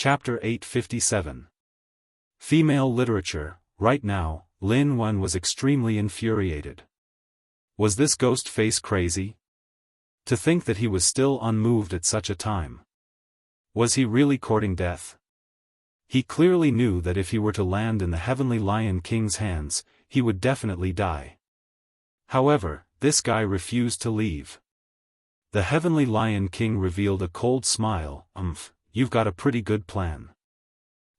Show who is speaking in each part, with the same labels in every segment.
Speaker 1: Chapter 857. Female Literature. Right now, Lin Wen was extremely infuriated. Was this ghost face crazy? To think that he was still unmoved at such a time. Was he really courting death? He clearly knew that if he were to land in the Heavenly Lion King's hands, he would definitely die. However, this guy refused to leave. The Heavenly Lion King revealed a cold smile. You've got a pretty good plan.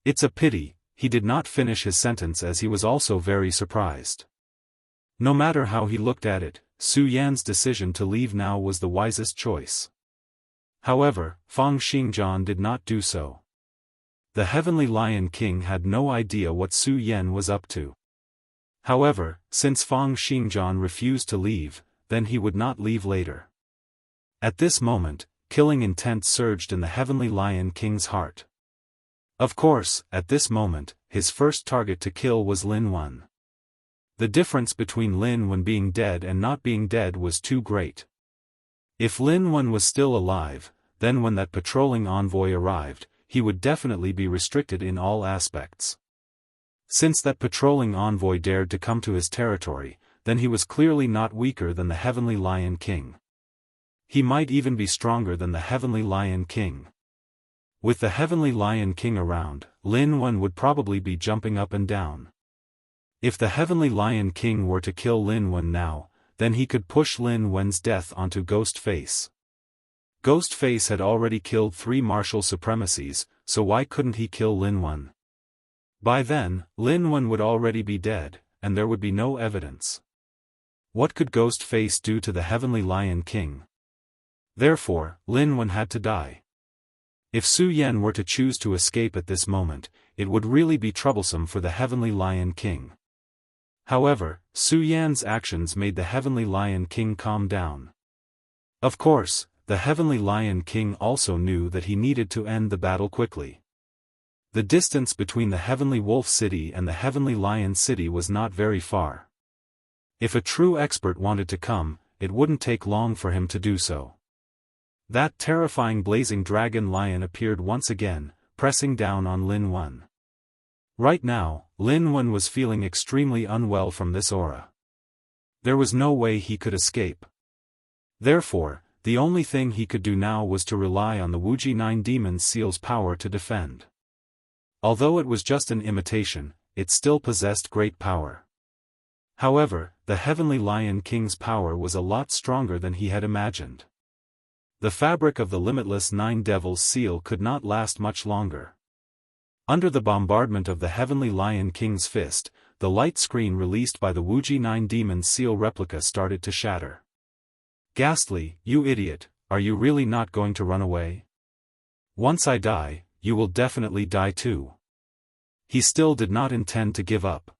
Speaker 1: It's a pity, he did not finish his sentence as he was also very surprised. No matter how he looked at it, Su Yan's decision to leave now was the wisest choice. However, Fang Xingjian did not do so. The Heavenly Lion King had no idea what Su Yan was up to. However, since Fang Xingjian refused to leave, then he would not leave later. At this moment, killing intent surged in the Heavenly Lion King's heart. Of course, at this moment, his first target to kill was Lin Wen. The difference between Lin Wen being dead and not being dead was too great. If Lin Wen was still alive, then when that patrolling envoy arrived, he would definitely be restricted in all aspects. Since that patrolling envoy dared to come to his territory, then he was clearly not weaker than the Heavenly Lion King. He might even be stronger than the Heavenly Lion King. With the Heavenly Lion King around, Lin Wen would probably be jumping up and down. If the Heavenly Lion King were to kill Lin Wen now, then he could push Lin Wen's death onto Ghostface. Ghostface had already killed 3 martial supremacies, so why couldn't he kill Lin Wen? By then, Lin Wen would already be dead, and there would be no evidence. What could Ghostface do to the Heavenly Lion King? Therefore, Lin Wen had to die. If Su Yan were to choose to escape at this moment, it would really be troublesome for the Heavenly Lion King. However, Su Yan's actions made the Heavenly Lion King calm down. Of course, the Heavenly Lion King also knew that he needed to end the battle quickly. The distance between the Heavenly Wolf City and the Heavenly Lion City was not very far. If a true expert wanted to come, it wouldn't take long for him to do so. That terrifying blazing dragon lion appeared once again, pressing down on Lin Wen. Right now, Lin Wen was feeling extremely unwell from this aura. There was no way he could escape. Therefore, the only thing he could do now was to rely on the Wuxia 9 Demon Seal's power to defend. Although it was just an imitation, it still possessed great power. However, the Heavenly Lion King's power was a lot stronger than he had imagined. The fabric of the limitless 9 Devils Seal could not last much longer. Under the bombardment of the Heavenly Lion King's fist, the light screen released by the Wuxia 9 Demon Seal replica started to shatter. Ghastly, you idiot, are you really not going to run away? Once I die, you will definitely die too. He still did not intend to give up.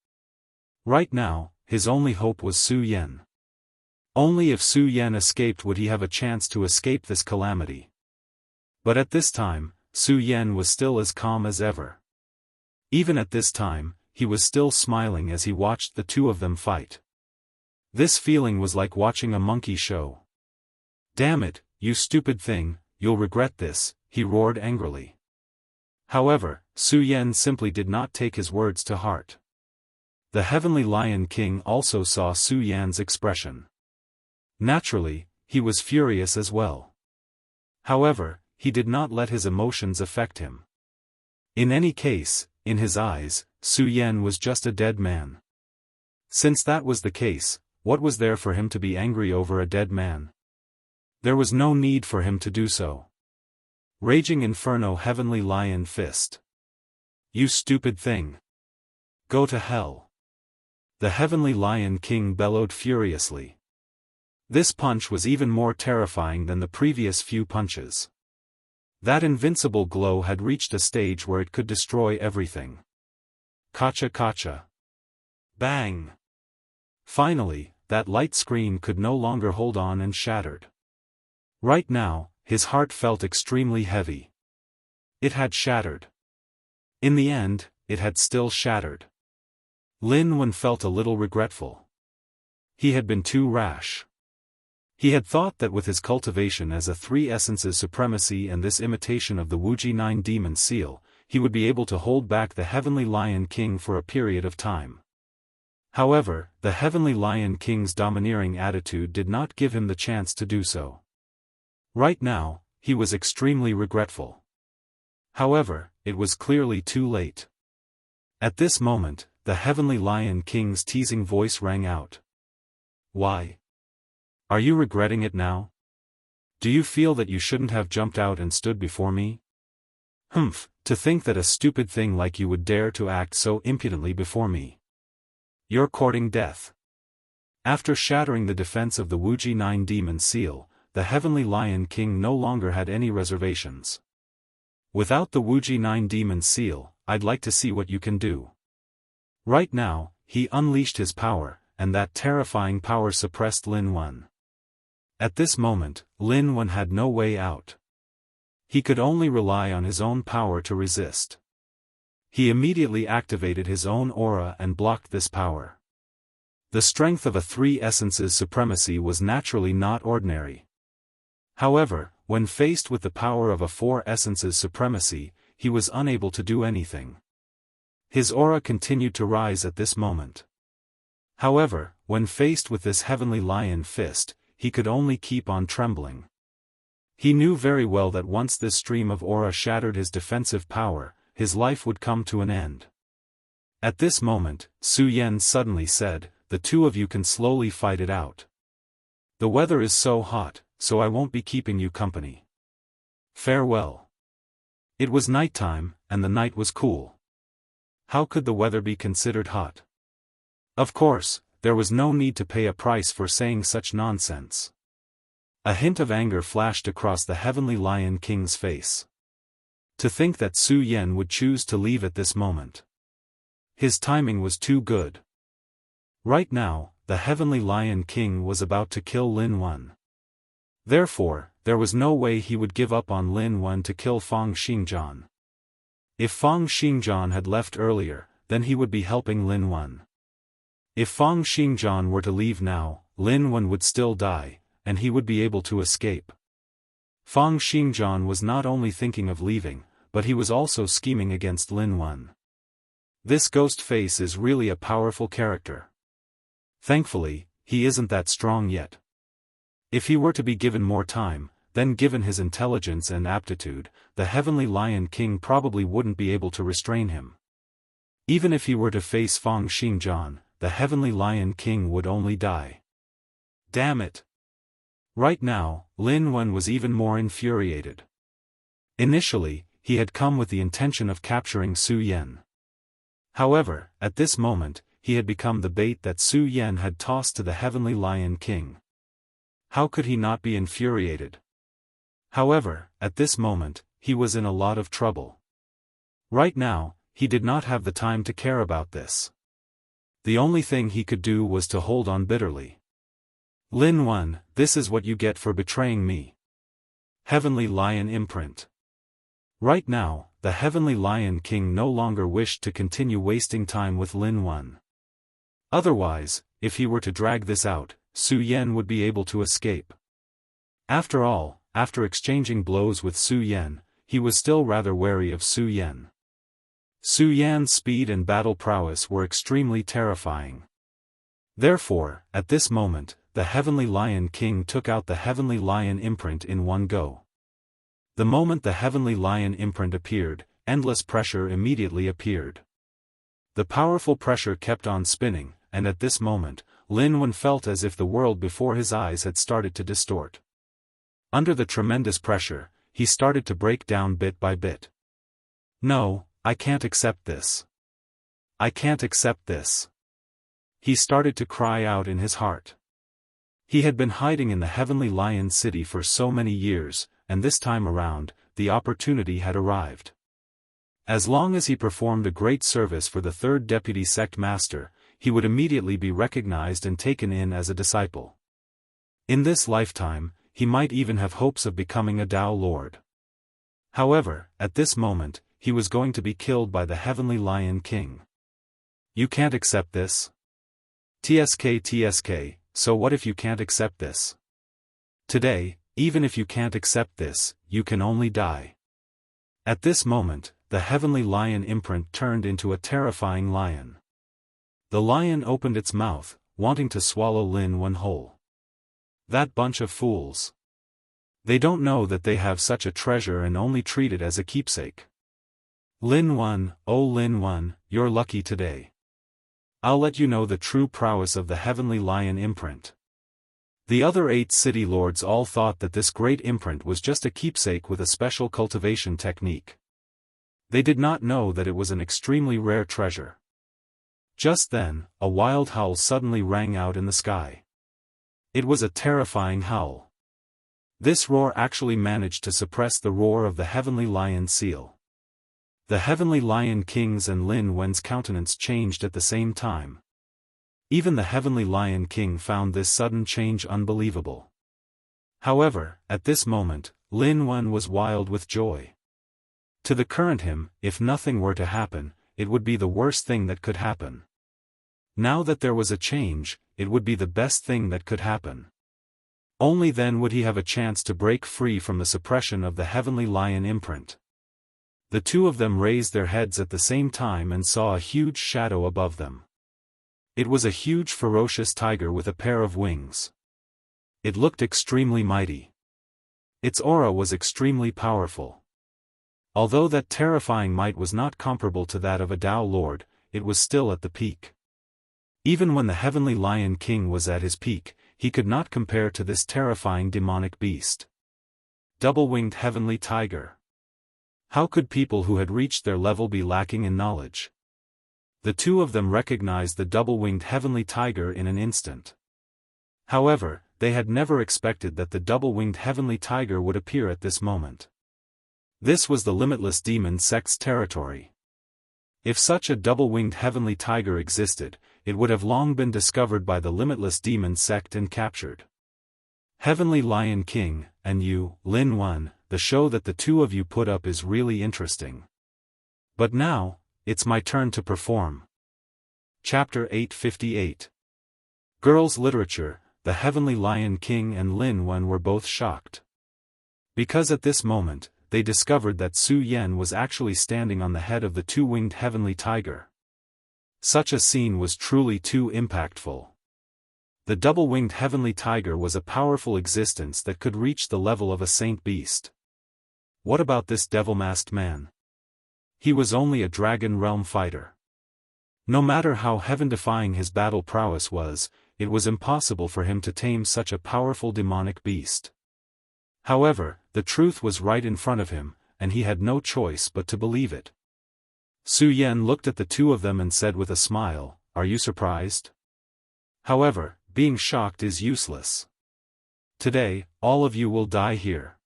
Speaker 1: Right now, his only hope was Su Yan. Only if Su Yan escaped would he have a chance to escape this calamity. But at this time, Su Yan was still as calm as ever. Even at this time, he was still smiling as he watched the two of them fight. This feeling was like watching a monkey show. Damn it, you stupid thing, you'll regret this, he roared angrily. However, Su Yan simply did not take his words to heart. The Heavenly Lion King also saw Su Yan's expression. Naturally, he was furious as well. However, he did not let his emotions affect him. In any case, in his eyes, Su Yan was just a dead man. Since that was the case, what was there for him to be angry over a dead man? There was no need for him to do so. Raging Inferno Heavenly Lion Fist. You stupid thing. Go to hell. The Heavenly Lion King bellowed furiously. This punch was even more terrifying than the previous few punches. That invincible glow had reached a stage where it could destroy everything. Kacha kacha. Bang! Finally, that light screen could no longer hold on and shattered. Right now, his heart felt extremely heavy. It had shattered. In the end, it had still shattered. Lin Wen felt a little regretful. He had been too rash. He had thought that with his cultivation as a 3 essences supremacy and this imitation of the Wuxia 9 Demon Seal, he would be able to hold back the Heavenly Lion King for a period of time. However, the Heavenly Lion King's domineering attitude did not give him the chance to do so. Right now, he was extremely regretful. However, it was clearly too late. At this moment, the Heavenly Lion King's teasing voice rang out. Why? Are you regretting it now? Do you feel that you shouldn't have jumped out and stood before me? Humph, to think that a stupid thing like you would dare to act so impudently before me. You're courting death. After shattering the defense of the Wuxia 9 demon seal, the Heavenly Lion King no longer had any reservations. Without the Wuxia 9 demon seal, I'd like to see what you can do. Right now, he unleashed his power, and that terrifying power suppressed Lin Wen. At this moment, Lin Wen had no way out. He could only rely on his own power to resist. He immediately activated his own aura and blocked this power. The strength of a 3 essences supremacy was naturally not ordinary. However, when faced with the power of a 4 essences supremacy, he was unable to do anything. His aura continued to rise at this moment. However, when faced with this Heavenly Lion fist, he could only keep on trembling. He knew very well that once this stream of aura shattered his defensive power, his life would come to an end. At this moment, Su Yan suddenly said, "The two of you can slowly fight it out. The weather is so hot, so I won't be keeping you company. Farewell." It was nighttime, and the night was cool. How could the weather be considered hot? Of course, there was no need to pay a price for saying such nonsense. A hint of anger flashed across the Heavenly Lion King's face. To think that Su Yan would choose to leave at this moment. His timing was too good. Right now, the Heavenly Lion King was about to kill Lin Wen. Therefore, there was no way he would give up on Lin Wen to kill Fang Xingjian. If Fang Xingjian had left earlier, then he would be helping Lin Wen. If Fang Xingjian were to leave now, Lin Wen would still die, and he would be able to escape. Fang Xingjian was not only thinking of leaving, but he was also scheming against Lin Wen. This ghost face is really a powerful character. Thankfully, he isn't that strong yet. If he were to be given more time, then given his intelligence and aptitude, the Heavenly Lion King probably wouldn't be able to restrain him. Even if he were to face Fang Xingjian, the Heavenly Lion King would only die. Damn it! Right now, Lin Wen was even more infuriated. Initially, he had come with the intention of capturing Su Yan. However, at this moment, he had become the bait that Su Yan had tossed to the Heavenly Lion King. How could he not be infuriated? However, at this moment, he was in a lot of trouble. Right now, he did not have the time to care about this. The only thing he could do was to hold on bitterly. Lin Wen, this is what you get for betraying me. Heavenly Lion Imprint. Right now, the Heavenly Lion King no longer wished to continue wasting time with Lin Wen. Otherwise, if he were to drag this out, Su Yan would be able to escape. After all, after exchanging blows with Su Yan, he was still rather wary of Su Yan. Su Yan's speed and battle prowess were extremely terrifying. Therefore, at this moment, the Heavenly Lion King took out the Heavenly Lion Imprint in one go. The moment the Heavenly Lion Imprint appeared, endless pressure immediately appeared. The powerful pressure kept on spinning, and at this moment, Lin Wen felt as if the world before his eyes had started to distort. Under the tremendous pressure, he started to break down bit by bit. No, I can't accept this. I can't accept this. He started to cry out in his heart. He had been hiding in the Heavenly Lion City for so many years, and this time around, the opportunity had arrived. As long as he performed a great service for the third deputy sect master, he would immediately be recognized and taken in as a disciple. In this lifetime, he might even have hopes of becoming a Dao Lord. However, at this moment, he was going to be killed by the Heavenly Lion King. You can't accept this? TSK, so what if you can't accept this? Today, even if you can't accept this, you can only die. At this moment, the heavenly lion imprint turned into a terrifying lion. The lion opened its mouth, wanting to swallow Lin Wen whole. That bunch of fools. They don't know that they have such a treasure and only treat it as a keepsake. Lin Wen, oh Lin Wen, you're lucky today. I'll let you know the true prowess of the heavenly lion imprint. The other 8 city lords all thought that this great imprint was just a keepsake with a special cultivation technique. They did not know that it was an extremely rare treasure. Just then, a wild howl suddenly rang out in the sky. It was a terrifying howl. This roar actually managed to suppress the roar of the heavenly lion seal. The heavenly lion king's and Lin Wen's countenance changed at the same time. Even the heavenly lion king found this sudden change unbelievable. However, at this moment, Lin Wen was wild with joy. To the current him, if nothing were to happen, it would be the worst thing that could happen. Now that there was a change, it would be the best thing that could happen. Only then would he have a chance to break free from the suppression of the heavenly lion imprint. The two of them raised their heads at the same time and saw a huge shadow above them. It was a huge ferocious tiger with a pair of wings. It looked extremely mighty. Its aura was extremely powerful. Although that terrifying might was not comparable to that of a Dao Lord, it was still at the peak. Even when the heavenly lion king was at his peak, he could not compare to this terrifying demonic beast. Double-winged heavenly tiger. How could people who had reached their level be lacking in knowledge? The two of them recognized the double-winged heavenly tiger in an instant. However, they had never expected that the double-winged heavenly tiger would appear at this moment. This was the limitless demon sect's territory. If such a double-winged heavenly tiger existed, it would have long been discovered by the limitless demon sect and captured. Heavenly Lion King, and you, Lin Wen, the show that the two of you put up is really interesting. But now, it's my turn to perform. Chapter 858. Girls' Literature. The Heavenly Lion King and Lin Wen were both shocked. Because at this moment, they discovered that Su Yan was actually standing on the head of the two-winged heavenly tiger. Such a scene was truly too impactful. The double-winged heavenly tiger was a powerful existence that could reach the level of a saint beast. What about this devil-masked man? He was only a dragon realm fighter. No matter how heaven-defying his battle prowess was, it was impossible for him to tame such a powerful demonic beast. However, the truth was right in front of him, and he had no choice but to believe it. Su Yan looked at the two of them and said with a smile, "Are you surprised?" However, being shocked is useless. Today, all of you will die here.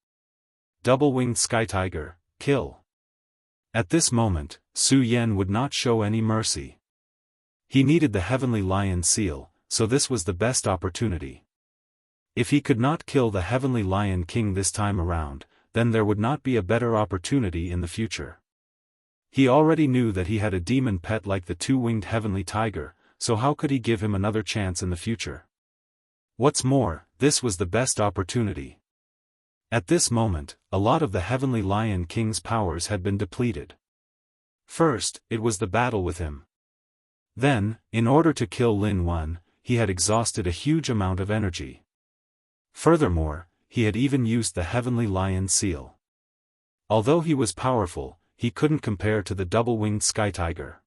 Speaker 1: Double-winged sky tiger, kill. At this moment, Su Yan would not show any mercy. He needed the heavenly lion seal, so this was the best opportunity. If he could not kill the heavenly lion king this time around, then there would not be a better opportunity in the future. He already knew that he had a demon pet like the two-winged heavenly tiger, so how could he give him another chance in the future? What's more, this was the best opportunity. At this moment, a lot of the heavenly lion king's powers had been depleted. First, it was the battle with him. Then, in order to kill Lin Wen, he had exhausted a huge amount of energy. Furthermore, he had even used the heavenly lion seal. Although he was powerful, he couldn't compare to the double-winged sky tiger.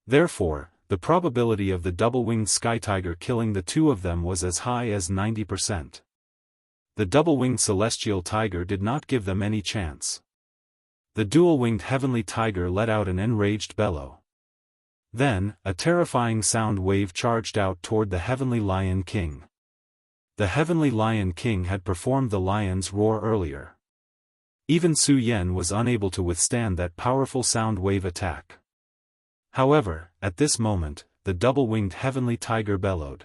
Speaker 1: Therefore, the probability of the double-winged sky tiger killing the two of them was as high as 90%. The double-winged celestial tiger did not give them any chance. The dual-winged heavenly tiger let out an enraged bellow. Then, a terrifying sound wave charged out toward the heavenly lion king. The heavenly lion king had performed the lion's roar earlier. Even Su Yan was unable to withstand that powerful sound wave attack. However, at this moment, the double-winged heavenly tiger bellowed.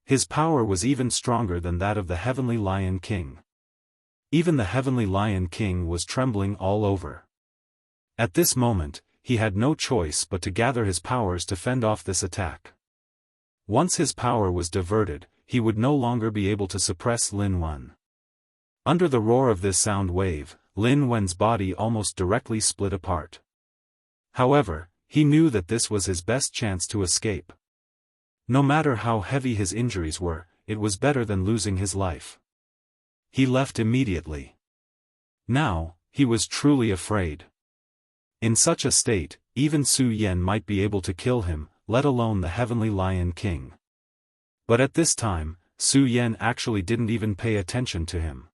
Speaker 1: His power was even stronger than that of the heavenly lion king. Even the heavenly lion king was trembling all over. At this moment, he had no choice but to gather his powers to fend off this attack. Once his power was diverted, he would no longer be able to suppress Lin Wen. Under the roar of this sound wave, Lin Wen's body almost directly split apart. However, he knew that this was his best chance to escape. No matter how heavy his injuries were, it was better than losing his life. He left immediately. Now, he was truly afraid. In such a state, even Su Yan might be able to kill him, let alone the Heavenly Lion King. But at this time, Su Yan actually didn't even pay attention to him.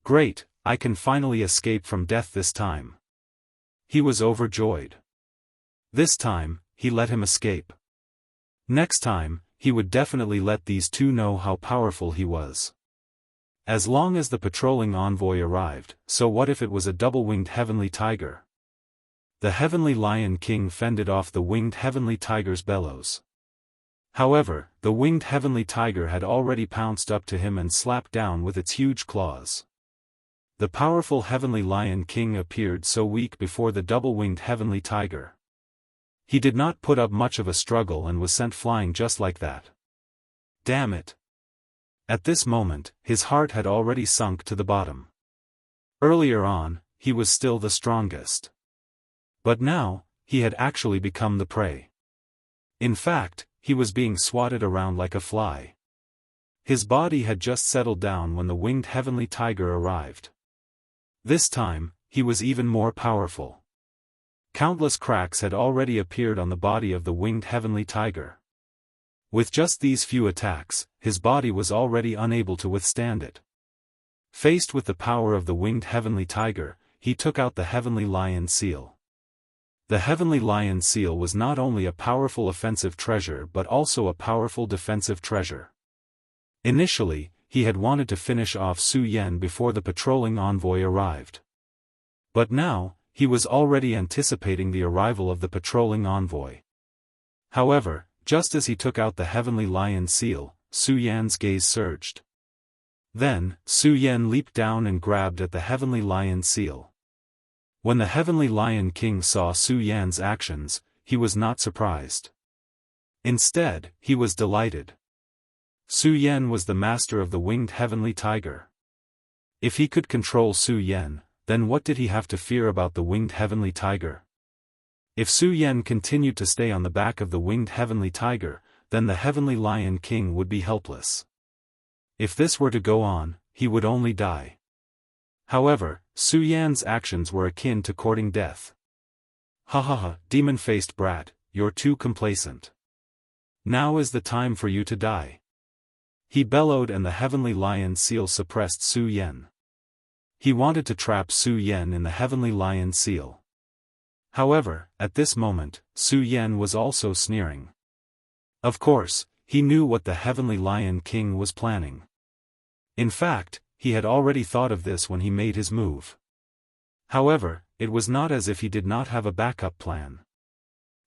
Speaker 1: Great, I can finally escape from death this time. He was overjoyed. This time, he let him escape. Next time, he would definitely let these two know how powerful he was. As long as the patrolling envoy arrived, so what if it was a double-winged heavenly tiger? The Heavenly Lion King fended off the winged heavenly tiger's bellows. However, the winged heavenly tiger had already pounced up to him and slapped down with its huge claws. The powerful Heavenly Lion King appeared so weak before the double-winged heavenly tiger. He did not put up much of a struggle and was sent flying just like that. Damn it! At this moment, his heart had already sunk to the bottom. Earlier on, he was still the strongest. But now, he had actually become the prey. In fact, he was being swatted around like a fly. His body had just settled down when the winged heavenly tiger arrived. This time, he was even more powerful. Countless cracks had already appeared on the body of the winged heavenly tiger. With just these few attacks, his body was already unable to withstand it. Faced with the power of the winged heavenly tiger, he took out the heavenly lion seal. The heavenly lion seal was not only a powerful offensive treasure but also a powerful defensive treasure. Initially, he had wanted to finish off Su Yan before the patrolling envoy arrived. But now, he was already anticipating the arrival of the patrolling envoy. However, just as he took out the heavenly lion seal, Su Yan's gaze surged. Then, Su Yan leaped down and grabbed at the heavenly lion seal. When the Heavenly Lion King saw Su Yan's actions, he was not surprised. Instead, he was delighted. Su Yan was the master of the winged heavenly tiger. If he could control Su Yan, then what did he have to fear about the winged heavenly tiger? If Su Yan continued to stay on the back of the winged heavenly tiger, then the Heavenly Lion King would be helpless. If this were to go on, he would only die. However, Su Yan's actions were akin to courting death. Ha ha ha, demon-faced brat, you're too complacent. Now is the time for you to die. He bellowed and the heavenly lion seal suppressed Su Yan. He wanted to trap Su Yan in the heavenly lion seal. However, at this moment, Su Yan was also sneering. Of course, he knew what the Heavenly Lion King was planning. In fact, he had already thought of this when he made his move. However, it was not as if he did not have a backup plan.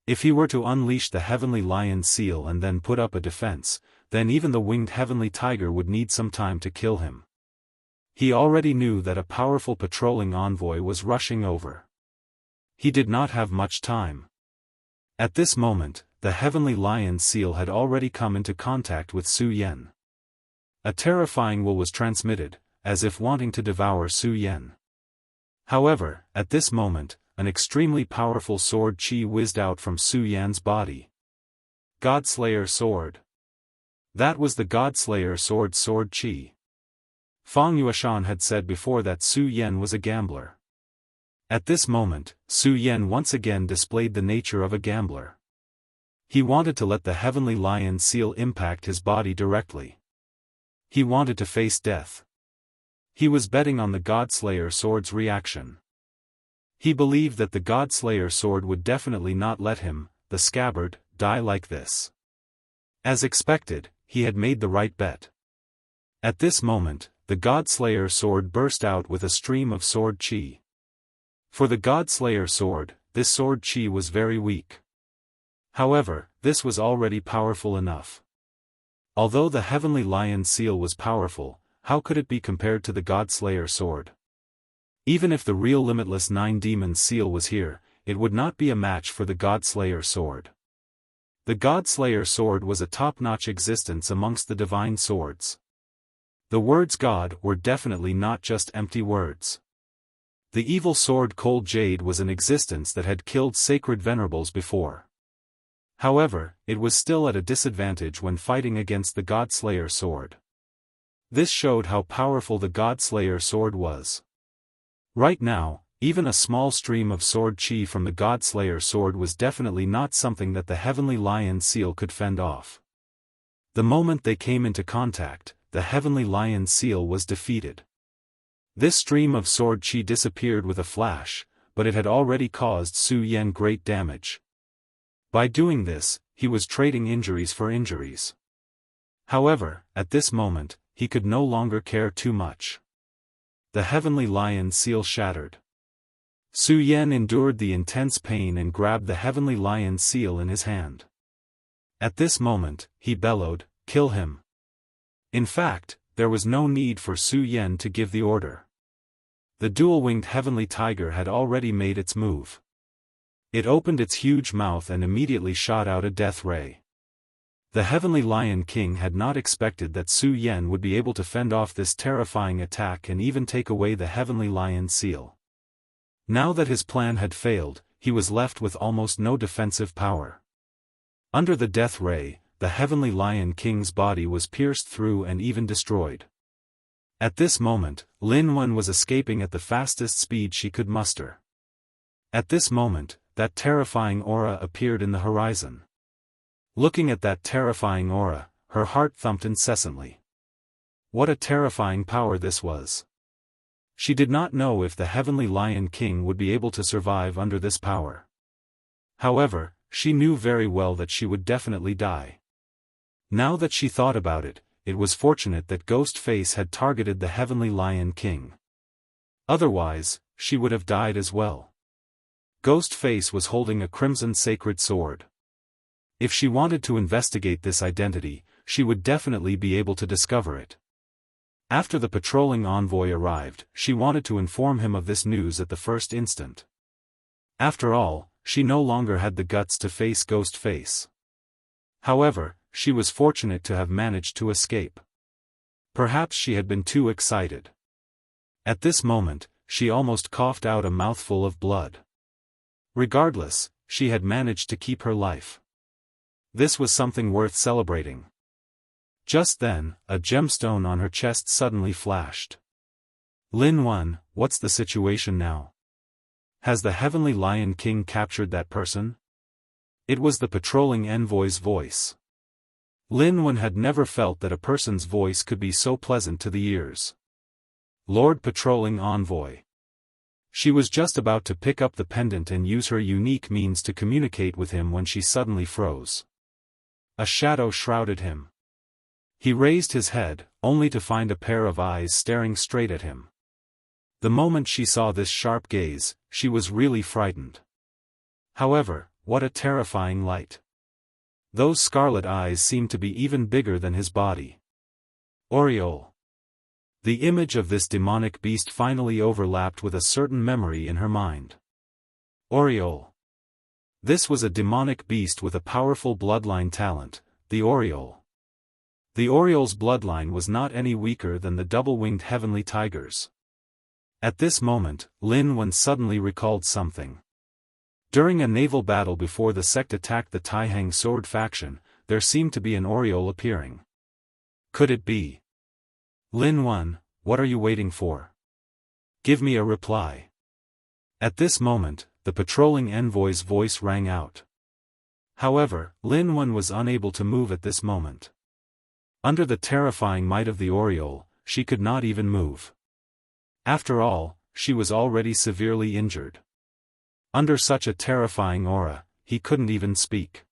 Speaker 1: If he were to unleash the Heavenly Lion Seal and then put up a defense, then even the winged Heavenly Tiger would need some time to kill him. He already knew that a powerful patrolling envoy was rushing over. He did not have much time. At this moment, the Heavenly Lion Seal had already come into contact with Su Yan. A terrifying will was transmitted, as if wanting to devour Su Yan. However, at this moment, an extremely powerful sword chi whizzed out from Su Yan's body. Godslayer Sword. That was the Godslayer Sword chi. Fang Yuashan had said before that Su Yan was a gambler. At this moment, Su Yan once again displayed the nature of a gambler. He wanted to let the Heavenly Lion Seal impact his body directly. He wanted to face death. He was betting on the Godslayer Sword's reaction. He believed that the Godslayer Sword would definitely not let him, the scabbard, die like this. As expected, he had made the right bet. At this moment, the Godslayer Sword burst out with a stream of sword chi. For the Godslayer Sword, this sword chi was very weak. However, this was already powerful enough. Although the Heavenly Lion Seal was powerful, how could it be compared to the Godslayer Sword? Even if the real limitless Nine Demons Seal was here, it would not be a match for the Godslayer Sword. The Godslayer Sword was a top-notch existence amongst the divine swords. The words God were definitely not just empty words. The evil sword Cold Jade was an existence that had killed sacred venerables before. However, it was still at a disadvantage when fighting against the Godslayer sword. This showed how powerful the Godslayer sword was. Right now, even a small stream of sword chi from the Godslayer sword was definitely not something that the Heavenly Lion seal could fend off. The moment they came into contact, the Heavenly Lion seal was defeated. This stream of sword chi disappeared with a flash, but it had already caused Su Yan great damage. By doing this, he was trading injuries for injuries. However, at this moment, he could no longer care too much. The Heavenly Lion seal shattered. Su Yan endured the intense pain and grabbed the Heavenly Lion seal in his hand. At this moment, he bellowed, "Kill him." In fact, there was no need for Su Yan to give the order. The dual-winged Heavenly Tiger had already made its move. It opened its huge mouth and immediately shot out a death ray. The Heavenly Lion King had not expected that Su Yan would be able to fend off this terrifying attack and even take away the Heavenly Lion seal. Now that his plan had failed, he was left with almost no defensive power. Under the death ray, the Heavenly Lion King's body was pierced through and even destroyed. At this moment, Lin Wen was escaping at the fastest speed she could muster. At this moment, that terrifying aura appeared in the horizon. Looking at that terrifying aura, her heart thumped incessantly. What a terrifying power this was. She did not know if the Heavenly Lion King would be able to survive under this power. However, she knew very well that she would definitely die. Now that she thought about it, it was fortunate that Ghost Face had targeted the Heavenly Lion King. Otherwise, she would have died as well. Ghost Face was holding a crimson sacred sword. If she wanted to investigate this identity, she would definitely be able to discover it. After the patrolling envoy arrived, she wanted to inform him of this news at the first instant. After all, she no longer had the guts to face Ghost Face. However, she was fortunate to have managed to escape. Perhaps she had been too excited. At this moment, she almost coughed out a mouthful of blood. Regardless, she had managed to keep her life. This was something worth celebrating. Just then, a gemstone on her chest suddenly flashed. Lin Wen, what's the situation now? Has the Heavenly Lion King captured that person? It was the patrolling envoy's voice. Lin Wen had never felt that a person's voice could be so pleasant to the ears. Lord Patrolling Envoy. She was just about to pick up the pendant and use her unique means to communicate with him when she suddenly froze. A shadow shrouded him. He raised his head, only to find a pair of eyes staring straight at him. The moment she saw this sharp gaze, she was really frightened. However, what a terrifying light. Those scarlet eyes seemed to be even bigger than his body. Aureole. The image of this demonic beast finally overlapped with a certain memory in her mind. Aureole. This was a demonic beast with a powerful bloodline talent, the Aureole. The Aureole's bloodline was not any weaker than the double-winged Heavenly Tiger's. At this moment, Lin Wen suddenly recalled something. During a naval battle before the sect attacked the Taihang sword faction, there seemed to be an Aureole appearing. Could it be? Lin Wen, what are you waiting for? Give me a reply. At this moment, the patrolling envoy's voice rang out. However, Lin Wen was unable to move at this moment. Under the terrifying might of the Aureole, she could not even move. After all, she was already severely injured. Under such a terrifying aura, he couldn't even speak.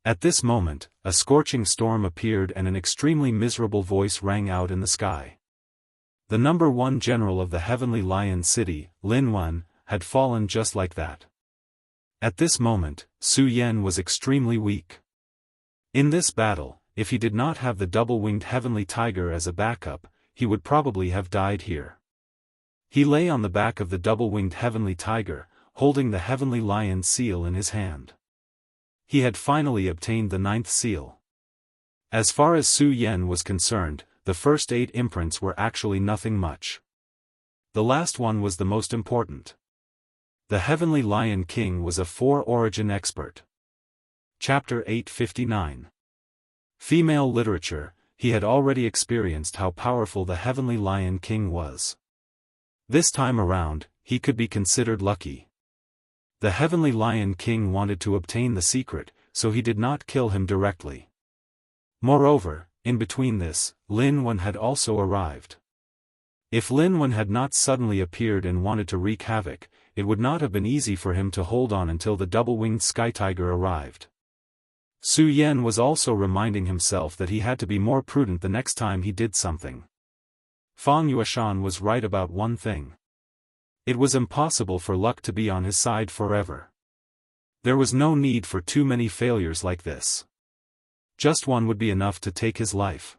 Speaker 1: At this moment, a scorching storm appeared and an extremely miserable voice rang out in the sky. The number one general of the Heavenly Lion City, Lin Wen, had fallen just like that. At this moment, Su Yan was extremely weak. In this battle, if he did not have the double-winged Heavenly Tiger as a backup, he would probably have died here. He lay on the back of the double-winged Heavenly Tiger, holding the Heavenly Lion seal in his hand. He had finally obtained the 9th seal. As far as Su Yan was concerned, the first 8 imprints were actually nothing much. the last one was the most important. The Heavenly Lion King was a four-origin expert. Chapter 859. Female Literature. He had already experienced how powerful the Heavenly Lion King was. This time around, he could be considered lucky. The Heavenly Lion King wanted to obtain the secret, so he did not kill him directly. Moreover, in between this, Lin Wen had also arrived. If Lin Wen had not suddenly appeared and wanted to wreak havoc, it would not have been easy for him to hold on until the double-winged sky tiger arrived. Su Yan was also reminding himself that he had to be more prudent the next time he did something. Fang Yueshan was right about one thing. It was impossible for luck to be on his side forever. There was no need for too many failures like this. Just one would be enough to take his life.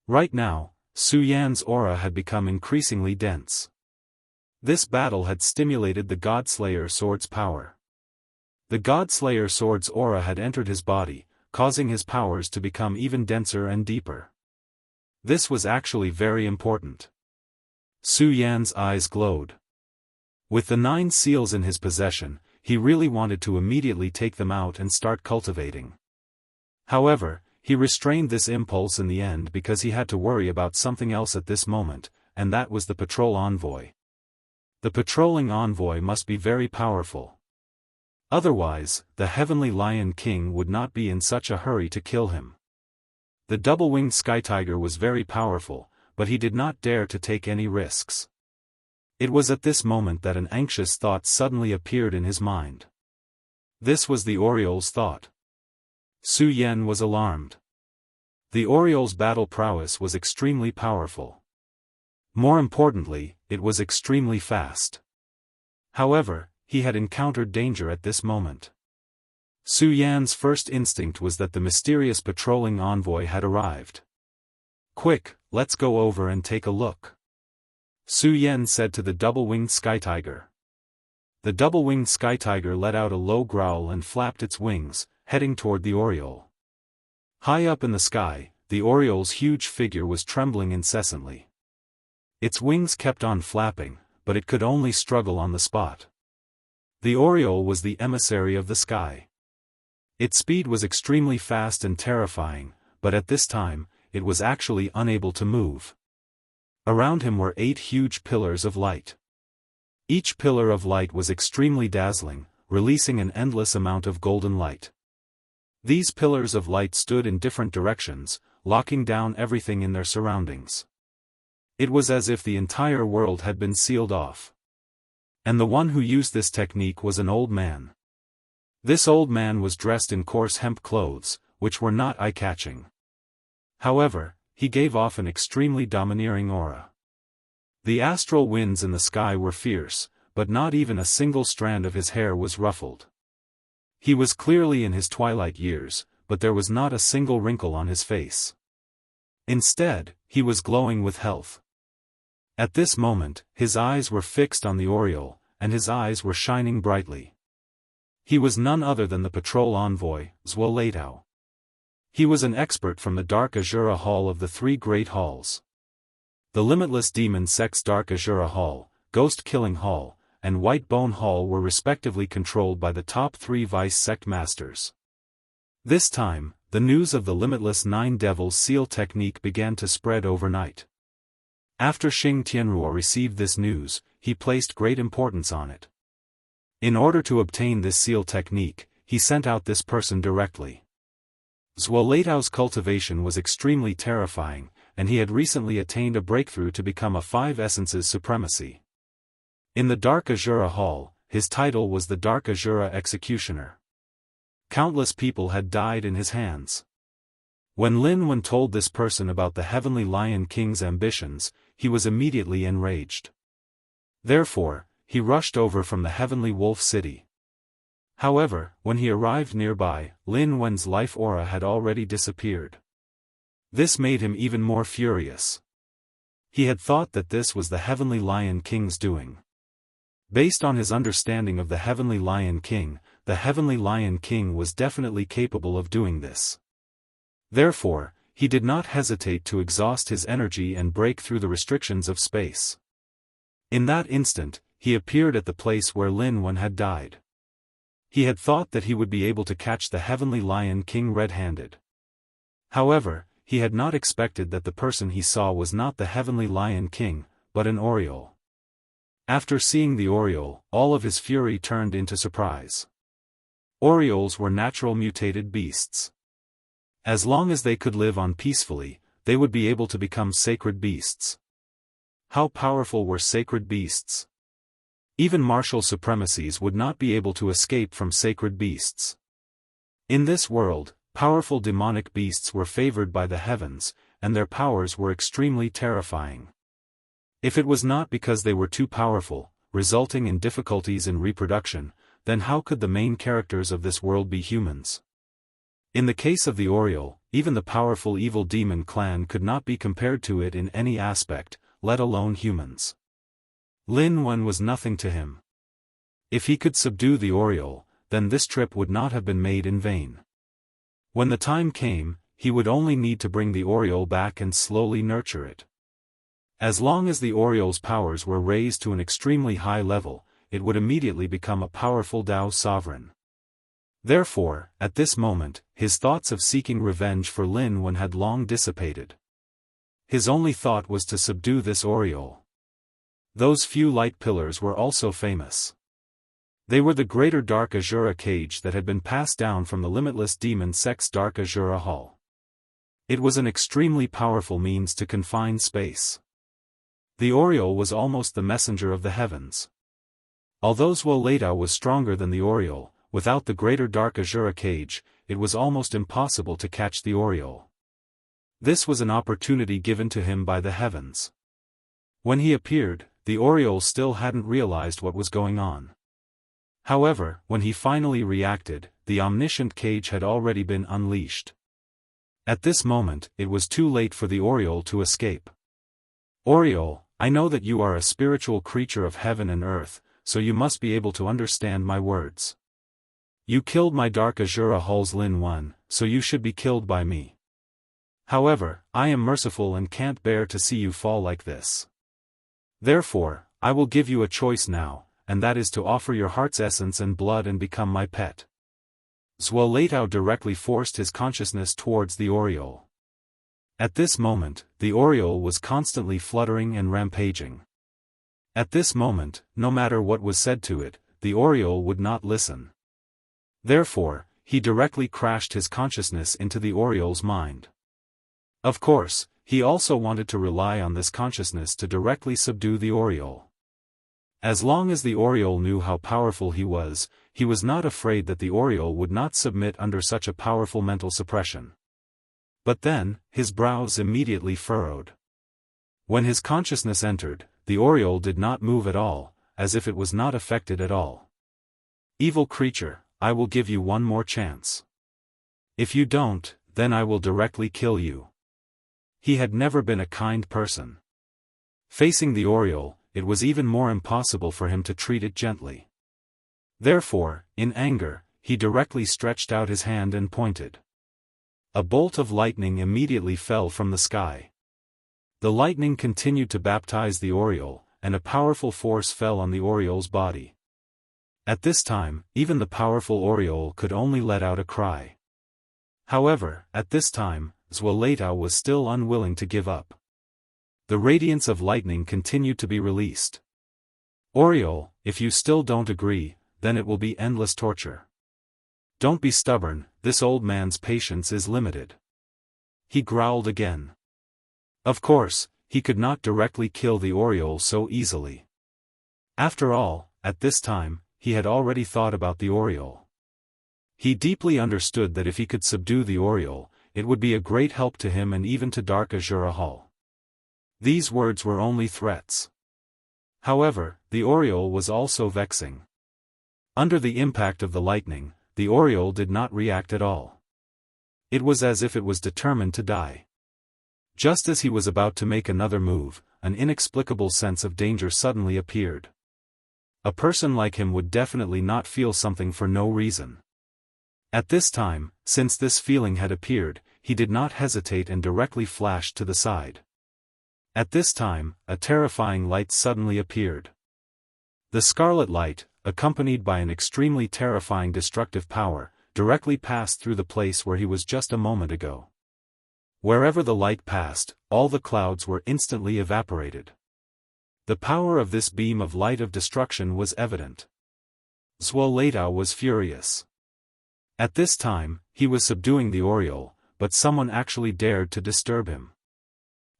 Speaker 1: Right now, Su Yan's aura had become increasingly dense. This battle had stimulated the Godslayer sword's power. The Godslayer sword's aura had entered his body, causing his powers to become even denser and deeper. This was actually very important. Su Yan's eyes glowed. With the 9 seals in his possession, he really wanted to immediately take them out and start cultivating. However, he restrained this impulse in the end because he had to worry about something else at this moment, and that was the patrol envoy. The patrolling envoy must be very powerful. Otherwise, the Heavenly Lion King would not be in such a hurry to kill him. The double-winged sky tiger was very powerful, but he did not dare to take any risks. It was at this moment that an anxious thought suddenly appeared in his mind. This was the Oriole's thought. Su Yan was alarmed. The Oriole's battle prowess was extremely powerful. More importantly, it was extremely fast. However, he had encountered danger at this moment. Su Yan's first instinct was that the mysterious patrolling envoy had arrived. "Quick, let's go over and take a look," Su Yan said to the double-winged sky tiger. The double-winged sky tiger let out a low growl and flapped its wings, heading toward the Oriole. High up in the sky, the Oriole's huge figure was trembling incessantly. Its wings kept on flapping, but it could only struggle on the spot. The Oriole was the emissary of the sky. Its speed was extremely fast and terrifying, but at this time, it was actually unable to move. Around him were 8 huge pillars of light. Each pillar of light was extremely dazzling, releasing an endless amount of golden light. These pillars of light stood in different directions, locking down everything in their surroundings. It was as if the entire world had been sealed off. And the one who used this technique was an old man. This old man was dressed in coarse hemp clothes, which were not eye-catching. However, he gave off an extremely domineering aura. The astral winds in the sky were fierce, but not even a single strand of his hair was ruffled. He was clearly in his twilight years, but there was not a single wrinkle on his face. Instead, he was glowing with health. At this moment, his eyes were fixed on the Oriole, and his eyes were shining brightly. He was none other than the patrol envoy, Zuoleitao. He was an expert from the Dark Azura Hall of the 3 Great Halls. The Limitless Demon Sect's Dark Azura Hall, Ghost Killing Hall, and White Bone Hall were respectively controlled by the top 3 vice sect masters. This time, the news of the Limitless 9 Devils seal technique began to spread overnight. After Xing Tianruo received this news, he placed great importance on it. In order to obtain this seal technique, he sent out this person directly. Zuoleitao's cultivation was extremely terrifying, and he had recently attained a breakthrough to become a 5 Essences supremacy. In the Dark Azura Hall, his title was the Dark Azura Executioner. Countless people had died in his hands. When Lin Wen told this person about the Heavenly Lion King's ambitions, he was immediately enraged. Therefore, he rushed over from the Heavenly Wolf City. However, when he arrived nearby, Lin Wen's life aura had already disappeared. This made him even more furious. He had thought that this was the Heavenly Lion King's doing. Based on his understanding of the Heavenly Lion King, the Heavenly Lion King was definitely capable of doing this. Therefore, he did not hesitate to exhaust his energy and break through the restrictions of space. In that instant, he appeared at the place where Lin Wen had died. He had thought that he would be able to catch the Heavenly Lion King red-handed. However, he had not expected that the person he saw was not the Heavenly Lion King, but an Oriole. After seeing the Oriole, all of his fury turned into surprise. Orioles were natural mutated beasts. As long as they could live on peacefully, they would be able to become sacred beasts. How powerful were sacred beasts? Even martial supremacies would not be able to escape from sacred beasts. In this world, powerful demonic beasts were favored by the heavens, and their powers were extremely terrifying. If it was not because they were too powerful, resulting in difficulties in reproduction, then how could the main characters of this world be humans? In the case of the Oriole, even the powerful evil demon clan could not be compared to it in any aspect, let alone humans. Lin Wen was nothing to him. If he could subdue the Oriole, then this trip would not have been made in vain. When the time came, he would only need to bring the Oriole back and slowly nurture it. As long as the Oriole's powers were raised to an extremely high level, it would immediately become a powerful Dao sovereign. Therefore, at this moment, his thoughts of seeking revenge for Lin Wen had long dissipated. His only thought was to subdue this Oriole. Those few light pillars were also famous. They were the greater Dark Azura cage that had been passed down from the limitless demon sect's Dark Azura Hall. It was an extremely powerful means to confine space. The Oriole was almost the messenger of the heavens. Although Wuxia was stronger than the Oriole, without the greater Dark Azura cage, it was almost impossible to catch the Oriole. This was an opportunity given to him by the heavens. When he appeared, the Oriole still hadn't realized what was going on. However, when he finally reacted, the omniscient cage had already been unleashed. At this moment, it was too late for the Oriole to escape. Oriole, I know that you are a spiritual creature of heaven and earth, so you must be able to understand my words. You killed my Dark Azura Hall's Lin Wen, so you should be killed by me. However, I am merciful and can't bear to see you fall like this. Therefore, I will give you a choice now, and that is to offer your heart's essence and blood and become my pet. Wuxia directly forced his consciousness towards the Oriole. At this moment, the Oriole was constantly fluttering and rampaging. At this moment, no matter what was said to it, the Oriole would not listen. Therefore, he directly crashed his consciousness into the Oriole's mind. Of course, he also wanted to rely on this consciousness to directly subdue the Oriole. As long as the Oriole knew how powerful he was not afraid that the Oriole would not submit under such a powerful mental suppression. But then, his brows immediately furrowed. When his consciousness entered, the Oriole did not move at all, as if it was not affected at all. Evil creature, I will give you one more chance. If you don't, then I will directly kill you. He had never been a kind person. Facing the Oriole, it was even more impossible for him to treat it gently. Therefore, in anger, he directly stretched out his hand and pointed. A bolt of lightning immediately fell from the sky. The lightning continued to baptize the Oriole, and a powerful force fell on the Oriole's body. At this time, even the powerful Oriole could only let out a cry. However, at this time, Wuxia was still unwilling to give up. The radiance of lightning continued to be released. Oriole, if you still don't agree, then it will be endless torture. Don't be stubborn, this old man's patience is limited. He growled again. Of course, he could not directly kill the Oriole so easily. After all, at this time, he had already thought about the Oriole. He deeply understood that if he could subdue the Oriole, it would be a great help to him and even to Dark Azura Hall. These words were only threats. However, the Oriole was also vexing. Under the impact of the lightning, the Oriole did not react at all. It was as if it was determined to die. Just as he was about to make another move, an inexplicable sense of danger suddenly appeared. A person like him would definitely not feel something for no reason. At this time, since this feeling had appeared, he did not hesitate and directly flashed to the side. At this time, a terrifying light suddenly appeared. The scarlet light, accompanied by an extremely terrifying destructive power, directly passed through the place where he was just a moment ago. Wherever the light passed, all the clouds were instantly evaporated. The power of this beam of light of destruction was evident. Zhuo was furious. At this time, he was subduing the Oriole, but someone actually dared to disturb him.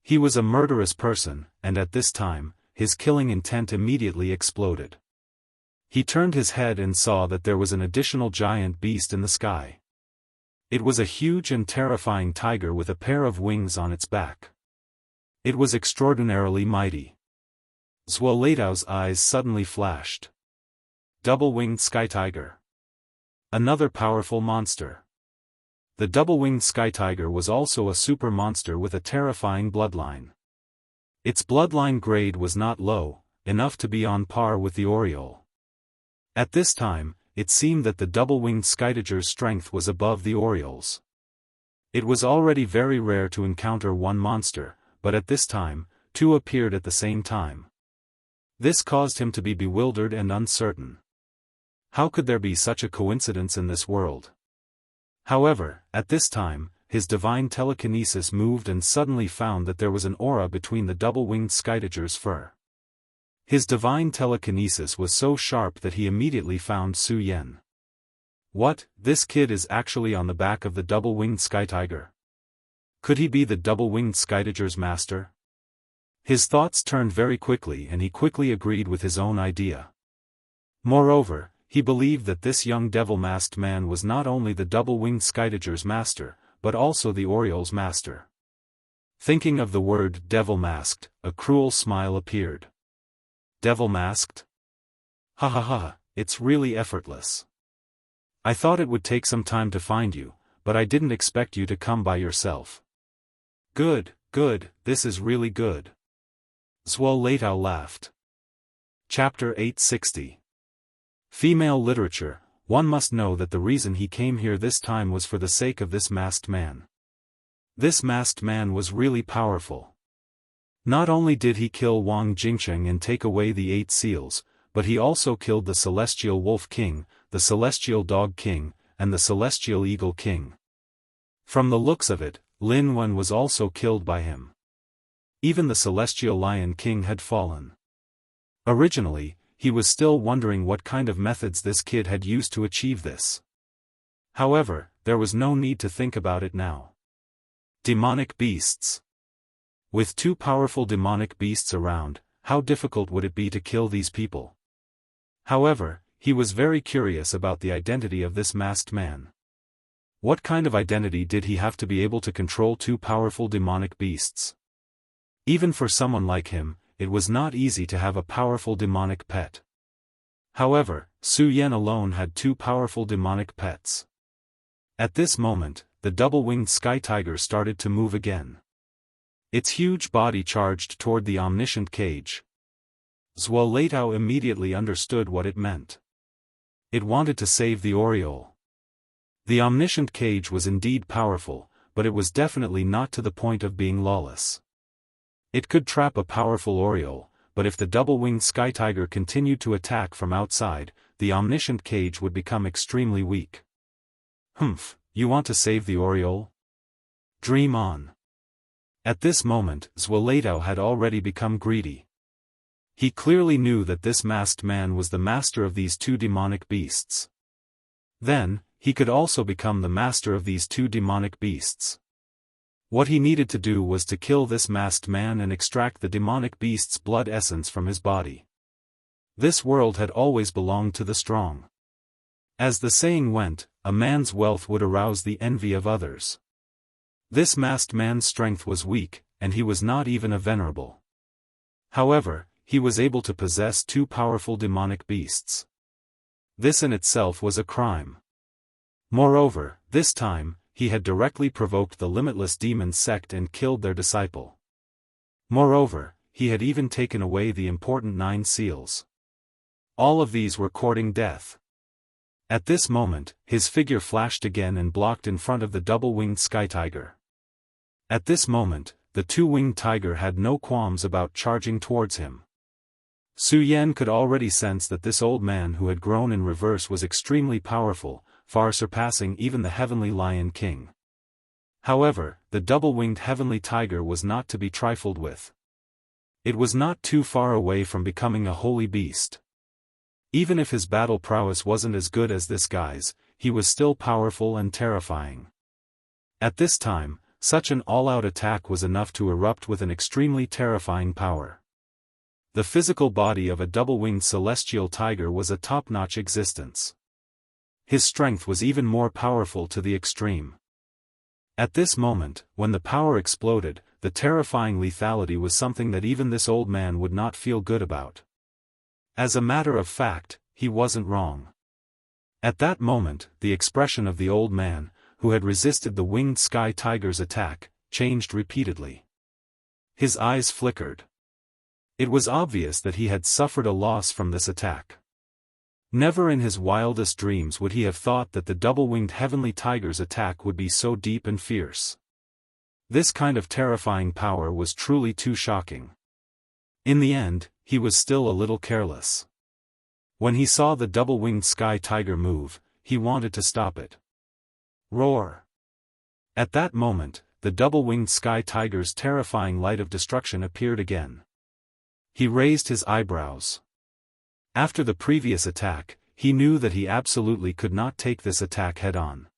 Speaker 1: He was a murderous person, and at this time, his killing intent immediately exploded. He turned his head and saw that there was an additional giant beast in the sky. It was a huge and terrifying tiger with a pair of wings on its back. It was extraordinarily mighty. Zhuo eyes suddenly flashed. Double-winged sky tiger. Another powerful monster. The double-winged sky tiger was also a super monster with a terrifying bloodline. Its bloodline grade was not low, enough to be on par with the Oriole. At this time, it seemed that the double-winged skytiger's strength was above the Oriole's. It was already very rare to encounter one monster, but at this time, two appeared at the same time. This caused him to be bewildered and uncertain. How could there be such a coincidence in this world? However, at this time, his divine telekinesis moved and suddenly found that there was an aura between the double-winged skytiger's fur. His divine telekinesis was so sharp that he immediately found Su Yan. What, this kid is actually on the back of the double-winged sky tiger? Could he be the double-winged skytiger's master? His thoughts turned very quickly and he quickly agreed with his own idea. Moreover, he believed that this young devil-masked man was not only the double-winged skytiger's master, but also the Oriole's master. Thinking of the word devil-masked, a cruel smile appeared. Devil-masked? Ha ha ha, it's really effortless. I thought it would take some time to find you, but I didn't expect you to come by yourself. Good, good, this is really good. Zhuo laughed. Chapter 860. Female literature. One must know that the reason he came here this time was for the sake of this masked man. This masked man was really powerful. Not only did he kill Wang Jingcheng and take away the 8 seals, but he also killed the Celestial Wolf King, the Celestial Dog King, and the Celestial Eagle King. From the looks of it, Lin Wen was also killed by him. Even the Celestial Lion King had fallen. Originally, he was still wondering what kind of methods this kid had used to achieve this. However, there was no need to think about it now. Demonic beasts. With 2 powerful demonic beasts around, how difficult would it be to kill these people? However, he was very curious about the identity of this masked man. What kind of identity did he have to be able to control 2 powerful demonic beasts? Even for someone like him, it was not easy to have a powerful demonic pet. However, Su Yan alone had 2 powerful demonic pets. At this moment, the double-winged sky tiger started to move again. Its huge body charged toward the omniscient cage. Zhuo immediately understood what it meant. It wanted to save the Oriole. The omniscient cage was indeed powerful, but it was definitely not to the point of being lawless. It could trap a powerful Oriole, but if the double-winged sky tiger continued to attack from outside, the omniscient cage would become extremely weak. Humph, you want to save the Oriole? Dream on. At this moment, Zhuo had already become greedy. He clearly knew that this masked man was the master of these 2 demonic beasts. Then, he could also become the master of these 2 demonic beasts. What he needed to do was to kill this masked man and extract the demonic beast's blood essence from his body. This world had always belonged to the strong. As the saying went, a man's wealth would arouse the envy of others. This masked man's strength was weak, and he was not even a venerable. However, he was able to possess 2 powerful demonic beasts. This in itself was a crime. Moreover, this time, he had directly provoked the limitless demon sect and killed their disciple. Moreover, he had even taken away the important 9 seals. All of these were courting death. At this moment, his figure flashed again and blocked in front of the double-winged sky tiger. At this moment, the two-winged tiger had no qualms about charging towards him. Su Yan could already sense that this old man who had grown in reverse was extremely powerful, far surpassing even the heavenly Lion King. However, the double-winged heavenly tiger was not to be trifled with. It was not too far away from becoming a holy beast. Even if his battle prowess wasn't as good as this guy's, he was still powerful and terrifying. At this time, such an all-out attack was enough to erupt with an extremely terrifying power. The physical body of a double-winged celestial tiger was a top-notch existence. His strength was even more powerful to the extreme. At this moment, when the power exploded, the terrifying lethality was something that even this old man would not feel good about. As a matter of fact, he wasn't wrong. At that moment, the expression of the old man, who had resisted the winged sky tiger's attack, changed repeatedly. His eyes flickered. It was obvious that he had suffered a loss from this attack. Never in his wildest dreams would he have thought that the double-winged heavenly tiger's attack would be so deep and fierce. This kind of terrifying power was truly too shocking. In the end, he was still a little careless. When he saw the double-winged sky tiger move, he wanted to stop it. Roar! At that moment, the double-winged sky tiger's terrifying light of destruction appeared again. He raised his eyebrows. After the previous attack, he knew that he absolutely could not take this attack head-on.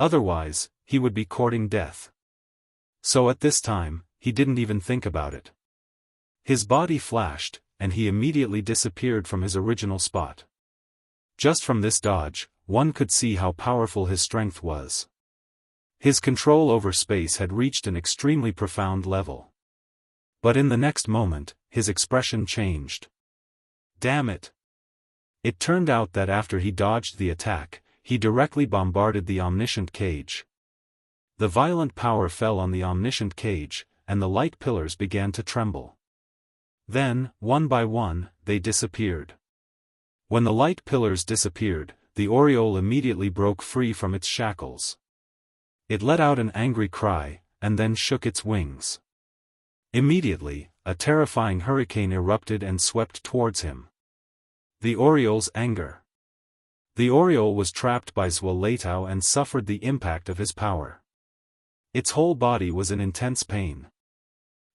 Speaker 1: Otherwise, he would be courting death. So at this time, he didn't even think about it. His body flashed, and he immediately disappeared from his original spot. Just from this dodge, one could see how powerful his strength was. His control over space had reached an extremely profound level. But in the next moment, his expression changed. Damn it! It turned out that after he dodged the attack, he directly bombarded the omniscient cage. The violent power fell on the omniscient cage, and the light pillars began to tremble. Then, one by one, they disappeared. When the light pillars disappeared, the aureole immediately broke free from its shackles. It let out an angry cry, and then shook its wings. Immediately, a terrifying hurricane erupted and swept towards him. The aureole's anger. The aureole was trapped by Zwolletau and suffered the impact of his power. Its whole body was in intense pain.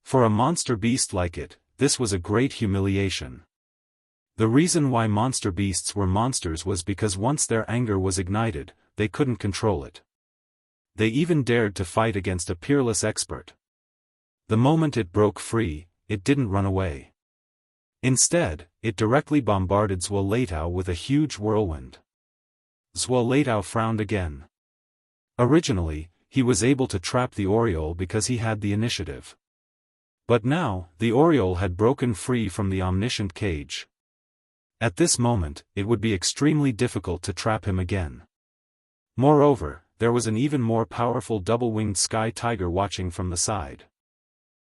Speaker 1: For a monster beast like it, this was a great humiliation. The reason why monster beasts were monsters was because once their anger was ignited, they couldn't control it. They even dared to fight against a peerless expert. The moment it broke free, it didn't run away. Instead, it directly bombarded Zwolletau with a huge whirlwind. Zwolletau frowned again. Originally, he was able to trap the aureole because he had the initiative. But now, the aureole had broken free from the omniscient cage. At this moment, it would be extremely difficult to trap him again. Moreover, there was an even more powerful double-winged sky tiger watching from the side.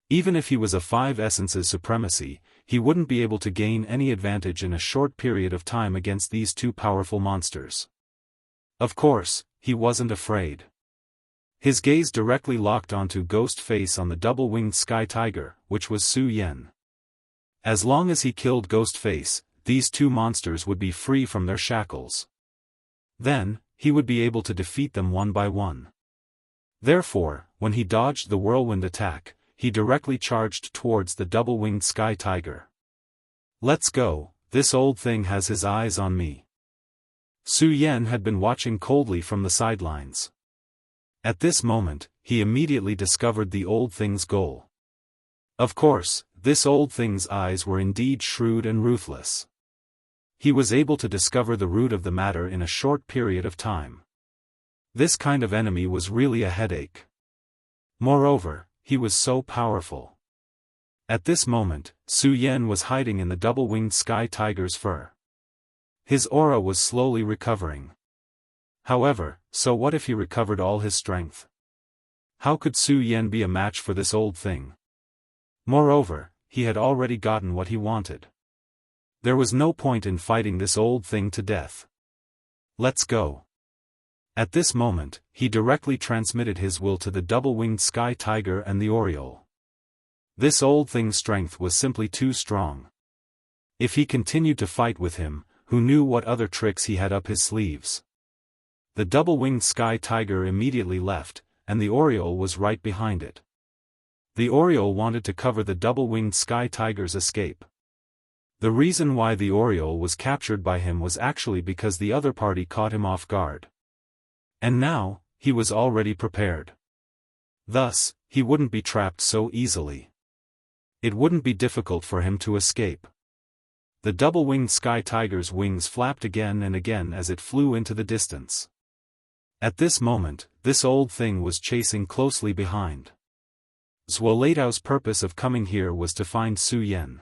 Speaker 1: Even if he was a 5 essences supremacy, he wouldn't be able to gain any advantage in a short period of time against these two powerful monsters. Of course, he wasn't afraid. His gaze directly locked onto Ghost Face on the double-winged sky tiger, which was Su Yan. As long as he killed Ghost Face, these two monsters would be free from their shackles. Then, he would be able to defeat them one by one. Therefore, when he dodged the whirlwind attack, he directly charged towards the double-winged sky tiger. Let's go, this old thing has his eyes on me. Su Yan had been watching coldly from the sidelines. At this moment, he immediately discovered the old thing's goal. Of course, this old thing's eyes were indeed shrewd and ruthless. He was able to discover the root of the matter in a short period of time. This kind of enemy was really a headache. Moreover, he was so powerful. At this moment, Su Yan was hiding in the double-winged sky tiger's fur. His aura was slowly recovering. However, so what if he recovered all his strength? How could Su Yan be a match for this old thing? Moreover, he had already gotten what he wanted. There was no point in fighting this old thing to death. Let's go. At this moment, he directly transmitted his will to the double-winged sky tiger and the Oriole. This old thing's strength was simply too strong. If he continued to fight with him, who knew what other tricks he had up his sleeves? The double-winged sky tiger immediately left, and the Oriole was right behind it. The Oriole wanted to cover the double-winged sky tiger's escape. The reason why the Oriole was captured by him was actually because the other party caught him off guard. And now, he was already prepared. Thus, he wouldn't be trapped so easily. It wouldn't be difficult for him to escape. The double-winged sky tiger's wings flapped again and again as it flew into the distance. At this moment, this old thing was chasing closely behind. Zhuoleitao's purpose of coming here was to find Su Yan.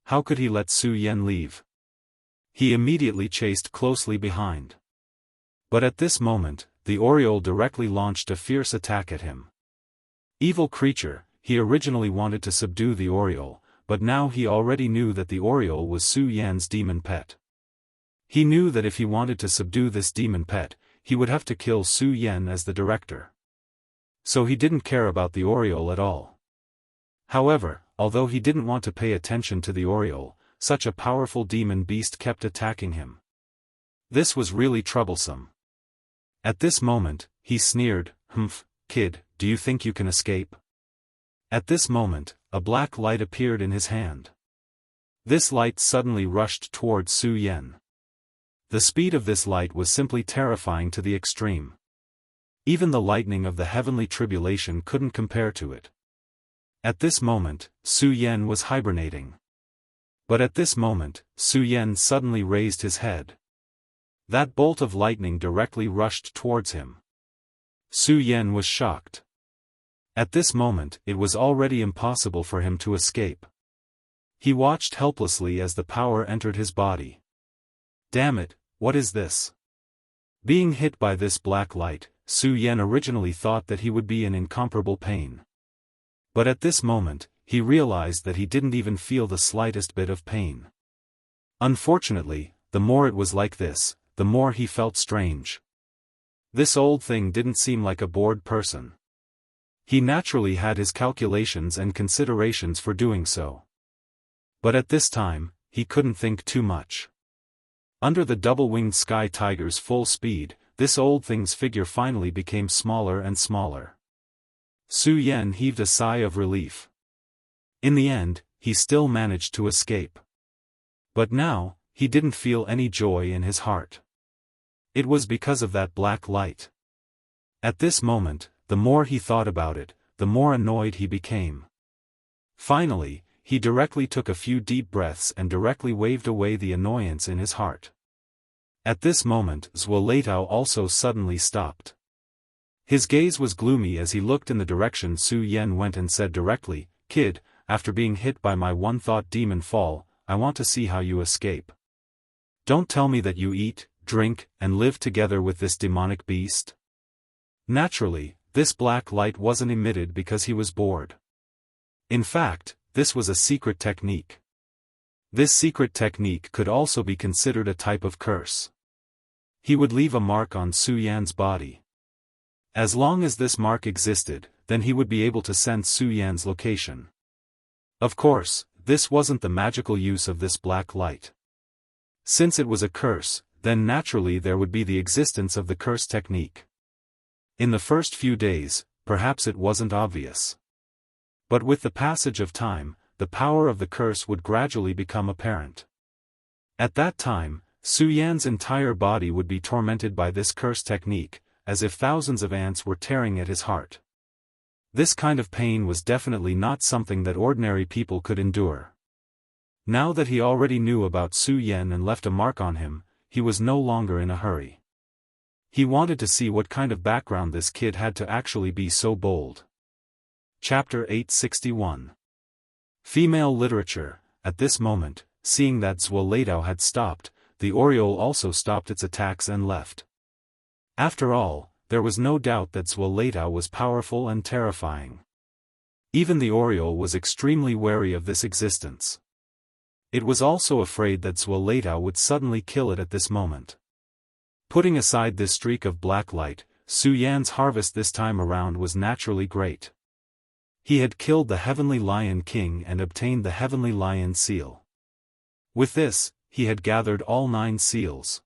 Speaker 1: How could he let Su Yan leave? He immediately chased closely behind. But at this moment, the Oriole directly launched a fierce attack at him. Evil creature, he originally wanted to subdue the Oriole, but now he already knew that the Oriole was Su Yan's demon pet. He knew that if he wanted to subdue this demon pet, he would have to kill Su Yan as the director. So he didn't care about the Oriole at all. However, although he didn't want to pay attention to the Oriole, such a powerful demon beast kept attacking him. This was really troublesome. At this moment, he sneered, "Humph, kid, do you think you can escape?" At this moment, a black light appeared in his hand. This light suddenly rushed towards Su Yan. The speed of this light was simply terrifying to the extreme. Even the lightning of the heavenly tribulation couldn't compare to it. At this moment, Su Yan was hibernating. But at this moment, Su Yan suddenly raised his head. That bolt of lightning directly rushed towards him. Su Yan was shocked. At this moment, it was already impossible for him to escape. He watched helplessly as the power entered his body. Damn it, what is this? Being hit by this black light, Su Yan originally thought that he would be in incomparable pain. But at this moment, he realized that he didn't even feel the slightest bit of pain. Unfortunately, the more it was like this, the more he felt strange. This old thing didn't seem like a bored person. He naturally had his calculations and considerations for doing so. But at this time, he couldn't think too much. Under the double-winged sky tiger's full speed, this old thing's figure finally became smaller and smaller. Su Yan heaved a sigh of relief. In the end, he still managed to escape. But now, he didn't feel any joy in his heart. It was because of that black light. At this moment, the more he thought about it, the more annoyed he became. Finally, he directly took a few deep breaths and directly waved away the annoyance in his heart. At this moment, Zhuoleitao also suddenly stopped. His gaze was gloomy as he looked in the direction Su Yan went and said directly, "Kid, after being hit by my one-thought demon fall, I want to see how you escape. Don't tell me that you eat, drink, and live together with this demonic beast." Naturally, this black light wasn't emitted because he was bored. In fact, this was a secret technique. This secret technique could also be considered a type of curse. He would leave a mark on Su Yan's body. As long as this mark existed, then he would be able to sense Su Yan's location. Of course, this wasn't the magical use of this black light. Since it was a curse, then naturally there would be the existence of the curse technique. In the first few days, perhaps it wasn't obvious. But with the passage of time, the power of the curse would gradually become apparent. At that time, Su Yan's entire body would be tormented by this curse technique, as if thousands of ants were tearing at his heart. This kind of pain was definitely not something that ordinary people could endure. Now that he already knew about Su Yan and left a mark on him, he was no longer in a hurry. He wanted to see what kind of background this kid had to actually be so bold. Chapter 861. Female Literature. At this moment, seeing that Zhuoleitao had stopped, the Oriole also stopped its attacks and left. After all, there was no doubt that Zhuoleitao was powerful and terrifying. Even the Oriole was extremely wary of this existence. It was also afraid that Zhuoleitao would suddenly kill it at this moment. Putting aside this streak of black light, Su Yan's harvest this time around was naturally great. He had killed the Heavenly Lion King and obtained the Heavenly Lion Seal. With this, he had gathered all 9 seals.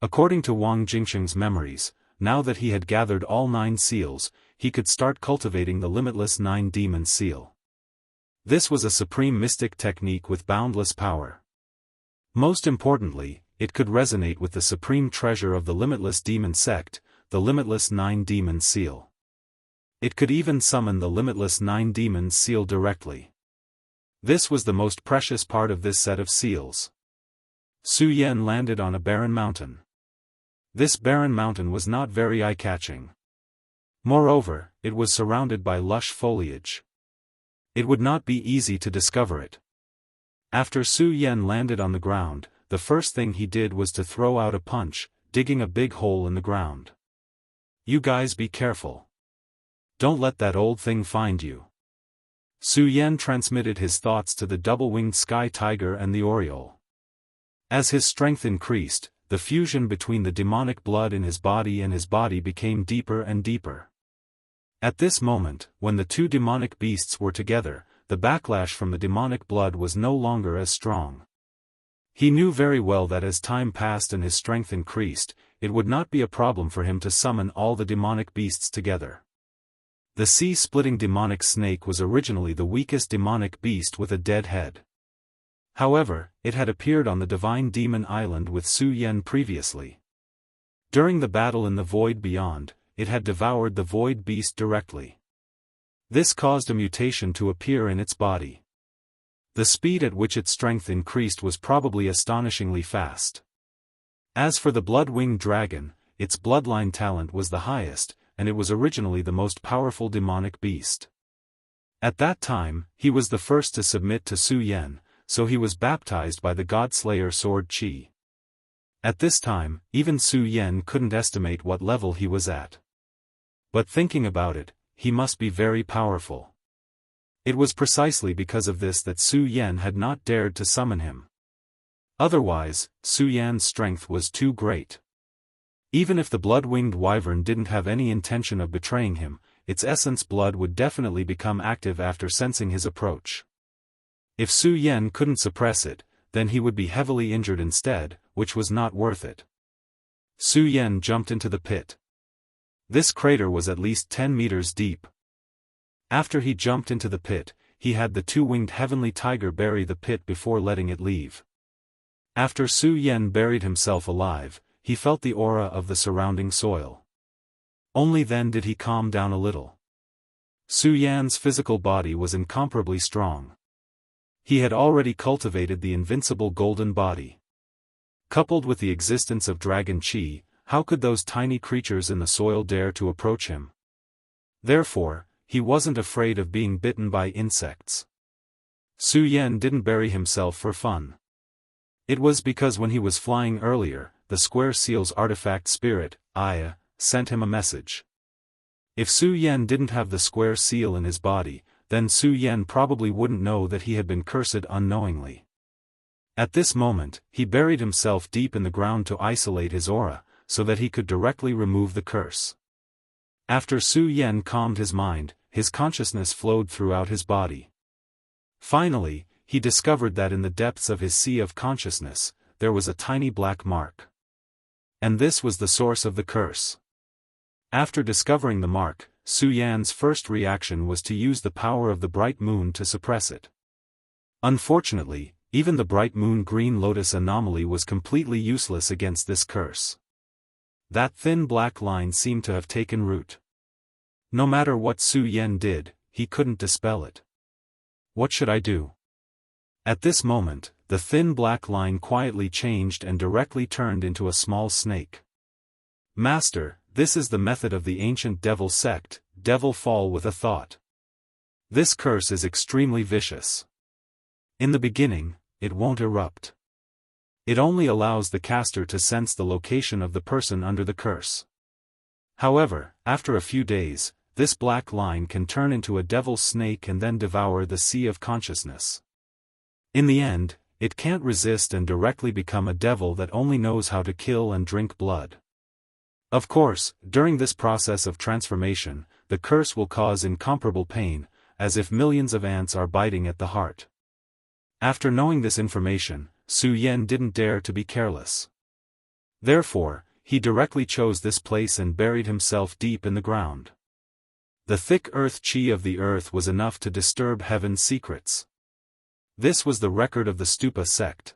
Speaker 1: According to Wang Jingsheng's memories, now that he had gathered all 9 seals, he could start cultivating the limitless 9 demon seal. This was a supreme mystic technique with boundless power. Most importantly, it could resonate with the supreme treasure of the limitless demon sect, the limitless 9 demon seal. It could even summon the limitless 9 demon seal directly. This was the most precious part of this set of seals. Su Yan landed on a barren mountain. This barren mountain was not very eye-catching. Moreover, it was surrounded by lush foliage. It would not be easy to discover it. After Su Yan landed on the ground, the first thing he did was to throw out a punch, digging a big hole in the ground. "You guys be careful. Don't let that old thing find you." Su Yan transmitted his thoughts to the double-winged sky tiger and the oriole. As his strength increased, the fusion between the demonic blood in his body and his body became deeper and deeper. At this moment, when the 2 demonic beasts were together, the backlash from the demonic blood was no longer as strong. He knew very well that as time passed and his strength increased, it would not be a problem for him to summon all the demonic beasts together. The sea-splitting demonic snake was originally the weakest demonic beast with a dead head. However, it had appeared on the Divine Demon Island with Su Yan previously. During the battle in the void beyond, it had devoured the void beast directly. This caused a mutation to appear in its body. The speed at which its strength increased was probably astonishingly fast. As for the blood-winged dragon, its bloodline talent was the highest, and it was originally the most powerful demonic beast. At that time, he was the first to submit to Su Yan, so he was baptized by the God-Slayer Sword Qi. At this time, even Su Yan couldn't estimate what level he was at. But thinking about it, he must be very powerful. It was precisely because of this that Su Yan had not dared to summon him. Otherwise, Su Yan's strength was too great. Even if the blood-winged wyvern didn't have any intention of betraying him, its essence blood would definitely become active after sensing his approach. If Su Yan couldn't suppress it, then he would be heavily injured instead, which was not worth it. Su Yan jumped into the pit. This crater was at least 10 meters deep. After he jumped into the pit, he had the 2-winged heavenly tiger bury the pit before letting it leave. After Su Yan buried himself alive, he felt the aura of the surrounding soil. Only then did he calm down a little. Su Yan's physical body was incomparably strong. He had already cultivated the invincible golden body. Coupled with the existence of dragon qi, how could those tiny creatures in the soil dare to approach him? Therefore, he wasn't afraid of being bitten by insects. Su Yan didn't bury himself for fun. It was because when he was flying earlier, the square seal's artifact spirit, Aya, sent him a message. If Su Yan didn't have the square seal in his body, then Su Yan probably wouldn't know that he had been cursed unknowingly. At this moment, he buried himself deep in the ground to isolate his aura, so that he could directly remove the curse. After Su Yan calmed his mind, his consciousness flowed throughout his body. Finally, he discovered that in the depths of his sea of consciousness, there was a tiny black mark. And this was the source of the curse. After discovering the mark, Su Yan's first reaction was to use the power of the bright moon to suppress it. Unfortunately, even the bright moon green lotus anomaly was completely useless against this curse. That thin black line seemed to have taken root. No matter what Su Yan did, he couldn't dispel it. What should I do? At this moment, the thin black line quietly changed and directly turned into a small snake. Master, this is the method of the ancient devil sect, devil fall with a thought. This curse is extremely vicious. In the beginning, it won't erupt. It only allows the caster to sense the location of the person under the curse. However, after a few days, this black line can turn into a devil's snake and then devour the sea of consciousness. In the end, it can't resist and directly become a devil that only knows how to kill and drink blood. Of course, during this process of transformation, the curse will cause incomparable pain, as if millions of ants are biting at the heart. After knowing this information, Su Yan didn't dare to be careless. Therefore, he directly chose this place and buried himself deep in the ground. The thick earth chi of the earth was enough to disturb heaven's secrets. This was the record of the Stupa sect.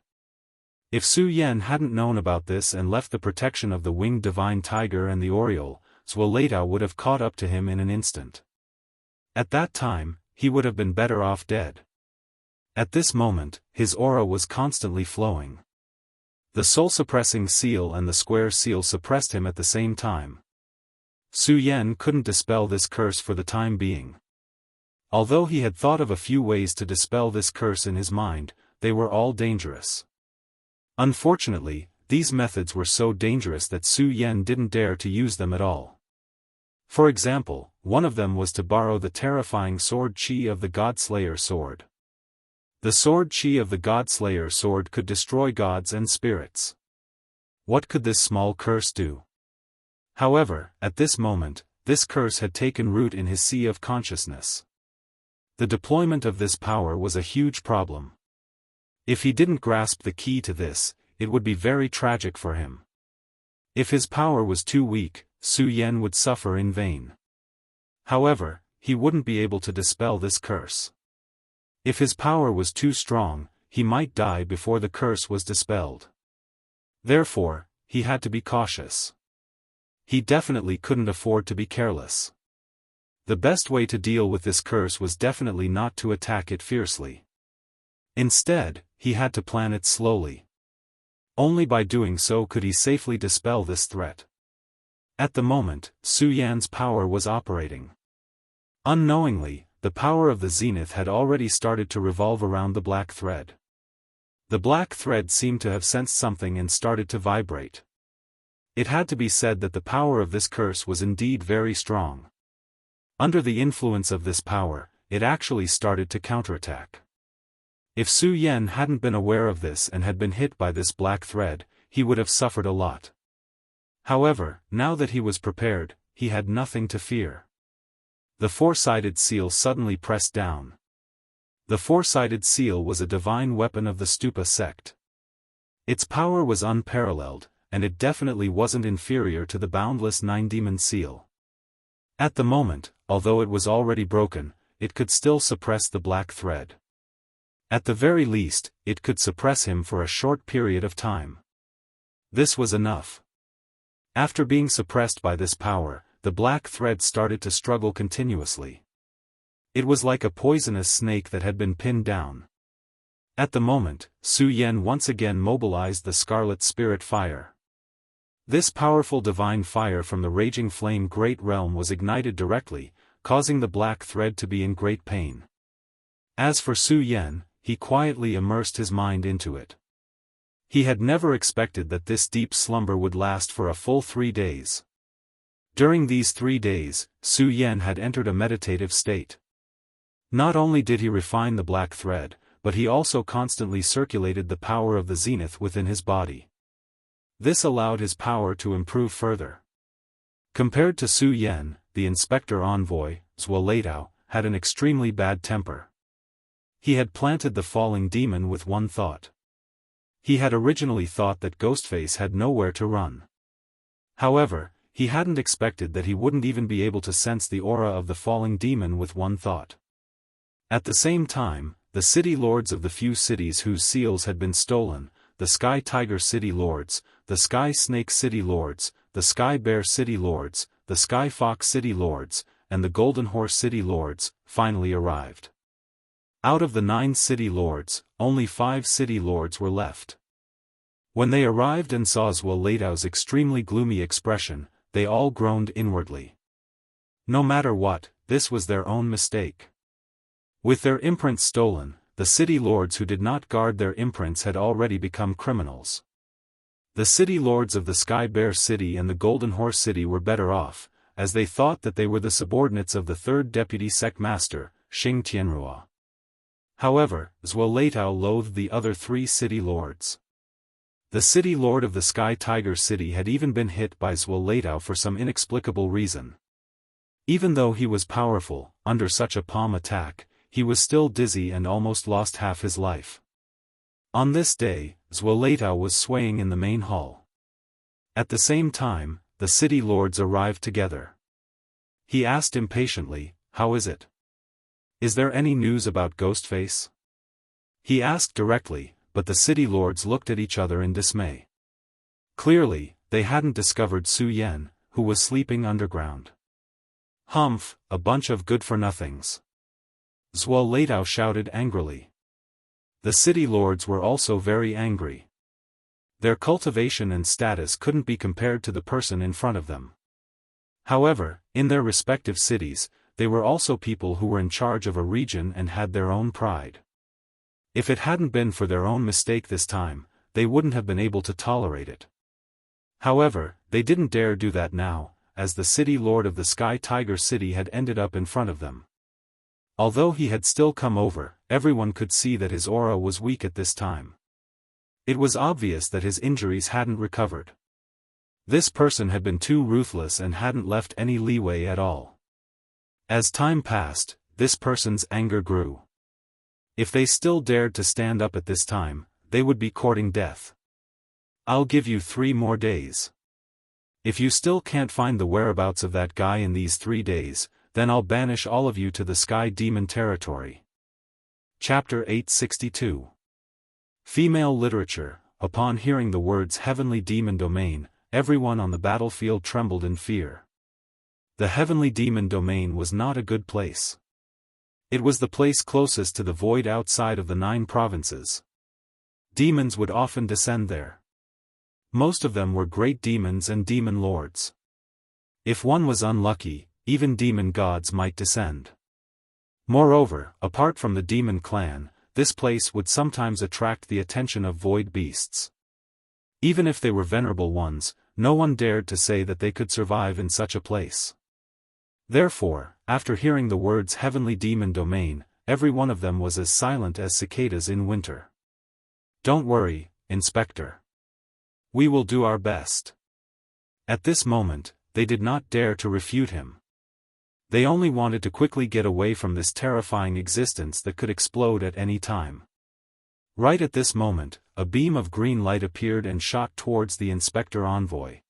Speaker 1: If Su Yan hadn't known about this and left the protection of the winged divine tiger and the Oriole, Zwolleitao would have caught up to him in an instant. At that time, he would have been better off dead. At this moment, his aura was constantly flowing. The soul-suppressing seal and the square seal suppressed him at the same time. Su Yan couldn't dispel this curse for the time being. Although he had thought of a few ways to dispel this curse in his mind, they were all dangerous. Unfortunately, these methods were so dangerous that Su Yan didn't dare to use them at all. For example, one of them was to borrow the terrifying sword chi of the God-Slayer sword. The sword chi of the God-Slayer sword could destroy gods and spirits. What could this small curse do? However, at this moment, this curse had taken root in his sea of consciousness. The deployment of this power was a huge problem. If he didn't grasp the key to this, it would be very tragic for him. If his power was too weak, Su Yan would suffer in vain. However, he wouldn't be able to dispel this curse. If his power was too strong, he might die before the curse was dispelled. Therefore, he had to be cautious. He definitely couldn't afford to be careless. The best way to deal with this curse was definitely not to attack it fiercely. Instead, he had to plan it slowly. Only by doing so could he safely dispel this threat. At the moment, Su Yan's power was operating. Unknowingly, the power of the zenith had already started to revolve around the black thread. The black thread seemed to have sensed something and started to vibrate. It had to be said that the power of this curse was indeed very strong. Under the influence of this power, it actually started to counterattack. If Su Yan hadn't been aware of this and had been hit by this black thread, he would have suffered a lot. However, now that he was prepared, he had nothing to fear. The four-sided seal suddenly pressed down. The four-sided seal was a divine weapon of the Stupa sect. Its power was unparalleled, and it definitely wasn't inferior to the boundless nine-demon seal. At the moment, although it was already broken, it could still suppress the black thread. At the very least, it could suppress him for a short period of time. This was enough. After being suppressed by this power, the black thread started to struggle continuously. It was like a poisonous snake that had been pinned down. At the moment, Su Yan once again mobilized the scarlet spirit fire. This powerful divine fire from the raging flame great realm was ignited directly, causing the black thread to be in great pain. As for Su Yan, he quietly immersed his mind into it. He had never expected that this deep slumber would last for a full 3 days. During these 3 days, Su Yan had entered a meditative state. Not only did he refine the black thread, but he also constantly circulated the power of the zenith within his body. This allowed his power to improve further. Compared to Su Yan, the inspector envoy, Zwolleitao, had an extremely bad temper. He had planted the falling demon with one thought. He had originally thought that Ghostface had nowhere to run. However, he hadn't expected that he wouldn't even be able to sense the aura of the falling demon with one thought. At the same time, the city lords of the few cities whose seals had been stolen, the Sky Tiger City Lords, the Sky Snake City Lords, the Sky Bear City Lords, the Sky Fox City Lords, and the Golden Horse City Lords, finally arrived. Out of the 9 city lords, only 5 city lords were left. When they arrived and saw Zwolleitao's extremely gloomy expression, they all groaned inwardly. No matter what, this was their own mistake. With their imprints stolen, the city lords who did not guard their imprints had already become criminals. The city lords of the Sky Bear City and the Golden Horse City were better off, as they thought that they were the subordinates of the 3rd Deputy Sect Master, Xing Tianrua. However, Zuoleitao loathed the other 3 city lords. The city lord of the Sky Tiger City had even been hit by Zuoleitao for some inexplicable reason. Even though he was powerful, under such a palm attack, he was still dizzy and almost lost half his life. On this day, Zuoleitao was swaying in the main hall. At the same time, the city lords arrived together. He asked impatiently, "How is it? Is there any news about Ghostface?" He asked directly, but the city lords looked at each other in dismay. Clearly, they hadn't discovered Su Yan, who was sleeping underground. "Humph, a bunch of good-for-nothings," Zuoleitao shouted angrily. The city lords were also very angry. Their cultivation and status couldn't be compared to the person in front of them. However, in their respective cities, they were also people who were in charge of a region and had their own pride. If it hadn't been for their own mistake this time, they wouldn't have been able to tolerate it. However, they didn't dare do that now, as the city lord of the Sky Tiger City had ended up in front of them. Although he had still come over, everyone could see that his aura was weak at this time. It was obvious that his injuries hadn't recovered. This person had been too ruthless and hadn't left any leeway at all. As time passed, this person's anger grew. If they still dared to stand up at this time, they would be courting death. "I'll give you 3 more days. If you still can't find the whereabouts of that guy in these 3 days, then I'll banish all of you to the Sky Demon territory." Chapter 862. Female Literature. Upon hearing the words Heavenly Demon Domain, everyone on the battlefield trembled in fear. The Heavenly Demon Domain was not a good place. It was the place closest to the void outside of the 9 provinces. Demons would often descend there. Most of them were great demons and demon lords. If one was unlucky, even demon gods might descend. Moreover, apart from the demon clan, this place would sometimes attract the attention of void beasts. Even if they were venerable ones, no one dared to say that they could survive in such a place. Therefore, after hearing the words Heavenly Demon Domain, every one of them was as silent as cicadas in winter. "Don't worry, Inspector. We will do our best." At this moment, they did not dare to refute him. They only wanted to quickly get away from this terrifying existence that could explode at any time. Right at this moment, a beam of green light appeared and shot towards the Inspector Envoy.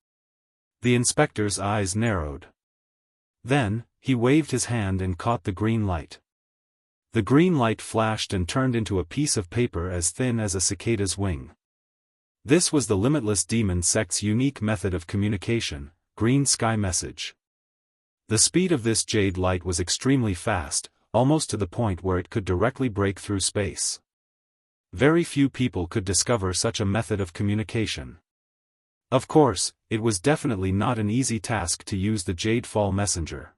Speaker 1: The inspector's eyes narrowed. Then, he waved his hand and caught the green light. The green light flashed and turned into a piece of paper as thin as a cicada's wing. This was the Limitless Demon Sect's unique method of communication, Green Sky Message. The speed of this jade light was extremely fast, almost to the point where it could directly break through space. Very few people could discover such a method of communication. Of course, it was definitely not an easy task to use the Jade Fall Messenger.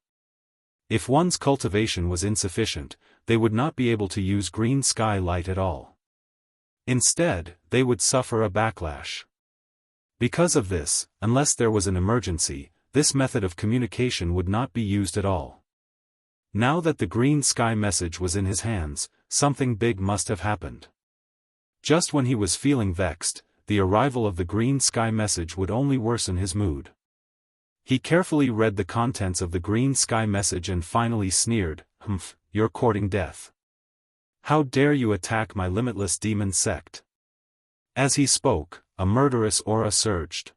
Speaker 1: If one's cultivation was insufficient, they would not be able to use green sky light at all. Instead, they would suffer a backlash. Because of this, unless there was an emergency, this method of communication would not be used at all. Now that the green sky message was in his hands, something big must have happened. Just when he was feeling vexed, the arrival of the green sky message would only worsen his mood. He carefully read the contents of the green sky message and finally sneered, "Humph, you're courting death. How dare you attack my limitless demon sect?" As he spoke, a murderous aura surged.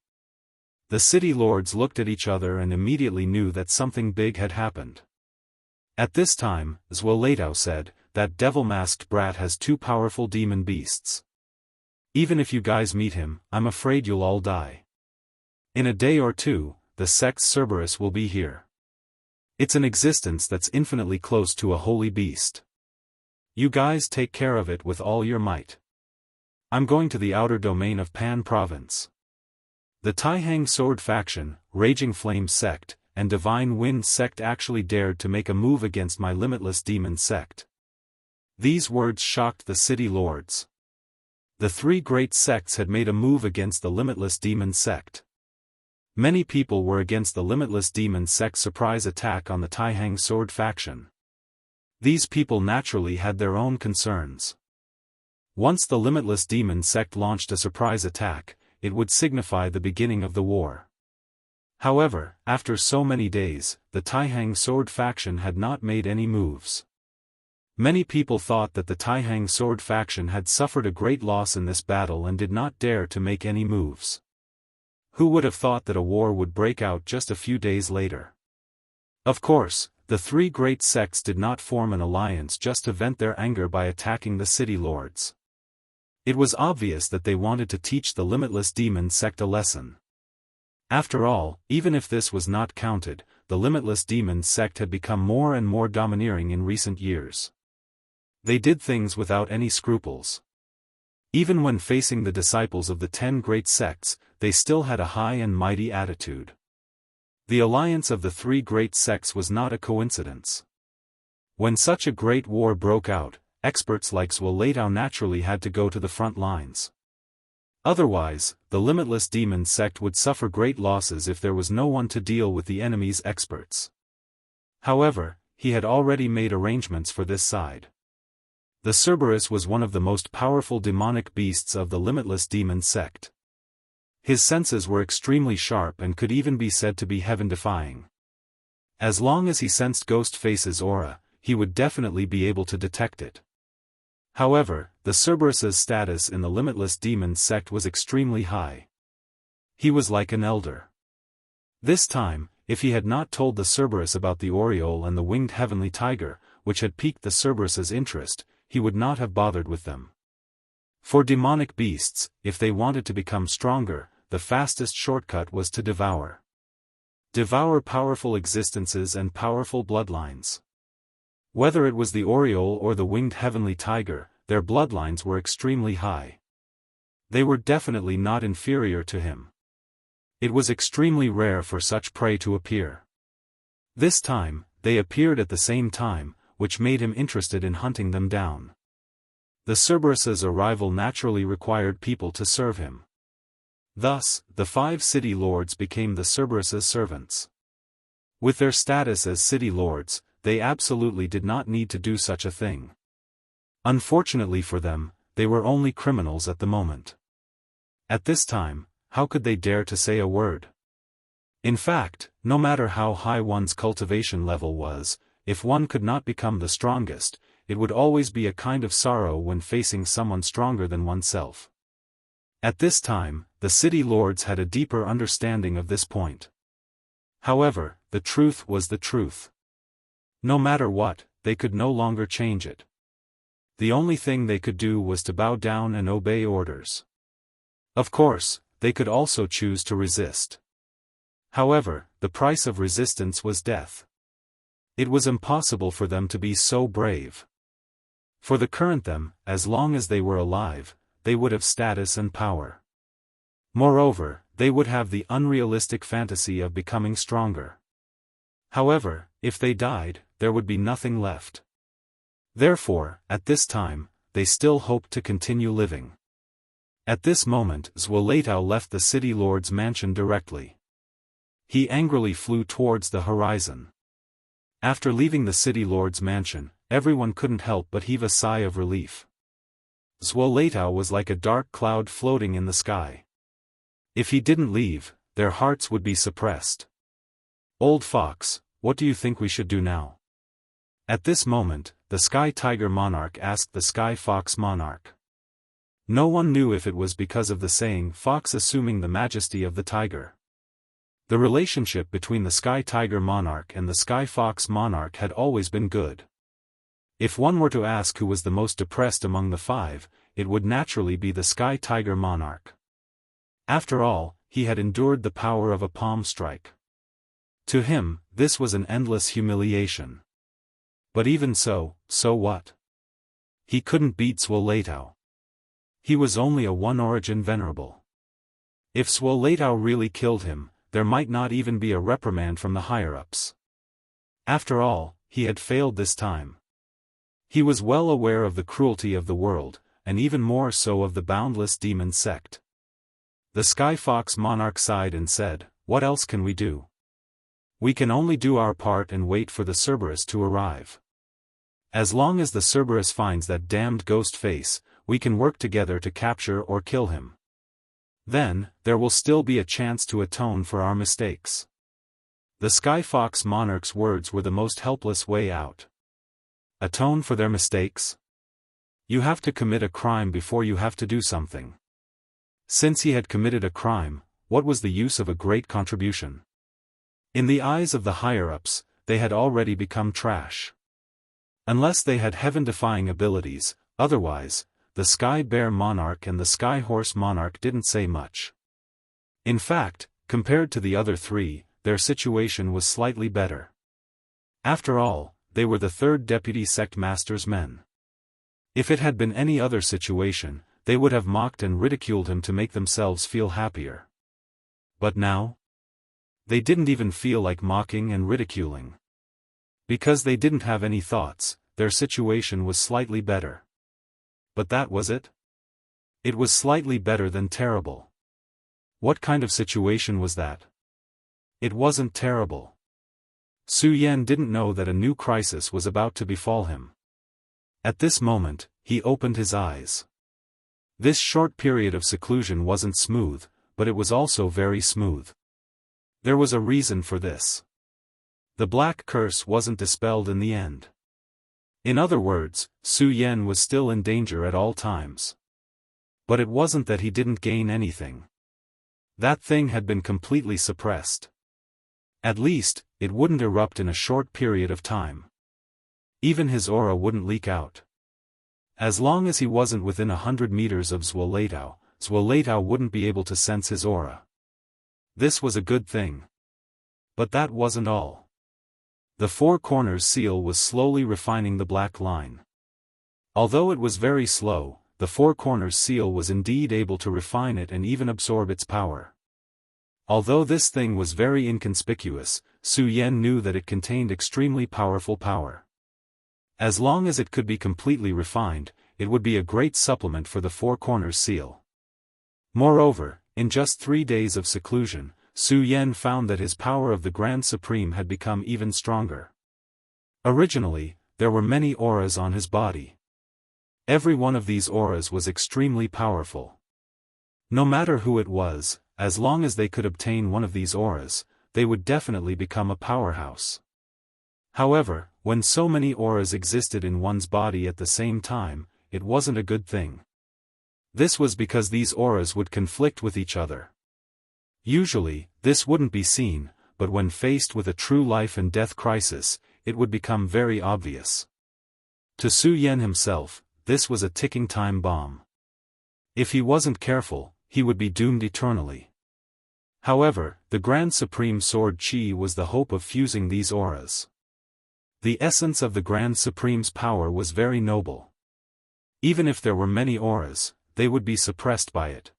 Speaker 1: The city lords looked at each other and immediately knew that something big had happened. At this time, Zuoleitao said, "That devil-masked brat has 2 powerful demon beasts. Even if you guys meet him, I'm afraid you'll all die. In a day or 2, the sect's Cerberus will be here. It's an existence that's infinitely close to a holy beast. You guys take care of it with all your might. I'm going to the outer domain of Pan Province." The Taihang Sword Faction, Raging Flame Sect, and Divine Wind Sect actually dared to make a move against my limitless demon sect. These words shocked the city lords. The 3 great sects had made a move against the limitless demon sect. Many people were against the limitless demon sect's surprise attack on the Taihang Sword Faction. These people naturally had their own concerns. Once the Limitless Demon sect launched a surprise attack, it would signify the beginning of the war. However, after so many days, the Taihang sword faction had not made any moves. Many people thought that the Taihang sword faction had suffered a great loss in this battle and did not dare to make any moves. Who would have thought that a war would break out just a few days later? Of course, the three great sects did not form an alliance just to vent their anger by attacking the city lords. It was obvious that they wanted to teach the Limitless Demon sect a lesson. After all, even if this was not counted, the Limitless Demon sect had become more and more domineering in recent years. They did things without any scruples. Even when facing the disciples of the 10 great sects, they still had a high and mighty attitude. The alliance of the three great sects was not a coincidence. When such a great war broke out, experts like Zuoleitao naturally had to go to the front lines. Otherwise, the Limitless Demon sect would suffer great losses if there was no one to deal with the enemy's experts. However, he had already made arrangements for this side. The Cerberus was one of the most powerful demonic beasts of the Limitless Demon sect. His senses were extremely sharp and could even be said to be heaven-defying. As long as he sensed Ghostface's aura, he would definitely be able to detect it. However, the Cerberus's status in the Limitless Demon sect was extremely high. He was like an elder. This time, if he had not told the Cerberus about the Oriole and the winged heavenly tiger, which had piqued the Cerberus's interest, he would not have bothered with them. For demonic beasts, if they wanted to become stronger, the fastest shortcut was to devour. Devour powerful existences and powerful bloodlines. Whether it was the Oriole or the winged heavenly tiger, their bloodlines were extremely high. They were definitely not inferior to him. It was extremely rare for such prey to appear. This time, they appeared at the same time, which made him interested in hunting them down. The Cerberus's arrival naturally required people to serve him. Thus, the 5 city lords became the Cerberus's servants. With their status as city lords, they absolutely did not need to do such a thing. Unfortunately for them, they were only criminals at the moment. At this time, how could they dare to say a word? In fact, no matter how high one's cultivation level was, if one could not become the strongest, it would always be a kind of sorrow when facing someone stronger than oneself. At this time, the city lords had a deeper understanding of this point. However, the truth was the truth. No matter what, they could no longer change it. The only thing they could do was to bow down and obey orders. Of course, they could also choose to resist. However, the price of resistance was death. It was impossible for them to be so brave. For the current them, as long as they were alive, they would have status and power. Moreover, they would have the unrealistic fantasy of becoming stronger. However, if they died, there would be nothing left. Therefore, at this time, they still hoped to continue living. At this moment Zuoleitao left the city lord's mansion directly. He angrily flew towards the horizon. After leaving the city lord's mansion, everyone couldn't help but heave a sigh of relief. Zuoleitao was like a dark cloud floating in the sky. If he didn't leave, their hearts would be suppressed. Old Fox, what do you think we should do now? At this moment, the Sky Tiger Monarch asked the Sky Fox Monarch. No one knew if it was because of the saying fox assuming the majesty of the tiger. The relationship between the Sky Tiger Monarch and the Sky Fox Monarch had always been good. If one were to ask who was the most depressed among the 5, it would naturally be the Sky Tiger Monarch. After all, he had endured the power of a palm strike. To him, this was an endless humiliation. But even so, so what? He couldn't beat Zuoleitao. He was only a one-origin venerable. If Zuoleitao really killed him, there might not even be a reprimand from the higher-ups. After all, he had failed this time. He was well aware of the cruelty of the world, and even more so of the boundless demon sect. The Sky Fox Monarch sighed and said, "What else can we do? We can only do our part and wait for the Cerberus to arrive." As long as the Cerberus finds that damned ghost face, we can work together to capture or kill him. Then, there will still be a chance to atone for our mistakes. The Sky Fox monarch's words were the most helpless way out. Atone for their mistakes? You have to commit a crime before you have to do something. Since he had committed a crime, what was the use of a great contribution? In the eyes of the higher-ups, they had already become trash. Unless they had heaven-defying abilities, otherwise, the Sky Bear Monarch and the Sky Horse Monarch didn't say much. In fact, compared to the other three, their situation was slightly better. After all, they were the third deputy sect master's men. If it had been any other situation, they would have mocked and ridiculed him to make themselves feel happier. But now? They didn't even feel like mocking and ridiculing. Because they didn't have any thoughts, their situation was slightly better. But that was it? It was slightly better than terrible. What kind of situation was that? It wasn't terrible. Su Yan didn't know that a new crisis was about to befall him. At this moment, he opened his eyes. This short period of seclusion wasn't smooth, but it was also very smooth. There was a reason for this. The black curse wasn't dispelled in the end. In other words, Su Yan was still in danger at all times. But it wasn't that he didn't gain anything. That thing had been completely suppressed. At least, it wouldn't erupt in a short period of time. Even his aura wouldn't leak out. As long as he wasn't within 100 meters of Zwolatao, Zwolatao wouldn't be able to sense his aura. This was a good thing. But that wasn't all. The Four Corners seal was slowly refining the black line. Although it was very slow, the Four Corners seal was indeed able to refine it and even absorb its power. Although this thing was very inconspicuous, Su Yan knew that it contained extremely powerful power. As long as it could be completely refined, it would be a great supplement for the Four Corners seal. Moreover, in just 3 days of seclusion, Su Yan found that his power of the Grand Supreme had become even stronger. Originally, there were many auras on his body. Every one of these auras was extremely powerful. No matter who it was, as long as they could obtain one of these auras, they would definitely become a powerhouse. However, when so many auras existed in one's body at the same time, it wasn't a good thing. This was because these auras would conflict with each other. Usually, this wouldn't be seen, but when faced with a true life and death crisis, it would become very obvious. To Su Yan himself, this was a ticking time bomb. If he wasn't careful, he would be doomed eternally. However, the Grand Supreme Sword Chi was the hope of fusing these auras. The essence of the Grand Supreme's power was very noble. Even if there were many auras, they would be suppressed by it.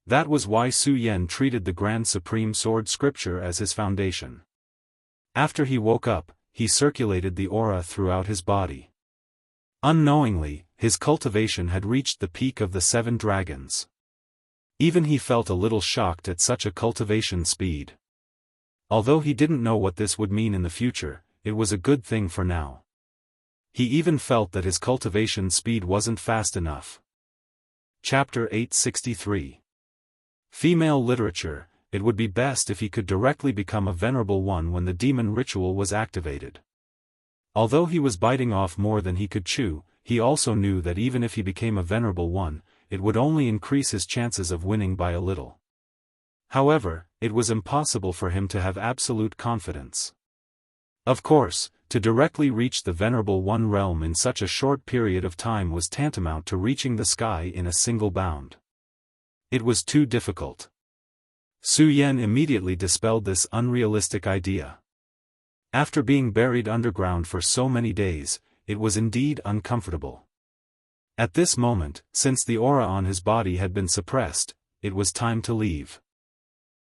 Speaker 1: That was why Su Yan treated the Grand Supreme Sword Scripture as his foundation. After he woke up, he circulated the aura throughout his body. Unknowingly, his cultivation had reached the peak of the 7 dragons. Even he felt a little shocked at such a cultivation speed. Although he didn't know what this would mean in the future, it was a good thing for now. He even felt that his cultivation speed wasn't fast enough. Chapter 863. Female literature. It would be best if he could directly become a Venerable One when the demon ritual was activated. Although he was biting off more than he could chew, he also knew that even if he became a Venerable One, it would only increase his chances of winning by a little. However, it was impossible for him to have absolute confidence. Of course, to directly reach the Venerable One realm in such a short period of time was tantamount to reaching the sky in a single bound. It was too difficult. Su Yan immediately dispelled this unrealistic idea. After being buried underground for so many days, it was indeed uncomfortable. At this moment, since the aura on his body had been suppressed, it was time to leave.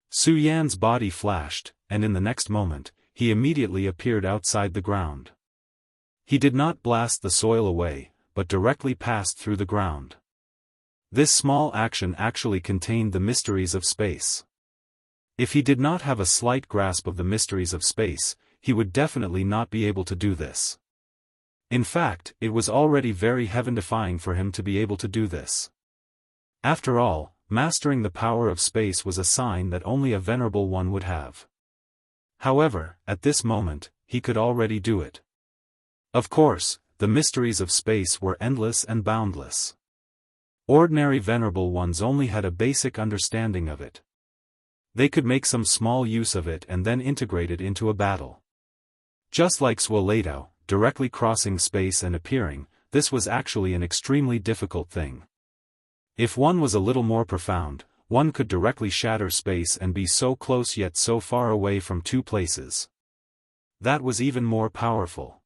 Speaker 1: Su Yan's body flashed, and in the next moment, he immediately appeared outside the ground. He did not blast the soil away, but directly passed through the ground. This small action actually contained the mysteries of space. If he did not have a slight grasp of the mysteries of space, he would definitely not be able to do this. In fact, it was already very heaven-defying for him to be able to do this. After all, mastering the power of space was a sign that only a venerable one would have. However, at this moment, he could already do it. Of course, the mysteries of space were endless and boundless. Ordinary venerable ones only had a basic understanding of it. They could make some small use of it and then integrate it into a battle. Just like Zhuo, directly crossing space and appearing, this was actually an extremely difficult thing. If one was a little more profound, one could directly shatter space and be so close yet so far away from two places. That was even more powerful.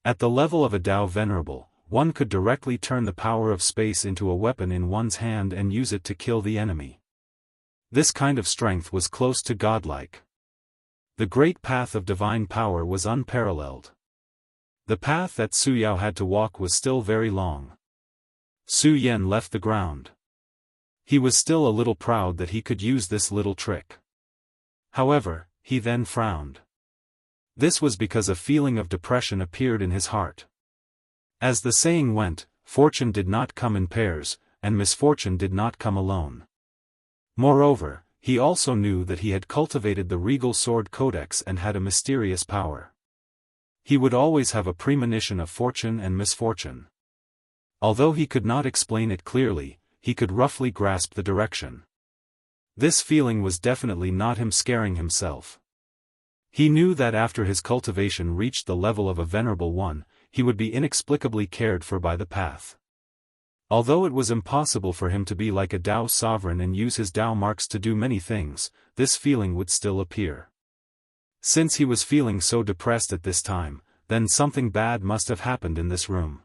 Speaker 1: At the level of a Dao Venerable, one could directly turn the power of space into a weapon in one's hand and use it to kill the enemy. This kind of strength was close to godlike. The great path of divine power was unparalleled. The path that Su Yao had to walk was still very long. Su Yan left the ground. He was still a little proud that he could use this little trick. However, he then frowned. This was because a feeling of depression appeared in his heart. As the saying went, fortune did not come in pairs, and misfortune did not come alone. Moreover, he also knew that he had cultivated the regal sword codex and had a mysterious power. He would always have a premonition of fortune and misfortune. Although he could not explain it clearly, he could roughly grasp the direction. This feeling was definitely not him scaring himself. He knew that after his cultivation reached the level of a venerable one, he would be inexplicably cared for by the path. Although it was impossible for him to be like a Dao sovereign and use his Dao marks to do many things, this feeling would still appear. Since he was feeling so depressed at this time, then something bad must have happened in this room.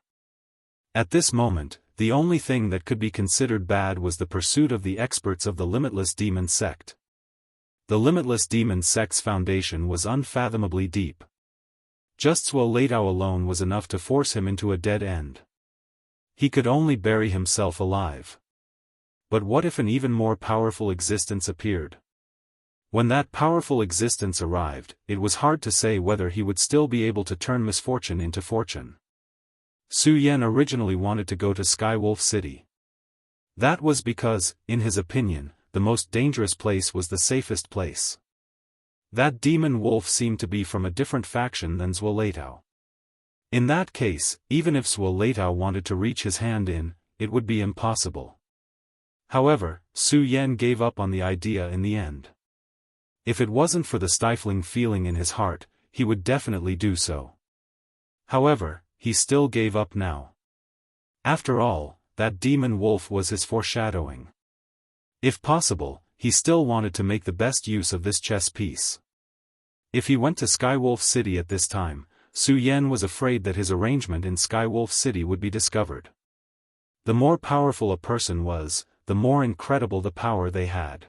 Speaker 1: At this moment, the only thing that could be considered bad was the pursuit of the experts of the Limitless Demon sect. The Limitless Demon sect's foundation was unfathomably deep. Just Zhuo alone was enough to force him into a dead end. He could only bury himself alive. But what if an even more powerful existence appeared? When that powerful existence arrived, it was hard to say whether he would still be able to turn misfortune into fortune. Su Yan originally wanted to go to Skywolf City. That was because, in his opinion, the most dangerous place was the safest place. That demon wolf seemed to be from a different faction than Zhuo. In that case, even if Zhuo wanted to reach his hand in, it would be impossible. However, Su Yan gave up on the idea in the end. If it wasn't for the stifling feeling in his heart, he would definitely do so. However, he still gave up now. After all, that demon wolf was his foreshadowing. If possible, he still wanted to make the best use of this chess piece. If he went to Skywolf City at this time, Su Yan was afraid that his arrangement in Skywolf City would be discovered. The more powerful a person was, the more incredible the power they had.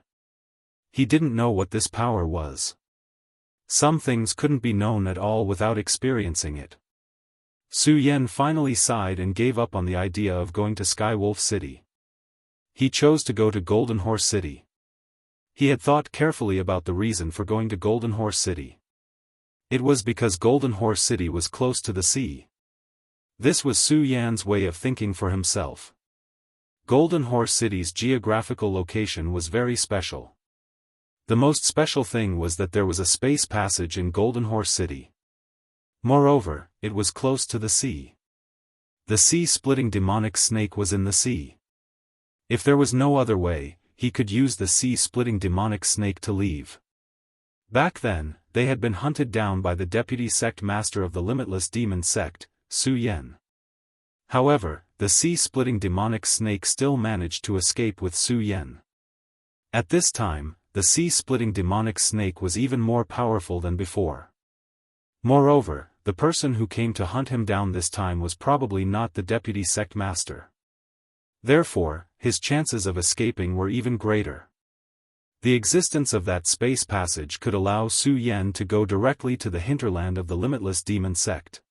Speaker 1: He didn't know what this power was. Some things couldn't be known at all without experiencing it. Su Yan finally sighed and gave up on the idea of going to Skywolf City. He chose to go to Golden Horse City. He had thought carefully about the reason for going to Golden Horse City. It was because Golden Horse City was close to the sea. This was Su Yan's way of thinking for himself. Golden Horse City's geographical location was very special. The most special thing was that there was a space passage in Golden Horse City. Moreover, it was close to the sea. The sea-splitting demonic snake was in the sea. If there was no other way, he could use the sea-splitting demonic snake to leave. Back then, they had been hunted down by the deputy sect master of the Limitless Demon sect, Su Yan. However, the sea-splitting demonic snake still managed to escape with Su Yan. At this time, the sea-splitting demonic snake was even more powerful than before. Moreover, the person who came to hunt him down this time was probably not the deputy sect master. Therefore, his chances of escaping were even greater. The existence of that space passage could allow Su Yan to go directly to the hinterland of the Limitless Demon sect.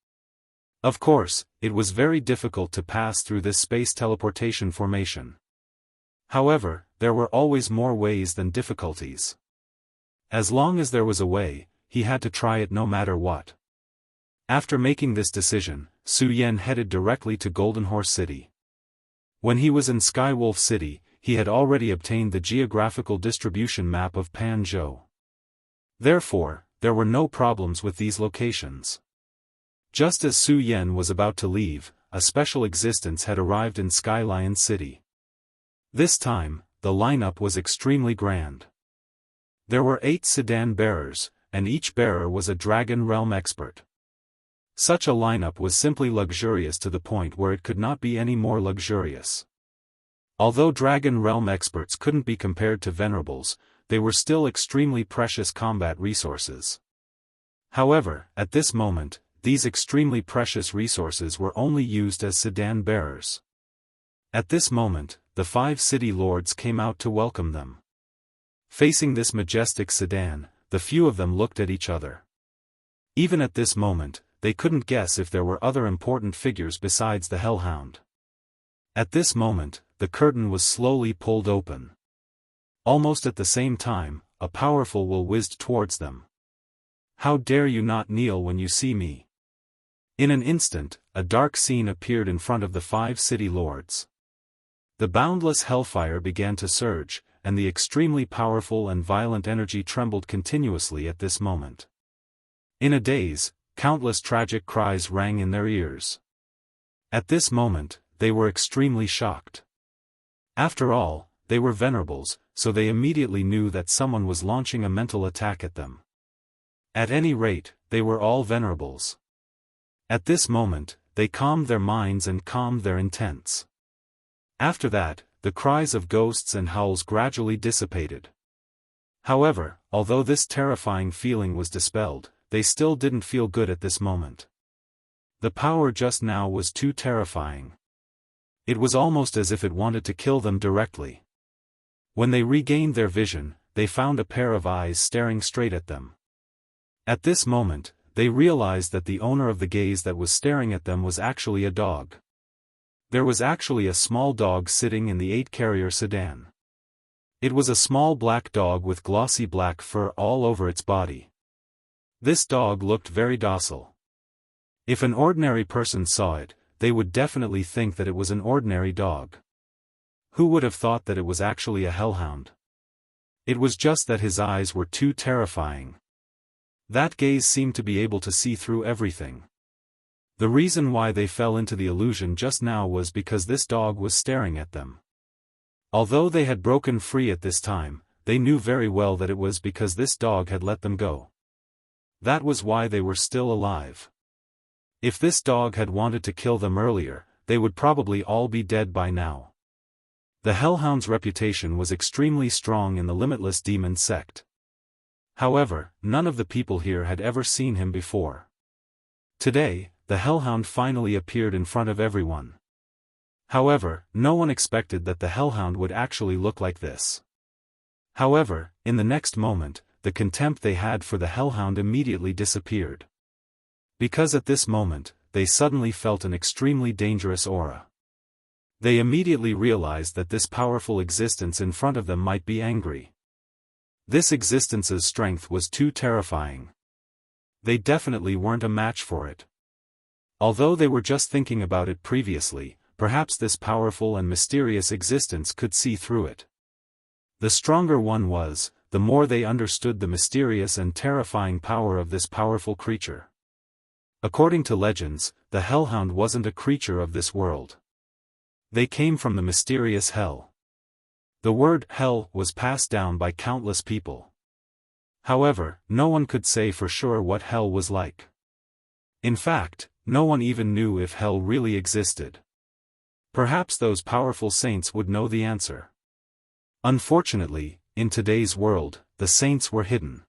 Speaker 1: Of course, it was very difficult to pass through this space teleportation formation. However, there were always more ways than difficulties. As long as there was a way, he had to try it no matter what. After making this decision, Su Yan headed directly to Golden Horse City. When he was in Skywolf City, he had already obtained the geographical distribution map of Panzhou. Therefore, there were no problems with these locations. Just as Su Yan was about to leave, a special existence had arrived in Skylion City. This time, the lineup was extremely grand. There were 8 sedan bearers, and each bearer was a Dragon Realm expert. Such a lineup was simply luxurious to the point where it could not be any more luxurious. Although Dragon Realm experts couldn't be compared to venerables, they were still extremely precious combat resources. However, at this moment, these extremely precious resources were only used as sedan bearers. At this moment, the 5 city lords came out to welcome them. Facing this majestic sedan, the few of them looked at each other. Even at this moment, they couldn't guess if there were other important figures besides the Hellhound. At this moment, the curtain was slowly pulled open. Almost at the same time, a powerful will whizzed towards them. "How dare you not kneel when you see me?" In an instant, a dark scene appeared in front of the 5 city lords. The boundless hellfire began to surge, and the extremely powerful and violent energy trembled continuously at this moment. In a daze, countless tragic cries rang in their ears. At this moment, they were extremely shocked. After all, they were venerables, so they immediately knew that someone was launching a mental attack at them. At any rate, they were all venerables. At this moment, they calmed their minds and calmed their intents. After that, the cries of ghosts and howls gradually dissipated. However, although this terrifying feeling was dispelled, they still didn't feel good at this moment. The power just now was too terrifying. It was almost as if it wanted to kill them directly. When they regained their vision, they found a pair of eyes staring straight at them. At this moment, they realized that the owner of the gaze that was staring at them was actually a dog. There was actually a small dog sitting in the 8-carrier sedan. It was a small black dog with glossy black fur all over its body. This dog looked very docile. If an ordinary person saw it, they would definitely think that it was an ordinary dog. Who would have thought that it was actually a hellhound? It was just that his eyes were too terrifying. That gaze seemed to be able to see through everything. The reason why they fell into the illusion just now was because this dog was staring at them. Although they had broken free at this time, they knew very well that it was because this dog had let them go. That was why they were still alive. If this dog had wanted to kill them earlier, they would probably all be dead by now. The Hellhound's reputation was extremely strong in the Limitless Demon sect. However, none of the people here had ever seen him before. Today, the Hellhound finally appeared in front of everyone. However, no one expected that the Hellhound would actually look like this. However, in the next moment, the contempt they had for the Hellhound immediately disappeared. Because at this moment, they suddenly felt an extremely dangerous aura. They immediately realized that this powerful existence in front of them might be angry. This existence's strength was too terrifying. They definitely weren't a match for it. Although they were just thinking about it previously, perhaps this powerful and mysterious existence could see through it. The stronger one was, the more they understood the mysterious and terrifying power of this powerful creature. According to legends, the Hellhound wasn't a creature of this world. They came from the mysterious hell. The word hell was passed down by countless people. However, no one could say for sure what hell was like. In fact, no one even knew if hell really existed. Perhaps those powerful saints would know the answer. Unfortunately, in today's world, the saints were hidden.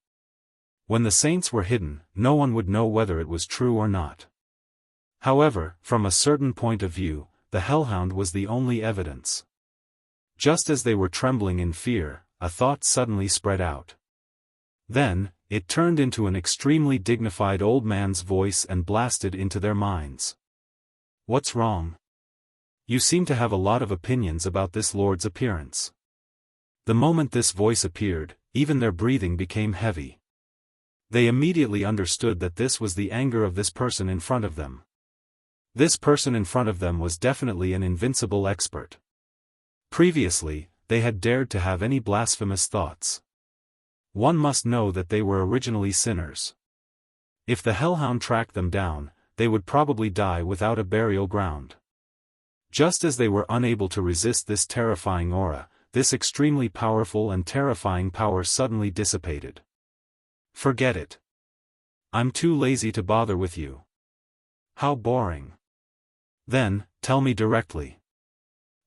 Speaker 1: When the saints were hidden, no one would know whether it was true or not. However, from a certain point of view, the Hellhound was the only evidence. Just as they were trembling in fear, a thought suddenly spread out. Then, it turned into an extremely dignified old man's voice and blasted into their minds. "What's wrong? You seem to have a lot of opinions about this lord's appearance." The moment this voice appeared, even their breathing became heavy. They immediately understood that this was the anger of this person in front of them. This person in front of them was definitely an invincible expert. Previously, they had dared to have any blasphemous thoughts. One must know that they were originally sinners. If the hellhound tracked them down, they would probably die without a burial ground. Just as they were unable to resist this terrifying aura, this extremely powerful and terrifying power suddenly dissipated. Forget it. I'm too lazy to bother with you. How boring. Then, tell me directly.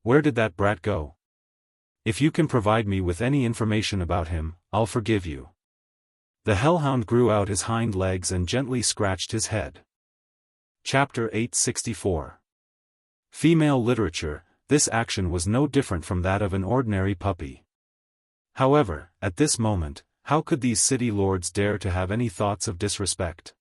Speaker 1: Where did that brat go? If you can provide me with any information about him, I'll forgive you. The hellhound grew out his hind legs and gently scratched his head. Chapter 864. Female literature. This action was no different from that of an ordinary puppy. However, at this moment, how could these city lords dare to have any thoughts of disrespect?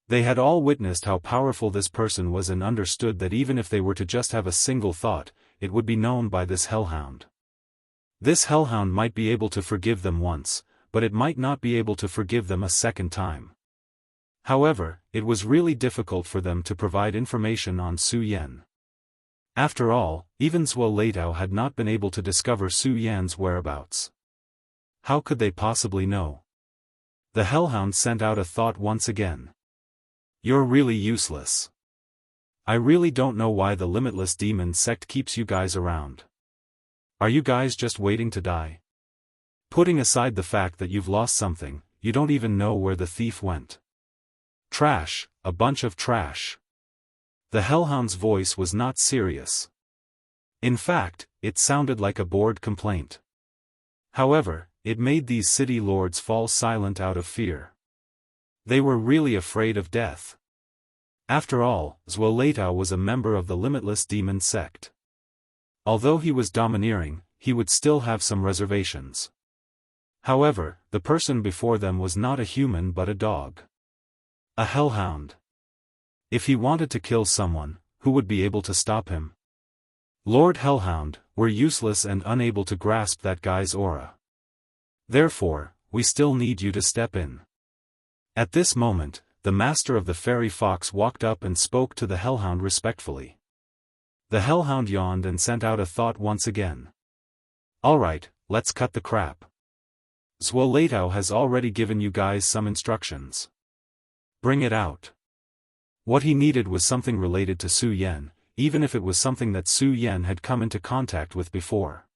Speaker 1: They had all witnessed how powerful this person was and understood that even if they were to just have a single thought, it would be known by this hellhound. This hellhound might be able to forgive them once, but it might not be able to forgive them a second time. However, it was really difficult for them to provide information on Su Yan. After all, even Zhuo Leitao had not been able to discover Su Yan's whereabouts. How could they possibly know? The hellhound sent out a thought once again. You're really useless. I really don't know why the Limitless Demon sect keeps you guys around. Are you guys just waiting to die? Putting aside the fact that you've lost something, you don't even know where the thief went. Trash, a bunch of trash. The hellhound's voice was not serious. In fact, it sounded like a bored complaint. However, it made these city lords fall silent out of fear. They were really afraid of death. After all, Zhuo Leitao was a member of the Limitless Demon sect. Although he was domineering, he would still have some reservations. However, the person before them was not a human but a dog. A hellhound. If he wanted to kill someone, who would be able to stop him? Lord Hellhound, we're useless and unable to grasp that guy's aura. Therefore, we still need you to step in. At this moment, the master of the fairy fox walked up and spoke to the hellhound respectfully. The hellhound yawned and sent out a thought once again. Alright, let's cut the crap. Zhuo Leitao has already given you guys some instructions. Bring it out. What he needed was something related to Su Yan, even if it was something that Su Yan had come into contact with before.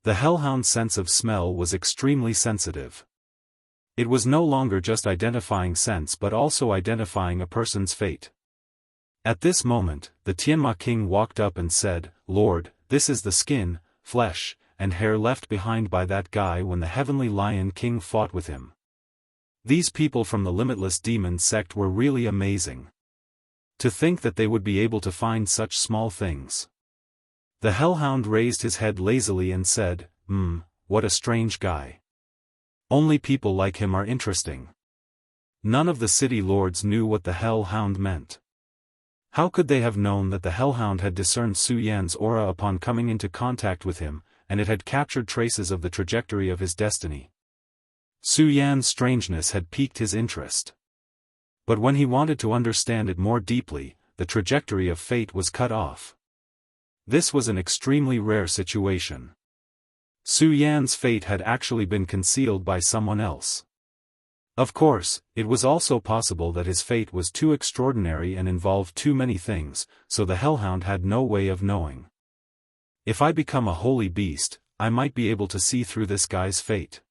Speaker 1: The hellhound's sense of smell was extremely sensitive. It was no longer just identifying scents but also identifying a person's fate. At this moment, the Tianma king walked up and said, Lord, this is the skin, flesh, and hair left behind by that guy when the Heavenly Lion King fought with him. These people from the Limitless Demon sect were really amazing. To think that they would be able to find such small things. The hellhound raised his head lazily and said, what a strange guy. Only people like him are interesting. None of the city lords knew what the hellhound meant. How could they have known that the hellhound had discerned Su Yan's aura upon coming into contact with him, and it had captured traces of the trajectory of his destiny? Su Yan's strangeness had piqued his interest. But when he wanted to understand it more deeply, the trajectory of fate was cut off. This was an extremely rare situation. Su Yan's fate had actually been concealed by someone else. Of course, it was also possible that his fate was too extraordinary and involved too many things, so the hellhound had no way of knowing. If I become a holy beast, I might be able to see through this guy's fate.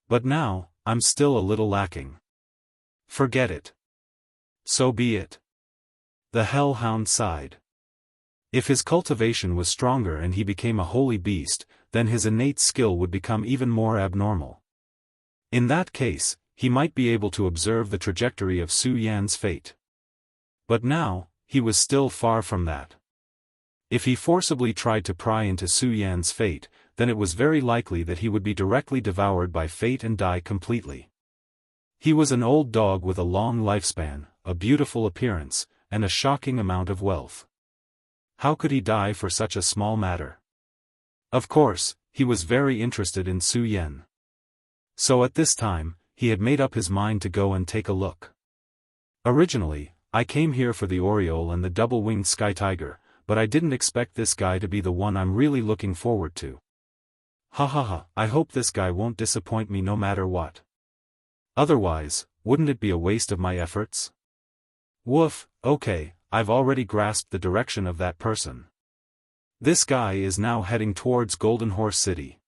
Speaker 1: But now, I'm still a little lacking. Forget it. So be it. The hellhound sighed. If his cultivation was stronger and he became a holy beast, then his innate skill would become even more abnormal. In that case, he might be able to observe the trajectory of Su Yan's fate. But now, he was still far from that. If he forcibly tried to pry into Su Yan's fate, then it was very likely that he would be directly devoured by fate and die completely. He was an old dog with a long lifespan, a beautiful appearance, and a shocking amount of wealth. How could he die for such a small matter? Of course, he was very interested in Su Yan. So at this time, he had made up his mind to go and take a look. Originally, I came here for the Oriole and the double-winged sky tiger, but I didn't expect this guy to be the one I'm really looking forward to. Ha ha ha, I hope this guy won't disappoint me no matter what. Otherwise, wouldn't it be a waste of my efforts? Woof, okay, I've already grasped the direction of that person. This guy is now heading towards Golden Horse City.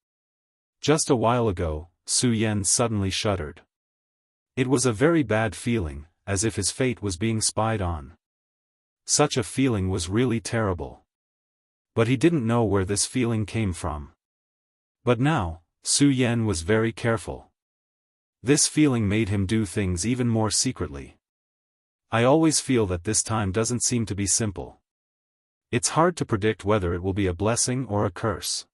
Speaker 1: Just a while ago, Su Yan suddenly shuddered. It was a very bad feeling, as if his fate was being spied on. Such a feeling was really terrible. But he didn't know where this feeling came from. But now, Su Yan was very careful. This feeling made him do things even more secretly. I always feel that this time doesn't seem to be simple. It's hard to predict whether it will be a blessing or a curse.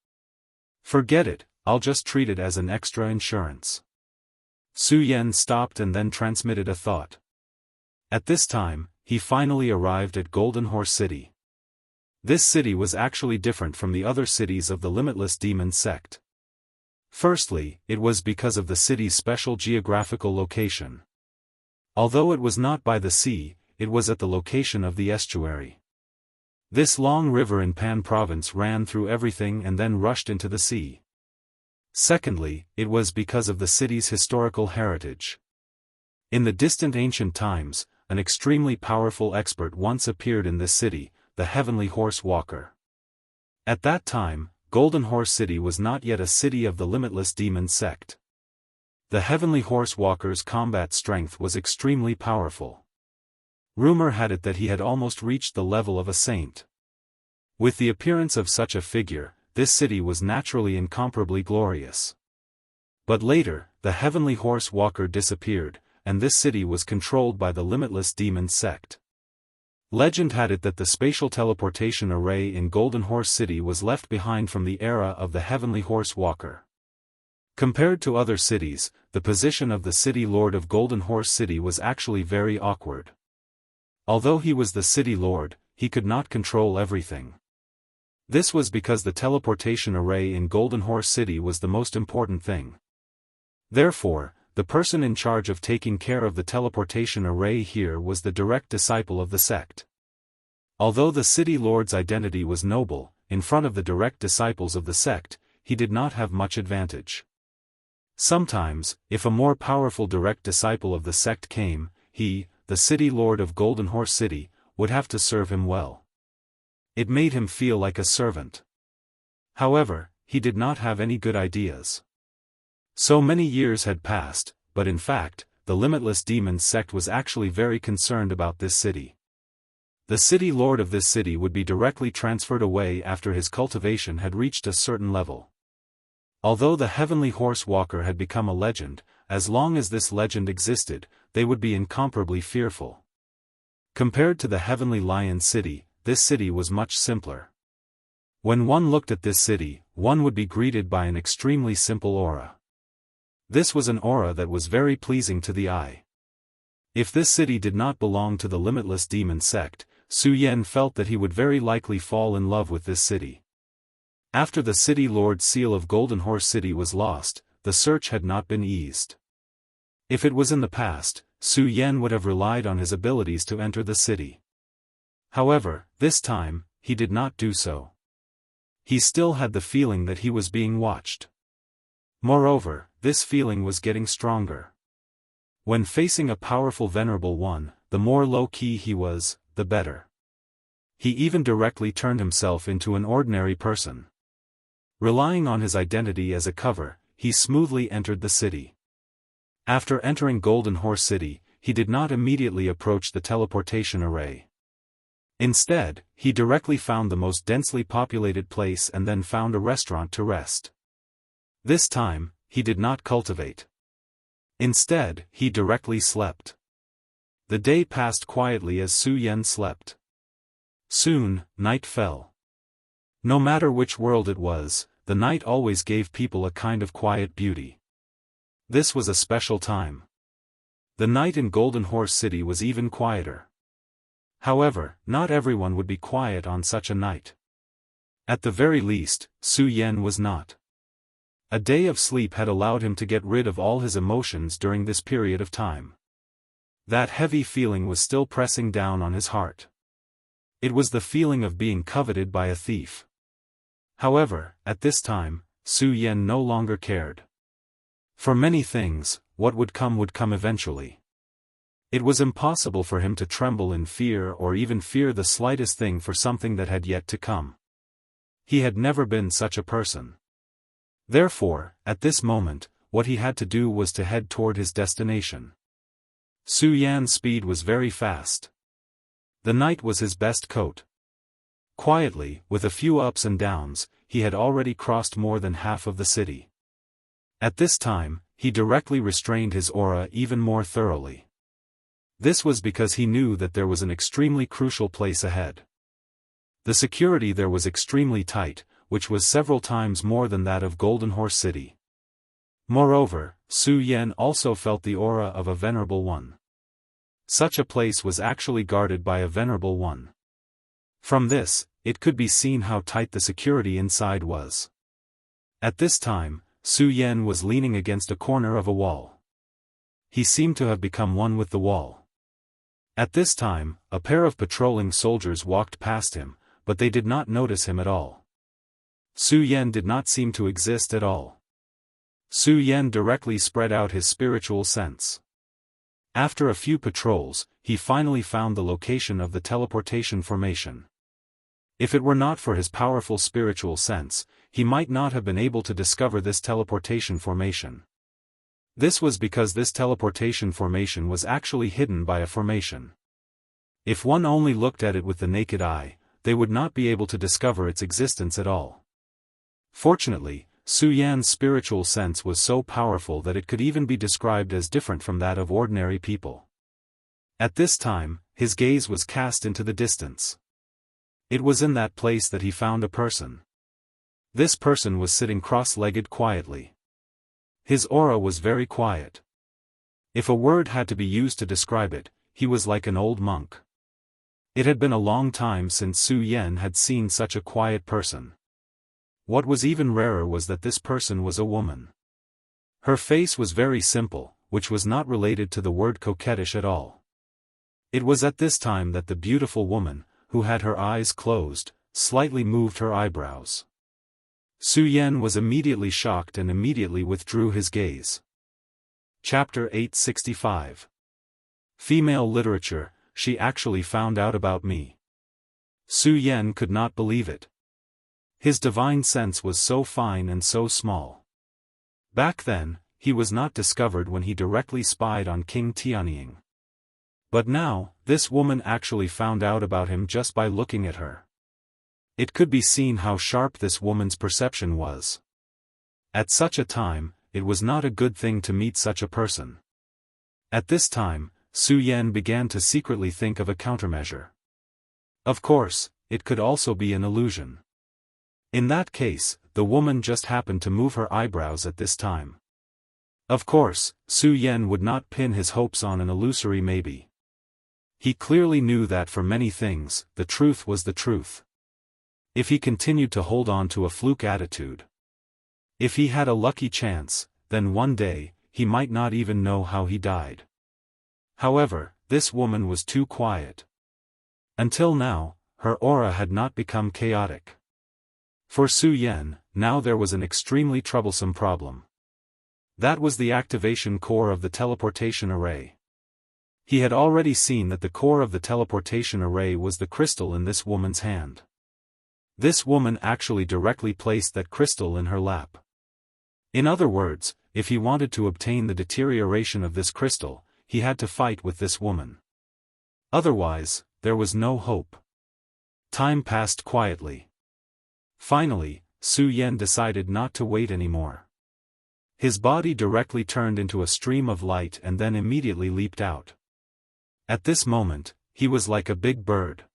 Speaker 1: Forget it, I'll just treat it as an extra insurance. Su Yan stopped and then transmitted a thought. At this time, he finally arrived at Golden Horse City. This city was actually different from the other cities of the Limitless Demon sect. Firstly, it was because of the city's special geographical location. Although it was not by the sea, it was at the location of the estuary. This long river in Pan province ran through everything and then rushed into the sea. Secondly, it was because of the city's historical heritage. In the distant ancient times, an extremely powerful expert once appeared in this city, the Heavenly Horse Walker. At that time, Golden Horse City was not yet a city of the Limitless Demon sect. The Heavenly Horse Walker's combat strength was extremely powerful. Rumor had it that he had almost reached the level of a saint. With the appearance of such a figure, this city was naturally incomparably glorious. But later, the Heavenly Horse Walker disappeared, and this city was controlled by the Limitless Demon sect. Legend had it that the spatial teleportation array in Golden Horse City was left behind from the era of the Heavenly Horse Walker. Compared to other cities, the position of the city lord of Golden Horse City was actually very awkward. Although he was the city lord, he could not control everything. This was because the teleportation array in Golden Horse City was the most important thing. Therefore, the person in charge of taking care of the teleportation array here was the direct disciple of the sect. Although the city lord's identity was noble, in front of the direct disciples of the sect, he did not have much advantage. Sometimes, if a more powerful direct disciple of the sect came, he, the city lord of Golden Horse City, would have to serve him well. It made him feel like a servant. However, he did not have any good ideas. So many years had passed, but in fact, the Limitless Demon sect was actually very concerned about this city. The city lord of this city would be directly transferred away after his cultivation had reached a certain level. Although the Heavenly Horse Walker had become a legend, as long as this legend existed, they would be incomparably fearful. Compared to the Heavenly Lion City, this city was much simpler. When one looked at this city, one would be greeted by an extremely simple aura. This was an aura that was very pleasing to the eye. If this city did not belong to the Limitless Demon sect, Su Yan felt that he would very likely fall in love with this city. After the city lord's seal of Golden Horse City was lost, the search had not been eased. If it was in the past, Su Yan would have relied on his abilities to enter the city. However, this time, he did not do so. He still had the feeling that he was being watched. Moreover, this feeling was getting stronger. When facing a powerful venerable one, the more low-key he was, the better. He even directly turned himself into an ordinary person. Relying on his identity as a cover, he smoothly entered the city. After entering Golden Horse City, he did not immediately approach the teleportation array. Instead, he directly found the most densely populated place and then found a restaurant to rest. This time, he did not cultivate. Instead, he directly slept. The day passed quietly as Su Yan slept. Soon, night fell. No matter which world it was, the night always gave people a kind of quiet beauty. This was a special time. The night in Golden Horse City was even quieter. However, not everyone would be quiet on such a night. At the very least, Su Yan was not. A day of sleep had allowed him to get rid of all his emotions during this period of time. That heavy feeling was still pressing down on his heart. It was the feeling of being coveted by a thief. However, at this time, Su Yan no longer cared. For many things, what would come eventually. It was impossible for him to tremble in fear or even fear the slightest thing for something that had yet to come. He had never been such a person. Therefore, at this moment, what he had to do was to head toward his destination. Su Yan's speed was very fast. The night was his best coat. Quietly, with a few ups and downs, he had already crossed more than half of the city. At this time, he directly restrained his aura even more thoroughly. This was because he knew that there was an extremely crucial place ahead. The security there was extremely tight, which was several times more than that of Golden Horse City. Moreover, Su Yan also felt the aura of a venerable one. Such a place was actually guarded by a venerable one. From this, it could be seen how tight the security inside was. At this time, Su Yan was leaning against a corner of a wall. He seemed to have become one with the wall. At this time, a pair of patrolling soldiers walked past him, but they did not notice him at all. Su Yan did not seem to exist at all. Su Yan directly spread out his spiritual sense. After a few patrols, he finally found the location of the teleportation formation. If it were not for his powerful spiritual sense, he might not have been able to discover this teleportation formation. This was because this teleportation formation was actually hidden by a formation. If one only looked at it with the naked eye, they would not be able to discover its existence at all. Fortunately, Su Yan's spiritual sense was so powerful that it could even be described as different from that of ordinary people. At this time, his gaze was cast into the distance. It was in that place that he found a person. This person was sitting cross-legged quietly. His aura was very quiet. If a word had to be used to describe it, he was like an old monk. It had been a long time since Su Yan had seen such a quiet person. What was even rarer was that this person was a woman. Her face was very simple, which was not related to the word coquettish at all. It was at this time that the beautiful woman, who had her eyes closed, slightly moved her eyebrows. Su Yan was immediately shocked and immediately withdrew his gaze. Chapter 865. Female Literature, She Actually Found Out About Me. Su Yan could not believe it. His divine sense was so fine and so small. Back then, he was not discovered when he directly spied on King Tianying. But now, this woman actually found out about him just by looking at her. It could be seen how sharp this woman's perception was. At such a time, it was not a good thing to meet such a person. At this time, Su Yan began to secretly think of a countermeasure. Of course, it could also be an illusion. In that case, the woman just happened to move her eyebrows at this time. Of course, Su Yan would not pin his hopes on an illusory maybe. He clearly knew that for many things, the truth was the truth. If he continued to hold on to a fluke attitude, if he had a lucky chance, then one day, he might not even know how he died. However, this woman was too quiet. Until now, her aura had not become chaotic. For Su Yan, now there was an extremely troublesome problem. That was the activation core of the teleportation array. He had already seen that the core of the teleportation array was the crystal in this woman's hand. This woman actually directly placed that crystal in her lap. In other words, if he wanted to obtain the deterioration of this crystal, he had to fight with this woman. Otherwise, there was no hope. Time passed quietly. Finally, Su Yan decided not to wait anymore. His body directly turned into a stream of light and then immediately leaped out. At this moment, he was like a big bird.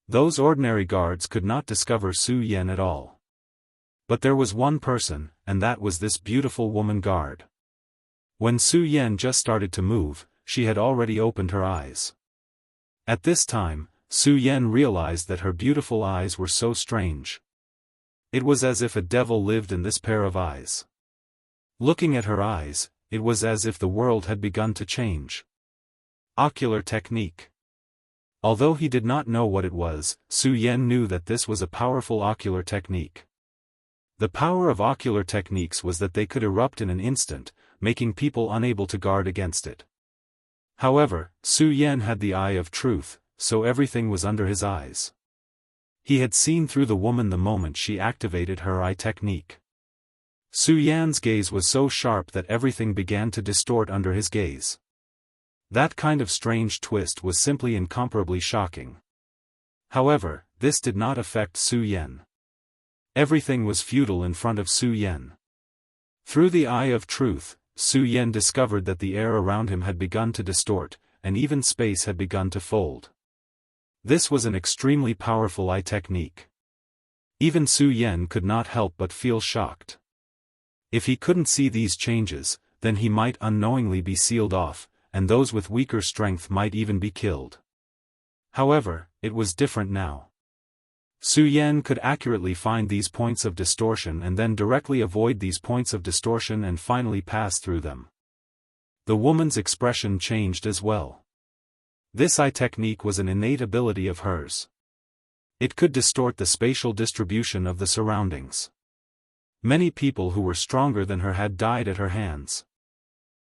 Speaker 1: Those ordinary guards could not discover Su Yan at all. But there was one person, and that was this beautiful woman guard. When Su Yan just started to move, she had already opened her eyes. At this time, Su Yan realized that her beautiful eyes were so strange. It was as if a devil lived in this pair of eyes. Looking at her eyes, it was as if the world had begun to change. Ocular technique. Although he did not know what it was, Su Yan knew that this was a powerful ocular technique. The power of ocular techniques was that they could erupt in an instant, making people unable to guard against it. However, Su Yan had the eye of truth, so everything was under his eyes. He had seen through the woman the moment she activated her eye technique. Su Yan's gaze was so sharp that everything began to distort under his gaze. That kind of strange twist was simply incomparably shocking. However, this did not affect Su Yan. Everything was futile in front of Su Yan. Through the eye of truth, Su Yan discovered that the air around him had begun to distort, and even space had begun to fold. This was an extremely powerful eye technique. Even Su Yan could not help but feel shocked. If he couldn't see these changes, then he might unknowingly be sealed off, and those with weaker strength might even be killed. However, it was different now. Su Yan could accurately find these points of distortion and then directly avoid these points of distortion and finally pass through them. The woman's expression changed as well. This eye technique was an innate ability of hers. It could distort the spatial distribution of the surroundings. Many people who were stronger than her had died at her hands.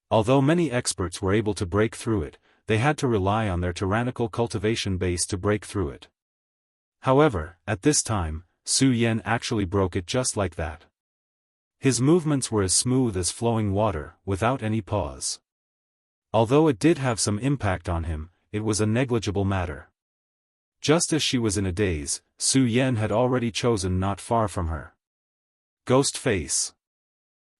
Speaker 1: Although many experts were able to break through it, they had to rely on their tyrannical cultivation base to break through it. However, at this time, Su Yan actually broke it just like that. His movements were as smooth as flowing water, without any pause. Although it did have some impact on him, it was a negligible matter. Just as she was in a daze, Su Yan had already chosen not far from her. Ghost face.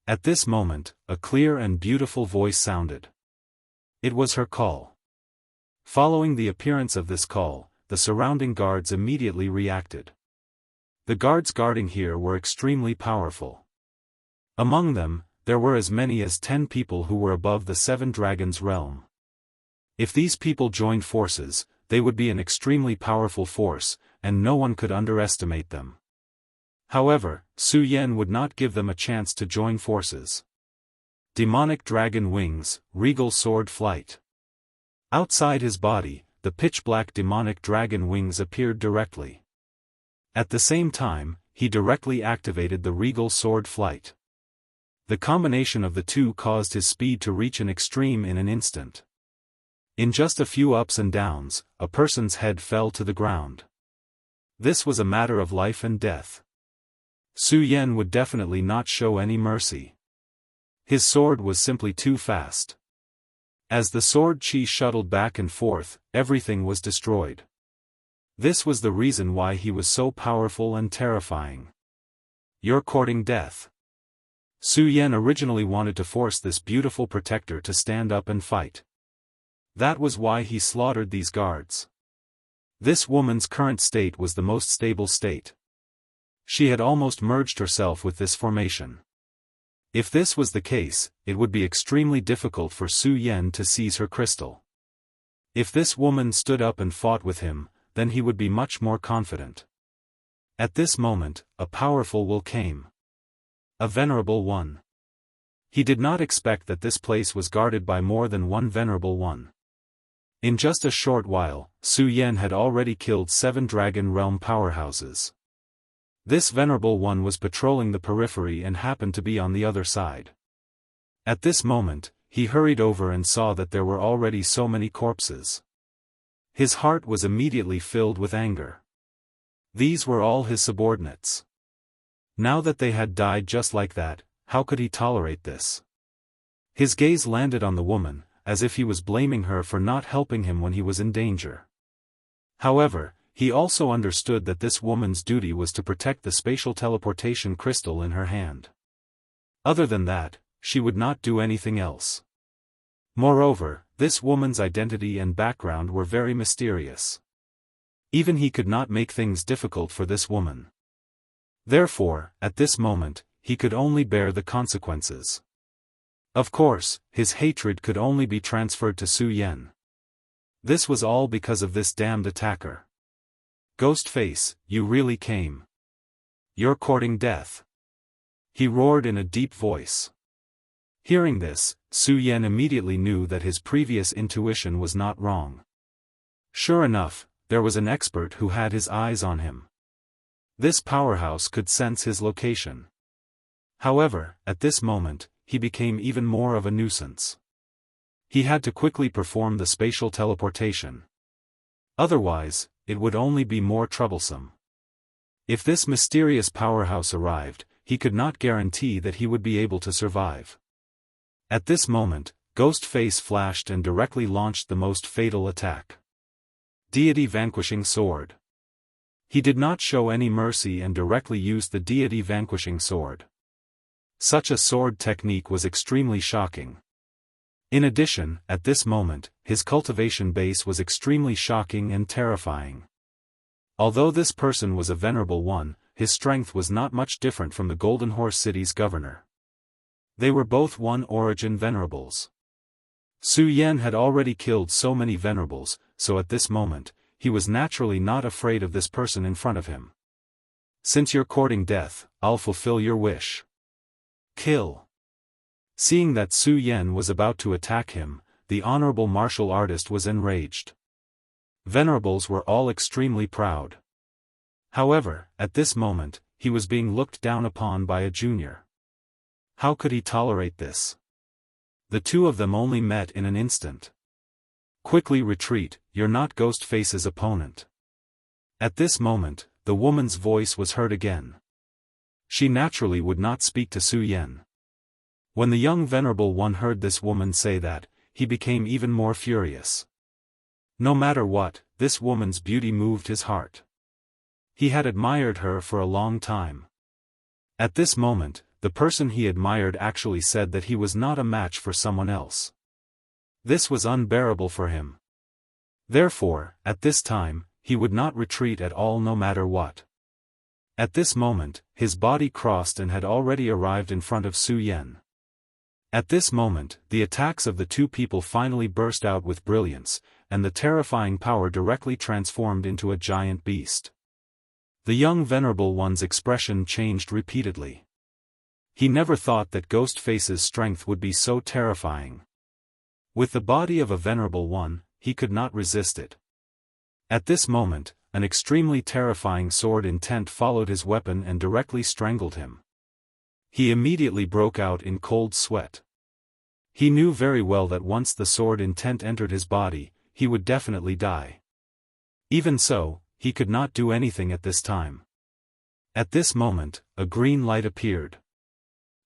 Speaker 1: At this moment, a clear and beautiful voice sounded. It was her call. Following the appearance of this call, the surrounding guards immediately reacted. The guards guarding here were extremely powerful. Among them, there were as many as 10 people who were above the 7 dragons realm. If these people joined forces, they would be an extremely powerful force, and no one could underestimate them. However, Su Yan would not give them a chance to join forces. Demonic dragon wings, regal sword flight. Outside his body, the pitch-black demonic dragon wings appeared directly. At the same time, he directly activated the regal sword flight. The combination of the two caused his speed to reach an extreme in an instant. In just a few ups and downs, a person's head fell to the ground. This was a matter of life and death. Su Yan would definitely not show any mercy. His sword was simply too fast. As the sword chi shuttled back and forth, everything was destroyed. This was the reason why he was so powerful and terrifying. You're courting death. Su Yan originally wanted to force this beautiful protector to stand up and fight. That was why he slaughtered these guards. This woman's current state was the most stable state. She had almost merged herself with this formation. If this was the case, it would be extremely difficult for Su Yan to seize her crystal. If this woman stood up and fought with him, then he would be much more confident. At this moment, a powerful will came. A venerable one. He did not expect that this place was guarded by more than one venerable one. In just a short while, Su Yan had already killed 7 dragon realm powerhouses. This venerable one was patrolling the periphery and happened to be on the other side. At this moment, he hurried over and saw that there were already so many corpses. His heart was immediately filled with anger. These were all his subordinates. Now that they had died just like that, how could he tolerate this? His gaze landed on the woman, as if he was blaming her for not helping him when he was in danger. However, he also understood that this woman's duty was to protect the spatial teleportation crystal in her hand. Other than that, she would not do anything else. Moreover, this woman's identity and background were very mysterious. Even he could not make things difficult for this woman. Therefore, at this moment, he could only bear the consequences. Of course, his hatred could only be transferred to Su Yan. This was all because of this damned attacker. Ghost face, you really came. You're courting death. He roared in a deep voice. Hearing this, Su Yan immediately knew that his previous intuition was not wrong. Sure enough, there was an expert who had his eyes on him. This powerhouse could sense his location. However, at this moment, he became even more of a nuisance. He had to quickly perform the spatial teleportation. Otherwise, it would only be more troublesome. If this mysterious powerhouse arrived, he could not guarantee that he would be able to survive. At this moment, Ghost Face flashed and directly launched the most fatal attack. Deity Vanquishing Sword. He did not show any mercy and directly used the Deity Vanquishing Sword. Such a sword technique was extremely shocking. In addition, at this moment, his cultivation base was extremely shocking and terrifying. Although this person was a venerable one, his strength was not much different from the Golden Horse City's governor. They were both one origin venerables. Su Yan had already killed so many venerables, so at this moment, he was naturally not afraid of this person in front of him. Since you're courting death, I'll fulfill your wish. Kill. Seeing that Su Yan was about to attack him, the honorable martial artist was enraged. Venerables were all extremely proud. However, at this moment, he was being looked down upon by a junior. How could he tolerate this? The two of them only met in an instant. Quickly retreat, you're not Ghostface's opponent. At this moment, the woman's voice was heard again. She naturally would not speak to Su Yan. When the young venerable one heard this woman say that, he became even more furious. No matter what, this woman's beauty moved his heart. He had admired her for a long time. At this moment, the person he admired actually said that he was not a match for someone else. This was unbearable for him. Therefore, at this time, he would not retreat at all no matter what. At this moment, his body crossed and had already arrived in front of Su Yan. At this moment, the attacks of the two people finally burst out with brilliance, and the terrifying power directly transformed into a giant beast. The young venerable one's expression changed repeatedly. He never thought that Ghostface's strength would be so terrifying. With the body of a venerable one, he could not resist it. At this moment, an extremely terrifying sword intent followed his weapon and directly strangled him. He immediately broke out in cold sweat. He knew very well that once the sword intent entered his body, he would definitely die. Even so, he could not do anything at this time. At this moment, a green light appeared.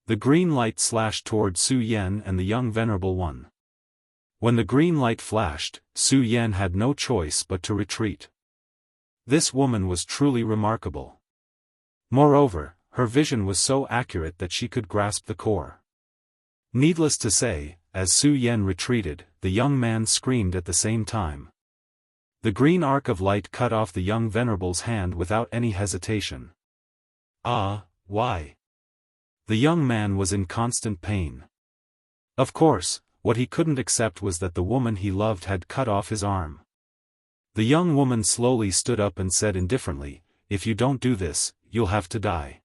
Speaker 1: The green light slashed toward Su Yan and the young venerable one. When the green light flashed, Su Yan had no choice but to retreat. This woman was truly remarkable. Moreover, her vision was so accurate that she could grasp the core. Needless to say, as Su Yan retreated, the young man screamed at the same time. The green arc of light cut off the young venerable's hand without any hesitation. Ah, why? The young man was in constant pain. Of course, what he couldn't accept was that the woman he loved had cut off his arm. The young woman slowly stood up and said indifferently, "If you don't do this, you'll have to die."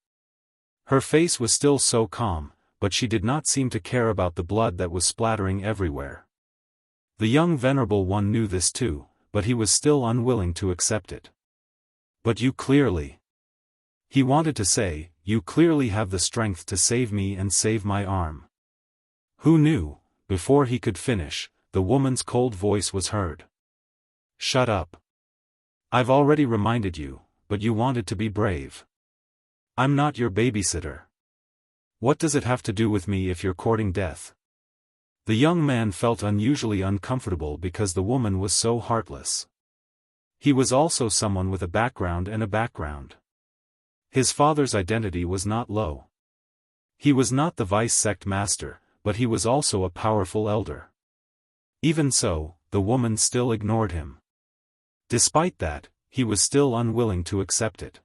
Speaker 1: Her face was still so calm, but she did not seem to care about the blood that was splattering everywhere. The young venerable one knew this too, but he was still unwilling to accept it. "But you clearly..." He wanted to say, "You clearly have the strength to save me and save my arm." Who knew? Before he could finish, the woman's cold voice was heard. "Shut up. I've already reminded you, but you wanted to be brave. I'm not your babysitter. What does it have to do with me if you're courting death?" The young man felt unusually uncomfortable because the woman was so heartless. He was also someone with a background and a background. His father's identity was not low. He was not the vice sect master, but he was also a powerful elder. Even so, the woman still ignored him. Despite that, he was still unwilling to accept it.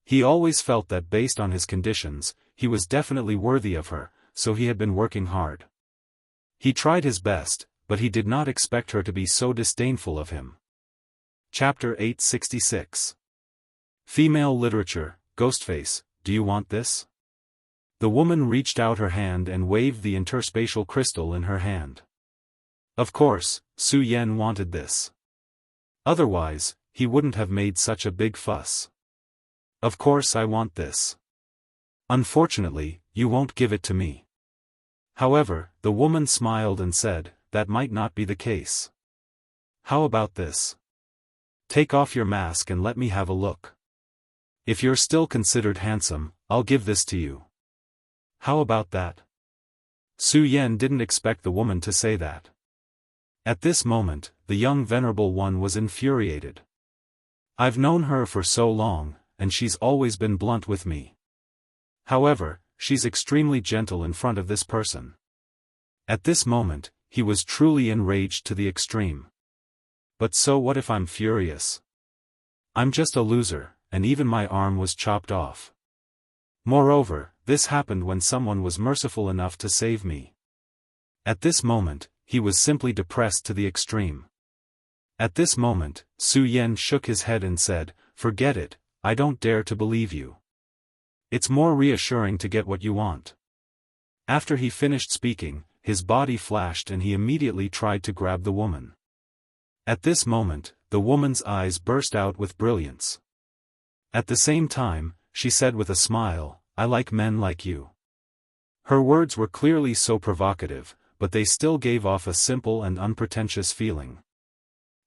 Speaker 1: He always felt that based on his conditions, he was definitely worthy of her, so he had been working hard. He tried his best, but he did not expect her to be so disdainful of him. Chapter 866. Female Literature, Ghostface, do you want this? The woman reached out her hand and waved the interspatial crystal in her hand. Of course, Su Yan wanted this. Otherwise, he wouldn't have made such a big fuss. Of course I want this. Unfortunately, you won't give it to me. However, the woman smiled and said, that might not be the case. How about this? Take off your mask and let me have a look. If you're still considered handsome, I'll give this to you. How about that? Su Yan didn't expect the woman to say that. At this moment, the young venerable one was infuriated. I've known her for so long, and she's always been blunt with me. However, she's extremely gentle in front of this person. At this moment, he was truly enraged to the extreme. But so what if I'm furious? I'm just a loser, and even my arm was chopped off. Moreover, this happened when someone was merciful enough to save me. At this moment, he was simply depressed to the extreme. At this moment, Su Yan shook his head and said, forget it, I don't dare to believe you. It's more reassuring to get what you want. After he finished speaking, his body flashed and he immediately tried to grab the woman. At this moment, the woman's eyes burst out with brilliance. At the same time, she said with a smile, I like men like you. Her words were clearly so provocative, but they still gave off a simple and unpretentious feeling.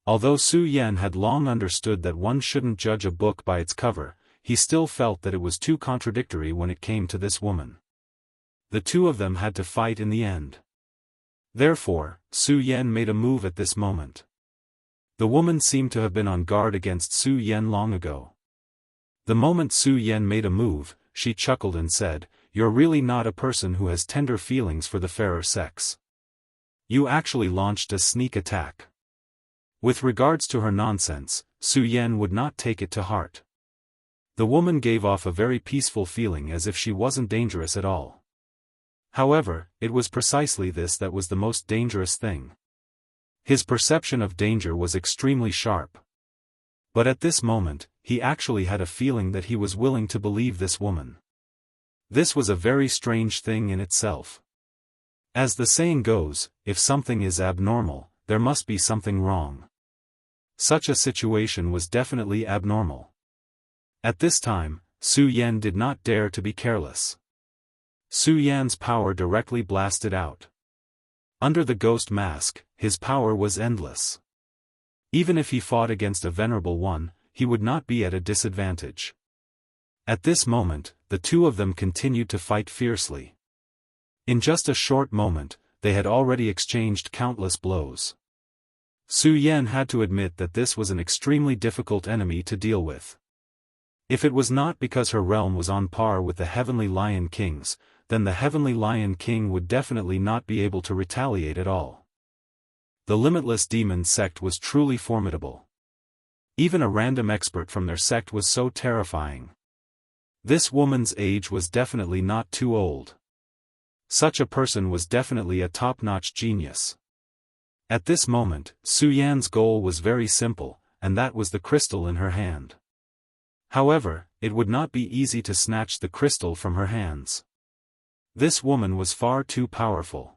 Speaker 1: Although Su Yan had long understood that one shouldn't judge a book by its cover, he still felt that it was too contradictory when it came to this woman. The two of them had to fight in the end. Therefore, Su Yan made a move at this moment. The woman seemed to have been on guard against Su Yan long ago. The moment Su Yan made a move, she chuckled and said, you're really not a person who has tender feelings for the fairer sex. You actually launched a sneak attack. With regards to her nonsense, Su Yan would not take it to heart. The woman gave off a very peaceful feeling as if she wasn't dangerous at all. However, it was precisely this that was the most dangerous thing. His perception of danger was extremely sharp. But at this moment, he actually had a feeling that he was willing to believe this woman. This was a very strange thing in itself. As the saying goes, if something is abnormal, there must be something wrong. Such a situation was definitely abnormal. At this time, Su Yan did not dare to be careless. Su Yan's power directly blasted out. Under the ghost mask, his power was endless. Even if he fought against a venerable one, he would not be at a disadvantage. At this moment, the two of them continued to fight fiercely. In just a short moment, they had already exchanged countless blows. Su Yan had to admit that this was an extremely difficult enemy to deal with. If it was not because her realm was on par with the Heavenly Lion King's, then the Heavenly Lion King would definitely not be able to retaliate at all. The Limitless Demon sect was truly formidable. Even a random expert from their sect was so terrifying. This woman's age was definitely not too old. Such a person was definitely a top-notch genius. At this moment, Su Yan's goal was very simple, and that was the crystal in her hand. However, it would not be easy to snatch the crystal from her hands. This woman was far too powerful.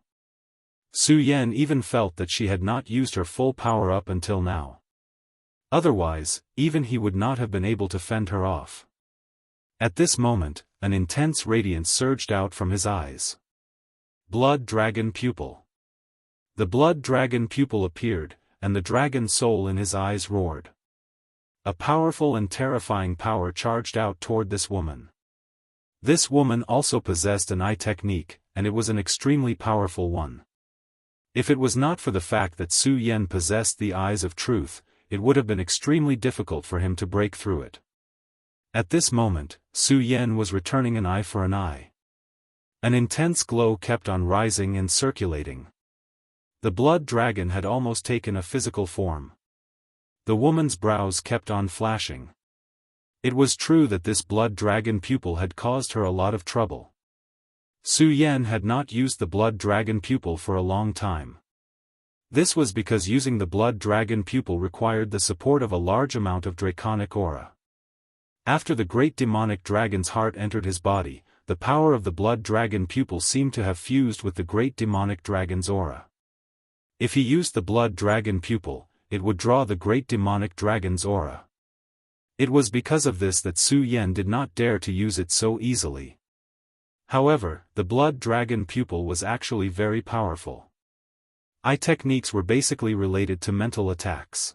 Speaker 1: Su Yan even felt that she had not used her full power up until now. Otherwise, even he would not have been able to fend her off. At this moment, an intense radiance surged out from his eyes. Blood Dragon Pupil. The Blood Dragon Pupil appeared, and the dragon soul in his eyes roared. A powerful and terrifying power charged out toward this woman. This woman also possessed an eye technique, and it was an extremely powerful one. If it was not for the fact that Su Yan possessed the eyes of truth, it would have been extremely difficult for him to break through it. At this moment, Su Yan was returning an eye for an eye. An intense glow kept on rising and circulating. The blood dragon had almost taken a physical form. The woman's brows kept on flashing. It was true that this blood dragon pupil had caused her a lot of trouble. Su Yan had not used the blood dragon pupil for a long time. This was because using the blood dragon pupil required the support of a large amount of draconic aura. After the great demonic dragon's heart entered his body, the power of the blood dragon pupil seemed to have fused with the great demonic dragon's aura. If he used the blood dragon pupil, it would draw the great demonic dragon's aura. It was because of this that Su Yan did not dare to use it so easily. However, the blood dragon pupil was actually very powerful. Eye techniques were basically related to mental attacks.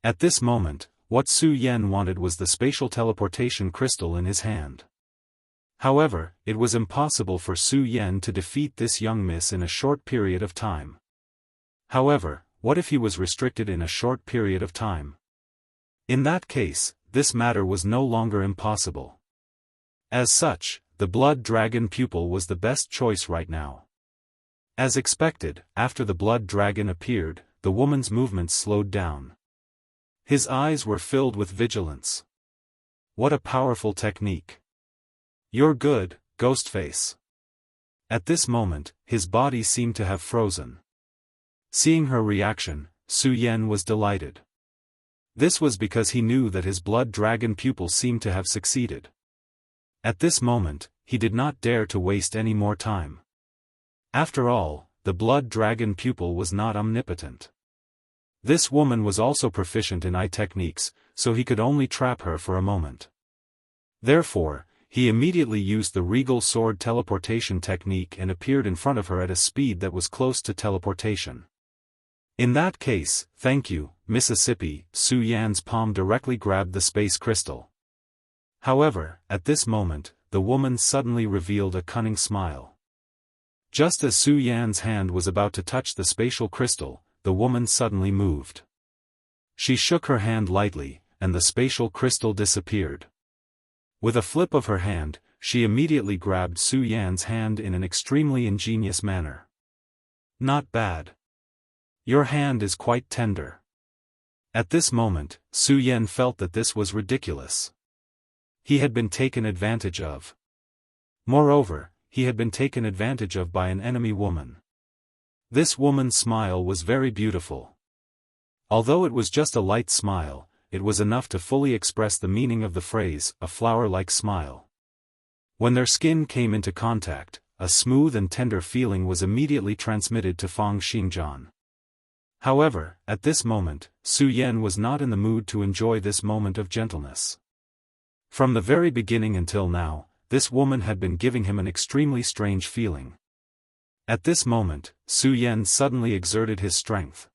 Speaker 1: At this moment, what Su Yan wanted was the spatial teleportation crystal in his hand. However, it was impossible for Su Yan to defeat this young miss in a short period of time. However, what if he was restricted in a short period of time? In that case, this matter was no longer impossible. As such, the blood dragon pupil was the best choice right now. As expected, after the blood dragon appeared, the woman's movements slowed down. His eyes were filled with vigilance. What a powerful technique. You're good, Ghostface. At this moment, his body seemed to have frozen. Seeing her reaction, Su Yan was delighted. This was because he knew that his blood dragon pupil seemed to have succeeded. At this moment, he did not dare to waste any more time. After all, the blood dragon pupil was not omnipotent. This woman was also proficient in eye techniques, so he could only trap her for a moment. Therefore, he immediately used the regal sword teleportation technique and appeared in front of her at a speed that was close to teleportation. In that case, thank you, Mississippi. Su Yan's palm directly grabbed the space crystal. However, at this moment, the woman suddenly revealed a cunning smile. Just as Su Yan's hand was about to touch the spatial crystal, the woman suddenly moved. She shook her hand lightly, and the spatial crystal disappeared. With a flip of her hand, she immediately grabbed Su Yan's hand in an extremely ingenious manner. Not bad. Your hand is quite tender. At this moment, Su Yan felt that this was ridiculous. He had been taken advantage of. Moreover, he had been taken advantage of by an enemy woman. This woman's smile was very beautiful. Although it was just a light smile, it was enough to fully express the meaning of the phrase, a flower-like smile. When their skin came into contact, a smooth and tender feeling was immediately transmitted to Fang Xingjian. However, at this moment, Su Yan was not in the mood to enjoy this moment of gentleness. From the very beginning until now, this woman had been giving him an extremely strange feeling. At this moment, Su Yan suddenly exerted his strength.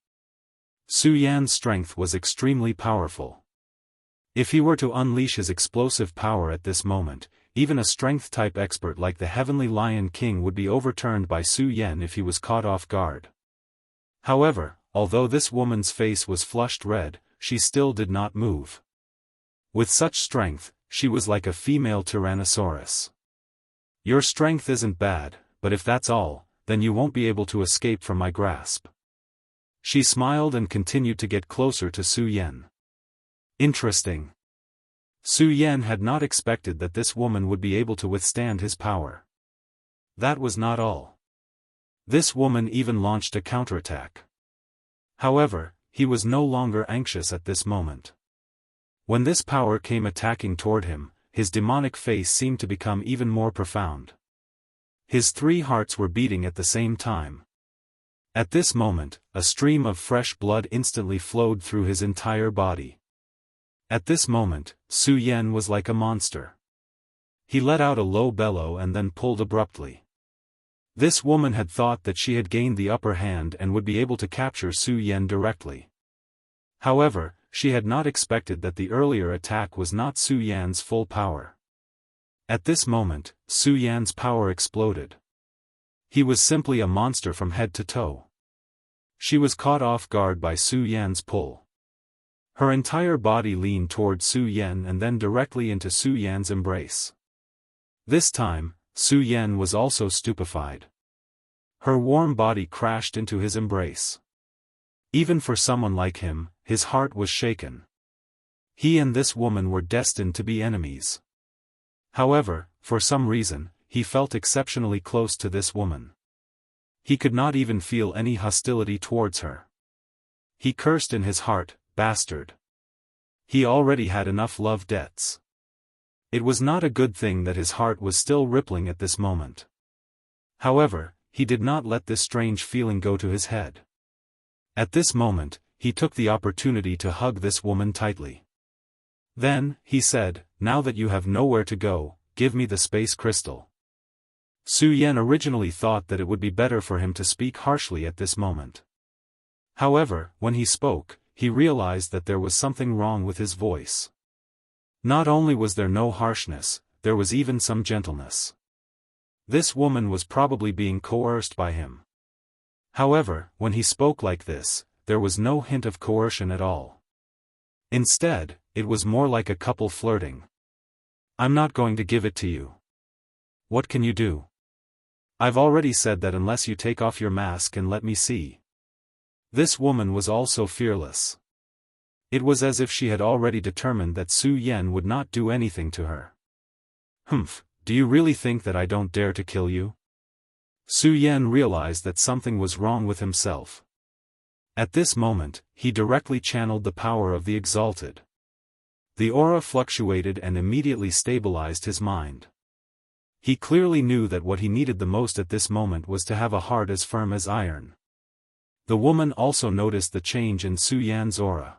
Speaker 1: Su Yan's strength was extremely powerful. If he were to unleash his explosive power at this moment, even a strength-type expert like the Heavenly Lion King would be overturned by Su Yan if he was caught off guard. However, although this woman's face was flushed red, she still did not move. With such strength, she was like a female Tyrannosaurus. Your strength isn't bad, but if that's all, then you won't be able to escape from my grasp. She smiled and continued to get closer to Su Yan. Interesting. Su Yan had not expected that this woman would be able to withstand his power. That was not all. This woman even launched a counterattack. However, he was no longer anxious at this moment. When this power came attacking toward him, his demonic face seemed to become even more profound. His 3 hearts were beating at the same time. At this moment, a stream of fresh blood instantly flowed through his entire body. At this moment, Su Yan was like a monster. He let out a low bellow and then pulled abruptly. This woman had thought that she had gained the upper hand and would be able to capture Su Yan directly. However, she had not expected that the earlier attack was not Su Yan's full power. At this moment, Su Yan's power exploded. He was simply a monster from head to toe. She was caught off guard by Su Yan's pull. Her entire body leaned toward Su Yan and then directly into Su Yan's embrace. This time, Su Yan was also stupefied. Her warm body crashed into his embrace. Even for someone like him, his heart was shaken. He and this woman were destined to be enemies. However, for some reason, he felt exceptionally close to this woman. He could not even feel any hostility towards her. He cursed in his heart, bastard. He already had enough love debts. It was not a good thing that his heart was still rippling at this moment. However, he did not let this strange feeling go to his head. At this moment, he took the opportunity to hug this woman tightly. Then, he said, "Now that you have nowhere to go, give me the space crystal." Su Yan originally thought that it would be better for him to speak harshly at this moment. However, when he spoke, he realized that there was something wrong with his voice. Not only was there no harshness, there was even some gentleness. This woman was probably being coerced by him. However, when he spoke like this, there was no hint of coercion at all. Instead, it was more like a couple flirting. "I'm not going to give it to you. What can you do? I've already said that unless you take off your mask and let me see." This woman was also fearless. It was as if she had already determined that Su Yan would not do anything to her. "Humph, do you really think that I don't dare to kill you?" Su Yan realized that something was wrong with himself. At this moment, he directly channeled the power of the Exalted. The aura fluctuated and immediately stabilized his mind. He clearly knew that what he needed the most at this moment was to have a heart as firm as iron. The woman also noticed the change in Su Yan's aura.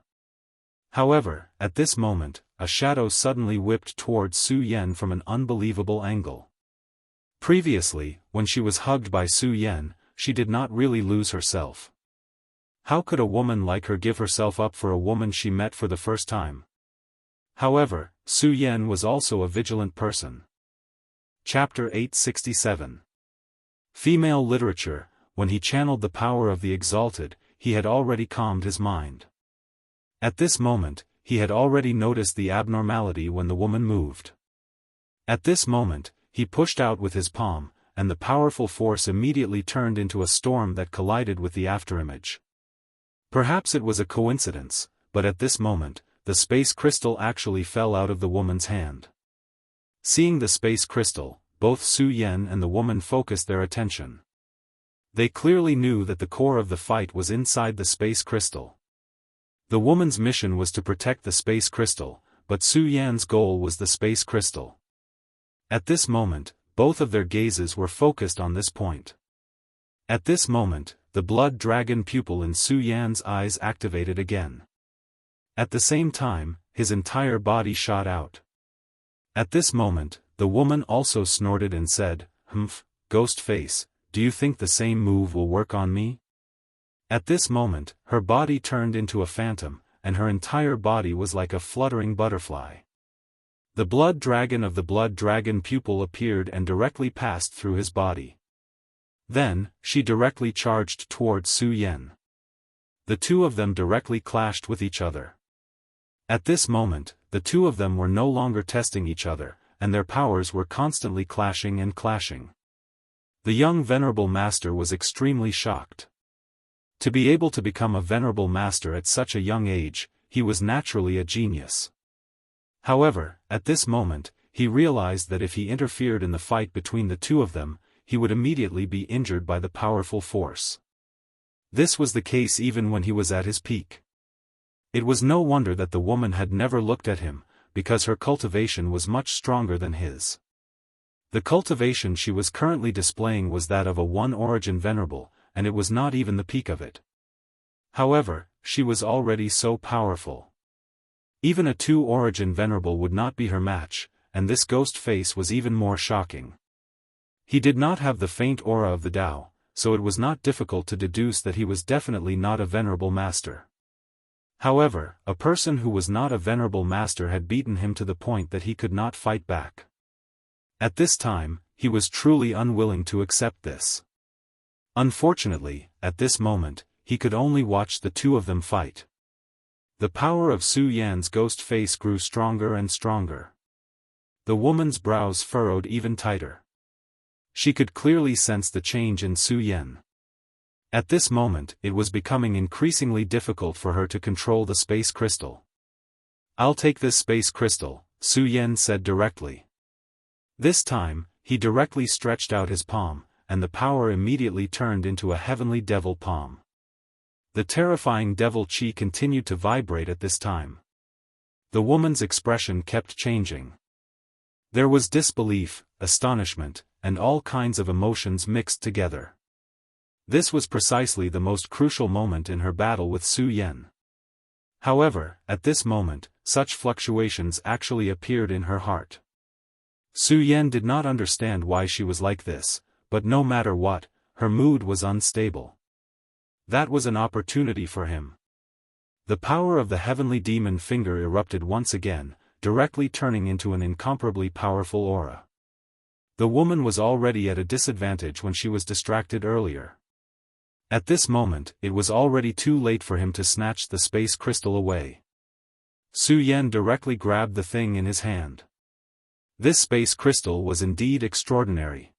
Speaker 1: However, at this moment, a shadow suddenly whipped towards Su Yan from an unbelievable angle. Previously, when she was hugged by Su Yan, she did not really lose herself. How could a woman like her give herself up for a woman she met for the first time? However, Su Yan was also a vigilant person. Chapter 867. Female Literature. When he channeled the power of the Exalted, he had already calmed his mind. At this moment, he had already noticed the abnormality when the woman moved. At this moment, he pushed out with his palm, and the powerful force immediately turned into a storm that collided with the afterimage. Perhaps it was a coincidence, but at this moment, the space crystal actually fell out of the woman's hand. Seeing the space crystal, both Su Yan and the woman focused their attention. They clearly knew that the core of the fight was inside the space crystal. The woman's mission was to protect the space crystal, but Su Yan's goal was the space crystal. At this moment, both of their gazes were focused on this point. At this moment, the blood dragon pupil in Su Yan's eyes activated again. At the same time, his entire body shot out. At this moment, the woman also snorted and said, "Humph, ghost face, do you think the same move will work on me?" At this moment, her body turned into a phantom, and her entire body was like a fluttering butterfly. The blood dragon of the blood dragon pupil appeared and directly passed through his body. Then, she directly charged towards Su Yan. The two of them directly clashed with each other. At this moment, the two of them were no longer testing each other, and their powers were constantly clashing and clashing. The young venerable master was extremely shocked. To be able to become a venerable master at such a young age, he was naturally a genius. However, at this moment, he realized that if he interfered in the fight between the two of them, he would immediately be injured by the powerful force. This was the case even when he was at his peak. It was no wonder that the woman had never looked at him, because her cultivation was much stronger than his. The cultivation she was currently displaying was that of a one-origin venerable, and it was not even the peak of it. However, she was already so powerful. Even a two-origin venerable would not be her match, and this ghost face was even more shocking. He did not have the faint aura of the Tao, so it was not difficult to deduce that he was definitely not a venerable master. However, a person who was not a venerable master had beaten him to the point that he could not fight back. At this time, he was truly unwilling to accept this. Unfortunately, at this moment, he could only watch the two of them fight. The power of Su Yan's ghost face grew stronger and stronger. The woman's brows furrowed even tighter. She could clearly sense the change in Su Yan. At this moment, it was becoming increasingly difficult for her to control the space crystal. "I'll take this space crystal," Su Yan said directly. This time, he directly stretched out his palm, and the power immediately turned into a heavenly devil palm. The terrifying devil chi continued to vibrate at this time. The woman's expression kept changing. There was disbelief, astonishment, and all kinds of emotions mixed together. This was precisely the most crucial moment in her battle with Su Yan. However, at this moment, such fluctuations actually appeared in her heart. Su Yan did not understand why she was like this, but no matter what, her mood was unstable. That was an opportunity for him. The power of the heavenly demon finger erupted once again, directly turning into an incomparably powerful aura. The woman was already at a disadvantage when she was distracted earlier. At this moment, it was already too late for him to snatch the space crystal away. Su Yan directly grabbed the thing in his hand. This space crystal was indeed extraordinary.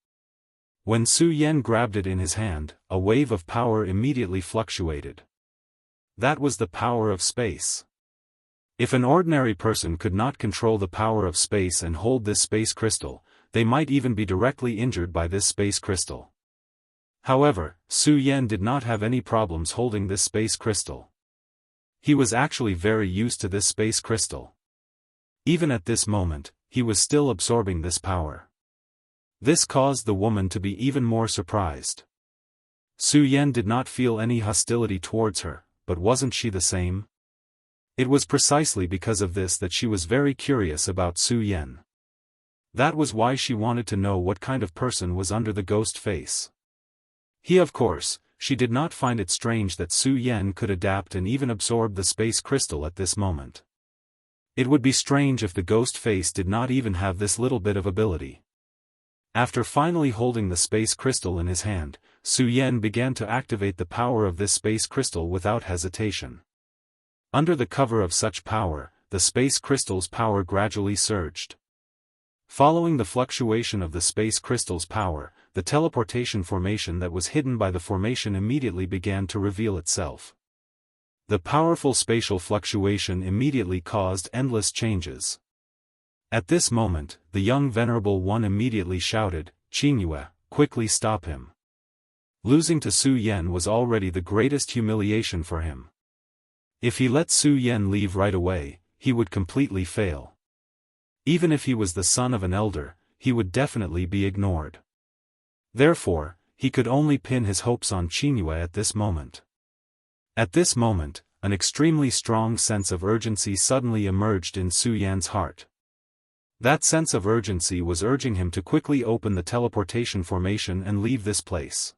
Speaker 1: When Su Yan grabbed it in his hand, a wave of power immediately fluctuated. That was the power of space. If an ordinary person could not control the power of space and hold this space crystal, they might even be directly injured by this space crystal. However, Su Yan did not have any problems holding this space crystal. He was actually very used to this space crystal. Even at this moment, he was still absorbing this power. This caused the woman to be even more surprised. Su Yan did not feel any hostility towards her, but wasn't she the same? It was precisely because of this that she was very curious about Su Yan. That was why she wanted to know what kind of person was under the ghost face. Of course, she did not find it strange that Su Yan could adapt and even absorb the space crystal at this moment. It would be strange if the ghost face did not even have this little bit of ability. After finally holding the space crystal in his hand, Su Yan began to activate the power of this space crystal without hesitation. Under the cover of such power, the space crystal's power gradually surged. Following the fluctuation of the space crystal's power, the teleportation formation that was hidden by the formation immediately began to reveal itself. The powerful spatial fluctuation immediately caused endless changes. At this moment, the young venerable one immediately shouted, "Qingyue, quickly stop him." Losing to Su Yan was already the greatest humiliation for him. If he let Su Yan leave right away, he would completely fail. Even if he was the son of an elder, he would definitely be ignored. Therefore, he could only pin his hopes on Qingyue at this moment. At this moment, an extremely strong sense of urgency suddenly emerged in Su Yan's heart. That sense of urgency was urging him to quickly open the teleportation formation and leave this place.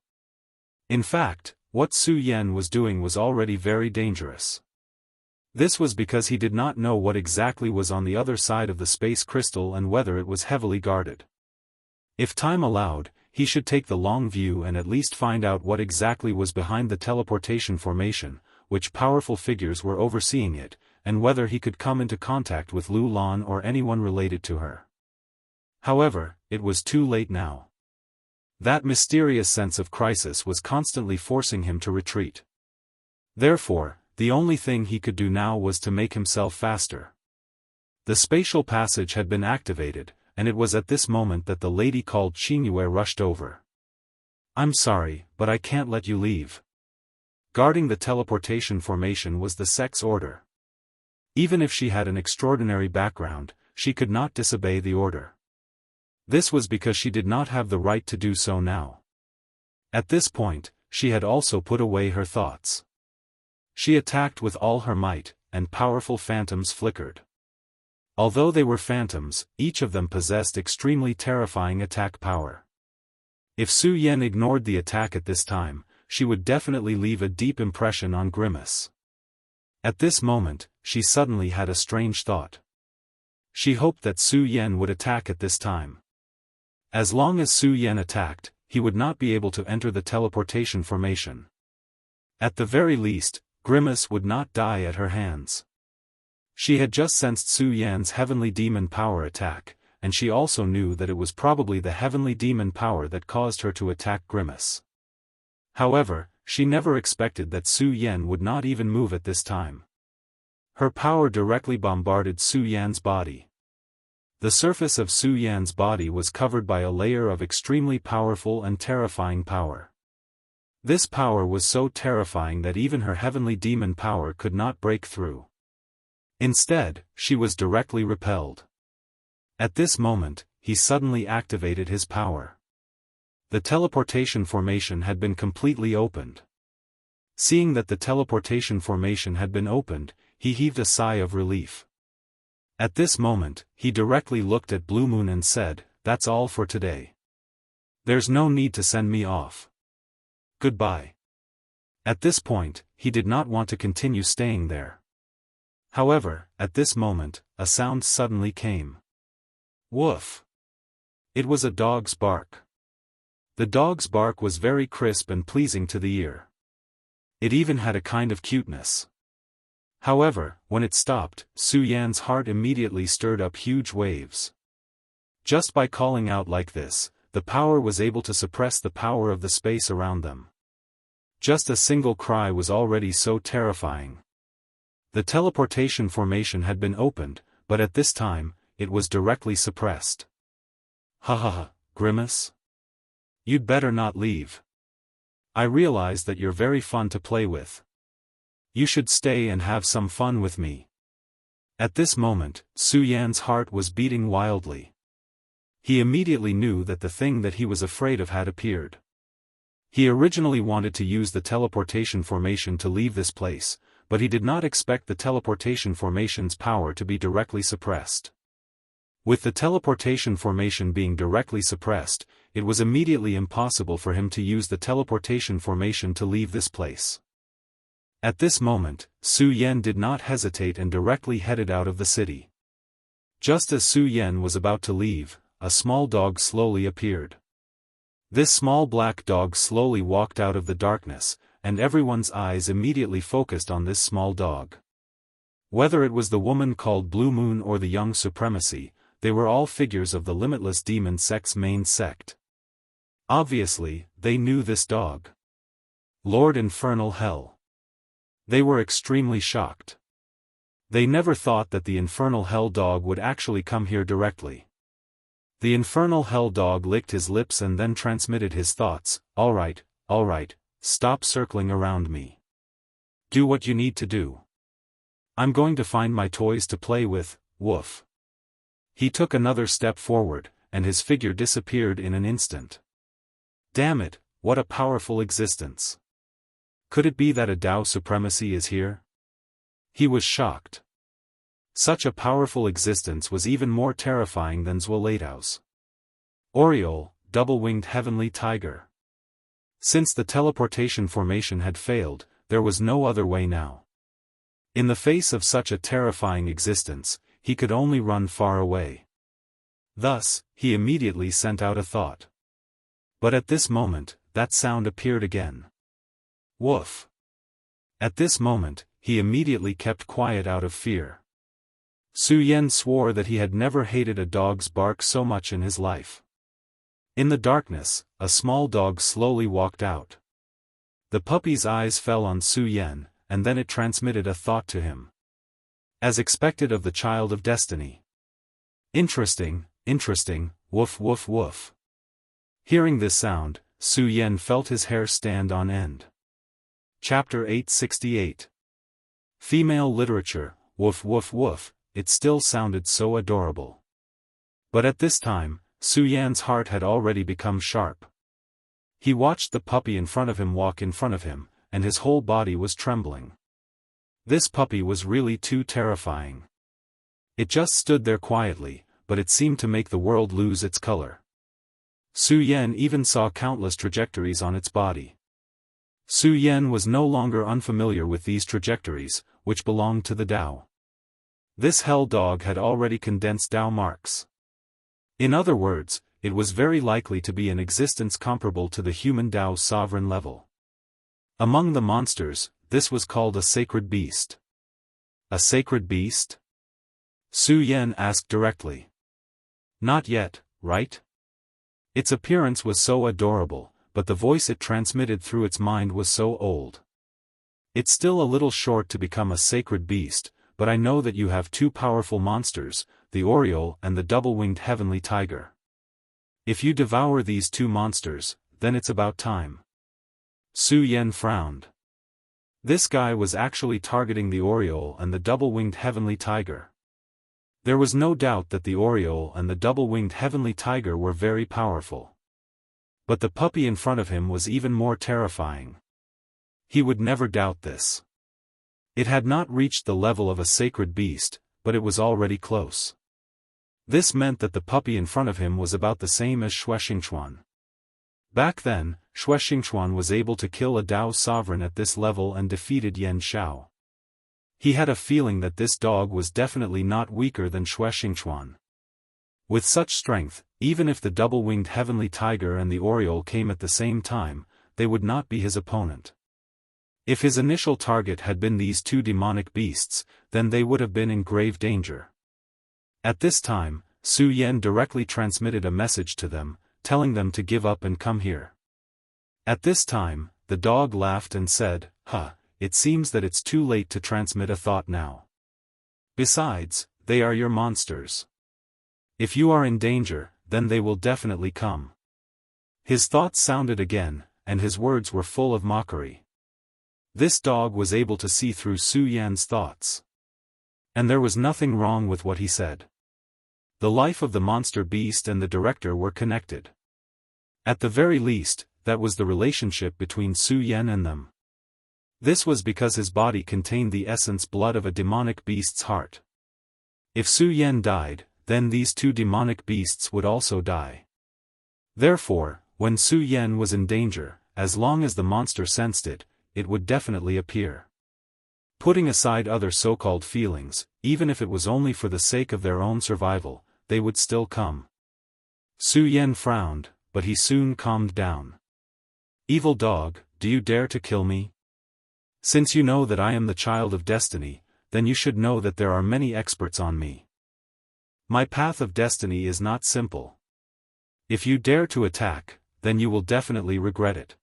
Speaker 1: In fact, what Su Yan was doing was already very dangerous. This was because he did not know what exactly was on the other side of the space crystal and whether it was heavily guarded. If time allowed, he should take the long view and at least find out what exactly was behind the teleportation formation, which powerful figures were overseeing it, and whether he could come into contact with Lu Lan or anyone related to her. However, it was too late now. That mysterious sense of crisis was constantly forcing him to retreat. Therefore, the only thing he could do now was to make himself faster. The spatial passage had been activated, and it was at this moment that the lady called Qingyue rushed over. "I'm sorry, but I can't let you leave." Guarding the teleportation formation was the sect's order. Even if she had an extraordinary background, she could not disobey the order. This was because she did not have the right to do so now. At this point, she had also put away her thoughts. She attacked with all her might, and powerful phantoms flickered. Although they were phantoms, each of them possessed extremely terrifying attack power. If Su Yan ignored the attack at this time, she would definitely leave a deep impression on Grimace. At this moment, she suddenly had a strange thought. She hoped that Su Yan would attack at this time. As long as Su Yan attacked, he would not be able to enter the teleportation formation. At the very least, Grimace would not die at her hands. She had just sensed Su Yan's heavenly demon power attack, and she also knew that it was probably the heavenly demon power that caused her to attack Grimace. However, she never expected that Su Yan would not even move at this time. Her power directly bombarded Su Yan's body. The surface of Su Yan's body was covered by a layer of extremely powerful and terrifying power. This power was so terrifying that even her heavenly demon power could not break through. Instead, she was directly repelled. At this moment, he suddenly activated his power. The teleportation formation had been completely opened. Seeing that the teleportation formation had been opened, he heaved a sigh of relief. At this moment, he directly looked at Blue Moon and said, "That's all for today. There's no need to send me off. Goodbye." At this point, he did not want to continue staying there. However, at this moment, a sound suddenly came. Woof! It was a dog's bark. The dog's bark was very crisp and pleasing to the ear. It even had a kind of cuteness. However, when it stopped, Su Yan's heart immediately stirred up huge waves. Just by calling out like this, the power was able to suppress the power of the space around them. Just a single cry was already so terrifying. The teleportation formation had been opened, but at this time, it was directly suppressed. Ha ha ha, Grimace? You'd better not leave. I realize that you're very fun to play with. You should stay and have some fun with me. At this moment, Su Yan's heart was beating wildly. He immediately knew that the thing that he was afraid of had appeared. He originally wanted to use the teleportation formation to leave this place, but he did not expect the teleportation formation's power to be directly suppressed. With the teleportation formation being directly suppressed, it was immediately impossible for him to use the teleportation formation to leave this place. At this moment, Su Yan did not hesitate and directly headed out of the city. Just as Su Yan was about to leave, a small dog slowly appeared. This small black dog slowly walked out of the darkness, and everyone's eyes immediately focused on this small dog. Whether it was the woman called Blue Moon or the young supremacy, they were all figures of the limitless demon sect's main sect. Obviously, they knew this dog. Lord Infernal Hell. They were extremely shocked. They never thought that the Infernal Hell dog would actually come here directly. The Infernal Hell dog licked his lips and then transmitted his thoughts. All right, stop circling around me. Do what you need to do. I'm going to find my toys to play with, woof. He took another step forward, and his figure disappeared in an instant. Damn it, what a powerful existence. Could it be that a Dao supremacy is here? He was shocked. Such a powerful existence was even more terrifying than Zhuoledao's. Oriole, double-winged heavenly tiger. Since the teleportation formation had failed, there was no other way now. In the face of such a terrifying existence, he could only run far away. Thus, he immediately sent out a thought. But at this moment, that sound appeared again. Woof. At this moment, he immediately kept quiet out of fear. Su Yan swore that he had never hated a dog's bark so much in his life. In the darkness, a small dog slowly walked out. The puppy's eyes fell on Su Yan, and then it transmitted a thought to him. As expected of the child of destiny. Interesting, woof woof woof. Hearing this sound, Su Yan felt his hair stand on end. Chapter 868. Female literature, woof woof woof. It still sounded so adorable. But at this time, Su Yan's heart had already become sharp. He watched the puppy in front of him walk in front of him, and his whole body was trembling. This puppy was really too terrifying. It just stood there quietly, but it seemed to make the world lose its color. Su Yan even saw countless trajectories on its body. Su Yan was no longer unfamiliar with these trajectories, which belonged to the Dao. This hell dog had already condensed Dao marks. In other words, it was very likely to be an existence comparable to the human Dao's sovereign level. Among the monsters, this was called a sacred beast. A sacred beast? Su Yan asked directly. Not yet, right? Its appearance was so adorable, but the voice it transmitted through its mind was so old. It's still a little short to become a sacred beast, but I know that you have two powerful monsters, the Oriole and the double-winged heavenly tiger. If you devour these two monsters, then it's about time. Su Yan frowned. This guy was actually targeting the Oriole and the double-winged heavenly tiger. There was no doubt that the Oriole and the double-winged heavenly tiger were very powerful. But the puppy in front of him was even more terrifying. He would never doubt this. It had not reached the level of a sacred beast, but it was already close. This meant that the puppy in front of him was about the same as Shui Xingchuan. Back then, Shui Xingchuan was able to kill a Dao sovereign at this level and defeated Yan Xiao. He had a feeling that this dog was definitely not weaker than Shui Xingchuan. With such strength, even if the double-winged heavenly tiger and the Oriole came at the same time, they would not be his opponent. If his initial target had been these two demonic beasts, then they would have been in grave danger. At this time, Su Yan directly transmitted a message to them, telling them to give up and come here. At this time, the dog laughed and said, it seems that it's too late to transmit a thought now. Besides, they are your monsters. If you are in danger, then they will definitely come. His thoughts sounded again, and his words were full of mockery. This dog was able to see through Su Yan's thoughts. And there was nothing wrong with what he said. The life of the monster beast and the director were connected. At the very least, that was the relationship between Su Yan and them. This was because his body contained the essence blood of a demonic beast's heart. If Su Yan died, then these two demonic beasts would also die. Therefore, when Su Yan was in danger, as long as the monster sensed it, it would definitely appear. Putting aside other so-called feelings, even if it was only for the sake of their own survival, they would still come. Su Yan frowned, but he soon calmed down. Evil dog, do you dare to kill me? Since you know that I am the child of destiny, then you should know that there are many experts on me. My path of destiny is not simple. If you dare to attack, then you will definitely regret it.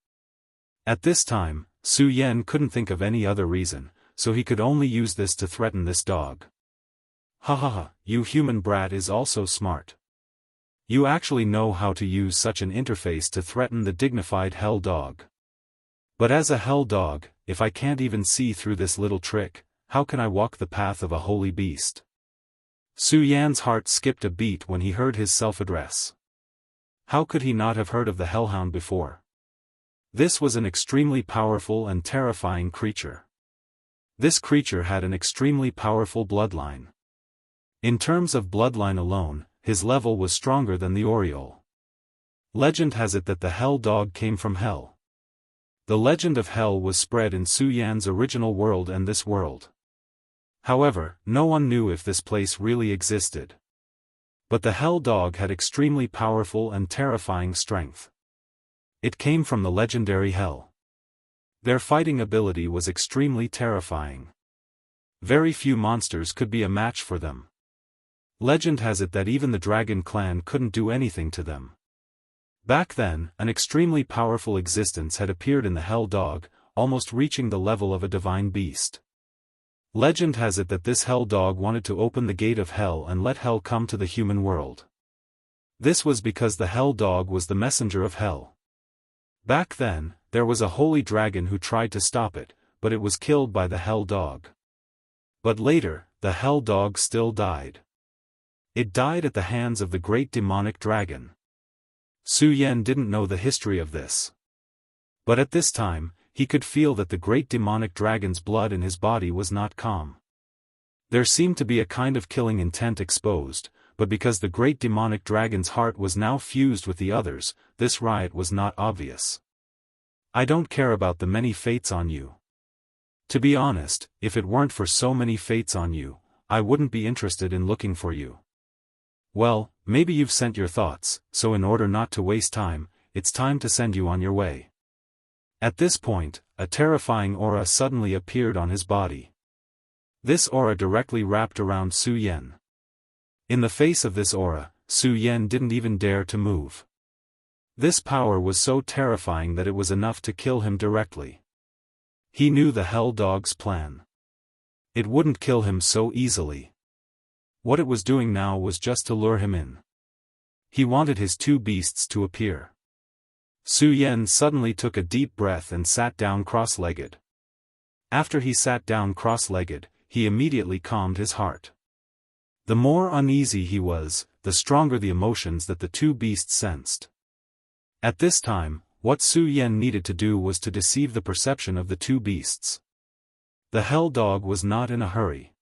Speaker 1: At this time, Su Yan couldn't think of any other reason, so he could only use this to threaten this dog. You human brat is also smart. You actually know how to use such an interface to threaten the dignified hell dog. But as a hell dog, if I can't even see through this little trick, how can I walk the path of a holy beast? Su Yan's heart skipped a beat when he heard his self-address. How could he not have heard of the hellhound before? This was an extremely powerful and terrifying creature. This creature had an extremely powerful bloodline. In terms of bloodline alone, his level was stronger than the Oriole. Legend has it that the hell dog came from hell. The legend of hell was spread in Su Yan's original world and this world. However, no one knew if this place really existed. But the hell dog had extremely powerful and terrifying strength. It came from the legendary hell. Their fighting ability was extremely terrifying. Very few monsters could be a match for them. Legend has it that even the dragon clan couldn't do anything to them. Back then, an extremely powerful existence had appeared in the hell dog, almost reaching the level of a divine beast. Legend has it that this hell dog wanted to open the gate of hell and let hell come to the human world. This was because the hell dog was the messenger of hell. Back then, there was a holy dragon who tried to stop it, but it was killed by the hell dog. But later, the hell dog still died. It died at the hands of the great demonic dragon. Su Yan didn't know the history of this. But at this time, he could feel that the great demonic dragon's blood in his body was not calm. There seemed to be a kind of killing intent exposed, but because the great demonic dragon's heart was now fused with the others, this riot was not obvious. I don't care about the many fates on you. To be honest, if it weren't for so many fates on you, I wouldn't be interested in looking for you. Well, maybe you've sent your thoughts, so in order not to waste time, it's time to send you on your way. At this point, a terrifying aura suddenly appeared on his body. This aura directly wrapped around Su Yan. In the face of this aura, Su Yan didn't even dare to move. This power was so terrifying that it was enough to kill him directly. He knew the hell dog's plan. It wouldn't kill him so easily. What it was doing now was just to lure him in. He wanted his two beasts to appear. Su Yan suddenly took a deep breath and sat down cross-legged. After he sat down cross-legged, he immediately calmed his heart. The more uneasy he was, the stronger the emotions that the two beasts sensed. At this time, what Su Yan needed to do was to deceive the perception of the two beasts. The hell dog was not in a hurry.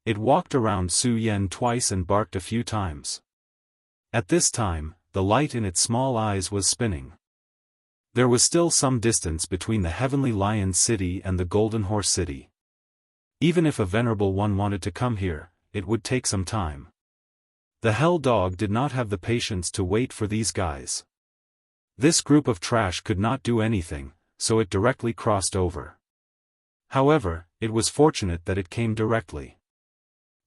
Speaker 1: It walked around Su Yan twice and barked a few times. At this time, the light in its small eyes was spinning. There was still some distance between the Heavenly Lion City and the Golden Horse City. Even if a Venerable One wanted to come here, it would take some time. The hell dog did not have the patience to wait for these guys. This group of trash could not do anything, so it directly crossed over. However, it was fortunate that it came directly.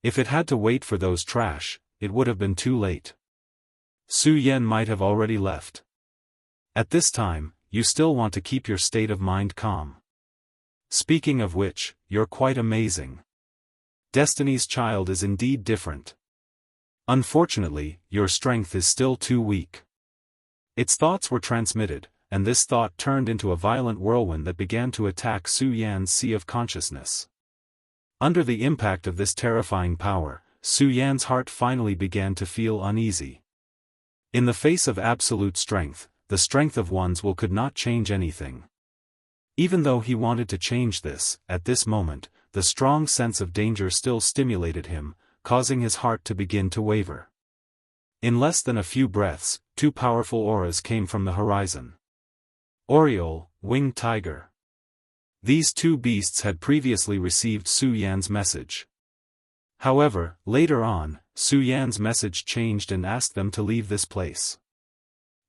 Speaker 1: If it had to wait for those trash, it would have been too late. Su Yan might have already left. At this time, you still want to keep your state of mind calm. Speaking of which, you're quite amazing. Destiny's Child is indeed different. Unfortunately, your strength is still too weak. Its thoughts were transmitted, and this thought turned into a violent whirlwind that began to attack Su Yan's sea of consciousness. Under the impact of this terrifying power, Su Yan's heart finally began to feel uneasy. In the face of absolute strength, the strength of one's will could not change anything. Even though he wanted to change this, at this moment, the strong sense of danger still stimulated him, causing his heart to begin to waver. In less than a few breaths, two powerful auras came from the horizon. Oriole, winged tiger. These two beasts had previously received Su Yan's message. However, later on, Su Yan's message changed and asked them to leave this place.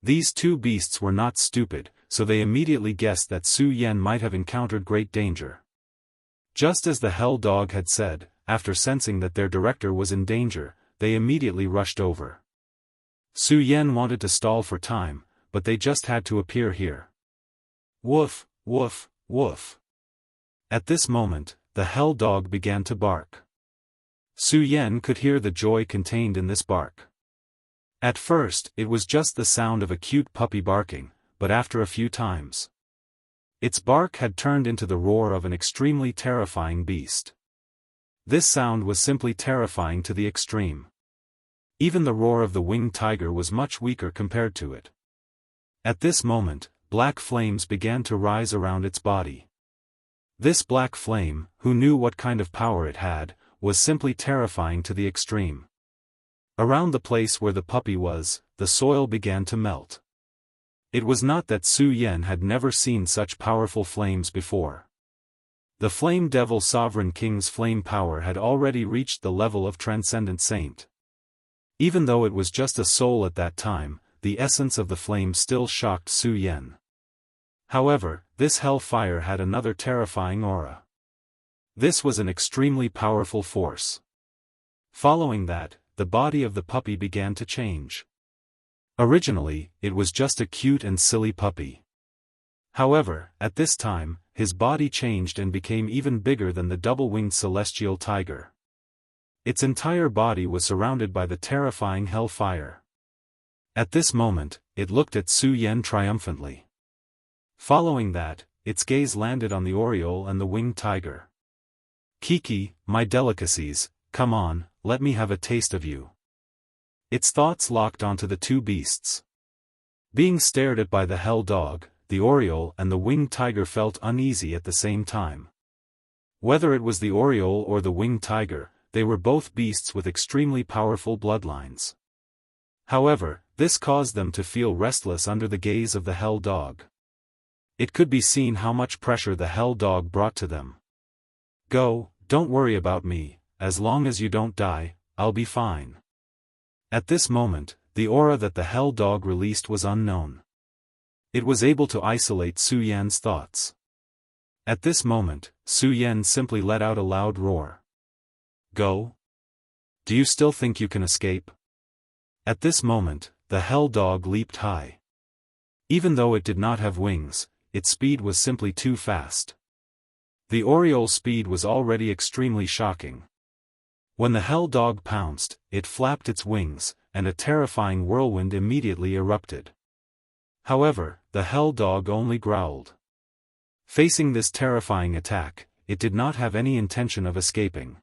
Speaker 1: These two beasts were not stupid, so they immediately guessed that Su Yan might have encountered great danger. Just as the hell dog had said, after sensing that their director was in danger, they immediately rushed over. Su Yan wanted to stall for time, but they just had to appear here. Woof, woof, woof. At this moment, the hell dog began to bark. Su Yan could hear the joy contained in this bark. At first, it was just the sound of a cute puppy barking, but after a few times, its bark had turned into the roar of an extremely terrifying beast. This sound was simply terrifying to the extreme. Even the roar of the winged tiger was much weaker compared to it. At this moment, black flames began to rise around its body. This black flame, who knew what kind of power it had, was simply terrifying to the extreme. Around the place where the puppy was, the soil began to melt. It was not that Su Yan had never seen such powerful flames before. The Flame Devil Sovereign King's flame power had already reached the level of Transcendent Saint. Even though it was just a soul at that time, the essence of the flame still shocked Su Yan. However, this hell fire had another terrifying aura. This was an extremely powerful force. Following that, the body of the puppy began to change. Originally, it was just a cute and silly puppy. However, at this time, his body changed and became even bigger than the double-winged celestial tiger. Its entire body was surrounded by the terrifying hell fire. At this moment, it looked at Su Yan triumphantly. Following that, its gaze landed on the Oriole and the winged tiger. Kiki, my delicacies, come on, let me have a taste of you. Its thoughts locked onto the two beasts. Being stared at by the hell dog, the Oriole and the winged tiger felt uneasy at the same time. Whether it was the Oriole or the winged tiger, they were both beasts with extremely powerful bloodlines. However, this caused them to feel restless under the gaze of the hell dog. It could be seen how much pressure the hell dog brought to them. Go, don't worry about me, as long as you don't die, I'll be fine. At this moment, the aura that the hell dog released was unknown. It was able to isolate Su Yan's thoughts. At this moment, Su Yan simply let out a loud roar. Go? Do you still think you can escape? At this moment, the hell dog leaped high. Even though it did not have wings, its speed was simply too fast. The Oriole's speed was already extremely shocking. When the hell dog pounced, it flapped its wings, and a terrifying whirlwind immediately erupted. However, the hell dog only growled. Facing this terrifying attack, it did not have any intention of escaping.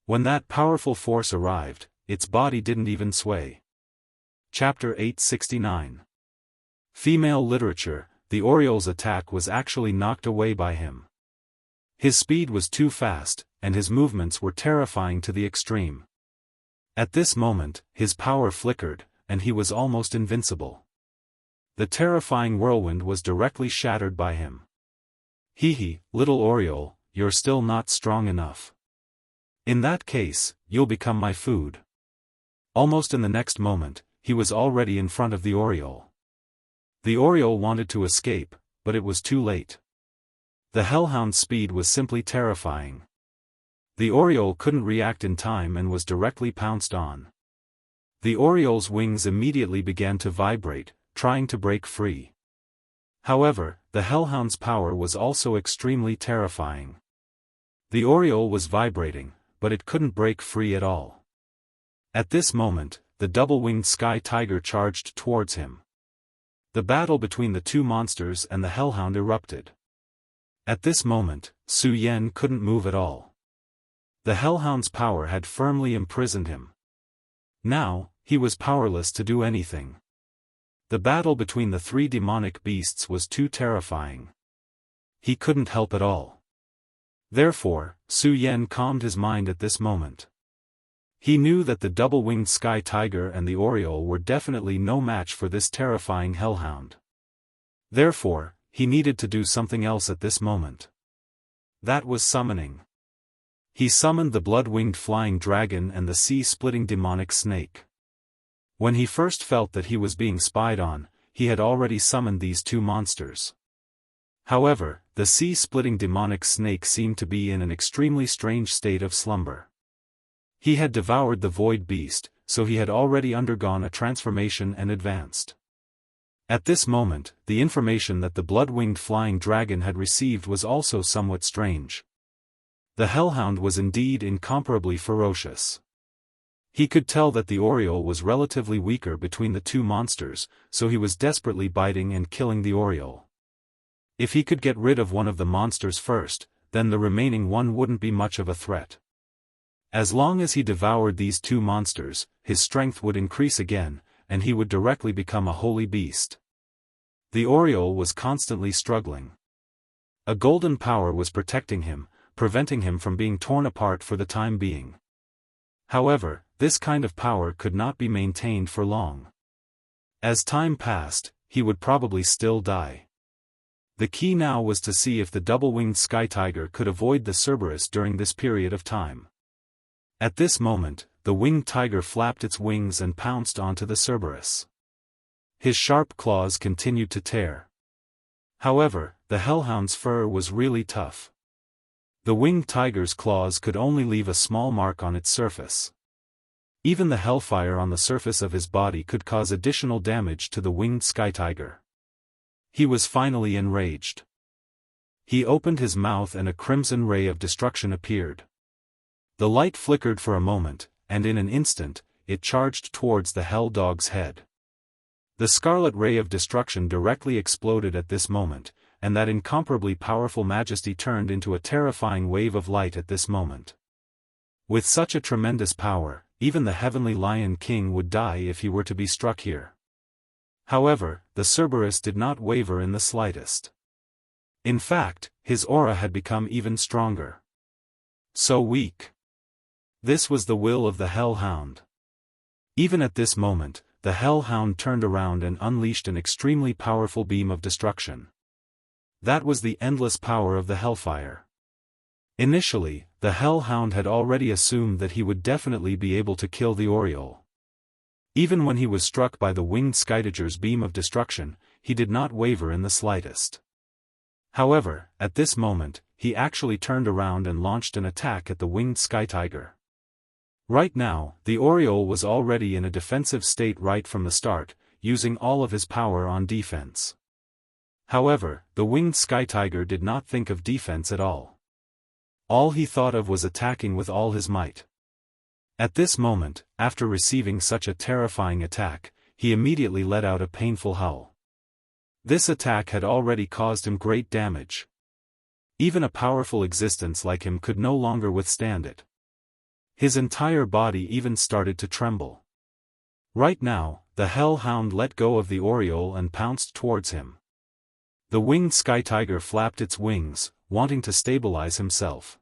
Speaker 1: When that powerful force arrived, its body didn't even sway. Chapter 869. Female literature. The Oriole's attack was actually knocked away by him. His speed was too fast, and his movements were terrifying to the extreme. At this moment, his power flickered, and he was almost invincible. The terrifying whirlwind was directly shattered by him. Hee, little Oriole, you're still not strong enough. In that case, you'll become my food. Almost in the next moment, he was already in front of the Oriole. The Oriole wanted to escape, but it was too late. The hellhound's speed was simply terrifying. The Oriole couldn't react in time and was directly pounced on. The Oriole's wings immediately began to vibrate, trying to break free. However, the hellhound's power was also extremely terrifying. The Oriole was vibrating, but it couldn't break free at all. At this moment, the double-winged sky tiger charged towards him. The battle between the two monsters and the hellhound erupted. At this moment, Su Yan couldn't move at all. The hellhound's power had firmly imprisoned him. Now, he was powerless to do anything. The battle between the three demonic beasts was too terrifying. He couldn't help at all. Therefore, Su Yan calmed his mind at this moment. He knew that the double-winged sky tiger and the Oriole were definitely no match for this terrifying hellhound. Therefore, he needed to do something else at this moment. That was summoning. He summoned the blood-winged flying dragon and the sea-splitting demonic snake. When he first felt that he was being spied on, he had already summoned these two monsters. However, the sea-splitting demonic snake seemed to be in an extremely strange state of slumber. He had devoured the void beast, so he had already undergone a transformation and advanced. At this moment, the information that the blood-winged flying dragon had received was also somewhat strange. The hellhound was indeed incomparably ferocious. He could tell that the Oriole was relatively weaker between the two monsters, so he was desperately biting and killing the Oriole. If he could get rid of one of the monsters first, then the remaining one wouldn't be much of a threat. As long as he devoured these two monsters, his strength would increase again, and he would directly become a holy beast. The Oriole was constantly struggling. A golden power was protecting him, preventing him from being torn apart for the time being. However, this kind of power could not be maintained for long. As time passed, he would probably still die. The key now was to see if the double-winged sky tiger could avoid the Cerberus during this period of time. At this moment, the winged tiger flapped its wings and pounced onto the Cerberus. His sharp claws continued to tear. However, the hellhound's fur was really tough. The winged tiger's claws could only leave a small mark on its surface. Even the hellfire on the surface of his body could cause additional damage to the winged sky tiger. He was finally enraged. He opened his mouth and a crimson ray of destruction appeared. The light flickered for a moment, and in an instant, it charged towards the hell dog's head. The scarlet ray of destruction directly exploded at this moment, and that incomparably powerful majesty turned into a terrifying wave of light at this moment. With such a tremendous power, even the heavenly Lion King would die if he were to be struck here. However, the Cerberus did not waver in the slightest. In fact, his aura had become even stronger. So weak. This was the will of the hellhound. Even at this moment, the hellhound turned around and unleashed an extremely powerful beam of destruction. That was the endless power of the hellfire. Initially, the hellhound had already assumed that he would definitely be able to kill the Oriole. Even when he was struck by the winged skytiger's beam of destruction, he did not waver in the slightest. However, at this moment, he actually turned around and launched an attack at the winged sky tiger. Right now, the Oriole was already in a defensive state right from the start, using all of his power on defense. However, the winged sky tiger did not think of defense at all. All he thought of was attacking with all his might. At this moment, after receiving such a terrifying attack, he immediately let out a painful howl. This attack had already caused him great damage. Even a powerful existence like him could no longer withstand it. His entire body even started to tremble. Right now, the hellhound let go of the oriole and pounced towards him. The winged sky tiger flapped its wings, wanting to stabilize himself.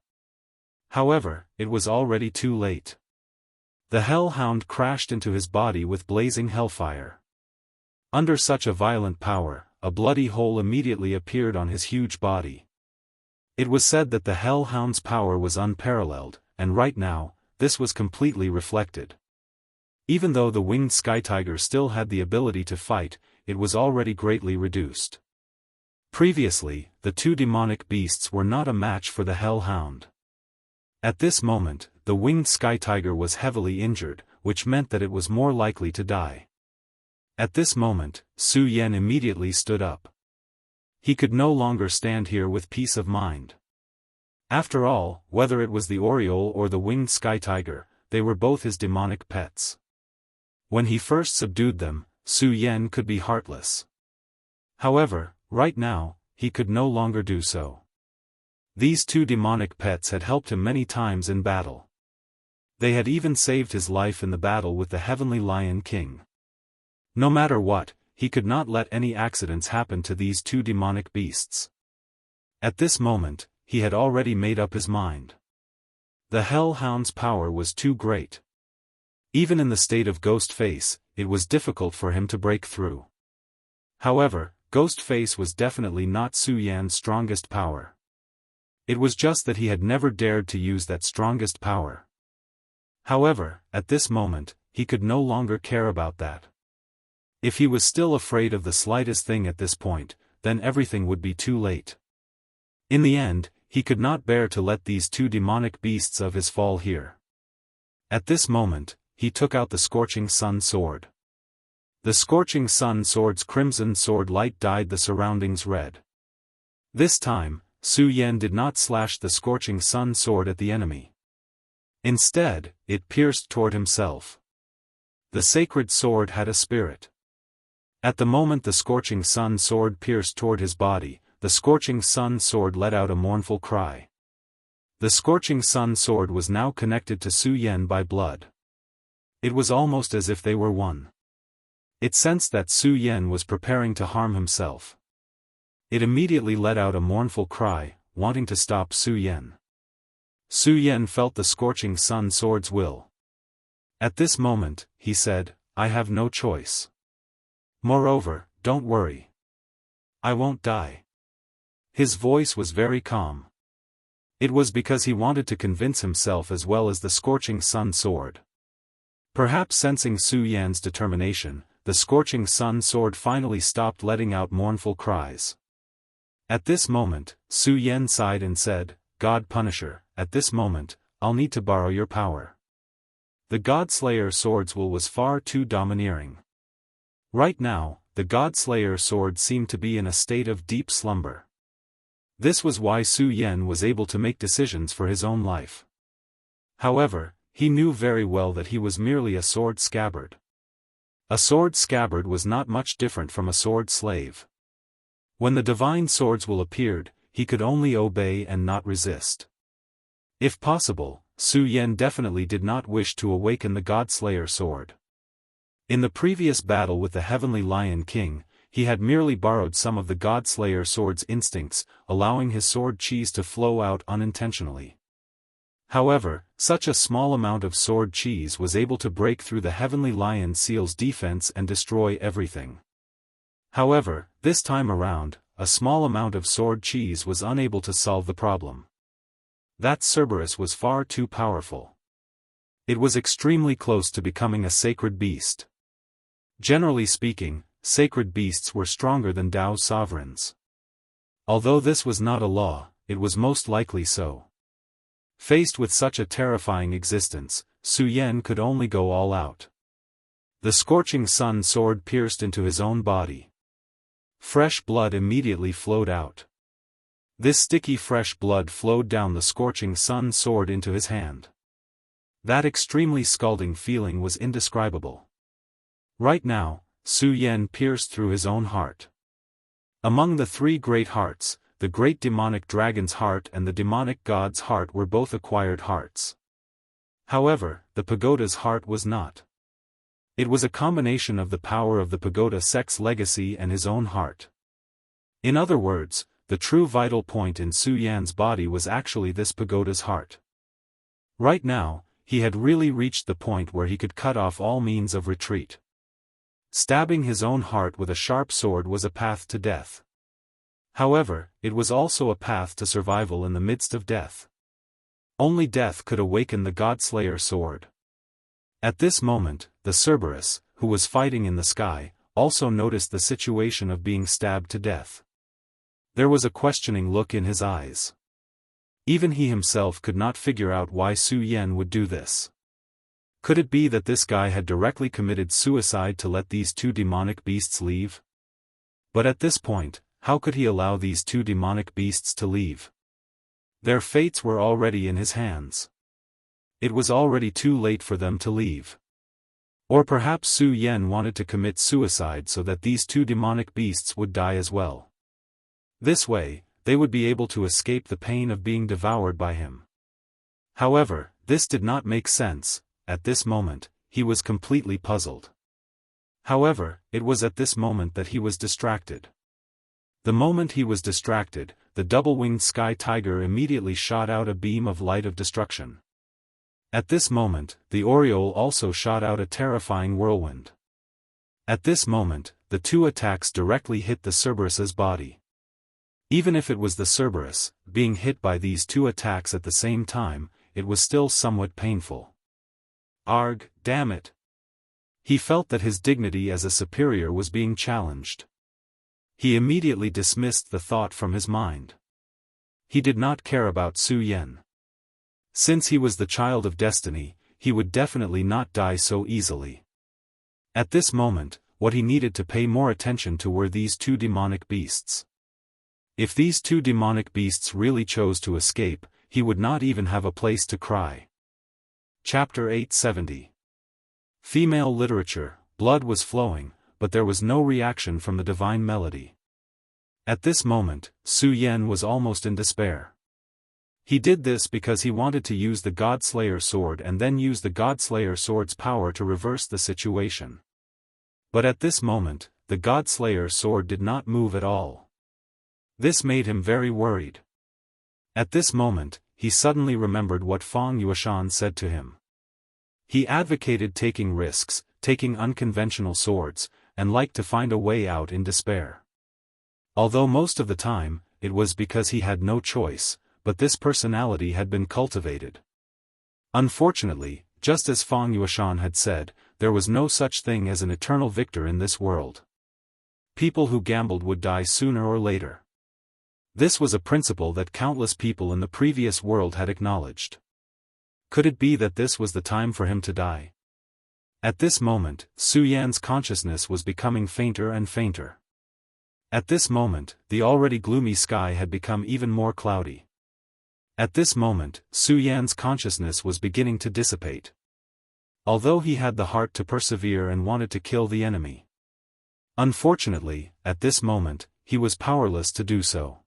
Speaker 1: However, it was already too late. The hellhound crashed into his body with blazing hellfire. Under such a violent power, a bloody hole immediately appeared on his huge body. It was said that the hellhound's power was unparalleled, and right now, this was completely reflected. Even though the winged sky tiger still had the ability to fight, it was already greatly reduced. Previously, the two demonic beasts were not a match for the hellhound. At this moment, the winged sky tiger was heavily injured, which meant that it was more likely to die. At this moment, Su Yan immediately stood up. He could no longer stand here with peace of mind. After all, whether it was the oriole or the winged sky tiger, they were both his demonic pets. When he first subdued them, Su Yan could be heartless. However, right now, he could no longer do so. These two demonic pets had helped him many times in battle. They had even saved his life in the battle with the Heavenly Lion King. No matter what, he could not let any accidents happen to these two demonic beasts. At this moment, he had already made up his mind. The hellhound's power was too great. Even in the state of Ghost Face, it was difficult for him to break through. However, Ghost Face was definitely not Su Yan's strongest power. It was just that he had never dared to use that strongest power. However, at this moment, he could no longer care about that. If he was still afraid of the slightest thing at this point, then everything would be too late. In the end, he could not bear to let these two demonic beasts of his fall here. At this moment, he took out the Scorching Sun Sword. The Scorching Sun Sword's crimson sword light dyed the surroundings red. This time, Su Yan did not slash the Scorching Sun Sword at the enemy. Instead, it pierced toward himself. The sacred sword had a spirit. At the moment the Scorching Sun Sword pierced toward his body, the Scorching Sun Sword let out a mournful cry. The Scorching Sun Sword was now connected to Su Yan by blood. It was almost as if they were one. It sensed that Su Yan was preparing to harm himself. It immediately let out a mournful cry, wanting to stop Su Yan. Su Yan felt the Scorching Sun Sword's will. At this moment, he said, "I have no choice. Moreover, don't worry. I won't die." His voice was very calm. It was because he wanted to convince himself as well as the Scorching Sun Sword. Perhaps sensing Su Yan's determination, the Scorching Sun Sword finally stopped letting out mournful cries. At this moment, Su Yan sighed and said, "God Punisher, at this moment, I'll need to borrow your power." The God-Slayer SwordWill was far too domineering. Right now, the God-Slayer sword seemed to be in a state of deep slumber. This was why Su Yan was able to make decisions for his own life. However, he knew very well that he was merely a sword scabbard. A sword scabbard was not much different from a sword slave. When the divine SwordWill appeared, he could only obey and not resist. If possible, Su Yan definitely did not wish to awaken the God-Slayer sword. In the previous battle with the Heavenly Lion King, he had merely borrowed some of the God-Slayer sword's instincts, allowing his sword cheese to flow out unintentionally. However, such a small amount of sword cheese was able to break through the Heavenly Lion Seal's defense and destroy everything. However, this time around, a small amount of sword cheese was unable to solve the problem. That Cerberus was far too powerful. It was extremely close to becoming a sacred beast. Generally speaking, sacred beasts were stronger than Dao's sovereigns. Although this was not a law, it was most likely so. Faced with such a terrifying existence, Su Yan could only go all out. The Scorching Sun Sword pierced into his own body. Fresh blood immediately flowed out. This sticky fresh blood flowed down the Scorching Sun Sword into his hand. That extremely scalding feeling was indescribable. Right now, Su Yan pierced through his own heart. Among the three great hearts, the great demonic dragon's heart and the demonic god's heart were both acquired hearts. However, the pagoda's heart was not. It was a combination of the power of the pagoda sect's legacy and his own heart. In other words, the true vital point in Su Yan's body was actually this pagoda's heart. Right now, he had really reached the point where he could cut off all means of retreat. Stabbing his own heart with a sharp sword was a path to death. However, it was also a path to survival in the midst of death. Only death could awaken the God-Slayer sword. At this moment, the Cerberus, who was fighting in the sky, also noticed the situation of being stabbed to death. There was a questioning look in his eyes. Even he himself could not figure out why Su Yan would do this. Could it be that this guy had directly committed suicide to let these two demonic beasts leave? But at this point, how could he allow these two demonic beasts to leave? Their fates were already in his hands. It was already too late for them to leave. Or perhaps Su Yan wanted to commit suicide so that these two demonic beasts would die as well. This way, they would be able to escape the pain of being devoured by him. However, this did not make sense. At this moment, he was completely puzzled. However, it was at this moment that he was distracted. The moment he was distracted, the double-winged sky tiger immediately shot out a beam of light of destruction. At this moment, the Oriole also shot out a terrifying whirlwind. At this moment, the two attacks directly hit the Cerberus's body. Even if it was the Cerberus, being hit by these two attacks at the same time, it was still somewhat painful. Arg, damn it! He felt that his dignity as a superior was being challenged. He immediately dismissed the thought from his mind. He did not care about Su Yan. Since he was the child of destiny, he would definitely not die so easily. At this moment, what he needed to pay more attention to were these two demonic beasts. If these two demonic beasts really chose to escape, he would not even have a place to cry. Chapter 870. Female literature. Blood was flowing, but there was no reaction from the divine melody. At this moment, Su Yan was almost in despair. He did this because he wanted to use the God-Slayer sword and then use the God-Slayer sword's power to reverse the situation. But at this moment, the God-Slayer sword did not move at all. This made him very worried. At this moment, he suddenly remembered what Feng Yueshan said to him. He advocated taking risks, taking unconventional swords, and liked to find a way out in despair. Although most of the time, it was because he had no choice, but this personality had been cultivated. Unfortunately, just as Feng Yueshan had said, there was no such thing as an eternal victor in this world. People who gambled would die sooner or later. This was a principle that countless people in the previous world had acknowledged. Could it be that this was the time for him to die? At this moment, Su Yan's consciousness was becoming fainter and fainter. At this moment, the already gloomy sky had become even more cloudy. At this moment, Su Yan's consciousness was beginning to dissipate. Although he had the heart to persevere and wanted to kill the enemy. Unfortunately, at this moment, he was powerless to do so.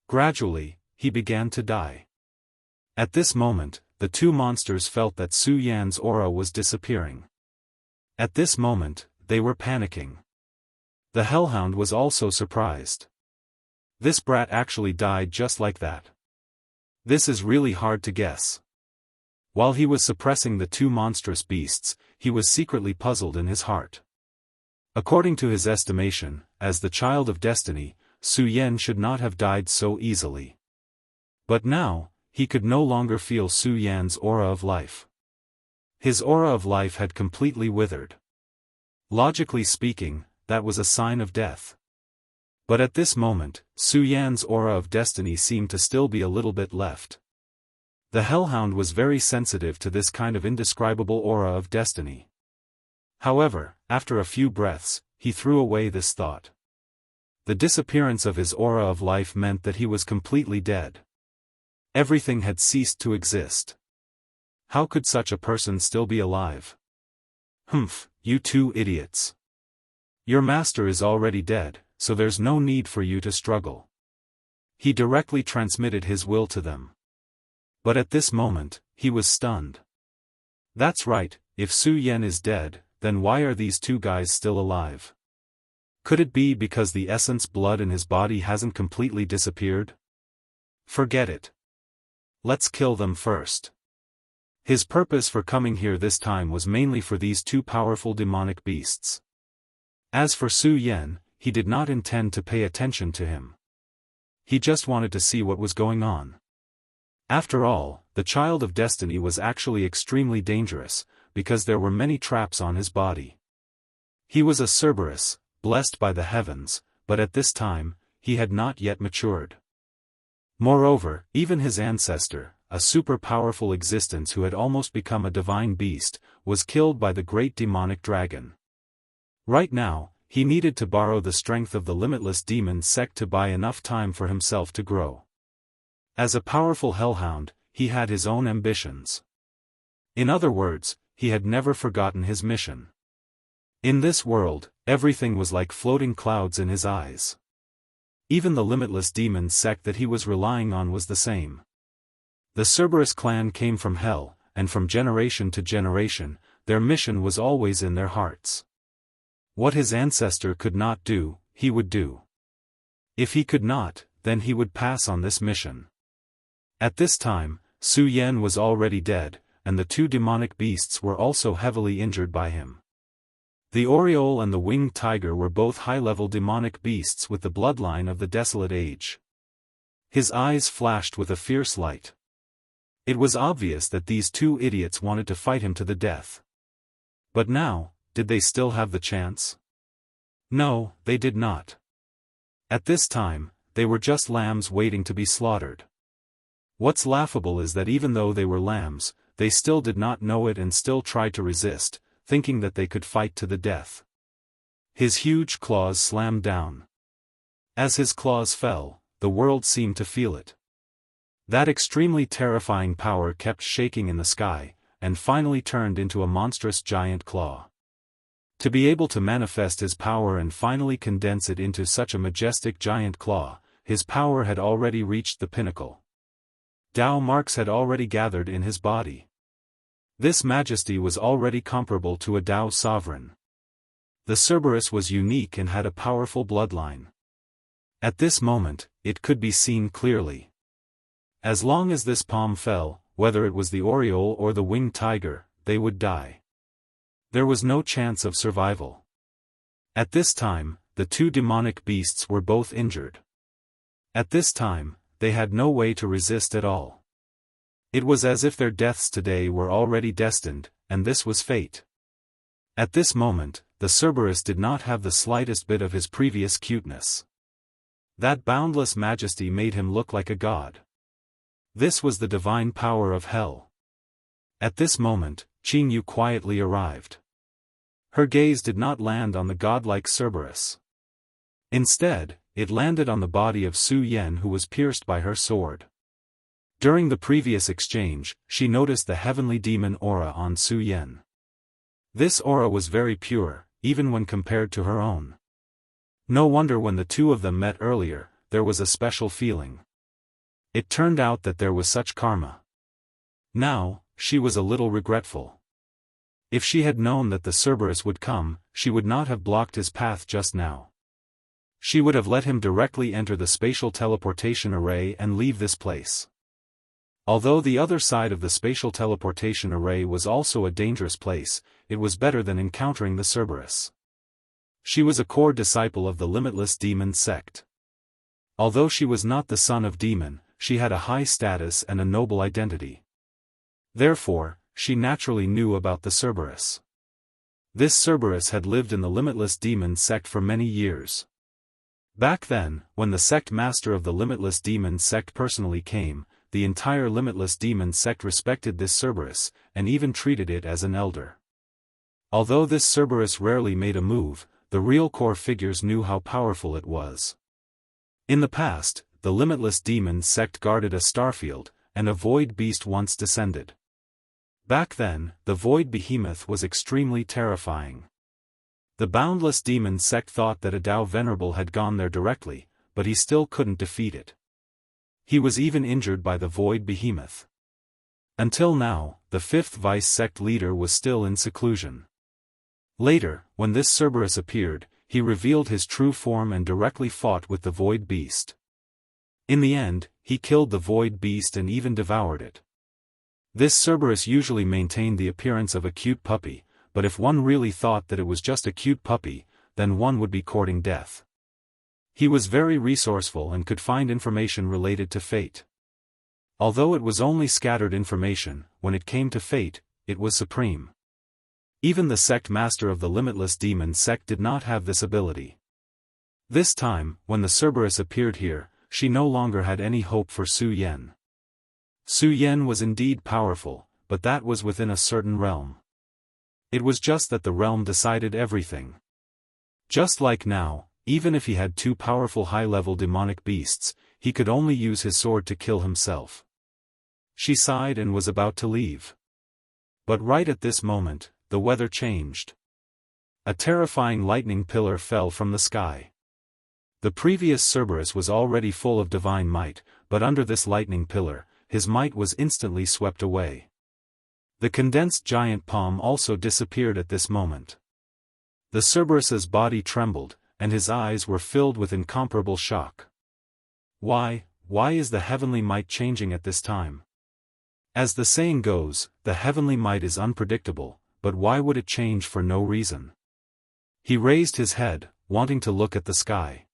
Speaker 1: Gradually, he began to die. At this moment, the two monsters felt that Su Yan's aura was disappearing. At this moment, they were panicking. The Hellhound was also surprised. This brat actually died just like that. This is really hard to guess. While he was suppressing the two monstrous beasts, he was secretly puzzled in his heart. According to his estimation, as the child of destiny, Su Yan should not have died so easily. But now, he could no longer feel Su Yan's aura of life. His aura of life had completely withered. Logically speaking, that was a sign of death. But at this moment, Su Yan's aura of destiny seemed to still be a little bit left. The Hellhound was very sensitive to this kind of indescribable aura of destiny. However, after a few breaths, he threw away this thought. The disappearance of his aura of life meant that he was completely dead. Everything had ceased to exist. How could such a person still be alive? Humph, you two idiots. Your master is already dead, so there's no need for you to struggle. He directly transmitted his will to them. But at this moment, he was stunned. That's right, if Su Yan is dead, then why are these two guys still alive? Could it be because the essence blood in his body hasn't completely disappeared? Forget it. Let's kill them first. His purpose for coming here this time was mainly for these two powerful demonic beasts. As for Su Yan, he did not intend to pay attention to him. He just wanted to see what was going on. After all, the Child of Destiny was actually extremely dangerous, because there were many traps on his body. He was a Cerberus, blessed by the heavens, but at this time, he had not yet matured. Moreover, even his ancestor, a super-powerful existence who had almost become a divine beast, was killed by the great demonic dragon. Right now, he needed to borrow the strength of the limitless demon sect to buy enough time for himself to grow. As a powerful hellhound, he had his own ambitions. In other words, he had never forgotten his mission. In this world, everything was like floating clouds in his eyes. Even the limitless demon sect that he was relying on was the same. The Cerberus clan came from hell, and from generation to generation, their mission was always in their hearts. What his ancestor could not do, he would do. If he could not, then he would pass on this mission. At this time, Su Yan was already dead, and the two demonic beasts were also heavily injured by him. The Aureole and the winged tiger were both high-level demonic beasts with the bloodline of the Desolate Age. His eyes flashed with a fierce light. It was obvious that these two idiots wanted to fight him to the death. But now, did they still have the chance? No, they did not. At this time, they were just lambs waiting to be slaughtered. What's laughable is that even though they were lambs, they still did not know it and still tried to resist, thinking that they could fight to the death. His huge claws slammed down. As his claws fell, the world seemed to feel it. That extremely terrifying power kept shaking in the sky, and finally turned into a monstrous giant claw. To be able to manifest his power and finally condense it into such a majestic giant claw, his power had already reached the pinnacle. Dao marks had already gathered in his body. This majesty was already comparable to a Dao sovereign. The Cerberus was unique and had a powerful bloodline. At this moment, it could be seen clearly. As long as this palm fell, whether it was the Aureole or the winged tiger, they would die. There was no chance of survival. At this time, the two demonic beasts were both injured. At this time, they had no way to resist at all. It was as if their deaths today were already destined, and this was fate. At this moment, the Cerberus did not have the slightest bit of his previous cuteness. That boundless majesty made him look like a god. This was the divine power of hell. At this moment, Qingyu quietly arrived. Her gaze did not land on the godlike Cerberus. Instead, it landed on the body of Su Yan, who was pierced by her sword. During the previous exchange, she noticed the heavenly demon aura on Su Yan. This aura was very pure, even when compared to her own. No wonder when the two of them met earlier, there was a special feeling. It turned out that there was such karma. Now, she was a little regretful. If she had known that the Cerberus would come, she would not have blocked his path just now. She would have let him directly enter the spatial teleportation array and leave this place. Although the other side of the spatial teleportation array was also a dangerous place, it was better than encountering the Cerberus. She was a core disciple of the limitless demon sect. Although she was not the son of demon, she had a high status and a noble identity. Therefore, she naturally knew about the Cerberus. This Cerberus had lived in the limitless demon sect for many years. Back then, when the sect master of the limitless demon sect personally came, the entire limitless demon sect respected this Cerberus, and even treated it as an elder. Although this Cerberus rarely made a move, the real core figures knew how powerful it was. In the past, the limitless demon sect guarded a starfield, and a void beast once descended. Back then, the void behemoth was extremely terrifying. The boundless demon sect thought that a Dao Venerable had gone there directly, but he still couldn't defeat it. He was even injured by the void behemoth. Until now, the fifth vice sect leader was still in seclusion. Later, when this Cerberus appeared, he revealed his true form and directly fought with the Void Beast. In the end, he killed the Void Beast and even devoured it. This Cerberus usually maintained the appearance of a cute puppy, but if one really thought that it was just a cute puppy, then one would be courting death. He was very resourceful and could find information related to fate. Although it was only scattered information, when it came to fate, it was supreme. Even the sect master of the Limitless Demon sect did not have this ability. This time, when the Cerberus appeared here, she no longer had any hope for Su Yan. Su Yan was indeed powerful, but that was within a certain realm. It was just that the realm decided everything. Just like now, even if he had two powerful high-level demonic beasts, he could only use his sword to kill himself. She sighed and was about to leave. But right at this moment, the weather changed. A terrifying lightning pillar fell from the sky. The previous Cerberus was already full of divine might, but under this lightning pillar, his might was instantly swept away. The condensed giant palm also disappeared at this moment. The Cerberus's body trembled, and his eyes were filled with incomparable shock. Why is the heavenly might changing at this time? As the saying goes, the heavenly might is unpredictable, but why would it change for no reason? He raised his head, wanting to look at the sky.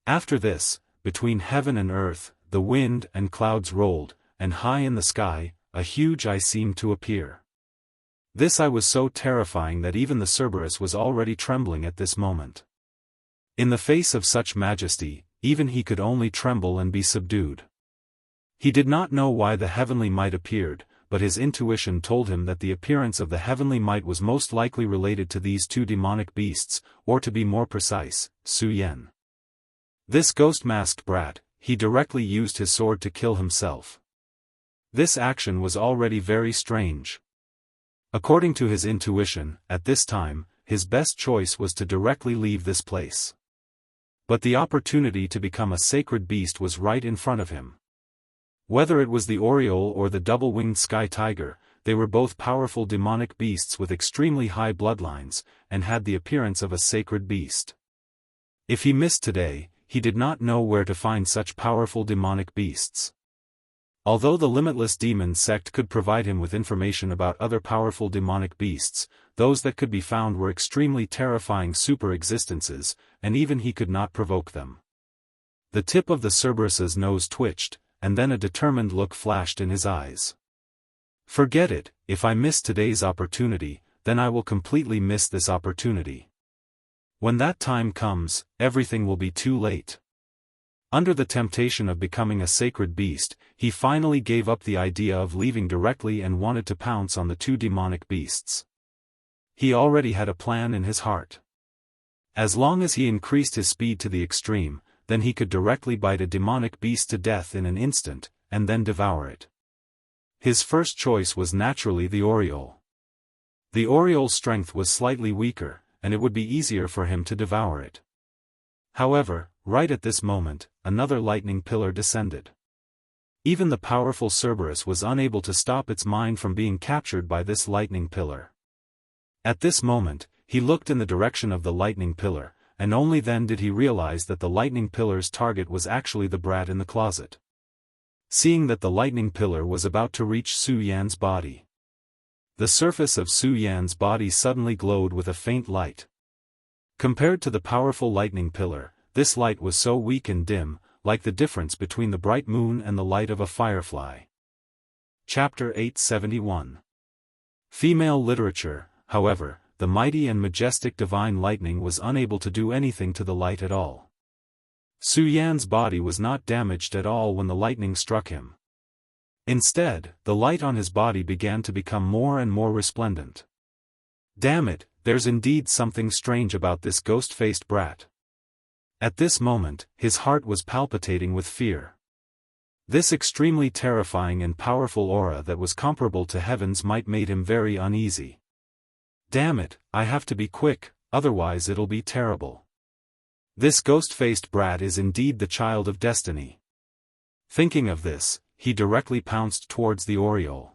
Speaker 1: After this, between heaven and earth, the wind and clouds rolled, and high in the sky, a huge eye seemed to appear. This eye was so terrifying that even the Cerberus was already trembling at this moment. In the face of such majesty, even he could only tremble and be subdued. He did not know why the heavenly might appeared, but his intuition told him that the appearance of the heavenly might was most likely related to these two demonic beasts, or to be more precise, Su Yan. This ghost-masked brat, he directly used his sword to kill himself. This action was already very strange. According to his intuition, at this time, his best choice was to directly leave this place. But the opportunity to become a sacred beast was right in front of him. Whether it was the Oriole or the double-winged sky tiger, they were both powerful demonic beasts with extremely high bloodlines, and had the appearance of a sacred beast. If he missed today, he did not know where to find such powerful demonic beasts. Although the Limitless Demon sect could provide him with information about other powerful demonic beasts, those that could be found were extremely terrifying super-existences, and even he could not provoke them. The tip of the Cerberus's nose twitched, and then a determined look flashed in his eyes. Forget it, if I miss today's opportunity, then I will completely miss this opportunity. When that time comes, everything will be too late. Under the temptation of becoming a sacred beast, he finally gave up the idea of leaving directly and wanted to pounce on the two demonic beasts. He already had a plan in his heart. As long as he increased his speed to the extreme, then he could directly bite a demonic beast to death in an instant, and then devour it. His first choice was naturally the Oriole. The Oriole's strength was slightly weaker, and it would be easier for him to devour it. However, right at this moment, another lightning pillar descended. Even the powerful Cerberus was unable to stop its mind from being captured by this lightning pillar. At this moment, he looked in the direction of the lightning pillar, and only then did he realize that the lightning pillar's target was actually the brat in the closet. Seeing that the lightning pillar was about to reach Su Yan's body, the surface of Su Yan's body suddenly glowed with a faint light. Compared to the powerful lightning pillar, this light was so weak and dim, like the difference between the bright moon and the light of a firefly. Chapter 871. Female literature. However, the mighty and majestic divine lightning was unable to do anything to the light at all. Su Yan's body was not damaged at all when the lightning struck him. Instead, the light on his body began to become more and more resplendent. Damn it, there's indeed something strange about this ghost-faced brat. At this moment, his heart was palpitating with fear. This extremely terrifying and powerful aura that was comparable to heaven's might made him very uneasy. Damn it, I have to be quick, otherwise it'll be terrible. This ghost-faced brat is indeed the child of destiny. Thinking of this, he directly pounced towards the Oriole.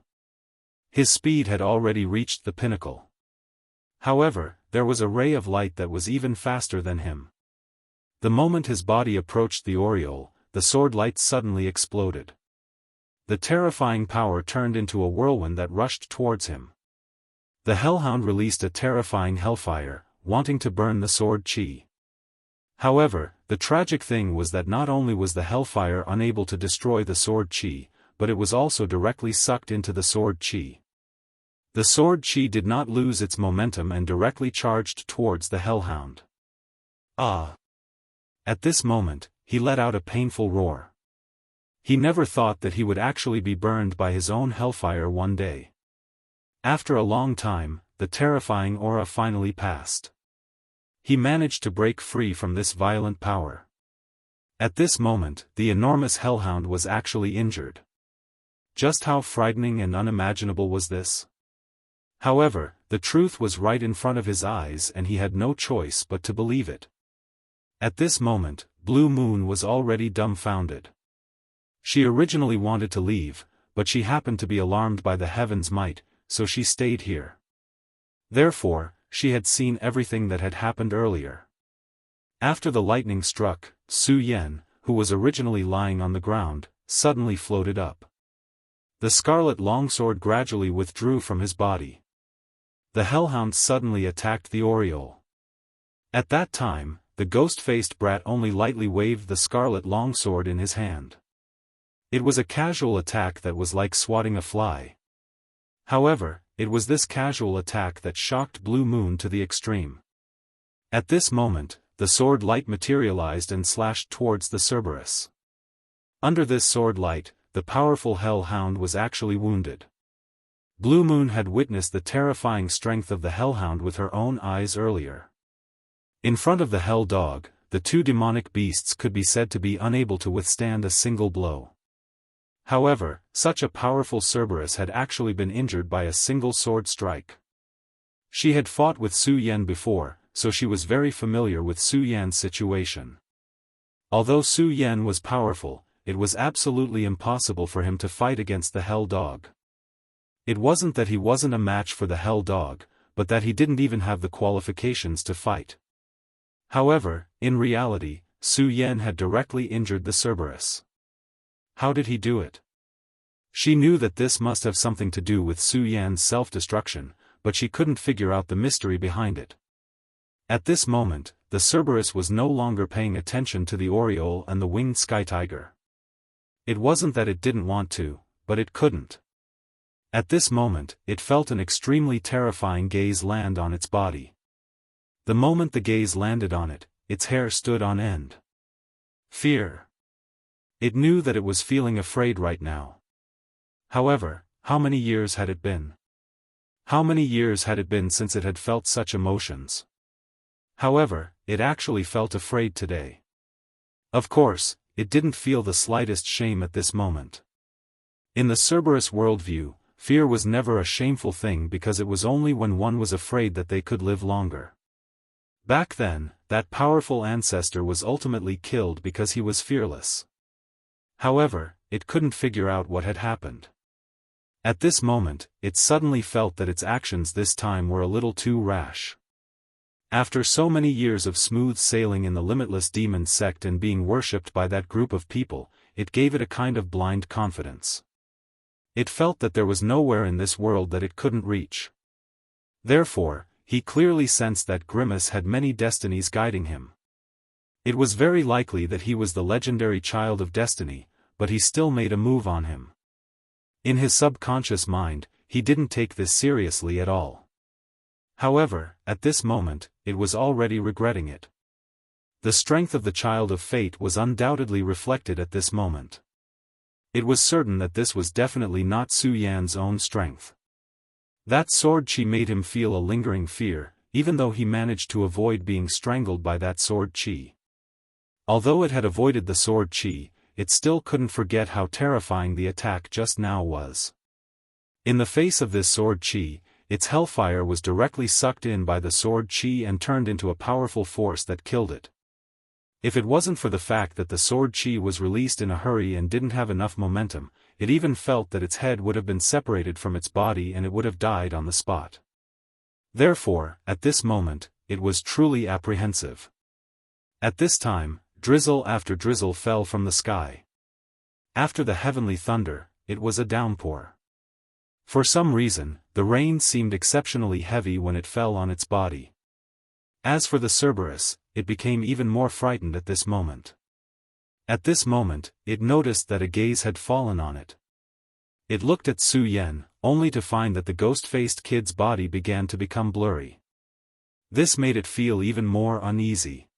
Speaker 1: His speed had already reached the pinnacle. However, there was a ray of light that was even faster than him. The moment his body approached the aureole, the sword light suddenly exploded. The terrifying power turned into a whirlwind that rushed towards him. The hellhound released a terrifying hellfire, wanting to burn the sword chi. However, the tragic thing was that not only was the hellfire unable to destroy the sword chi, but it was also directly sucked into the sword chi. The sword chi did not lose its momentum and directly charged towards the hellhound. Ah! At this moment, he let out a painful roar. He never thought that he would actually be burned by his own hellfire one day. After a long time, the terrifying aura finally passed. He managed to break free from this violent power. At this moment, the enormous hellhound was actually injured. Just how frightening and unimaginable was this? However, the truth was right in front of his eyes and he had no choice but to believe it. At this moment, Blue Moon was already dumbfounded. She originally wanted to leave, but she happened to be alarmed by the heaven's might, so she stayed here. Therefore, she had seen everything that had happened earlier. After the lightning struck, Su Yan, who was originally lying on the ground, suddenly floated up. The scarlet longsword gradually withdrew from his body. The hellhound suddenly attacked the aureole. At that time, the ghost-faced brat only lightly waved the scarlet longsword in his hand. It was a casual attack that was like swatting a fly. However, it was this casual attack that shocked Blue Moon to the extreme. At this moment, the sword light materialized and slashed towards the Cerberus. Under this sword light, the powerful hellhound was actually wounded. Blue Moon had witnessed the terrifying strength of the hellhound with her own eyes earlier. In front of the hell dog, the two demonic beasts could be said to be unable to withstand a single blow. However, such a powerful Cerberus had actually been injured by a single sword strike. She had fought with Su Yan before, so she was very familiar with Su Yan's situation. Although Su Yan was powerful, it was absolutely impossible for him to fight against the hell dog. It wasn't that he wasn't a match for the hell dog, but that he didn't even have the qualifications to fight. However, in reality, Su Yan had directly injured the Cerberus. How did he do it? She knew that this must have something to do with Su Yan's self-destruction, but she couldn't figure out the mystery behind it. At this moment, the Cerberus was no longer paying attention to the aureole and the winged sky tiger. It wasn't that it didn't want to, but it couldn't. At this moment, it felt an extremely terrifying gaze land on its body. The moment the gaze landed on it, its hair stood on end. Fear. It knew that it was feeling afraid right now. However, how many years had it been? How many years had it been since it had felt such emotions? However, it actually felt afraid today. Of course, it didn't feel the slightest shame at this moment. In the Cerberus worldview, fear was never a shameful thing because it was only when one was afraid that they could live longer. Back then, that powerful ancestor was ultimately killed because he was fearless. However, it couldn't figure out what had happened. At this moment, it suddenly felt that its actions this time were a little too rash. After so many years of smooth sailing in the limitless demon sect and being worshipped by that group of people, it gave it a kind of blind confidence. It felt that there was nowhere in this world that it couldn't reach. Therefore, he clearly sensed that Grimace had many destinies guiding him. It was very likely that he was the legendary child of destiny, but he still made a move on him. In his subconscious mind, he didn't take this seriously at all. However, at this moment, it was already regretting it. The strength of the child of fate was undoubtedly reflected at this moment. It was certain that this was definitely not Su Yan's own strength. That sword chi made him feel a lingering fear, even though he managed to avoid being strangled by that sword chi. Although it had avoided the sword chi, it still couldn't forget how terrifying the attack just now was. In the face of this sword chi, its hellfire was directly sucked in by the sword chi and turned into a powerful force that killed it. If it wasn't for the fact that the sword chi was released in a hurry and didn't have enough momentum, it even felt that its head would have been separated from its body and it would have died on the spot. Therefore, at this moment, it was truly apprehensive. At this time, drizzle after drizzle fell from the sky. After the heavenly thunder, it was a downpour. For some reason, the rain seemed exceptionally heavy when it fell on its body. As for the Cerberus, it became even more frightened at this moment. At this moment, it noticed that a gaze had fallen on it. It looked at Su Yan, only to find that the ghost-faced kid's body began to become blurry. This made it feel even more uneasy.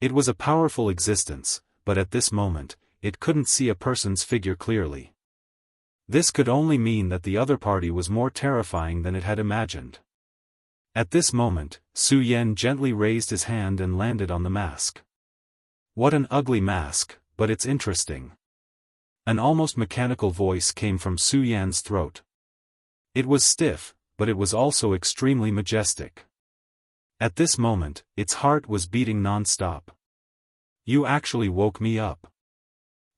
Speaker 1: It was a powerful existence, but at this moment, it couldn't see a person's figure clearly. This could only mean that the other party was more terrifying than it had imagined. At this moment, Su Yan gently raised his hand and landed on the mask. What an ugly mask, but it's interesting. An almost mechanical voice came from Su Yan's throat. It was stiff, but it was also extremely majestic. At this moment, its heart was beating non-stop. You actually woke me up.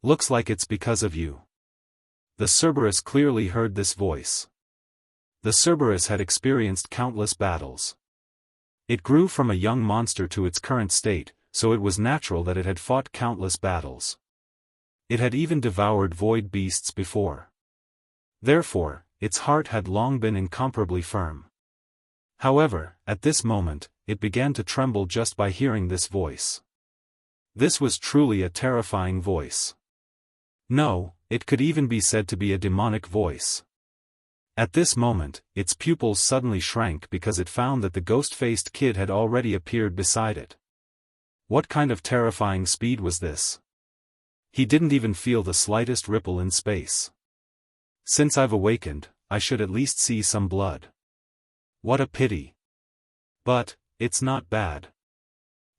Speaker 1: Looks like it's because of you. The Cerberus clearly heard this voice. The Cerberus had experienced countless battles. It grew from a young monster to its current state, so it was natural that it had fought countless battles. It had even devoured void beasts before. Therefore, its heart had long been incomparably firm. However, at this moment, it began to tremble just by hearing this voice. This was truly a terrifying voice. No, it could even be said to be a demonic voice. At this moment, its pupils suddenly shrank because it found that the ghost-faced kid had already appeared beside it. What kind of terrifying speed was this? He didn't even feel the slightest ripple in space. Since I've awakened, I should at least see some blood. What a pity. But, it's not bad.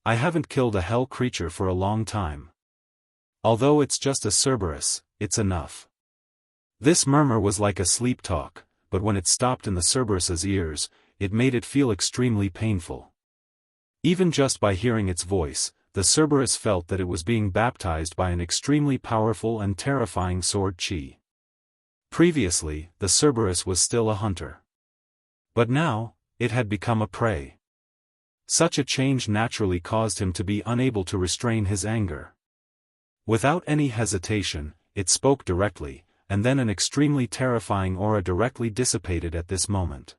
Speaker 1: I haven't killed a hell creature for a long time. Although it's just a Cerberus, it's enough. This murmur was like a sleep talk, but when it stopped in the Cerberus's ears, it made it feel extremely painful. Even just by hearing its voice, the Cerberus felt that it was being baptized by an extremely powerful and terrifying sword chi. Previously, the Cerberus was still a hunter. But now, it had become a prey. Such a change naturally caused him to be unable to restrain his anger. Without any hesitation, it spoke directly, and then an extremely terrifying aura directly dissipated at this moment.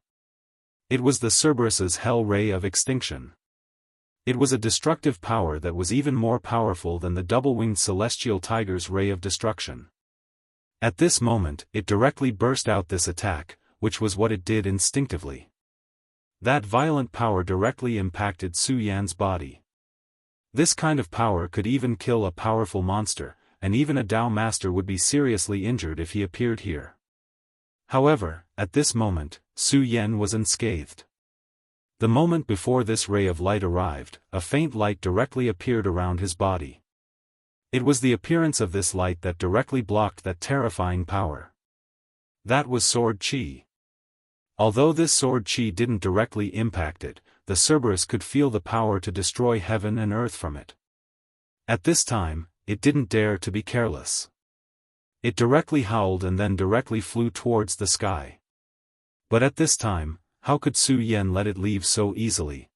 Speaker 1: It was the Cerberus's hell ray of extinction. It was a destructive power that was even more powerful than the double-winged celestial tiger's ray of destruction. At this moment, it directly burst out this attack, which was what it did instinctively. That violent power directly impacted Su Yan's body. This kind of power could even kill a powerful monster, and even a Dao master would be seriously injured if he appeared here. However, at this moment, Su Yan was unscathed. The moment before this ray of light arrived, a faint light directly appeared around his body. It was the appearance of this light that directly blocked that terrifying power. That was sword chi. Although this sword chi didn't directly impact it, the Cerberus could feel the power to destroy heaven and earth from it. At this time, it didn't dare to be careless. It directly howled and then directly flew towards the sky. But at this time, how could Su Yan let it leave so easily?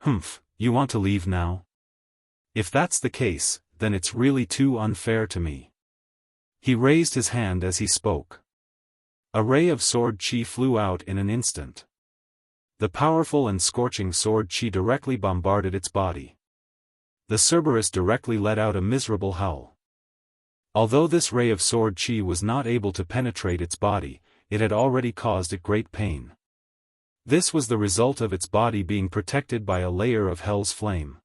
Speaker 1: Humph, you want to leave now? If that's the case, then it's really too unfair to me. He raised his hand as he spoke. A ray of sword chi flew out in an instant. The powerful and scorching sword chi directly bombarded its body. The Cerberus directly let out a miserable howl. Although this ray of sword chi was not able to penetrate its body, it had already caused it great pain. This was the result of its body being protected by a layer of hell's flame.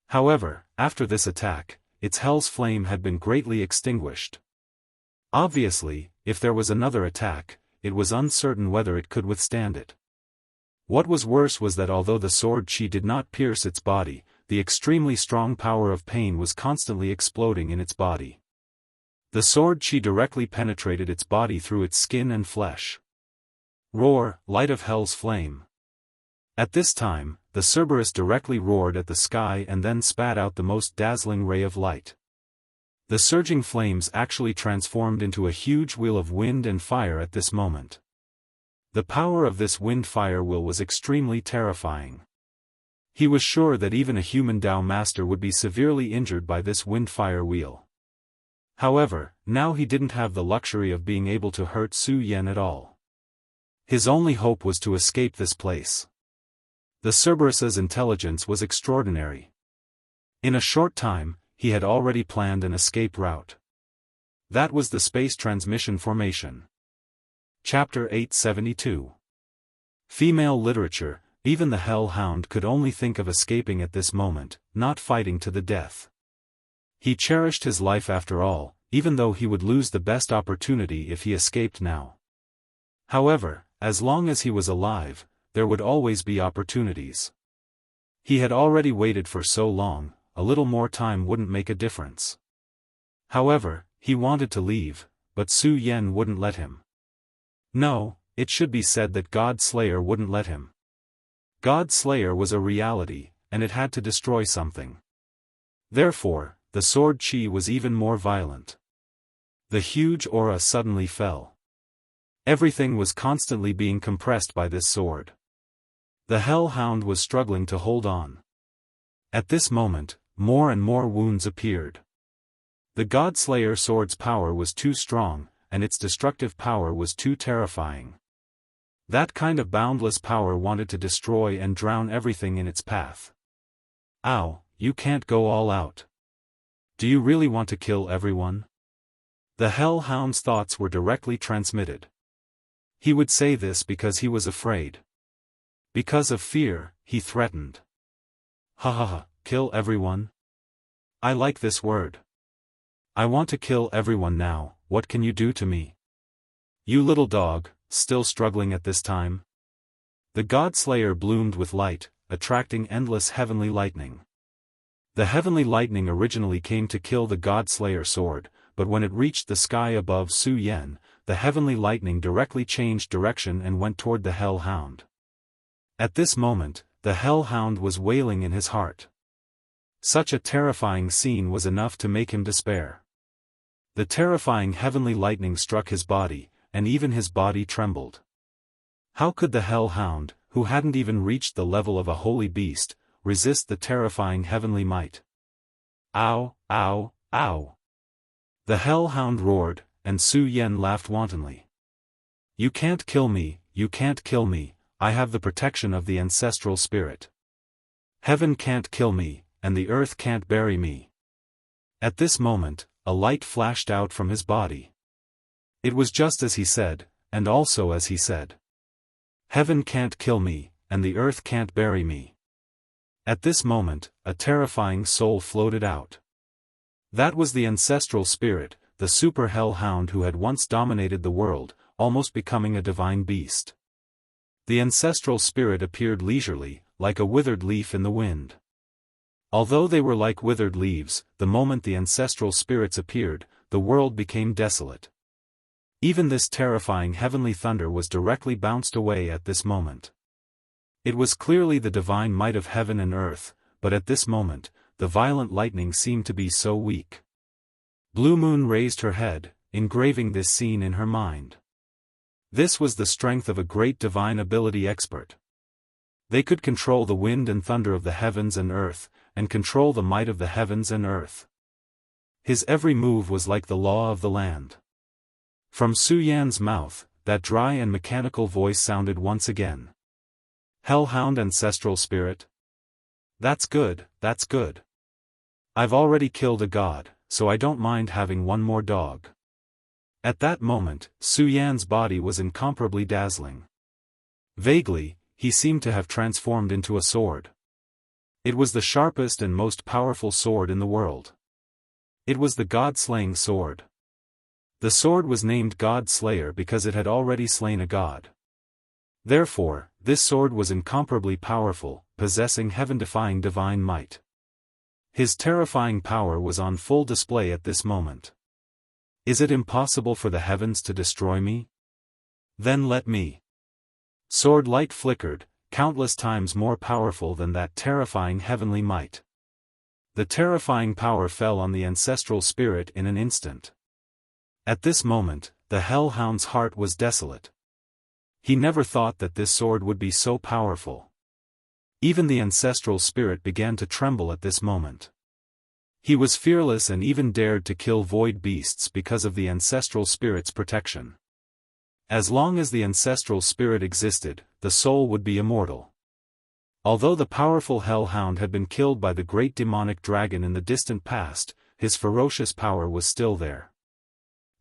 Speaker 1: However, after this attack, its hell's flame had been greatly extinguished. Obviously, if there was another attack, it was uncertain whether it could withstand it. What was worse was that although the sword chi did not pierce its body, the extremely strong power of pain was constantly exploding in its body. The sword chi directly penetrated its body through its skin and flesh. Roar, light of hell's flame. At this time, the Cerberus directly roared at the sky and then spat out the most dazzling ray of light. The surging flames actually transformed into a huge wheel of wind and fire at this moment. The power of this wind-fire wheel was extremely terrifying. He was sure that even a human Dao master would be severely injured by this wind-fire wheel. However, now he didn't have the luxury of being able to hurt Su Yan at all. His only hope was to escape this place. The Cerberus's intelligence was extraordinary. In a short time, he had already planned an escape route. That was the space transmission formation. Chapter 872. Female literature. Even the Hellhound could only think of escaping at this moment, not fighting to the death. He cherished his life after all, even though he would lose the best opportunity if he escaped now. However, as long as he was alive, there would always be opportunities. He had already waited for so long, a little more time wouldn't make a difference. However, he wanted to leave, but Su Yan wouldn't let him. No, it should be said that God Slayer wouldn't let him. God Slayer was a reality, and it had to destroy something. Therefore, the sword chi was even more violent. The huge aura suddenly fell. Everything was constantly being compressed by this sword. The Hellhound was struggling to hold on. At this moment, more and more wounds appeared. The God Slayer sword's power was too strong, and its destructive power was too terrifying. That kind of boundless power wanted to destroy and drown everything in its path. Ow, you can't go all out. Do you really want to kill everyone? The Hellhound's thoughts were directly transmitted. He would say this because he was afraid. Because of fear, he threatened. Ha ha ha, kill everyone? I like this word. I want to kill everyone now, what can you do to me? You little dog, still struggling at this time? The God Slayer bloomed with light, attracting endless heavenly lightning. The heavenly lightning originally came to kill the God Slayer sword, but when it reached the sky above Su Yan, the heavenly lightning directly changed direction and went toward the Hellhound. At this moment, the Hellhound was wailing in his heart. Such a terrifying scene was enough to make him despair. The terrifying heavenly lightning struck his body, and even his body trembled. How could the Hellhound, who hadn't even reached the level of a holy beast, resist the terrifying heavenly might? Ow, ow, ow! The Hellhound roared, and Su Yan laughed wantonly. You can't kill me, you can't kill me, I have the protection of the ancestral spirit. Heaven can't kill me, and the earth can't bury me. At this moment, a light flashed out from his body. It was just as he said, and also as he said. Heaven can't kill me, and the earth can't bury me. At this moment, a terrifying soul floated out. That was the ancestral spirit, the super Hellhound who had once dominated the world, almost becoming a divine beast. The ancestral spirit appeared leisurely, like a withered leaf in the wind. Although they were like withered leaves, the moment the ancestral spirits appeared, the world became desolate. Even this terrifying heavenly thunder was directly bounced away at this moment. It was clearly the divine might of heaven and earth, but at this moment, the violent lightning seemed to be so weak. Blue Moon raised her head, engraving this scene in her mind. This was the strength of a great divine ability expert. They could control the wind and thunder of the heavens and earth, and control the might of the heavens and earth. His every move was like the law of the land. From Su Yan's mouth, that dry and mechanical voice sounded once again. Hellhound ancestral spirit? That's good, that's good. I've already killed a god, so I don't mind having one more dog. At that moment, Su Yan's body was incomparably dazzling. Vaguely, he seemed to have transformed into a sword. It was the sharpest and most powerful sword in the world. It was the god-slaying sword. The sword was named God Slayer because it had already slain a god. Therefore, this sword was incomparably powerful, possessing heaven-defying divine might. His terrifying power was on full display at this moment. Is it impossible for the heavens to destroy me? Then let me. Sword light flickered, countless times more powerful than that terrifying heavenly might. the terrifying power fell on the ancestral spirit in an instant. At this moment, the hellhound's heart was desolate. He never thought that this sword would be so powerful. Even the ancestral spirit began to tremble at this moment. He was fearless and even dared to kill void beasts because of the ancestral spirit's protection. As long as the ancestral spirit existed, the soul would be immortal. Although the powerful hellhound had been killed by the great demonic dragon in the distant past, his ferocious power was still there.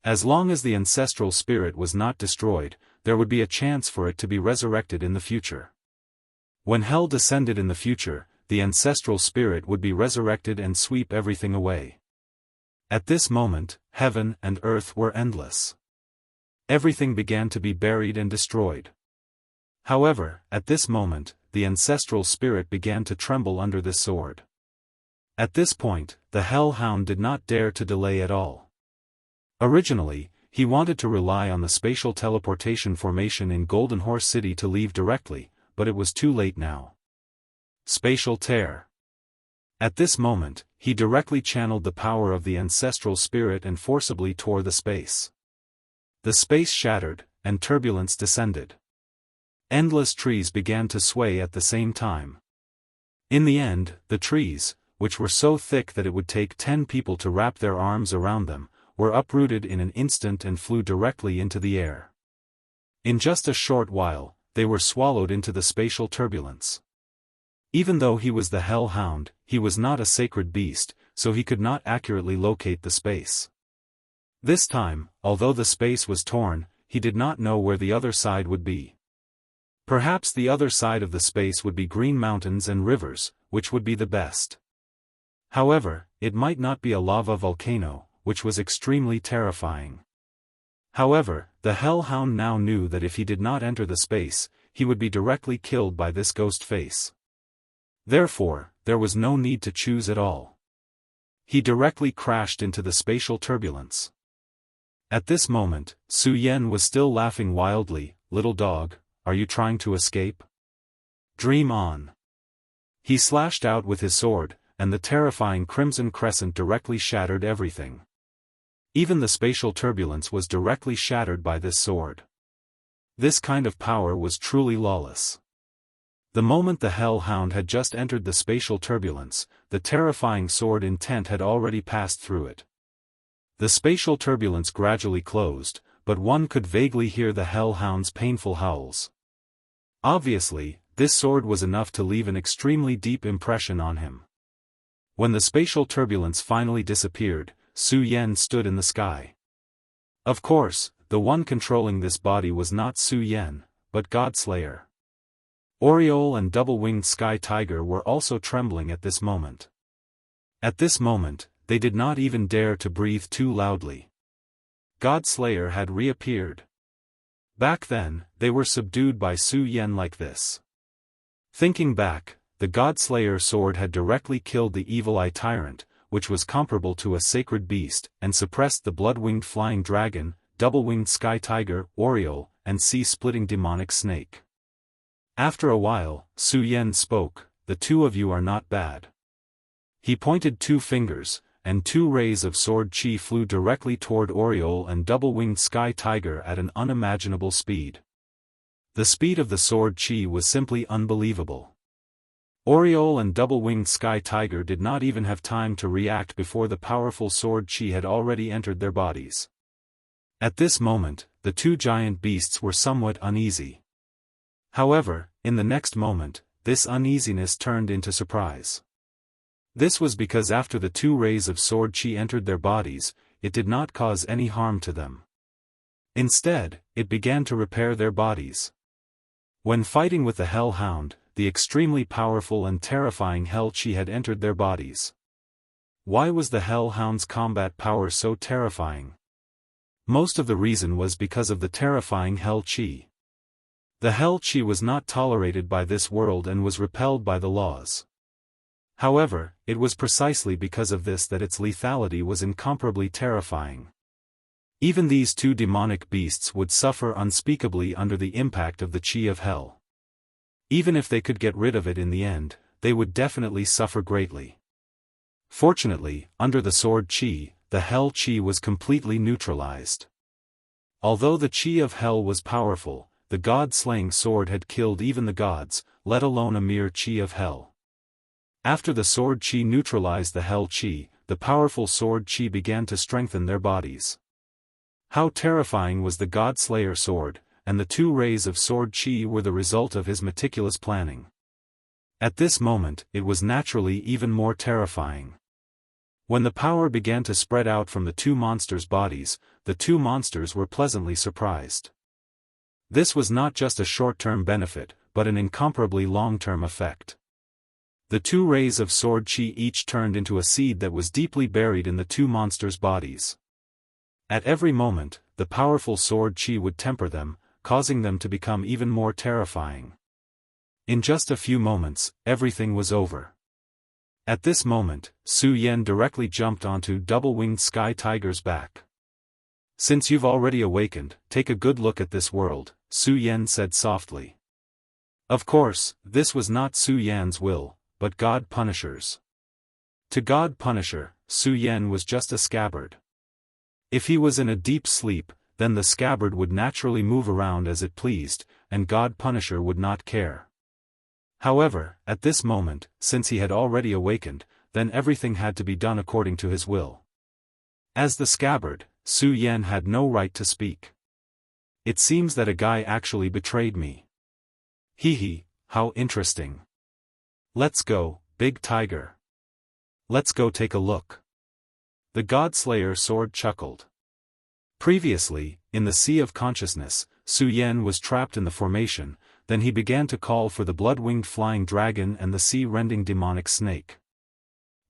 Speaker 1: As long as the ancestral spirit was not destroyed, there would be a chance for it to be resurrected in the future. When hell descended in the future, the ancestral spirit would be resurrected and sweep everything away. At this moment, heaven and earth were endless. Everything began to be buried and destroyed. However, at this moment, the ancestral spirit began to tremble under this sword. At this point, the hellhound did not dare to delay at all. Originally, he wanted to rely on the spatial teleportation formation in Golden Horse City to leave directly, but it was too late now. Spatial tear. At this moment, he directly channeled the power of the ancestral spirit and forcibly tore the space. The space shattered, and turbulence descended. Endless trees began to sway at the same time. In the end, the trees, which were so thick that it would take 10 people to wrap their arms around them, were uprooted in an instant and flew directly into the air. In just a short while, they were swallowed into the spatial turbulence. Even though he was the hellhound, he was not a sacred beast, so he could not accurately locate the space. This time, although the space was torn, he did not know where the other side would be. Perhaps the other side of the space would be green mountains and rivers, which would be the best. However, it might not be a lava volcano, which was extremely terrifying. However, the hellhound now knew that if he did not enter the space, he would be directly killed by this ghost face. Therefore, there was no need to choose at all. He directly crashed into the spatial turbulence. At this moment, Su Yan was still laughing wildly. "Little dog, are you trying to escape? Dream on." He slashed out with his sword, and the terrifying crimson crescent directly shattered everything. Even the spatial turbulence was directly shattered by this sword. This kind of power was truly lawless. The moment the hellhound had just entered the spatial turbulence, the terrifying sword intent had already passed through it. The spatial turbulence gradually closed, but one could vaguely hear the hellhound's painful howls. Obviously, this sword was enough to leave an extremely deep impression on him. When the spatial turbulence finally disappeared, Su Yan stood in the sky. Of course, the one controlling this body was not Su Yan, but Godslayer. Aureole and double-winged sky tiger were also trembling at this moment. At this moment, they did not even dare to breathe too loudly. Godslayer had reappeared. Back then, they were subdued by Su Yan like this. Thinking back, the Godslayer sword had directly killed the evil eye tyrant, which was comparable to a sacred beast, and suppressed the blood-winged flying dragon, double-winged sky tiger, Aureole, and sea-splitting demonic snake. After a while, Su Yan spoke, "The two of you are not bad." He pointed 2 fingers, and 2 rays of sword chi flew directly toward Aureole and double-winged sky tiger at an unimaginable speed. The speed of the sword chi was simply unbelievable. Aureole and double-winged sky tiger did not even have time to react before the powerful sword chi had already entered their bodies. At this moment, the 2 giant beasts were somewhat uneasy. However, in the next moment, this uneasiness turned into surprise. This was because after the 2 rays of sword chi entered their bodies, it did not cause any harm to them. Instead, it began to repair their bodies. When fighting with the hellhound, the extremely powerful and terrifying hell chi had entered their bodies. Why was the hellhound's combat power so terrifying? Most of the reason was because of the terrifying hell chi. The hell chi was not tolerated by this world and was repelled by the laws. However, it was precisely because of this that its lethality was incomparably terrifying. Even these 2 demonic beasts would suffer unspeakably under the impact of the chi of hell. Even if they could get rid of it in the end, they would definitely suffer greatly. Fortunately, under the sword chi, the hell chi was completely neutralized. Although the chi of hell was powerful, the god-slaying sword had killed even the gods, let alone a mere chi of hell. After the sword chi neutralized the hell chi, the powerful sword chi began to strengthen their bodies. How terrifying was the god-slayer sword, and the 2 rays of sword chi were the result of his meticulous planning. At this moment, it was naturally even more terrifying. When the power began to spread out from the 2 monsters' bodies, the 2 monsters were pleasantly surprised. This was not just a short-term benefit, but an incomparably long-term effect. The 2 rays of sword chi each turned into a seed that was deeply buried in the 2 monsters' bodies. At every moment, the powerful sword chi would temper them, causing them to become even more terrifying. In just a few moments, everything was over. At this moment, Su Yan directly jumped onto double-winged Sky Tiger's back. "Since you've already awakened, take a good look at this world," Su Yan said softly. Of course, this was not Su Yan's will, but God Punisher's. To God Punisher, Su Yan was just a scabbard. If he was in a deep sleep, then the scabbard would naturally move around as it pleased, and God Punisher would not care. However, at this moment, since he had already awakened, then everything had to be done according to his will. As the scabbard, Su Yan had no right to speak. "It seems that a guy actually betrayed me. Hee, how interesting. Let's go, big tiger. Let's go take a look." The God-Slayer sword chuckled. Previously, in the Sea of Consciousness, Su Yan was trapped in the formation, then he began to call for the blood-winged flying dragon and the sea-rending demonic snake.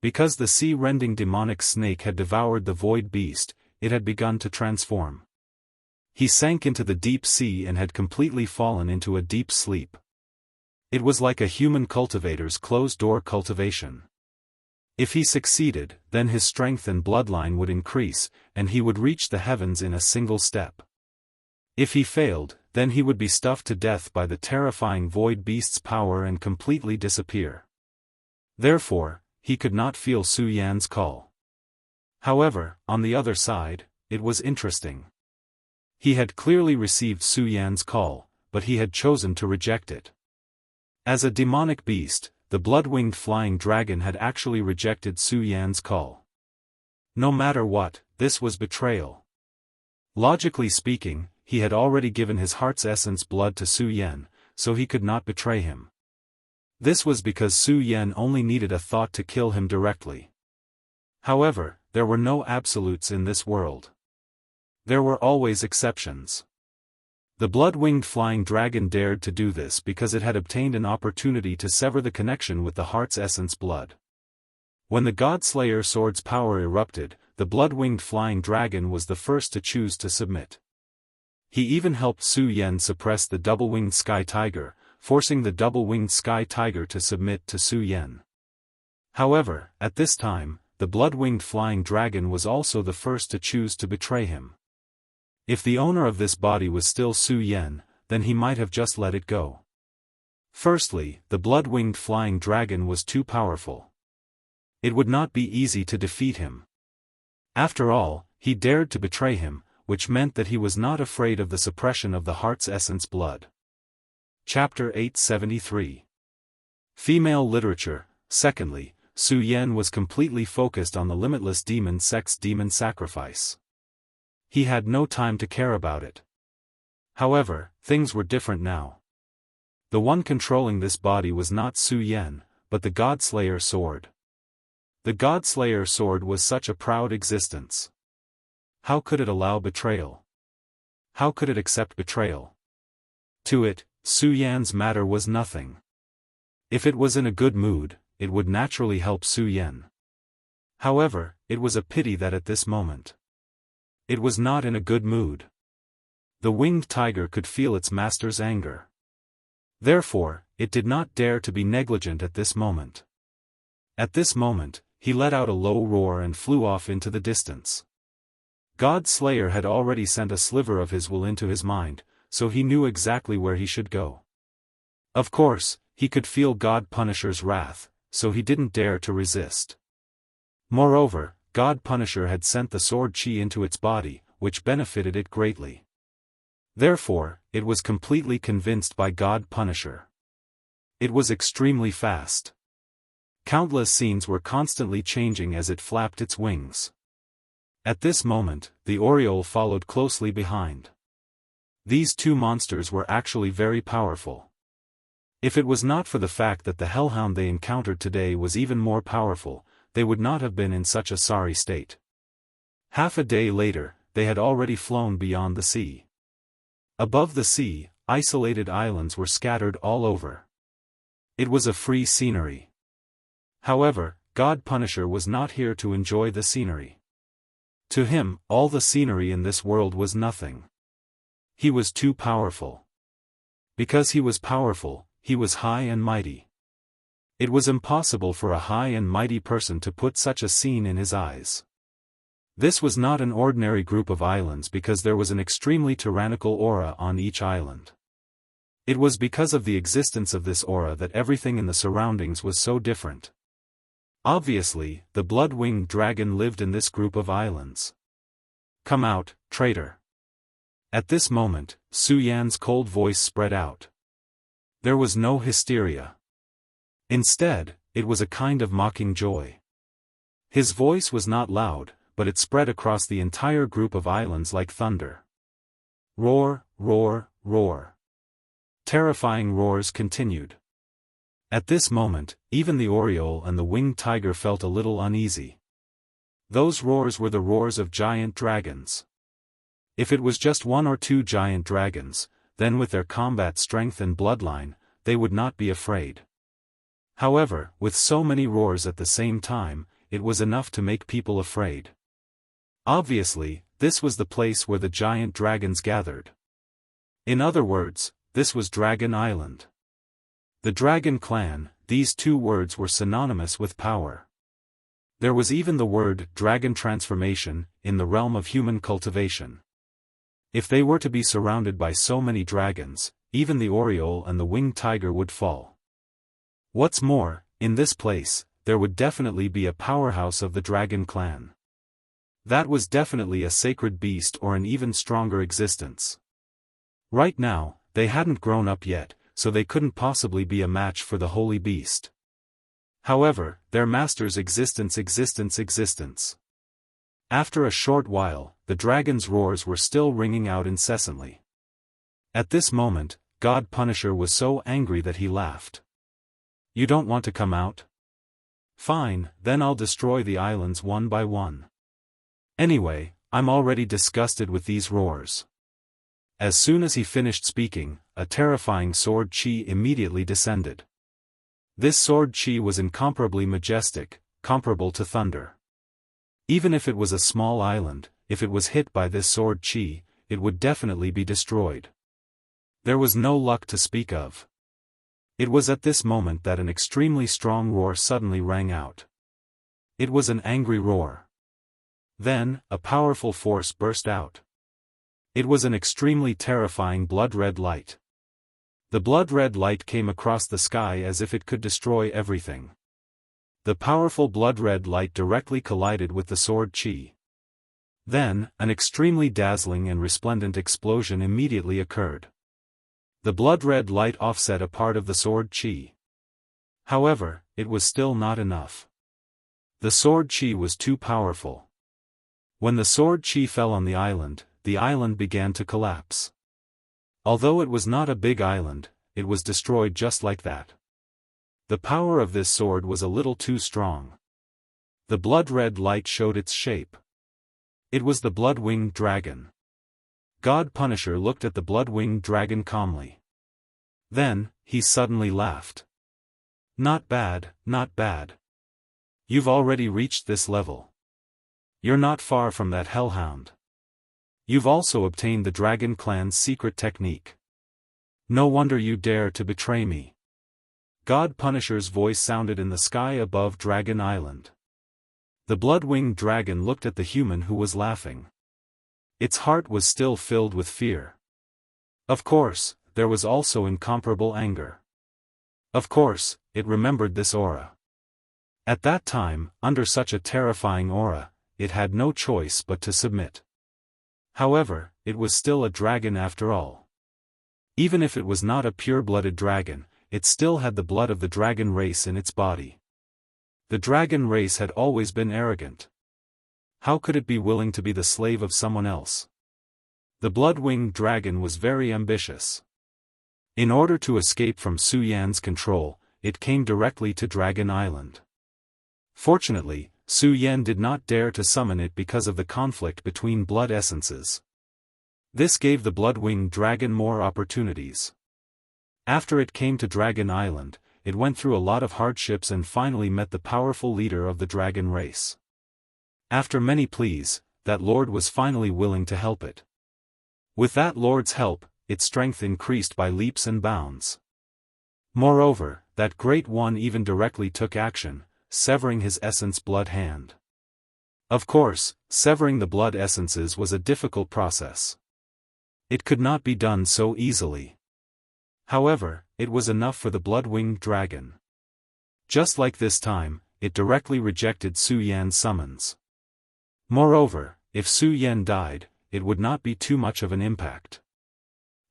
Speaker 1: Because the sea-rending demonic snake had devoured the void beast, it had begun to transform. He sank into the deep sea and had completely fallen into a deep sleep. It was like a human cultivator's closed-door cultivation. If he succeeded, then his strength and bloodline would increase, and he would reach the heavens in a single step. If he failed, then he would be stuffed to death by the terrifying void beast's power and completely disappear. Therefore, he could not feel Su Yan's call. However, on the other side, it was interesting. He had clearly received Su Yan's call, but he had chosen to reject it. As a demonic beast, the blood-winged flying dragon had actually rejected Su Yan's call. No matter what, this was betrayal. Logically speaking, he had already given his heart's essence blood to Su Yan, so he could not betray him. This was because Su Yan only needed a thought to kill him directly. However, there were no absolutes in this world. There were always exceptions. The blood-winged flying dragon dared to do this because it had obtained an opportunity to sever the connection with the heart's essence blood. When the God-Slayer sword's power erupted, the blood-winged flying dragon was the first to choose to submit. He even helped Su Yan suppress the double-winged Sky Tiger, forcing the double-winged Sky Tiger to submit to Su Yan. However, at this time, the blood-winged flying dragon was also the first to choose to betray him. If the owner of this body was still Su Yan, then he might have just let it go. Firstly, the blood-winged flying dragon was too powerful. It would not be easy to defeat him. After all, he dared to betray him, which meant that he was not afraid of the suppression of the heart's essence blood. Chapter 873. Female Literature. Secondly, Su Yan was completely focused on the limitless demon sect's demon sacrifice. He had no time to care about it. However, things were different now. The one controlling this body was not Su Yan, but the God-Slayer sword. The God-Slayer sword was such a proud existence. How could it allow betrayal? How could it accept betrayal? To it, Su Yan's matter was nothing. If it was in a good mood, it would naturally help Su Yan. However, it was a pity that at this moment, it was not in a good mood. The winged tiger could feel its master's anger. Therefore, it did not dare to be negligent at this moment. At this moment, he let out a low roar and flew off into the distance. God-Slayer had already sent a sliver of his will into his mind, so he knew exactly where he should go. Of course, he could feel God Punisher's wrath, so he didn't dare to resist. Moreover, God Punisher had sent the sword chi into its body, which benefited it greatly. Therefore, it was completely convinced by God Punisher. It was extremely fast. Countless scenes were constantly changing as it flapped its wings. At this moment, the Oriole followed closely behind. These two monsters were actually very powerful. If it was not for the fact that the hellhound they encountered today was even more powerful, they would not have been in such a sorry state. Half a day later, they had already flown beyond the sea. Above the sea, isolated islands were scattered all over. It was a free scenery. However, God Punisher was not here to enjoy the scenery. To him, all the scenery in this world was nothing. He was too powerful. Because he was powerful, he was high and mighty. It was impossible for a high and mighty person to put such a scene in his eyes. This was not an ordinary group of islands because there was an extremely tyrannical aura on each island. It was because of the existence of this aura that everything in the surroundings was so different. Obviously, the blood-winged dragon lived in this group of islands. "Come out, traitor." At this moment, Su Yan's cold voice spread out. There was no hysteria. Instead, it was a kind of mocking joy. His voice was not loud, but it spread across the entire group of islands like thunder. Roar, roar, roar. Terrifying roars continued. At this moment, even the Oriole and the winged tiger felt a little uneasy. Those roars were the roars of giant dragons. If it was just one or two giant dragons, then with their combat strength and bloodline, they would not be afraid. However, with so many roars at the same time, it was enough to make people afraid. Obviously, this was the place where the giant dragons gathered. In other words, this was Dragon Island. The Dragon Clan, these two words were synonymous with power. There was even the word dragon transformation in the realm of human cultivation. If they were to be surrounded by so many dragons, even the Oriole and the winged tiger would fall. What's more, in this place, there would definitely be a powerhouse of the Dragon Clan. That was definitely a sacred beast or an even stronger existence. Right now, they hadn't grown up yet, so they couldn't possibly be a match for the holy beast. However, their master's existence. After a short while, the dragon's roars were still ringing out incessantly. At this moment, God Punisher was so angry that he laughed. "You don't want to come out? Fine, then I'll destroy the islands one by one. Anyway, I'm already disgusted with these roars." As soon as he finished speaking, a terrifying sword chi immediately descended. This sword chi was incomparably majestic, comparable to thunder. Even if it was a small island, if it was hit by this sword chi, it would definitely be destroyed. There was no luck to speak of. It was at this moment that an extremely strong roar suddenly rang out. It was an angry roar. Then, a powerful force burst out. It was an extremely terrifying blood-red light. The blood-red light came across the sky as if it could destroy everything. The powerful blood-red light directly collided with the sword chi. Then, an extremely dazzling and resplendent explosion immediately occurred. The blood-red light offset a part of the sword chi. However, it was still not enough. The sword chi was too powerful. When the sword chi fell on the island began to collapse. Although it was not a big island, it was destroyed just like that. The power of this sword was a little too strong. The blood-red light showed its shape. It was the blood-winged dragon. God Punisher looked at the blood-winged dragon calmly. Then, he suddenly laughed. "Not bad, not bad. You've already reached this level. You're not far from that hellhound. You've also obtained the Dragon Clan's secret technique. No wonder you dare to betray me." God Punisher's voice sounded in the sky above Dragon Island. The blood-winged dragon looked at the human who was laughing. Its heart was still filled with fear. Of course, there was also incomparable anger. Of course, it remembered this aura. At that time, under such a terrifying aura, it had no choice but to submit. However, it was still a dragon after all. Even if it was not a pure-blooded dragon, it still had the blood of the dragon race in its body. The dragon race had always been arrogant. How could it be willing to be the slave of someone else? The blood-winged dragon was very ambitious. In order to escape from Su Yan's control, it came directly to Dragon Island. Fortunately, Su Yan did not dare to summon it because of the conflict between blood essences. This gave the blood-winged dragon more opportunities. After it came to Dragon Island, it went through a lot of hardships and finally met the powerful leader of the dragon race. After many pleas, that lord was finally willing to help it. With that lord's help, its strength increased by leaps and bounds. Moreover, that great one even directly took action, severing his essence blood hand. Of course, severing the blood essences was a difficult process. It could not be done so easily. However, it was enough for the blood-winged dragon. Just like this time, it directly rejected Su Yan's summons. Moreover, if Su Yan died, it would not be too much of an impact.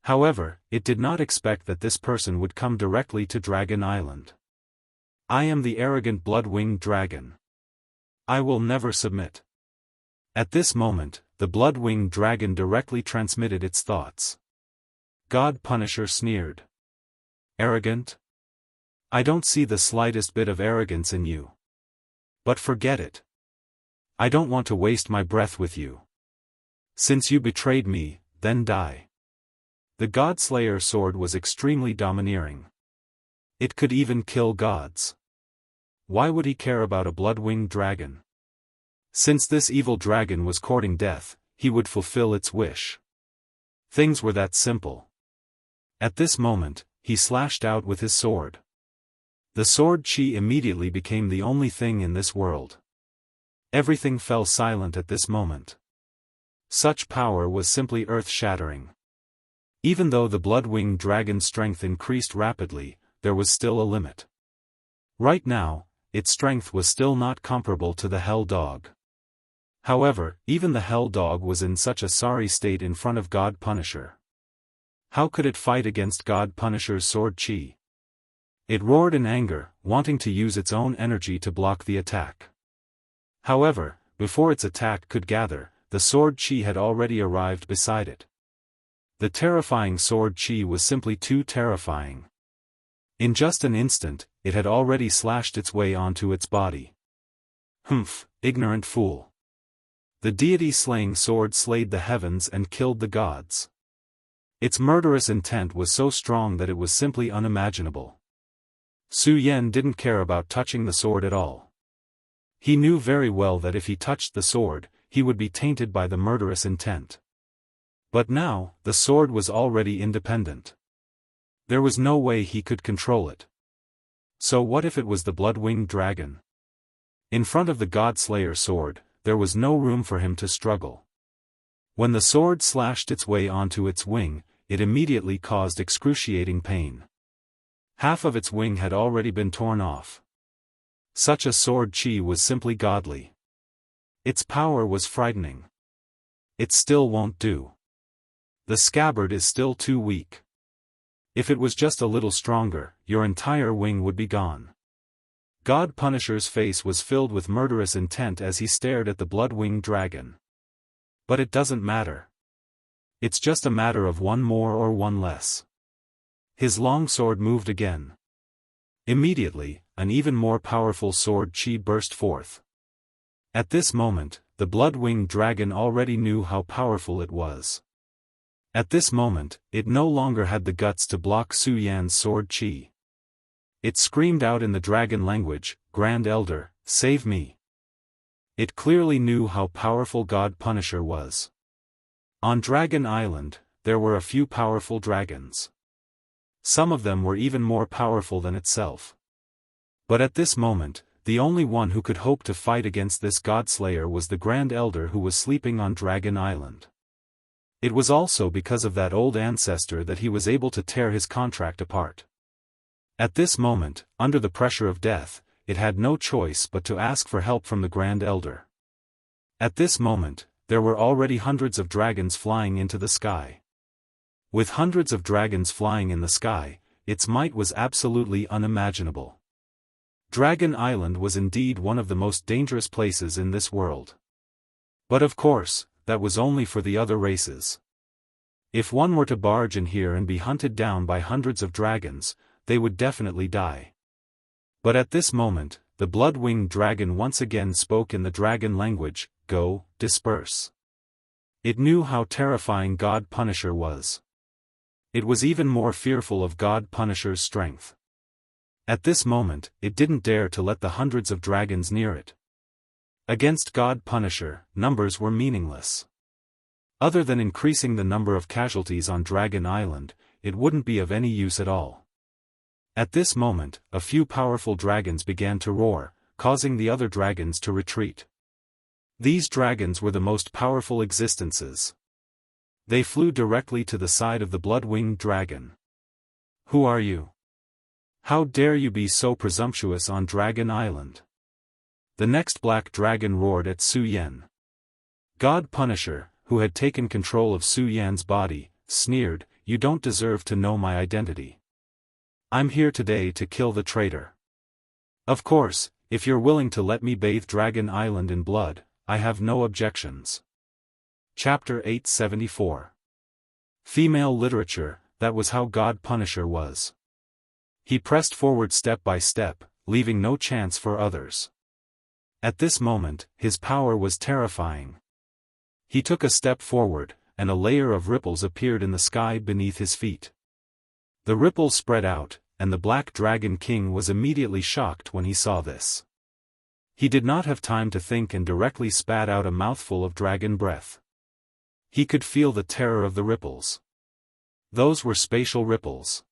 Speaker 1: However, it did not expect that this person would come directly to Dragon Island. I am the arrogant blood-winged dragon. I will never submit. At this moment, the blood-winged dragon directly transmitted its thoughts. God Punisher sneered. Arrogant? I don't see the slightest bit of arrogance in you. But forget it. I don't want to waste my breath with you. Since you betrayed me, then die. The God-Slayer sword was extremely domineering. It could even kill gods. Why would he care about a blood-winged dragon? Since this evil dragon was courting death, he would fulfill its wish. Things were that simple. At this moment, he slashed out with his sword. The sword chi immediately became the only thing in this world. Everything fell silent at this moment. Such power was simply earth-shattering. Even though the blood-winged dragon's strength increased rapidly, there was still a limit. Right now, its strength was still not comparable to the Hell Dog. However, even the Hell Dog was in such a sorry state in front of God Punisher. How could it fight against God Punisher's sword chi? It roared in anger, wanting to use its own energy to block the attack. However, before its attack could gather, the sword chi had already arrived beside it. The terrifying sword chi was simply too terrifying. In just an instant, it had already slashed its way onto its body. Humph, ignorant fool. The deity-slaying sword slayed the heavens and killed the gods. Its murderous intent was so strong that it was simply unimaginable. Su Yan didn't care about touching the sword at all. He knew very well that if he touched the sword, he would be tainted by the murderous intent. But now, the sword was already independent. There was no way he could control it. So what if it was the blood-winged dragon? In front of the God-Slayer sword, there was no room for him to struggle. When the sword slashed its way onto its wing, it immediately caused excruciating pain. Half of its wing had already been torn off. Such a sword chi was simply godly. Its power was frightening. It still won't do. The scabbard is still too weak. If it was just a little stronger, your entire wing would be gone. God Punisher's face was filled with murderous intent as he stared at the blood-winged dragon. But it doesn't matter. It's just a matter of one more or one less. His long sword moved again. Immediately, an even more powerful sword chi burst forth. At this moment, the blood-winged dragon already knew how powerful it was. At this moment, it no longer had the guts to block Su Yan's sword chi. It screamed out in the dragon language, "Grand Elder, save me." It clearly knew how powerful God Punisher was. On Dragon Island, there were a few powerful dragons. Some of them were even more powerful than itself. But at this moment, the only one who could hope to fight against this Godslayer was the Grand Elder who was sleeping on Dragon Island. It was also because of that old ancestor that he was able to tear his contract apart. At this moment, under the pressure of death, it had no choice but to ask for help from the Grand Elder. At this moment, there were already hundreds of dragons flying into the sky. With hundreds of dragons flying in the sky, its might was absolutely unimaginable. Dragon Island was indeed one of the most dangerous places in this world. But of course, that was only for the other races. If one were to barge in here and be hunted down by hundreds of dragons, they would definitely die. But at this moment, the blood-winged dragon once again spoke in the dragon language, "Go, disperse." It knew how terrifying God Punisher was. It was even more fearful of God Punisher's strength. At this moment, it didn't dare to let the hundreds of dragons near it. Against God Punisher, numbers were meaningless. Other than increasing the number of casualties on Dragon Island, it wouldn't be of any use at all. At this moment, a few powerful dragons began to roar, causing the other dragons to retreat. These dragons were the most powerful existences. They flew directly to the side of the blood-winged dragon. "Who are you? How dare you be so presumptuous on Dragon Island?" The next black dragon roared at Su Yan. God Punisher, who had taken control of Su Yan's body, sneered, "You don't deserve to know my identity. I'm here today to kill the traitor. Of course, if you're willing to let me bathe Dragon Island in blood, I have no objections." Chapter 874. Female literature, that was how God Punisher was. He pressed forward step by step, leaving no chance for others. At this moment, his power was terrifying. He took a step forward, and a layer of ripples appeared in the sky beneath his feet. The ripples spread out, and the Black Dragon King was immediately shocked when he saw this. He did not have time to think and directly spat out a mouthful of dragon breath. He could feel the terror of the ripples. Those were spatial ripples.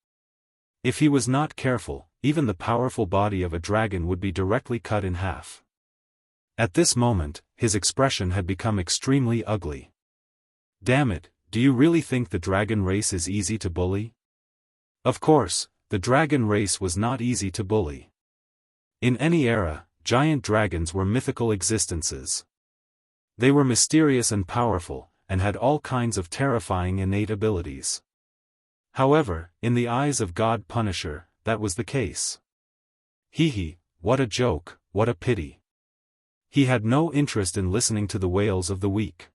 Speaker 1: If he was not careful, even the powerful body of a dragon would be directly cut in half. At this moment, his expression had become extremely ugly. "Damn it, do you really think the dragon race is easy to bully?" Of course, the dragon race was not easy to bully. In any era, giant dragons were mythical existences. They were mysterious and powerful, and had all kinds of terrifying innate abilities. However, in the eyes of God Punisher, that was the case. Hee, what a joke, what a pity. He had no interest in listening to the wails of the weak.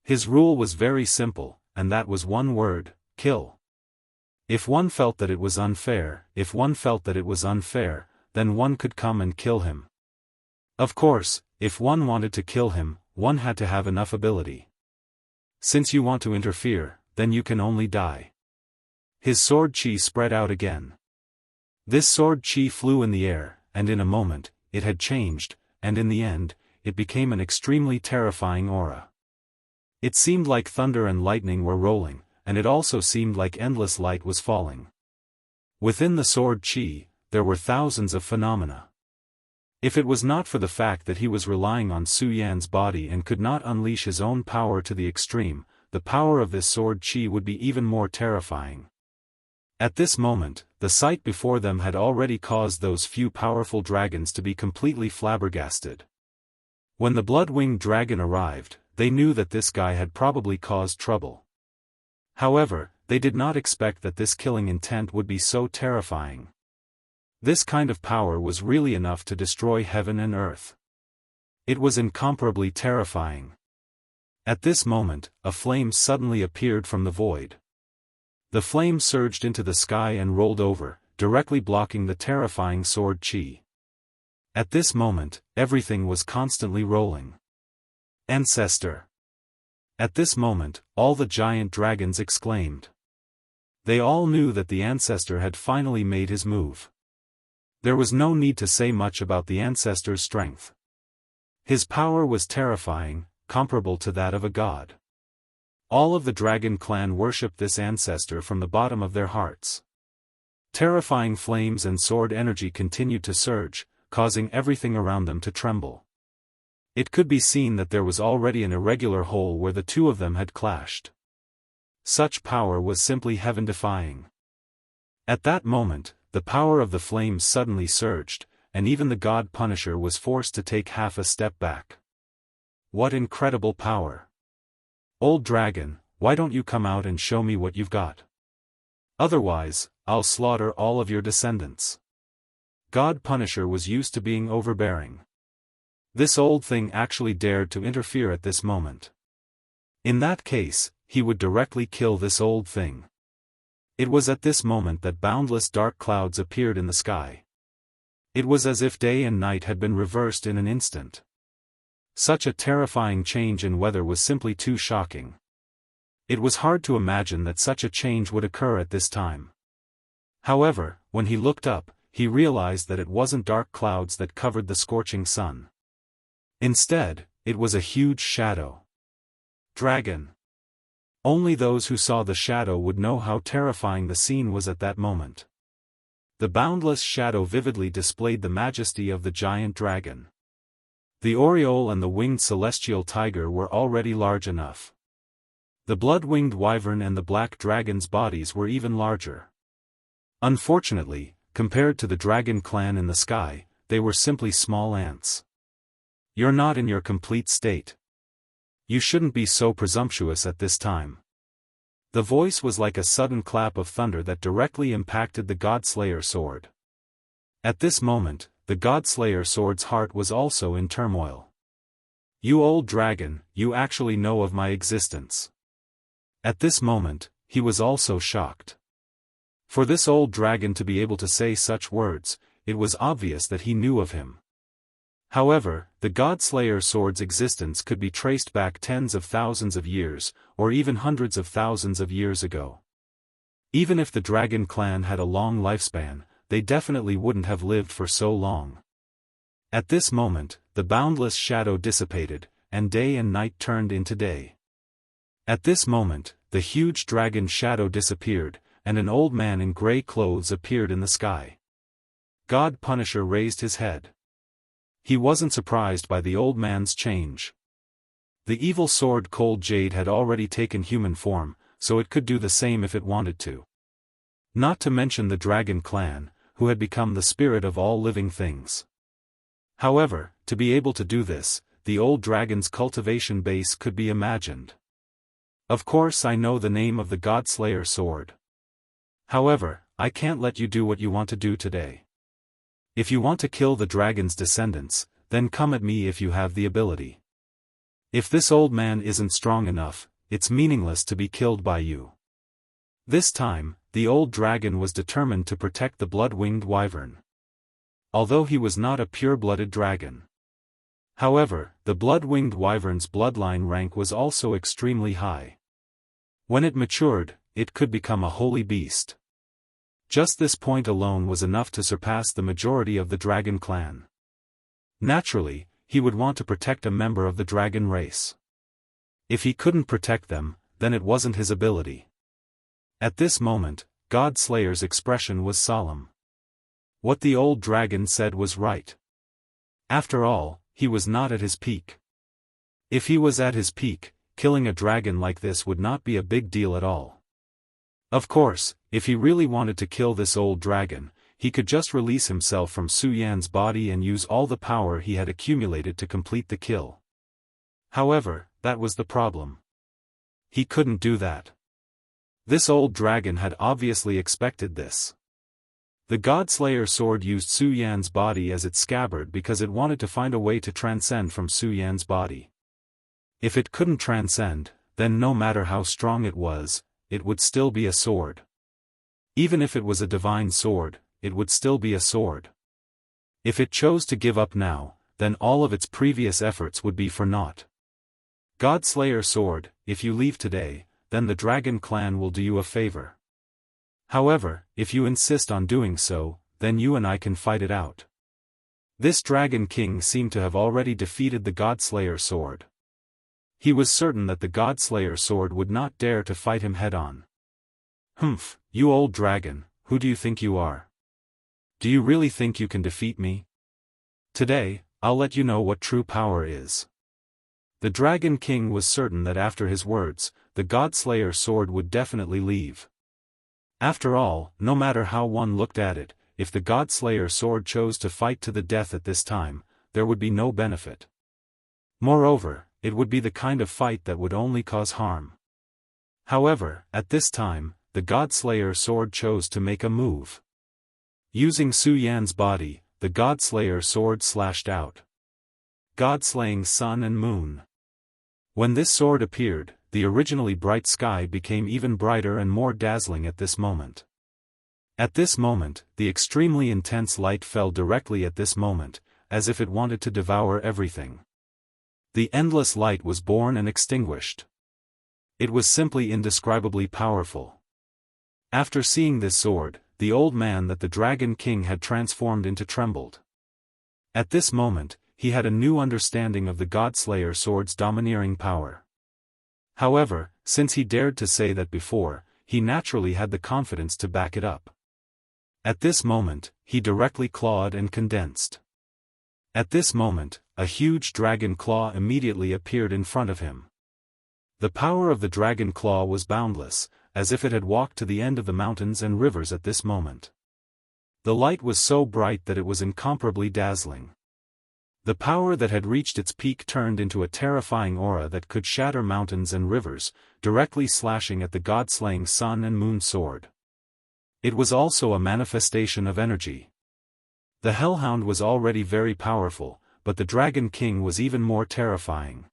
Speaker 1: His rule was very simple, and that was one word: kill. If one felt that it was unfair, then one could come and kill him. Of course, if one wanted to kill him, one had to have enough ability. Since you want to interfere, then you can only die. His sword chi spread out again. This sword chi flew in the air, and in a moment, it had changed, and in the end, it became an extremely terrifying aura. It seemed like thunder and lightning were rolling, and it also seemed like endless light was falling. Within the sword chi, there were thousands of phenomena. If it was not for the fact that he was relying on Su Yan's body and could not unleash his own power to the extreme, the power of this sword chi would be even more terrifying. At this moment, the sight before them had already caused those few powerful dragons to be completely flabbergasted. When the blood-winged dragon arrived, they knew that this guy had probably caused trouble. However, they did not expect that this killing intent would be so terrifying. This kind of power was really enough to destroy heaven and earth. It was incomparably terrifying. At this moment, a flame suddenly appeared from the void. The flame surged into the sky and rolled over, directly blocking the terrifying sword chi. At this moment, everything was constantly rolling. Ancestor! At this moment, all the giant dragons exclaimed. They all knew that the ancestor had finally made his move. There was no need to say much about the ancestor's strength. His power was terrifying, comparable to that of a god. All of the dragon clan worshipped this ancestor from the bottom of their hearts. Terrifying flames and sword energy continued to surge, causing everything around them to tremble. It could be seen that there was already an irregular hole where the two of them had clashed. Such power was simply heaven-defying. At that moment, the power of the flames suddenly surged, and even the God Punisher was forced to take half a step back. What incredible power! Old dragon, why don't you come out and show me what you've got? Otherwise, I'll slaughter all of your descendants. God Punisher was used to being overbearing. This old thing actually dared to interfere at this moment. In that case, he would directly kill this old thing. It was at this moment that boundless dark clouds appeared in the sky. It was as if day and night had been reversed in an instant. Such a terrifying change in weather was simply too shocking. It was hard to imagine that such a change would occur at this time. However, when he looked up, he realized that it wasn't dark clouds that covered the scorching sun. Instead, it was a huge shadow. Dragon. Only those who saw the shadow would know how terrifying the scene was at that moment. The boundless shadow vividly displayed the majesty of the giant dragon. The aureole and the winged celestial tiger were already large enough. The blood-winged wyvern and the black dragon's bodies were even larger. Unfortunately, compared to the dragon clan in the sky, they were simply small ants. You're not in your complete state. You shouldn't be so presumptuous at this time. The voice was like a sudden clap of thunder that directly impacted the God-Slayer sword. At this moment, the God-Slayer sword's heart was also in turmoil. You old dragon, you actually know of my existence. At this moment, he was also shocked. For this old dragon to be able to say such words, it was obvious that he knew of him. However, the God-Slayer sword's existence could be traced back tens of thousands of years, or even hundreds of thousands of years ago. Even if the dragon clan had a long lifespan, they definitely wouldn't have lived for so long. At this moment, the boundless shadow dissipated, and day and night turned into day. At this moment, the huge dragon shadow disappeared, and an old man in gray clothes appeared in the sky. God Punisher raised his head. He wasn't surprised by the old man's change. The evil sword Cold Jade had already taken human form, so it could do the same if it wanted to. Not to mention the dragon clan, who had become the spirit of all living things. However, to be able to do this, the old dragon's cultivation base could be imagined. Of course I know the name of the God-Slayer sword. However, I can't let you do what you want to do today. If you want to kill the dragon's descendants, then come at me if you have the ability. If this old man isn't strong enough, it's meaningless to be killed by you. This time, the old dragon was determined to protect the blood-winged wyvern. Although he was not a pure-blooded dragon. However, the blood-winged wyvern's bloodline rank was also extremely high. When it matured, it could become a holy beast. Just this point alone was enough to surpass the majority of the dragon clan. Naturally, he would want to protect a member of the dragon race. If he couldn't protect them, then it wasn't his ability. At this moment, God Slayer's expression was solemn. What the old dragon said was right. After all, he was not at his peak. If he was at his peak, killing a dragon like this would not be a big deal at all. Of course, if he really wanted to kill this old dragon, he could just release himself from Su Yan's body and use all the power he had accumulated to complete the kill. However, that was the problem. He couldn't do that. This old dragon had obviously expected this. The God-Slayer sword used Su Yan's body as its scabbard because it wanted to find a way to transcend from Su Yan's body. If it couldn't transcend, then no matter how strong it was, it would still be a sword. Even if it was a divine sword, it would still be a sword. If it chose to give up now, then all of its previous efforts would be for naught. God-Slayer sword, if you leave today, then the dragon clan will do you a favor. However, if you insist on doing so, then you and I can fight it out. This dragon king seemed to have already defeated the God-Slayer sword. He was certain that the God-Slayer sword would not dare to fight him head-on. Humph, you old dragon, who do you think you are? Do you really think you can defeat me? Today, I'll let you know what true power is. The Dragon King was certain that after his words, the God-Slayer sword would definitely leave. After all, no matter how one looked at it, if the God-Slayer sword chose to fight to the death at this time, there would be no benefit. Moreover, it would be the kind of fight that would only cause harm. However, at this time, the God-Slayer sword chose to make a move. Using Su Yan's body, the God-Slayer sword slashed out, God-slaying sun and moon. When this sword appeared, the originally bright sky became even brighter and more dazzling at this moment. At this moment, the extremely intense light fell directly at this moment, as if it wanted to devour everything. The endless light was born and extinguished. It was simply indescribably powerful. After seeing this sword, the old man that the Dragon King had transformed into trembled. At this moment, he had a new understanding of the God-Slayer sword's domineering power. However, since he dared to say that before, he naturally had the confidence to back it up. At this moment, he directly clawed and condensed. At this moment, a huge dragon claw immediately appeared in front of him. The power of the dragon claw was boundless, as if it had walked to the end of the mountains and rivers at this moment. The light was so bright that it was incomparably dazzling. The power that had reached its peak turned into a terrifying aura that could shatter mountains and rivers, directly slashing at the god-slaying sun and moon sword. It was also a manifestation of energy. The Hellhound was already very powerful, but the Dragon King was even more terrifying.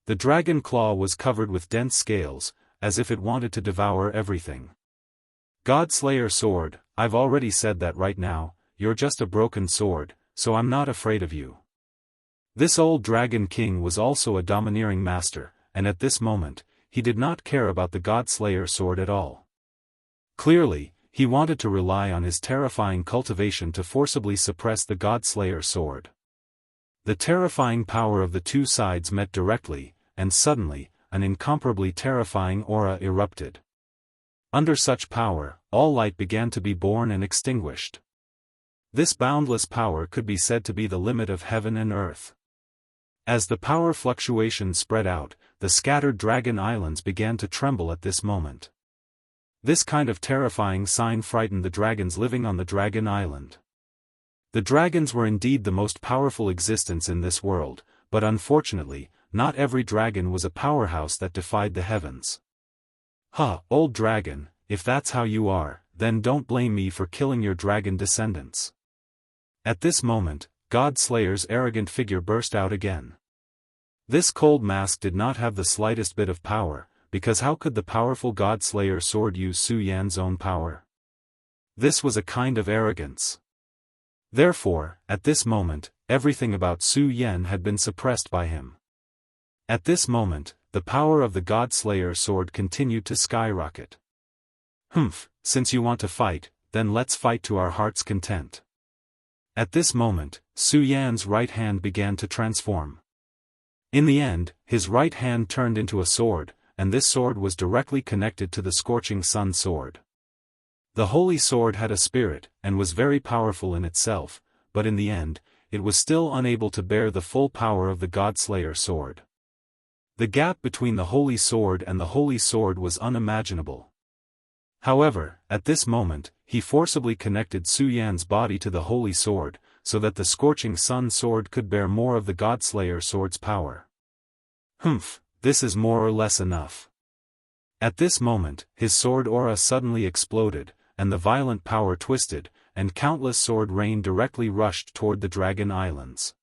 Speaker 1: The dragon claw was covered with dense scales, as if it wanted to devour everything. God-Slayer sword, I've already said that right now, you're just a broken sword, so I'm not afraid of you. This old Dragon King was also a domineering master, and at this moment, he did not care about the God-Slayer sword at all. Clearly, he wanted to rely on his terrifying cultivation to forcibly suppress the God-Slayer sword. The terrifying power of the two sides met directly, and suddenly, an incomparably terrifying aura erupted. Under such power, all light began to be born and extinguished. This boundless power could be said to be the limit of heaven and earth. As the power fluctuation spread out, the scattered dragon islands began to tremble at this moment. This kind of terrifying sign frightened the dragons living on the dragon island. The dragons were indeed the most powerful existence in this world, but unfortunately, not every dragon was a powerhouse that defied the heavens. Old dragon, if that's how you are, then don't blame me for killing your dragon descendants. At this moment, God-Slayer's arrogant figure burst out again. This cold mask did not have the slightest bit of power, because how could the powerful God-Slayer sword use Su Yan's own power? This was a kind of arrogance. Therefore, at this moment, everything about Su Yan had been suppressed by him. At this moment, the power of the God-Slayer sword continued to skyrocket. Since you want to fight, then let's fight to our heart's content. At this moment, Su Yan's right hand began to transform. In the end, his right hand turned into a sword, and this sword was directly connected to the scorching sun sword. The holy sword had a spirit, and was very powerful in itself, but in the end, it was still unable to bear the full power of the God-Slayer sword. The gap between the holy sword and the holy sword was unimaginable. However, at this moment, he forcibly connected Su Yan's body to the holy sword, so that the scorching sun sword could bear more of the God-Slayer sword's power. This is more or less enough. At this moment, his sword aura suddenly exploded, and the violent power twisted, and countless sword rain directly rushed toward the Dragon Islands.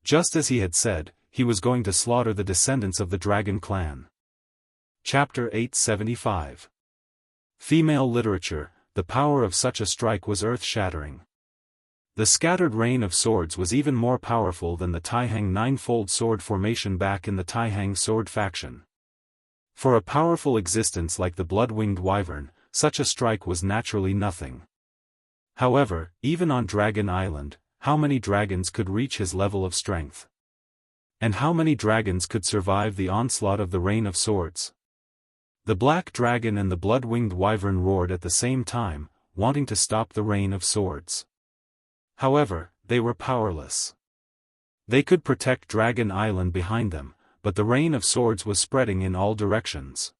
Speaker 1: Just as he had said, he was going to slaughter the descendants of the Dragon clan. Chapter 875. Female literature, the power of such a strike was earth-shattering. The scattered rain of swords was even more powerful than the Taihang ninefold sword formation back in the Taihang sword faction. For a powerful existence like the blood-winged wyvern, such a strike was naturally nothing. However, even on Dragon Island, how many dragons could reach his level of strength? And how many dragons could survive the onslaught of the rain of swords? The black dragon and the blood-winged wyvern roared at the same time, wanting to stop the rain of swords. However, they were powerless. They could protect Dragon Island behind them, but the rain of swords was spreading in all directions.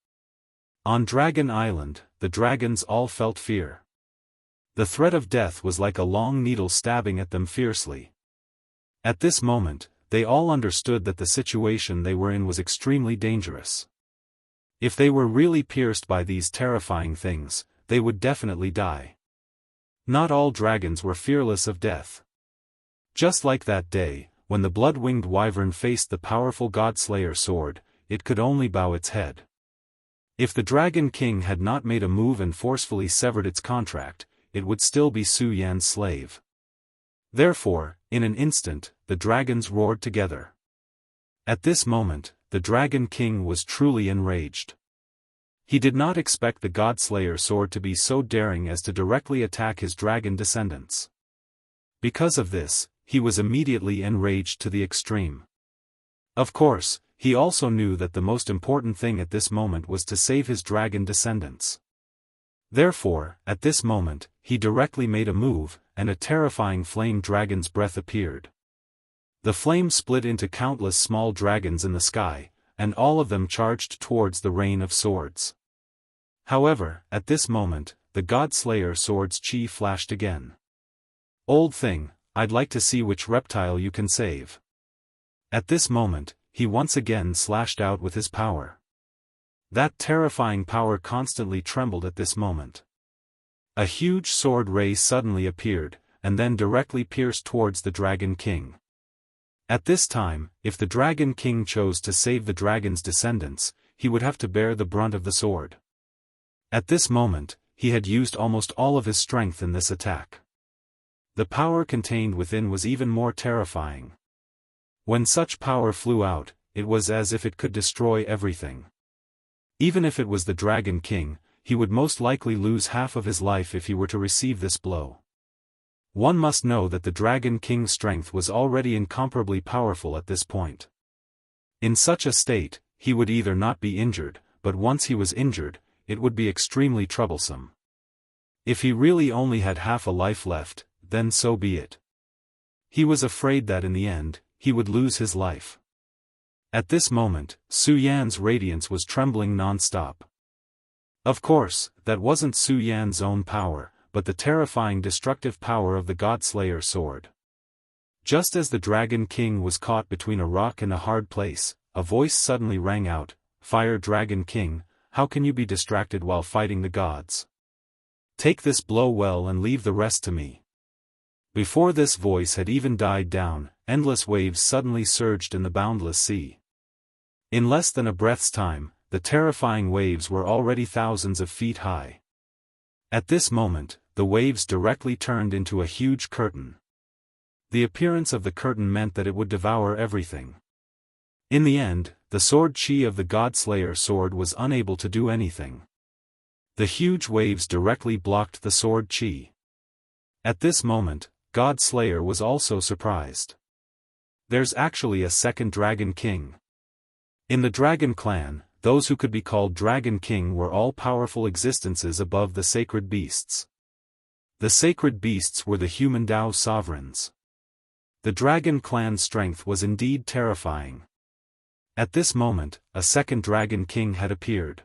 Speaker 1: On Dragon Island, the dragons all felt fear. The threat of death was like a long needle stabbing at them fiercely. At this moment, they all understood that the situation they were in was extremely dangerous. If they were really pierced by these terrifying things, they would definitely die. Not all dragons were fearless of death. Just like that day, when the blood-winged wyvern faced the powerful God-Slayer sword, it could only bow its head. If the Dragon King had not made a move and forcefully severed its contract, it would still be Su Yan's slave. Therefore, in an instant, the dragons roared together. At this moment, the Dragon King was truly enraged. He did not expect the God-Slayer sword to be so daring as to directly attack his dragon descendants. Because of this, he was immediately enraged to the extreme. Of course, he also knew that the most important thing at this moment was to save his dragon descendants. Therefore, at this moment, he directly made a move, and a terrifying flame dragon's breath appeared. The flame split into countless small dragons in the sky, and all of them charged towards the rain of swords. However, at this moment, the God-Slayer sword's chi flashed again. "Old thing, I'd like to see which reptile you can save." At this moment, he once again slashed out with his power. That terrifying power constantly trembled at this moment. A huge sword ray suddenly appeared, and then directly pierced towards the Dragon King. At this time, if the Dragon King chose to save the dragon's descendants, he would have to bear the brunt of the sword. At this moment, he had used almost all of his strength in this attack. The power contained within was even more terrifying. When such power flew out, it was as if it could destroy everything. Even if it was the Dragon King, he would most likely lose half of his life if he were to receive this blow. One must know that the Dragon King's strength was already incomparably powerful at this point. In such a state, he would either not be injured, but once he was injured, it would be extremely troublesome. If he really only had half a life left, then so be it. He was afraid that in the end, he would lose his life. At this moment, Su Yan's radiance was trembling non-stop. Of course, that wasn't Su Yan's own power, but the terrifying destructive power of the God-Slayer sword. Just as the Dragon King was caught between a rock and a hard place, a voice suddenly rang out, "Fire Dragon King, how can you be distracted while fighting the gods? Take this blow well and leave the rest to me." Before this voice had even died down, endless waves suddenly surged in the boundless sea. In less than a breath's time, the terrifying waves were already thousands of feet high. At this moment, the waves directly turned into a huge curtain. The appearance of the curtain meant that it would devour everything. In the end, the sword chi of the God-Slayer sword was unable to do anything. The huge waves directly blocked the sword chi. At this moment, God-Slayer was also surprised. There's actually a second Dragon King. In the Dragon Clan, those who could be called Dragon King were all powerful existences above the sacred beasts. The sacred beasts were the human Dao sovereigns. The Dragon Clan's strength was indeed terrifying. At this moment, a second Dragon King had appeared.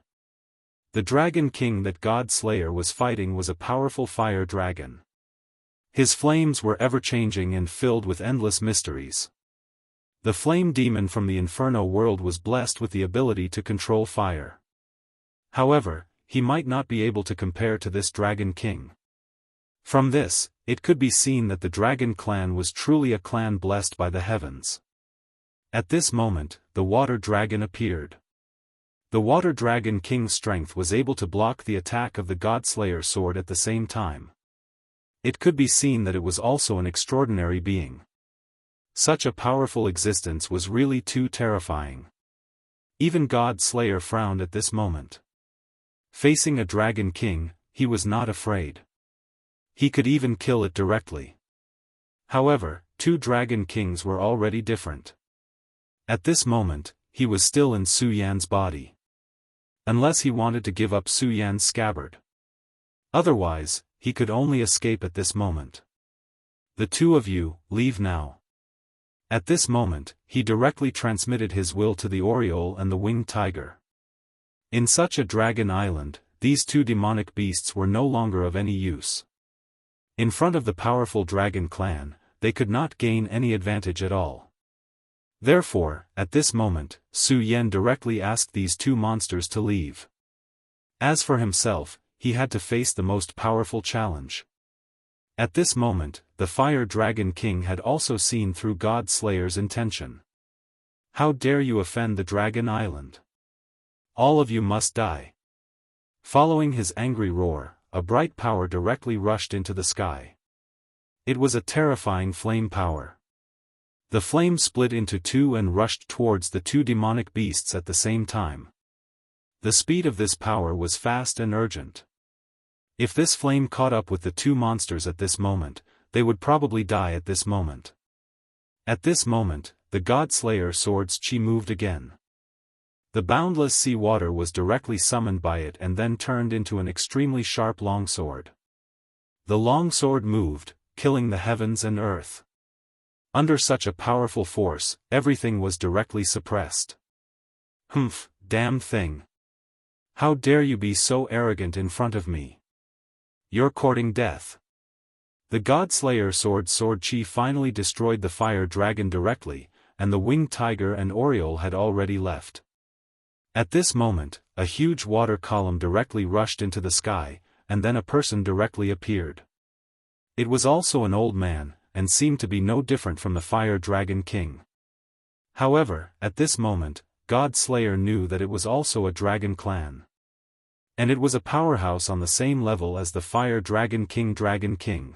Speaker 1: The Dragon King that God-Slayer was fighting was a powerful fire dragon. His flames were ever-changing and filled with endless mysteries. The flame demon from the Inferno world was blessed with the ability to control fire. However, he might not be able to compare to this Dragon King. From this, it could be seen that the Dragon Clan was truly a clan blessed by the heavens. At this moment, the Water Dragon appeared. The Water Dragon King's strength was able to block the attack of the God-Slayer sword at the same time. It could be seen that it was also an extraordinary being. Such a powerful existence was really too terrifying. Even God-Slayer frowned at this moment. Facing a Dragon King, he was not afraid. He could even kill it directly. However, two Dragon Kings were already different. At this moment, he was still in Su Yan's body. Unless he wanted to give up Su Yan's scabbard. Otherwise, he could only escape at this moment. "The two of you, leave now." At this moment, he directly transmitted his will to the Oriole and the winged tiger. In such a dragon island, these two demonic beasts were no longer of any use. In front of the powerful dragon clan, they could not gain any advantage at all. Therefore, at this moment, Su Yan directly asked these two monsters to leave. As for himself, he had to face the most powerful challenge. At this moment, the Fire Dragon King had also seen through God Slayer's intention. How dare you offend the Dragon Island? All of you must die. Following his angry roar, a bright power directly rushed into the sky. It was a terrifying flame power. The flame split into two and rushed towards the two demonic beasts at the same time. The speed of this power was fast and urgent. If this flame caught up with the two monsters at this moment, they would probably die at this moment. At this moment, the God Slayer sword's chi moved again. The boundless sea water was directly summoned by it and then turned into an extremely sharp longsword. The longsword moved, killing the heavens and earth. Under such a powerful force, everything was directly suppressed. Humph, damn thing. How dare you be so arrogant in front of me? You're courting death. The God Slayer sword chi finally destroyed the fire dragon directly, and the winged tiger and Oriole had already left. At this moment, a huge water column directly rushed into the sky, and then a person directly appeared. It was also an old man, and seemed to be no different from the Fire Dragon King. However, at this moment, God Slayer knew that it was also a dragon clan. And it was a powerhouse on the same level as the Fire Dragon King Dragon King.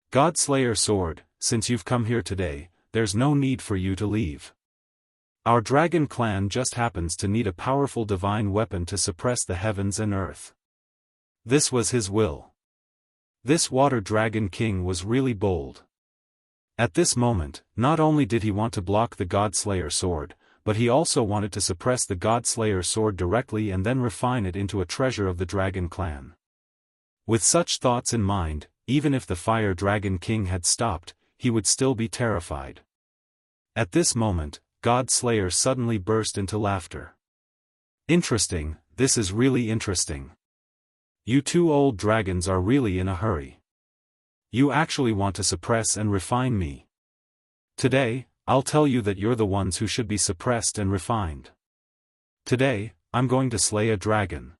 Speaker 1: God Slayer Sword, since you've come here today, there's no need for you to leave. Our dragon clan just happens to need a powerful divine weapon to suppress the heavens and earth. This was his will. This Water Dragon King was really bold. At this moment, not only did he want to block the God Slayer Sword, but he also wanted to suppress the God Slayer Sword directly and then refine it into a treasure of the Dragon Clan. With such thoughts in mind, even if the Fire Dragon King had stopped, he would still be terrified. At this moment, God Slayer suddenly burst into laughter. Interesting, this is really interesting. You two old dragons are really in a hurry. You actually want to suppress and refine me. Today, I'll tell you that you're the ones who should be suppressed and refined. Today, I'm going to slay a dragon.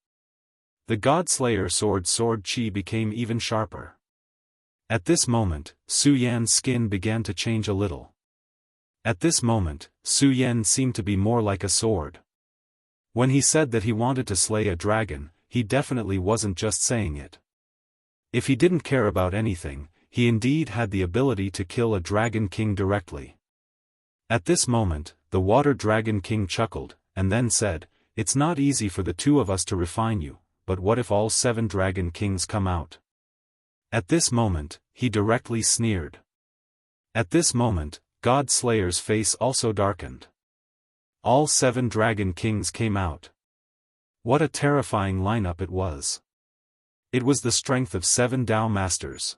Speaker 1: The God Slayer sword chi became even sharper. At this moment, Su Yan's skin began to change a little. At this moment, Su Yan seemed to be more like a sword. When he said that he wanted to slay a dragon, he definitely wasn't just saying it. If he didn't care about anything, he indeed had the ability to kill a dragon king directly. At this moment, the Water Dragon King chuckled, and then said, "It's not easy for the two of us to refine you, but what if all 7 Dragon Kings come out?" At this moment, he directly sneered. At this moment, God Slayer's face also darkened. All 7 Dragon Kings came out. What a terrifying lineup it was. It was the strength of 7 Dao Masters.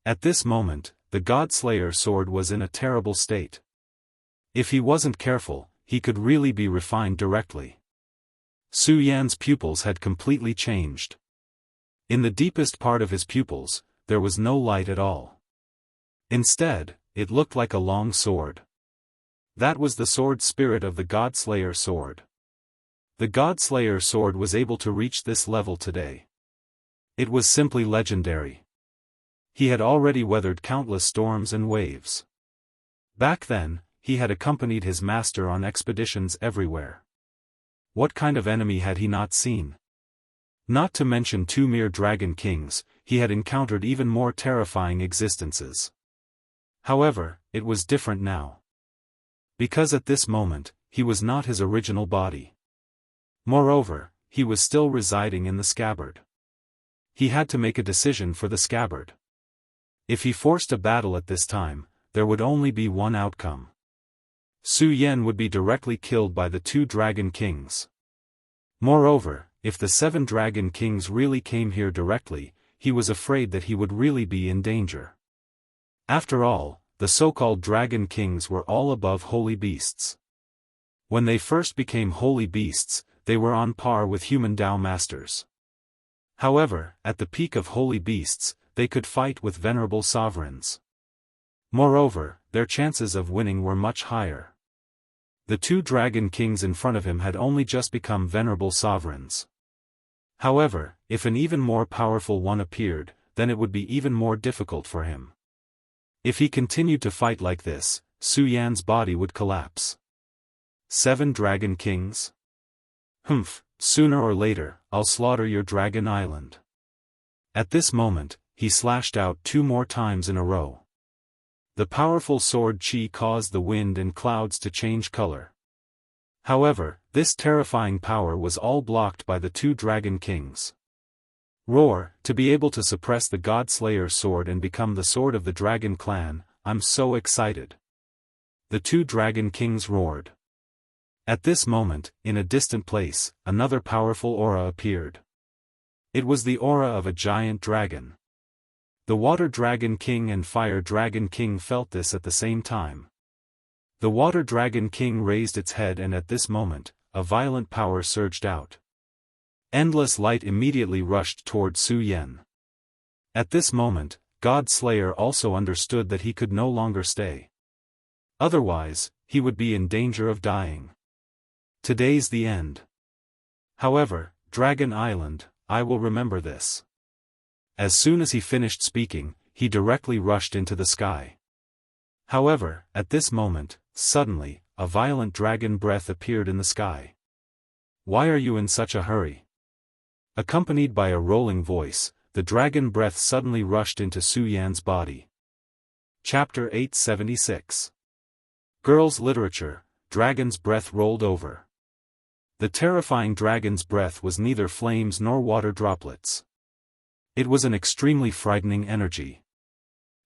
Speaker 1: At this moment, the God Slayer sword was in a terrible state. If he wasn't careful, he could really be refined directly. Su Yan's pupils had completely changed. In the deepest part of his pupils, there was no light at all. Instead, it looked like a long sword. That was the sword spirit of the God Slayer sword. The God Slayer sword was able to reach this level today. It was simply legendary. He had already weathered countless storms and waves. Back then, he had accompanied his master on expeditions everywhere. What kind of enemy had he not seen? Not to mention 2 mere dragon kings, he had encountered even more terrifying existences. However, it was different now. Because at this moment, he was not his original body. Moreover, he was still residing in the scabbard. He had to make a decision for the scabbard. If he forced a battle at this time, there would only be one outcome. Su Yan would be directly killed by the 2 Dragon Kings. Moreover, if the 7 Dragon Kings really came here directly, he was afraid that he would really be in danger. After all, the so-called Dragon Kings were all above holy beasts. When they first became holy beasts, they were on par with human Dao Masters. However, at the peak of holy beasts, they could fight with venerable sovereigns. Moreover, their chances of winning were much higher. The two dragon kings in front of him had only just become venerable sovereigns. However, if an even more powerful one appeared, then it would be even more difficult for him. If he continued to fight like this, Su Yan's body would collapse. 7 Dragon Kings? Humph, sooner or later, I'll slaughter your Dragon Island. At this moment, he slashed out 2 more times in a row. The powerful sword chi caused the wind and clouds to change color. However, this terrifying power was all blocked by the 2 Dragon Kings. Roar, to be able to suppress the God-Slayer sword and become the sword of the Dragon Clan, I'm so excited. The 2 Dragon Kings roared. At this moment, in a distant place, another powerful aura appeared. It was the aura of a giant dragon. The Water Dragon King and Fire Dragon King felt this at the same time. The Water Dragon King raised its head, and at this moment, a violent power surged out. Endless light immediately rushed toward Su Yan. At this moment, God Slayer also understood that he could no longer stay. Otherwise, he would be in danger of dying. Today's the end. However, Dragon Island, I will remember this. As soon as he finished speaking, he directly rushed into the sky. However, at this moment, suddenly, a violent dragon breath appeared in the sky. Why are you in such a hurry? Accompanied by a rolling voice, the dragon breath suddenly rushed into Su Yan's body. Chapter 876. Girls' Literature, Dragon's Breath Rolled Over. The terrifying dragon's breath was neither flames nor water droplets. It was an extremely frightening energy.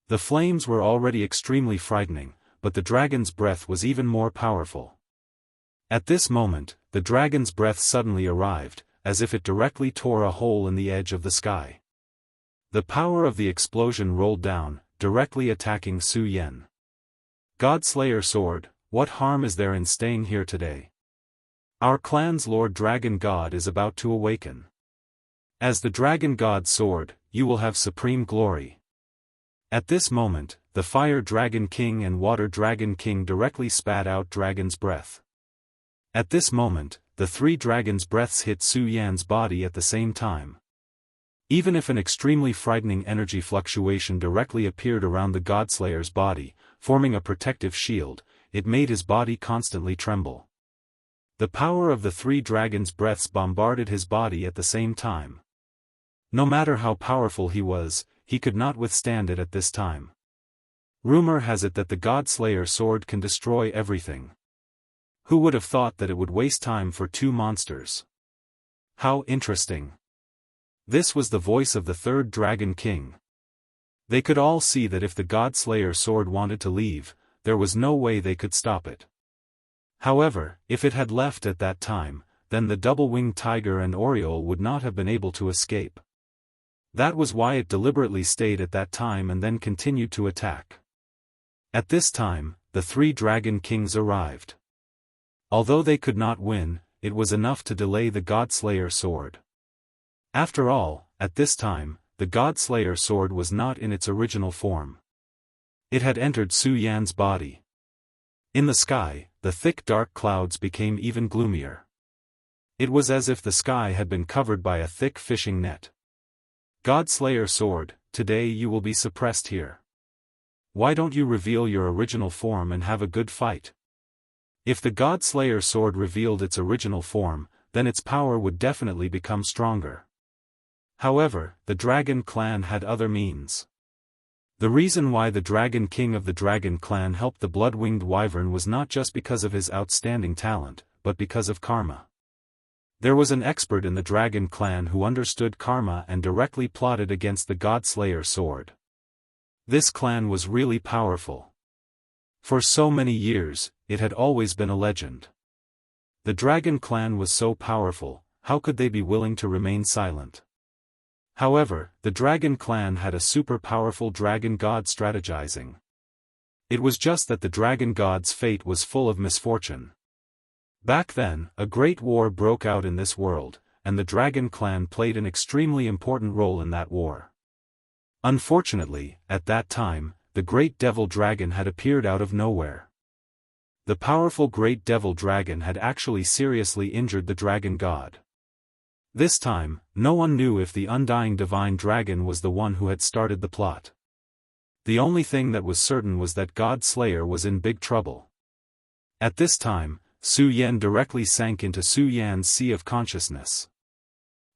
Speaker 1: The flames were already extremely frightening, but the dragon's breath was even more powerful. At this moment, the dragon's breath suddenly arrived, as if it directly tore a hole in the edge of the sky. The power of the explosion rolled down, directly attacking Su Yan. God-Slayer sword, what harm is there in staying here today? Our clan's Lord Dragon God is about to awaken. As the Dragon God's sword, you will have supreme glory. At this moment, the Fire Dragon King and Water Dragon King directly spat out dragon's breath. At this moment, the 3 dragons' breaths hit Su Yan's body at the same time. Even if an extremely frightening energy fluctuation directly appeared around the Godslayer's body, forming a protective shield, it made his body constantly tremble. The power of the 3 dragons' breaths bombarded his body at the same time. No matter how powerful he was, he could not withstand it at this time. Rumor has it that the God-Slayer sword can destroy everything. Who would have thought that it would waste time for 2 monsters? How interesting. This was the voice of the 3rd Dragon King. They could all see that if the God-Slayer sword wanted to leave, there was no way they could stop it. However, if it had left at that time, then the double-winged tiger and Oriole would not have been able to escape. That was why it deliberately stayed at that time and then continued to attack. At this time, the 3 Dragon Kings arrived. Although they could not win, it was enough to delay the God-Slayer sword. After all, at this time, the God-Slayer sword was not in its original form. It had entered Su Yan's body. In the sky, the thick dark clouds became even gloomier. It was as if the sky had been covered by a thick fishing net. God-Slayer sword, today you will be suppressed here. Why don't you reveal your original form and have a good fight? If the God-Slayer sword revealed its original form, then its power would definitely become stronger. However, the Dragon Clan had other means. The reason why the Dragon King of the Dragon Clan helped the Blood-Winged Wyvern was not just because of his outstanding talent, but because of karma. There was an expert in the Dragon Clan who understood karma and directly plotted against the God-Slayer sword. This clan was really powerful. For so many years, it had always been a legend. The Dragon Clan was so powerful, how could they be willing to remain silent? However, the Dragon Clan had a super powerful dragon god strategizing. It was just that the dragon god's fate was full of misfortune. Back then, a great war broke out in this world, and the Dragon Clan played an extremely important role in that war. Unfortunately, at that time, the great devil dragon had appeared out of nowhere. The powerful great devil dragon had actually seriously injured the dragon god. This time, no one knew if the undying divine dragon was the one who had started the plot. The only thing that was certain was that God Slayer was in big trouble. At this time, Su Yan directly sank into Su Yan's sea of consciousness.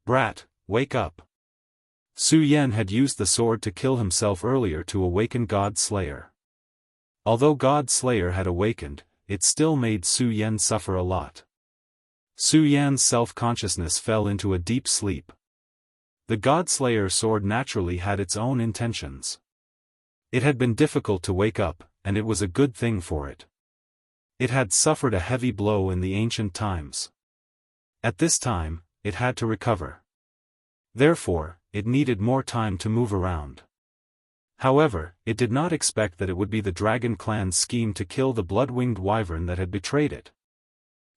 Speaker 1: "Brat, wake up." Su Yan had used the sword to kill himself earlier to awaken God Slayer. Although God Slayer had awakened, it still made Su Yan suffer a lot. Su Yan's self-consciousness fell into a deep sleep. The God Slayer sword naturally had its own intentions. It had been difficult to wake up, and it was a good thing for it. It had suffered a heavy blow in the ancient times. At this time, it had to recover. Therefore, it needed more time to move around. However, it did not expect that it would be the Dragon Clan's scheme to kill the blood-winged wyvern that had betrayed it.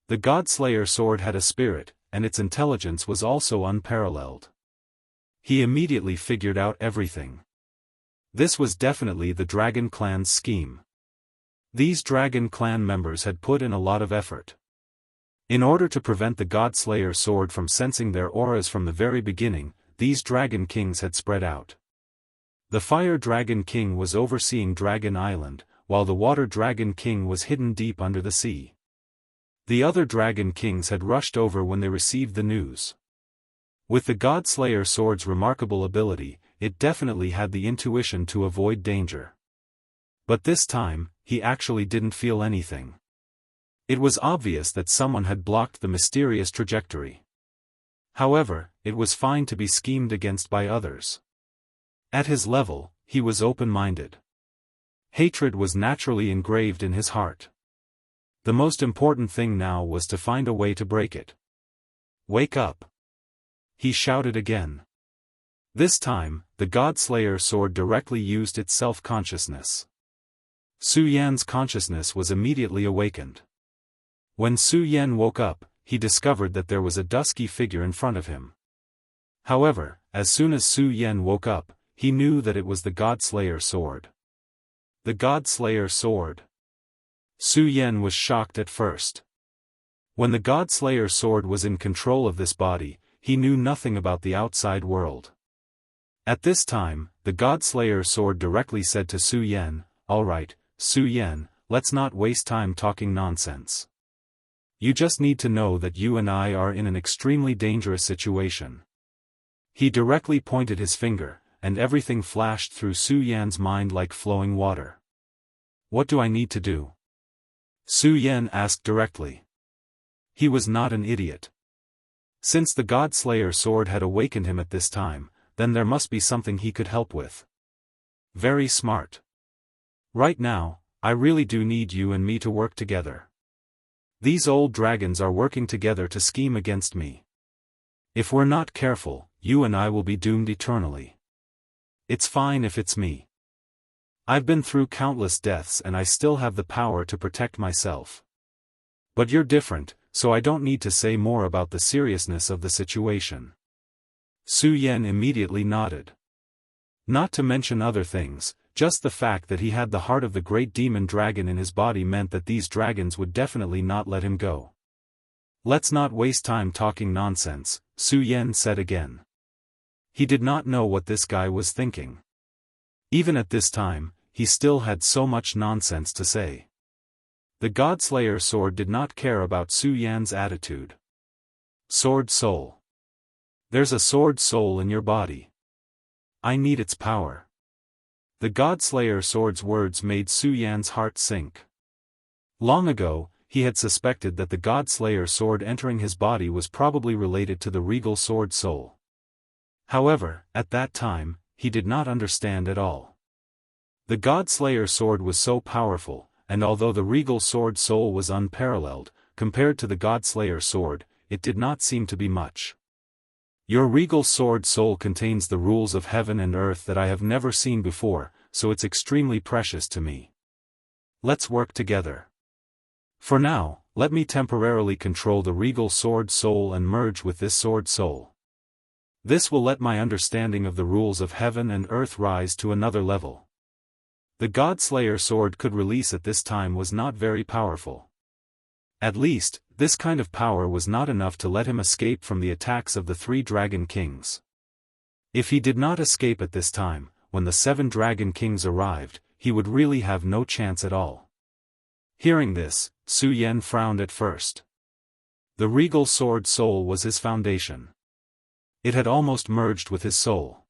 Speaker 1: The God Slayer sword had a spirit, and its intelligence was also unparalleled. He immediately figured out everything. This was definitely the Dragon Clan's scheme. These Dragon Clan members had put in a lot of effort. In order to prevent the God Slayer sword from sensing their auras from the very beginning, these Dragon Kings had spread out. The Fire Dragon King was overseeing Dragon Island, while the Water Dragon King was hidden deep under the sea. The other Dragon Kings had rushed over when they received the news. With the God Slayer sword's remarkable ability, it definitely had the intuition to avoid danger. But this time, he actually didn't feel anything. It was obvious that someone had blocked the mysterious trajectory. However, it was fine to be schemed against by others. At his level, he was open-minded. Hatred was naturally engraved in his heart. The most important thing now was to find a way to break it. "Wake up!" he shouted again. This time, the God Slayer sword directly used its self-consciousness. Su Yan's consciousness was immediately awakened. When Su Yan woke up, he discovered that there was a dusky figure in front of him. However, as soon as Su Yan woke up, he knew that it was the God Slayer sword. The God Slayer sword. Su Yan was shocked at first. When the God Slayer sword was in control of this body, he knew nothing about the outside world. At this time, the God Slayer sword directly said to Su Yan, "All right, Su Yan, let's not waste time talking nonsense. You just need to know that you and I are in an extremely dangerous situation." He directly pointed his finger, and everything flashed through Su Yan's mind like flowing water. "What do I need to do?" Su Yan asked directly. He was not an idiot. Since the God Slayer sword had awakened him at this time, then there must be something he could help with. Very smart. "Right now, I really do need you and me to work together. These old dragons are working together to scheme against me. If we're not careful, you and I will be doomed eternally. It's fine if it's me. I've been through countless deaths and I still have the power to protect myself. But you're different, so I don't need to say more about the seriousness of the situation." Su Yan immediately nodded. Not to mention other things, just the fact that he had the heart of the great demon dragon in his body meant that these dragons would definitely not let him go. "Let's not waste time talking nonsense," Su Yan said again. He did not know what this guy was thinking. Even at this time, he still had so much nonsense to say. The God Slayer sword did not care about Su Yan's attitude. "Sword soul. There's a sword soul in your body. I need its power." The God Slayer sword's words made Su Yan's heart sink. Long ago, he had suspected that the God Slayer sword entering his body was probably related to the regal sword soul. However, at that time, he did not understand at all. The God Slayer sword was so powerful, and although the regal sword soul was unparalleled, compared to the God Slayer sword, it did not seem to be much. "Your regal sword soul contains the rules of heaven and earth that I have never seen before, so it's extremely precious to me. Let's work together. For now, let me temporarily control the regal sword soul and merge with this sword soul." This will let my understanding of the rules of heaven and earth rise to another level. The God-Slayer sword could release at this time was not very powerful. At least, this kind of power was not enough to let him escape from the attacks of the 3 dragon kings. If he did not escape at this time, when the 7 dragon kings arrived, he would really have no chance at all. Hearing this, Su Yan frowned at first. The regal sword soul was his foundation. It had almost merged with his soul.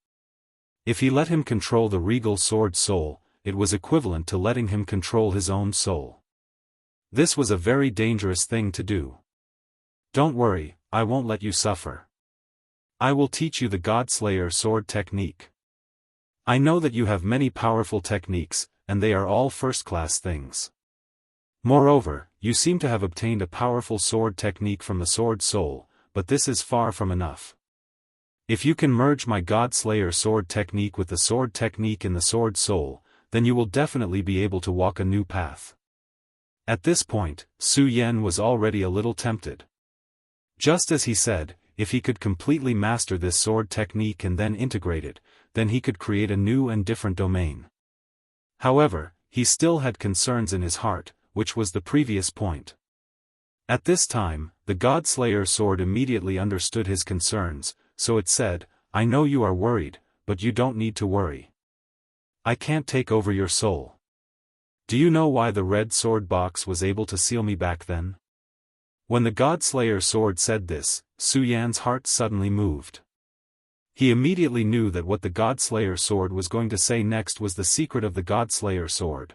Speaker 1: If he let him control the regal sword soul, it was equivalent to letting him control his own soul. This was a very dangerous thing to do. Don't worry, I won't let you suffer. I will teach you the God-Slayer sword technique. I know that you have many powerful techniques, and they are all first-class things. Moreover, you seem to have obtained a powerful sword technique from the sword soul, but this is far from enough. If you can merge my God-Slayer sword technique with the sword technique in the sword soul, then you will definitely be able to walk a new path. At this point, Su Yan was already a little tempted. Just as he said, if he could completely master this sword technique and then integrate it, then he could create a new and different domain. However, he still had concerns in his heart, which was the previous point. At this time, the God-Slayer sword immediately understood his concerns, so it said, I know you are worried, but you don't need to worry. I can't take over your soul. Do you know why the red sword box was able to seal me back then? When the God-Slayer sword said this, Su Yan's heart suddenly moved. He immediately knew that what the God-Slayer sword was going to say next was the secret of the God-Slayer sword.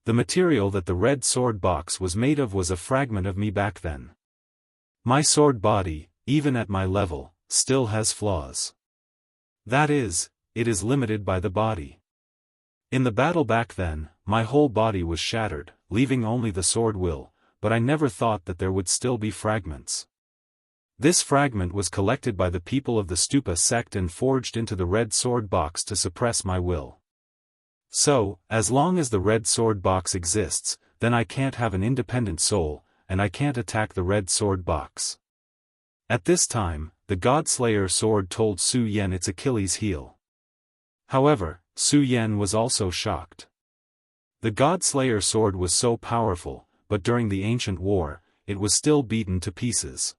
Speaker 1: The material that the red sword box was made of was a fragment of me back then. My sword body, even at my level, still has flaws. That is, it is limited by the body. In the battle back then, my whole body was shattered, leaving only the sword will, but I never thought that there would still be fragments. This fragment was collected by the people of the Stupa sect and forged into the red sword box to suppress my will. So, as long as the red sword box exists, then I can't have an independent soul, and I can't attack the red sword box. At this time, the God-Slayer sword told Su Yan its Achilles heel. However, Su Yan was also shocked. The God-Slayer sword was so powerful, but during the ancient war, it was still beaten to pieces.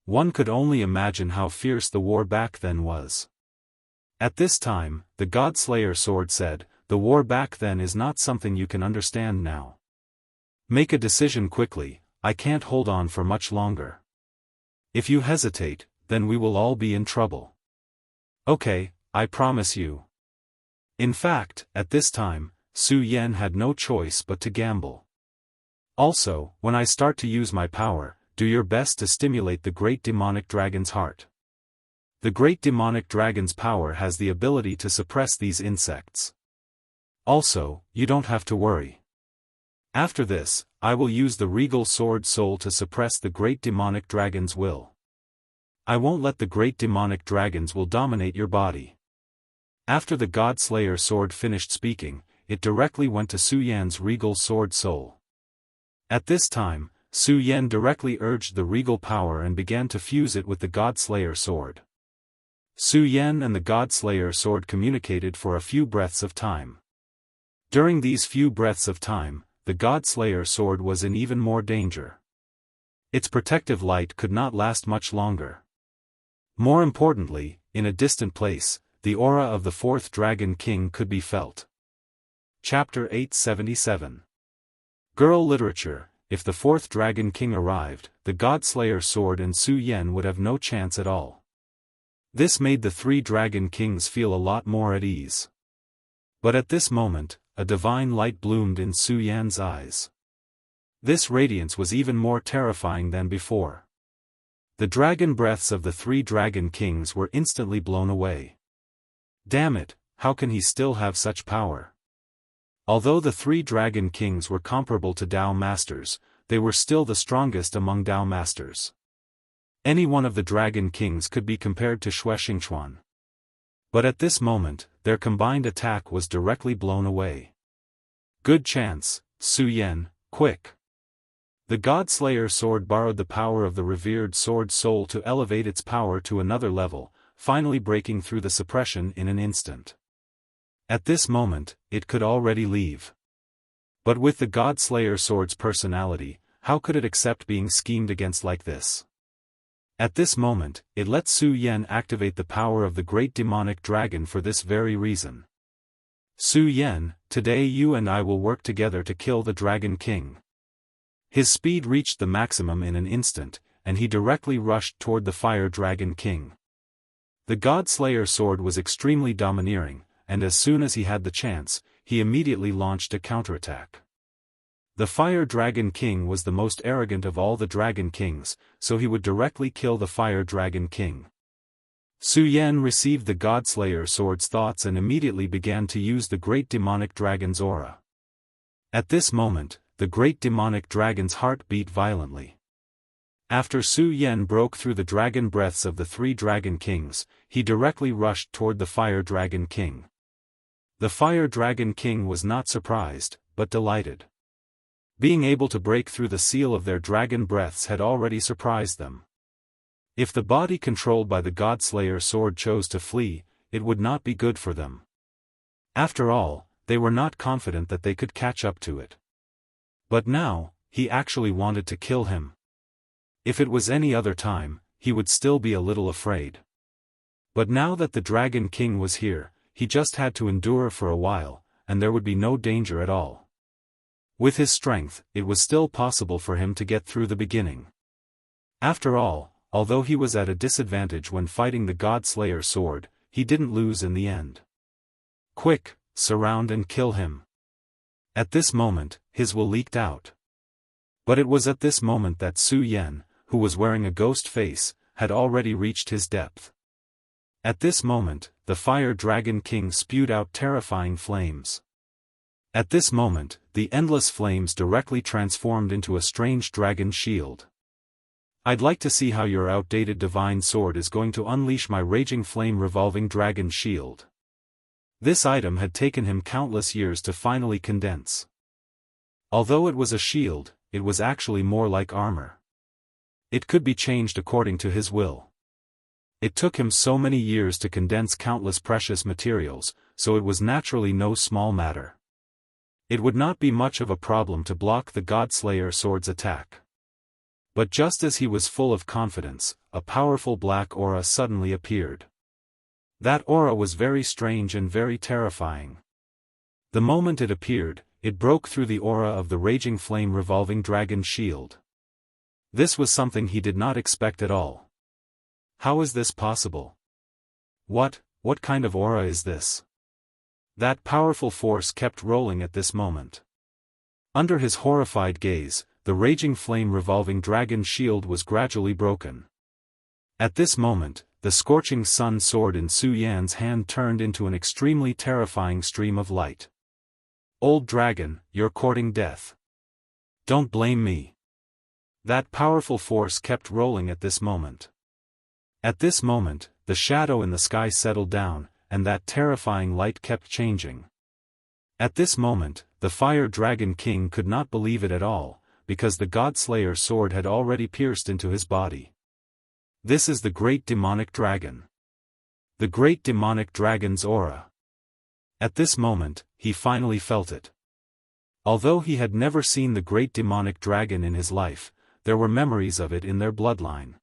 Speaker 1: One could only imagine how fierce the war back then was. At this time, the God-Slayer sword said, the war back then is not something you can understand now. Make a decision quickly, I can't hold on for much longer. If you hesitate, then we will all be in trouble. Okay, I promise you. In fact, at this time, Su Yan had no choice but to gamble. Also, when I start to use my power, do your best to stimulate the great demonic dragon's heart. The great demonic dragon's power has the ability to suppress these insects. Also, you don't have to worry. After this, I will use the regal sword soul to suppress the great demonic dragon's will. I won't let the great demonic dragons will dominate your body. After the God-Slayer sword finished speaking, it directly went to Su Yan's regal sword soul. At this time, Su Yan directly urged the regal power and began to fuse it with the God-Slayer sword. Su Yan and the God-Slayer sword communicated for a few breaths of time. During these few breaths of time, the God-Slayer sword was in even more danger. Its protective light could not last much longer. More importantly, in a distant place, the aura of the 4th Dragon King could be felt. Chapter 877. Girl Literature. If the 4th Dragon King arrived, the God-Slayer sword and Su Yan would have no chance at all. This made the 3 Dragon Kings feel a lot more at ease. But at this moment, a divine light bloomed in Su Yan's eyes. This radiance was even more terrifying than before. The dragon breaths of the 3 Dragon Kings were instantly blown away. Damn it, how can he still have such power? Although the 3 Dragon Kings were comparable to Dao Masters, they were still the strongest among Dao Masters. Any one of the Dragon Kings could be compared to Shui Xingchuan. But at this moment, their combined attack was directly blown away. Good chance, Su Yan, quick! The God-Slayer sword borrowed the power of the revered sword soul to elevate its power to another level, finally breaking through the suppression in an instant. At this moment, it could already leave. But with the God-Slayer sword's personality, how could it accept being schemed against like this? At this moment, it let Su Yan activate the power of the great demonic dragon for this very reason. Su Yan, today you and I will work together to kill the Dragon King. His speed reached the maximum in an instant, and he directly rushed toward the Fire Dragon King. The God-Slayer sword was extremely domineering, and as soon as he had the chance, he immediately launched a counterattack. The Fire Dragon King was the most arrogant of all the Dragon Kings, so he would directly kill the Fire Dragon King. Su Yan received the God-Slayer sword's thoughts and immediately began to use the great demonic dragon's aura. At this moment, the great demonic dragon's heart beat violently. After Su Yan broke through the dragon breaths of the 3 Dragon Kings, he directly rushed toward the Fire Dragon King. The Fire Dragon King was not surprised, but delighted. Being able to break through the seal of their dragon breaths had already surprised them. If the body controlled by the God-Slayer sword chose to flee, it would not be good for them. After all, they were not confident that they could catch up to it. But now, he actually wanted to kill him. If it was any other time, he would still be a little afraid. But now that the Dragon King was here, he just had to endure for a while, and there would be no danger at all. With his strength, it was still possible for him to get through the beginning. After all, although he was at a disadvantage when fighting the God-Slayer sword, he didn't lose in the end. Quick, surround and kill him. At this moment, his will leaked out. But it was at this moment that Su Yan, who was wearing a ghost face, had already reached his depth. At this moment, the Fire Dragon King spewed out terrifying flames. At this moment, the endless flames directly transformed into a strange dragon shield. I'd like to see how your outdated divine sword is going to unleash my raging flame revolving dragon shield. This item had taken him countless years to finally condense. Although it was a shield, it was actually more like armor. It could be changed according to his will. It took him so many years to condense countless precious materials, so it was naturally no small matter. It would not be much of a problem to block the God-Slayer sword's attack. But just as he was full of confidence, a powerful black aura suddenly appeared. That aura was very strange and very terrifying. The moment it appeared, it broke through the aura of the raging flame revolving dragon shield. This was something he did not expect at all. How is this possible? What kind of aura is this? That powerful force kept rolling at this moment. Under his horrified gaze, the raging flame revolving dragon shield was gradually broken. At this moment, the scorching sun sword in Su Yan's hand turned into an extremely terrifying stream of light. Old dragon, you're courting death. Don't blame me. That powerful force kept rolling at this moment. At this moment, the shadow in the sky settled down, and that terrifying light kept changing. At this moment, the Fire Dragon King could not believe it at all, because the God-Slayer sword had already pierced into his body. This is the great demonic dragon. The great demonic dragon's aura. At this moment, he finally felt it. Although he had never seen the great demonic dragon in his life, there were memories of it in their bloodline.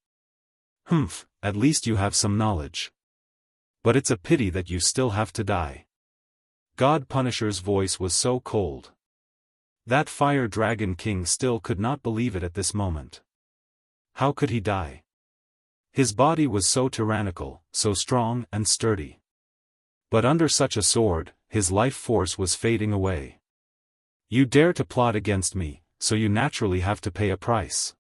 Speaker 1: Humph, at least you have some knowledge. But it's a pity that you still have to die. God Punisher's voice was so cold. That Fire Dragon King still could not believe it at this moment. How could he die? His body was so tyrannical, so strong and sturdy. But under such a sword, his life force was fading away. You dare to plot against me, so you naturally have to pay a price.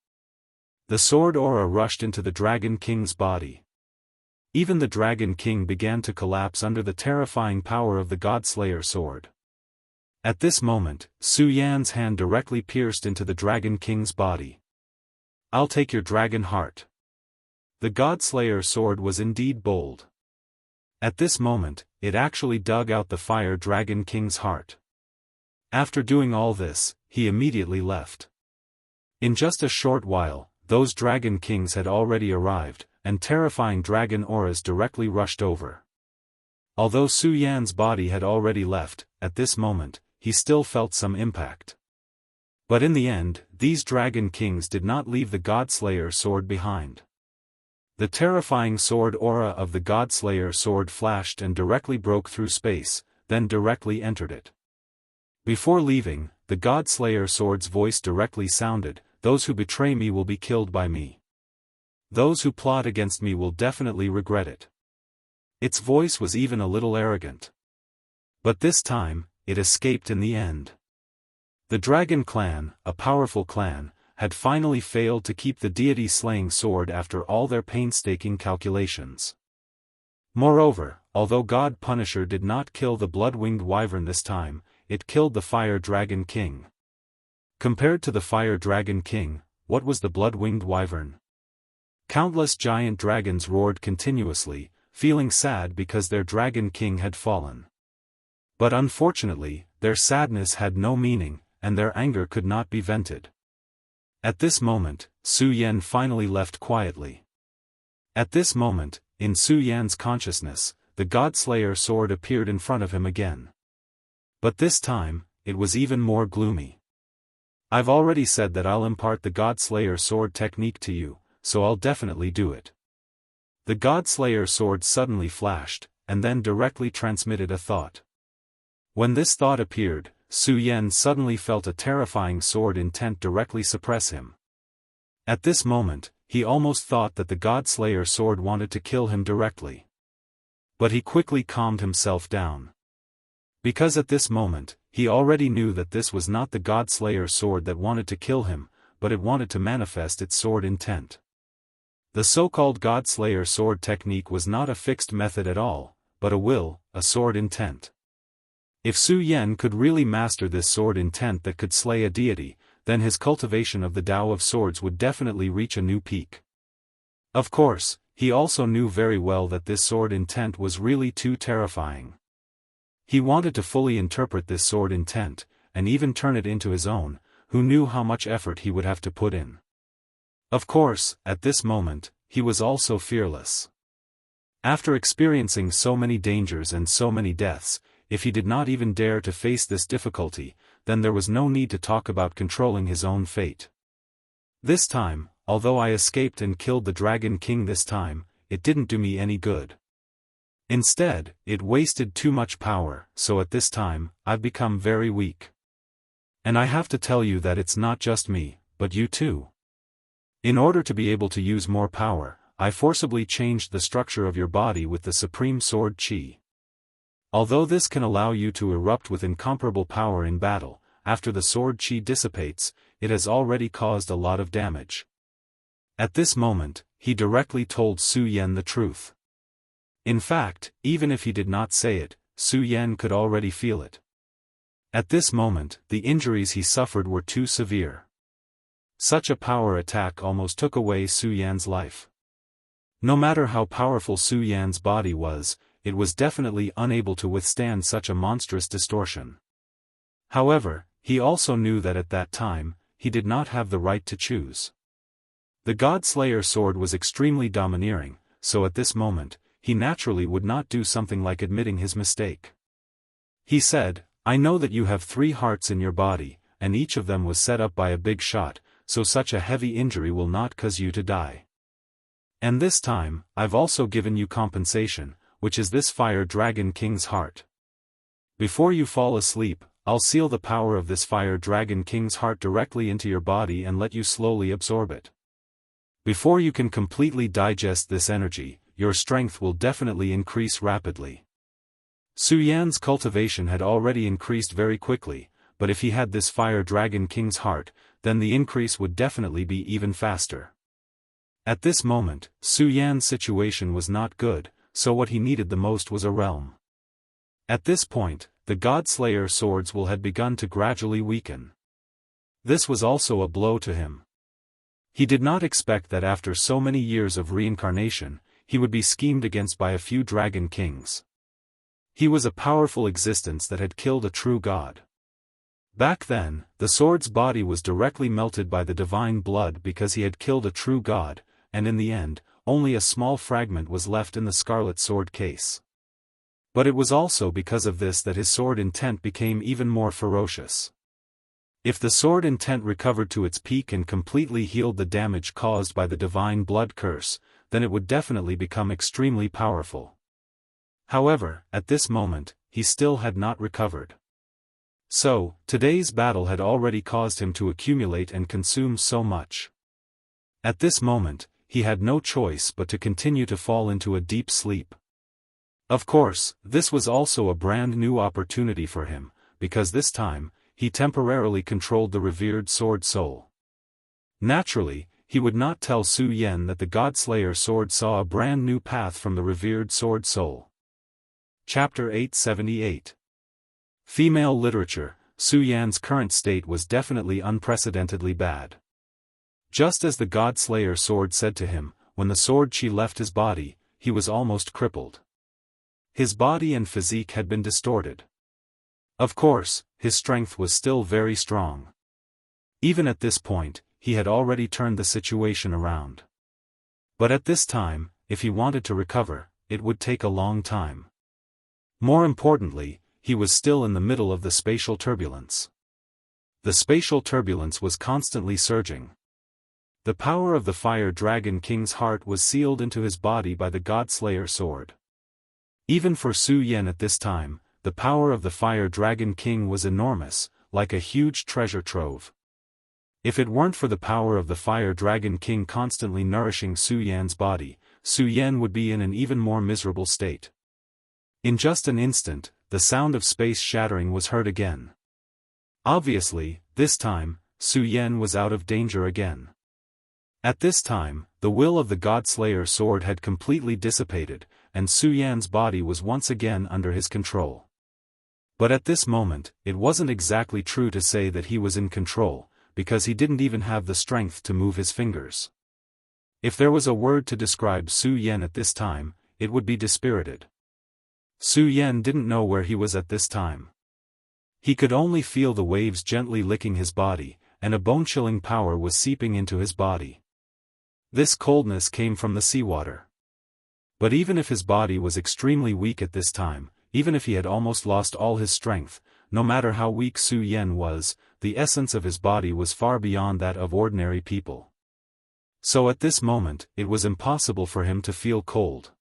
Speaker 1: The sword aura rushed into the Dragon King's body. Even the Dragon King began to collapse under the terrifying power of the God-Slayer sword. At this moment, Su Yan's hand directly pierced into the Dragon King's body. I'll take your dragon heart. The God-Slayer sword was indeed bold. At this moment, it actually dug out the Fire Dragon King's heart. After doing all this, he immediately left. In just a short while, those Dragon Kings had already arrived, and terrifying dragon auras directly rushed over. Although Su Yan's body had already left, at this moment, he still felt some impact. But in the end, these dragon kings did not leave the Godslayer sword behind. The terrifying sword aura of the Godslayer sword flashed and directly broke through space, then directly entered it. Before leaving, the Godslayer sword's voice directly sounded, "Those who betray me will be killed by me. Those who plot against me will definitely regret it." Its voice was even a little arrogant. But this time, it escaped in the end. The Dragon Clan, a powerful clan, had finally failed to keep the deity-slaying sword after all their painstaking calculations. Moreover, although God Punisher did not kill the blood-winged wyvern this time, it killed the Fire Dragon King. Compared to the Fire Dragon King, what was the blood-winged wyvern? Countless giant dragons roared continuously, feeling sad because their Dragon King had fallen. But unfortunately, their sadness had no meaning, and their anger could not be vented. At this moment, Su Yan finally left quietly. At this moment, in Su Yan's consciousness, the Godslayer sword appeared in front of him again. But this time, it was even more gloomy. "I've already said that I'll impart the Godslayer sword technique to you, so I'll definitely do it." The Godslayer sword suddenly flashed, and then directly transmitted a thought. When this thought appeared, Su Yan suddenly felt a terrifying sword intent directly suppress him. At this moment, he almost thought that the Godslayer sword wanted to kill him directly. But he quickly calmed himself down. Because at this moment, he already knew that this was not the Godslayer sword that wanted to kill him, but it wanted to manifest its sword intent. The so-called Godslayer sword technique was not a fixed method at all, but a will, a sword intent. If Su Yan could really master this sword intent that could slay a deity, then his cultivation of the Tao of Swords would definitely reach a new peak. Of course, he also knew very well that this sword intent was really too terrifying. He wanted to fully interpret this sword intent, and even turn it into his own, who knew how much effort he would have to put in. Of course, at this moment, he was also fearless. After experiencing so many dangers and so many deaths, if he did not even dare to face this difficulty, then there was no need to talk about controlling his own fate. This time, although I escaped and killed the Dragon King this time, it didn't do me any good. Instead, it wasted too much power, so at this time, I've become very weak. And I have to tell you that it's not just me, but you too. In order to be able to use more power, I forcibly changed the structure of your body with the Supreme Sword Qi. Although this can allow you to erupt with incomparable power in battle, after the sword Qi dissipates, it has already caused a lot of damage. At this moment, he directly told Su Yan the truth. In fact, even if he did not say it, Su Yan could already feel it. At this moment, the injuries he suffered were too severe. Such a power attack almost took away Su Yan's life. No matter how powerful Su Yan's body was, it was definitely unable to withstand such a monstrous distortion. However, he also knew that at that time, he did not have the right to choose. The Godslayer sword was extremely domineering, so at this moment, he naturally would not do something like admitting his mistake. He said, "I know that you have 3 hearts in your body, and each of them was set up by a big shot, so such a heavy injury will not cause you to die. And this time, I've also given you compensation, which is this Fire Dragon King's heart. Before you fall asleep, I'll seal the power of this Fire Dragon King's heart directly into your body and let you slowly absorb it. Before you can completely digest this energy, your strength will definitely increase rapidly." Su Yan's cultivation had already increased very quickly, but if he had this Fire Dragon King's heart, then the increase would definitely be even faster. At this moment, Su Yan's situation was not good, so what he needed the most was a realm. At this point, the Godslayer swords will had begun to gradually weaken. This was also a blow to him. He did not expect that after so many years of reincarnation, he would be schemed against by a few dragon kings. He was a powerful existence that had killed a true god. Back then, the sword's body was directly melted by the divine blood because he had killed a true god, and in the end, only a small fragment was left in the scarlet sword case. But it was also because of this that his sword intent became even more ferocious. If the sword intent recovered to its peak and completely healed the damage caused by the divine blood curse, then it would definitely become extremely powerful. However, at this moment, he still had not recovered. So, today's battle had already caused him to accumulate and consume so much. At this moment, he had no choice but to continue to fall into a deep sleep. Of course, this was also a brand new opportunity for him, because this time, he temporarily controlled the revered sword soul. Naturally, he would not tell Su Yan that the Godslayer sword saw a brand new path from the revered sword soul. Chapter 878. Female literature. Su Yan's current state was definitely unprecedentedly bad. Just as the Godslayer sword said to him, when the sword chi left his body, he was almost crippled. His body and physique had been distorted. Of course, his strength was still very strong. Even at this point, he had already turned the situation around. But at this time, if he wanted to recover, it would take a long time. More importantly, he was still in the middle of the spatial turbulence. The spatial turbulence was constantly surging. The power of the Fire Dragon King's heart was sealed into his body by the Godslayer sword. Even for Su Yan at this time, the power of the Fire Dragon King was enormous, like a huge treasure trove. If it weren't for the power of the Fire Dragon King constantly nourishing Su Yan's body, Su Yan would be in an even more miserable state. In just an instant, the sound of space shattering was heard again. Obviously, this time, Su Yan was out of danger again. At this time, the will of the Godslayer sword had completely dissipated, and Su Yan's body was once again under his control. But at this moment, it wasn't exactly true to say that he was in control, because he didn't even have the strength to move his fingers. If there was a word to describe Su Yan at this time, it would be dispirited. Su Yan didn't know where he was at this time. He could only feel the waves gently licking his body, and a bone-chilling power was seeping into his body. This coldness came from the seawater. But even if his body was extremely weak at this time, even if he had almost lost all his strength, no matter how weak Su Yan was, the essence of his body was far beyond that of ordinary people. So at this moment, it was impossible for him to feel cold.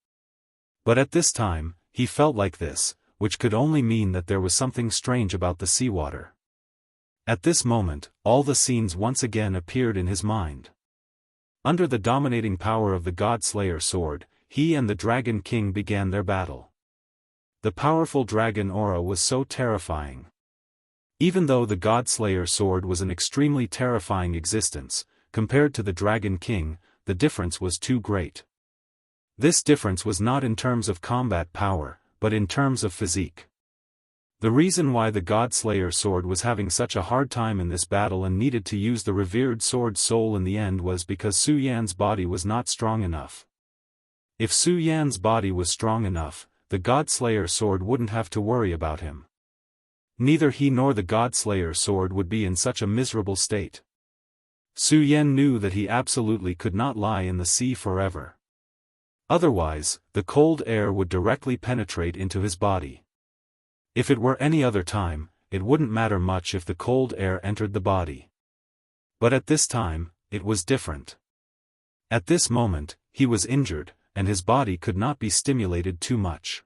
Speaker 1: But at this time, he felt like this, which could only mean that there was something strange about the seawater. At this moment, all the scenes once again appeared in his mind. Under the dominating power of the Godslayer sword, he and the Dragon King began their battle. The powerful dragon aura was so terrifying. Even though the Godslayer sword was an extremely terrifying existence, compared to the Dragon King, the difference was too great. This difference was not in terms of combat power, but in terms of physique. The reason why the Godslayer sword was having such a hard time in this battle and needed to use the revered sword soul in the end was because Su Yan's body was not strong enough. If Su Yan's body was strong enough, the Godslayer sword wouldn't have to worry about him. Neither he nor the Godslayer sword would be in such a miserable state. Su Yan knew that he absolutely could not lie in the sea forever. Otherwise, the cold air would directly penetrate into his body. If it were any other time, it wouldn't matter much if the cold air entered the body. But at this time, it was different. At this moment, he was injured, and his body could not be stimulated too much.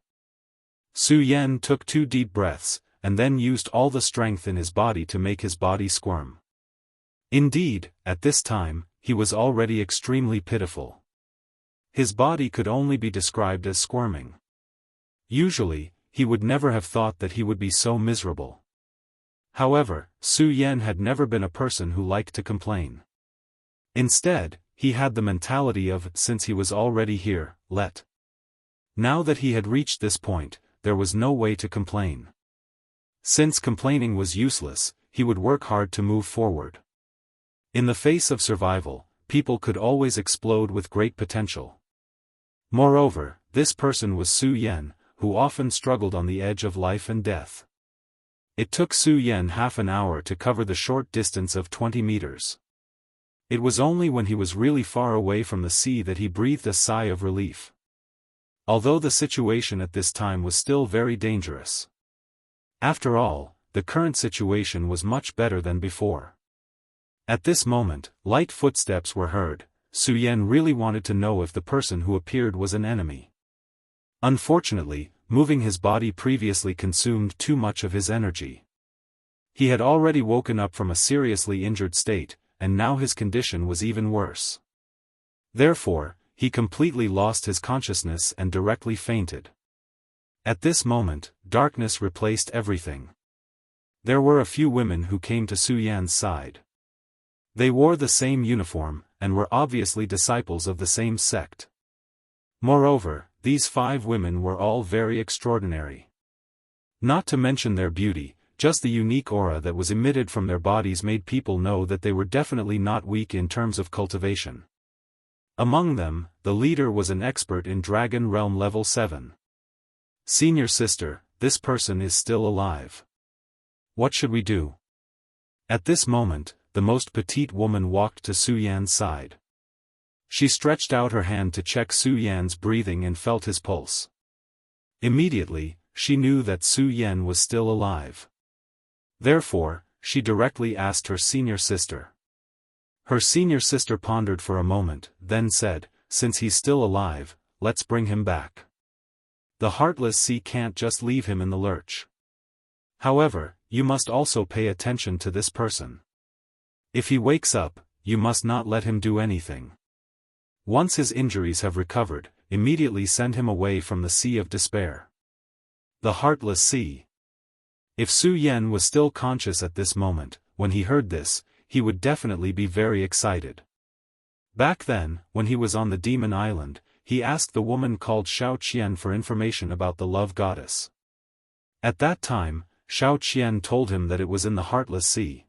Speaker 1: Su Yan took 2 deep breaths, and then used all the strength in his body to make his body squirm. Indeed, at this time, he was already extremely pitiful. His body could only be described as squirming. Usually, he would never have thought that he would be so miserable. However, Su Yan had never been a person who liked to complain. Instead, he had the mentality of, since he was already here, let. Now that he had reached this point, there was no way to complain. Since complaining was useless, he would work hard to move forward. In the face of survival, people could always explode with great potential. Moreover, this person was Su Yan, who often struggled on the edge of life and death. It took Su Yan half an hour to cover the short distance of 20 meters. It was only when he was really far away from the sea that he breathed a sigh of relief. Although the situation at this time was still very dangerous. After all, the current situation was much better than before. At this moment, light footsteps were heard. Su Yan really wanted to know if the person who appeared was an enemy. Unfortunately, moving his body previously consumed too much of his energy. He had already woken up from a seriously injured state, and now his condition was even worse. Therefore, he completely lost his consciousness and directly fainted. At this moment, darkness replaced everything. There were a few women who came to Su Yan's side. They wore the same uniform, and were obviously disciples of the same sect. Moreover, these 5 women were all very extraordinary. Not to mention their beauty, just the unique aura that was emitted from their bodies made people know that they were definitely not weak in terms of cultivation. Among them, the leader was an expert in Dragon Realm level 7. Senior sister, this person is still alive. What should we do? At this moment, the most petite woman walked to Su Yan's side. She stretched out her hand to check Su Yan's breathing and felt his pulse. Immediately, she knew that Su Yan was still alive. Therefore, she directly asked her senior sister. Her senior sister pondered for a moment, then said, "Since he's still alive, let's bring him back. The Heartless Sea can't just leave him in the lurch. However, you must also pay attention to this person. If he wakes up, you must not let him do anything. Once his injuries have recovered, immediately send him away from the Sea of Despair." The Heartless Sea. If Su Yan was still conscious at this moment, when he heard this, he would definitely be very excited. Back then, when he was on the Demon Island, he asked the woman called Xiao Qian for information about the love goddess. At that time, Xiao Qian told him that it was in the Heartless Sea.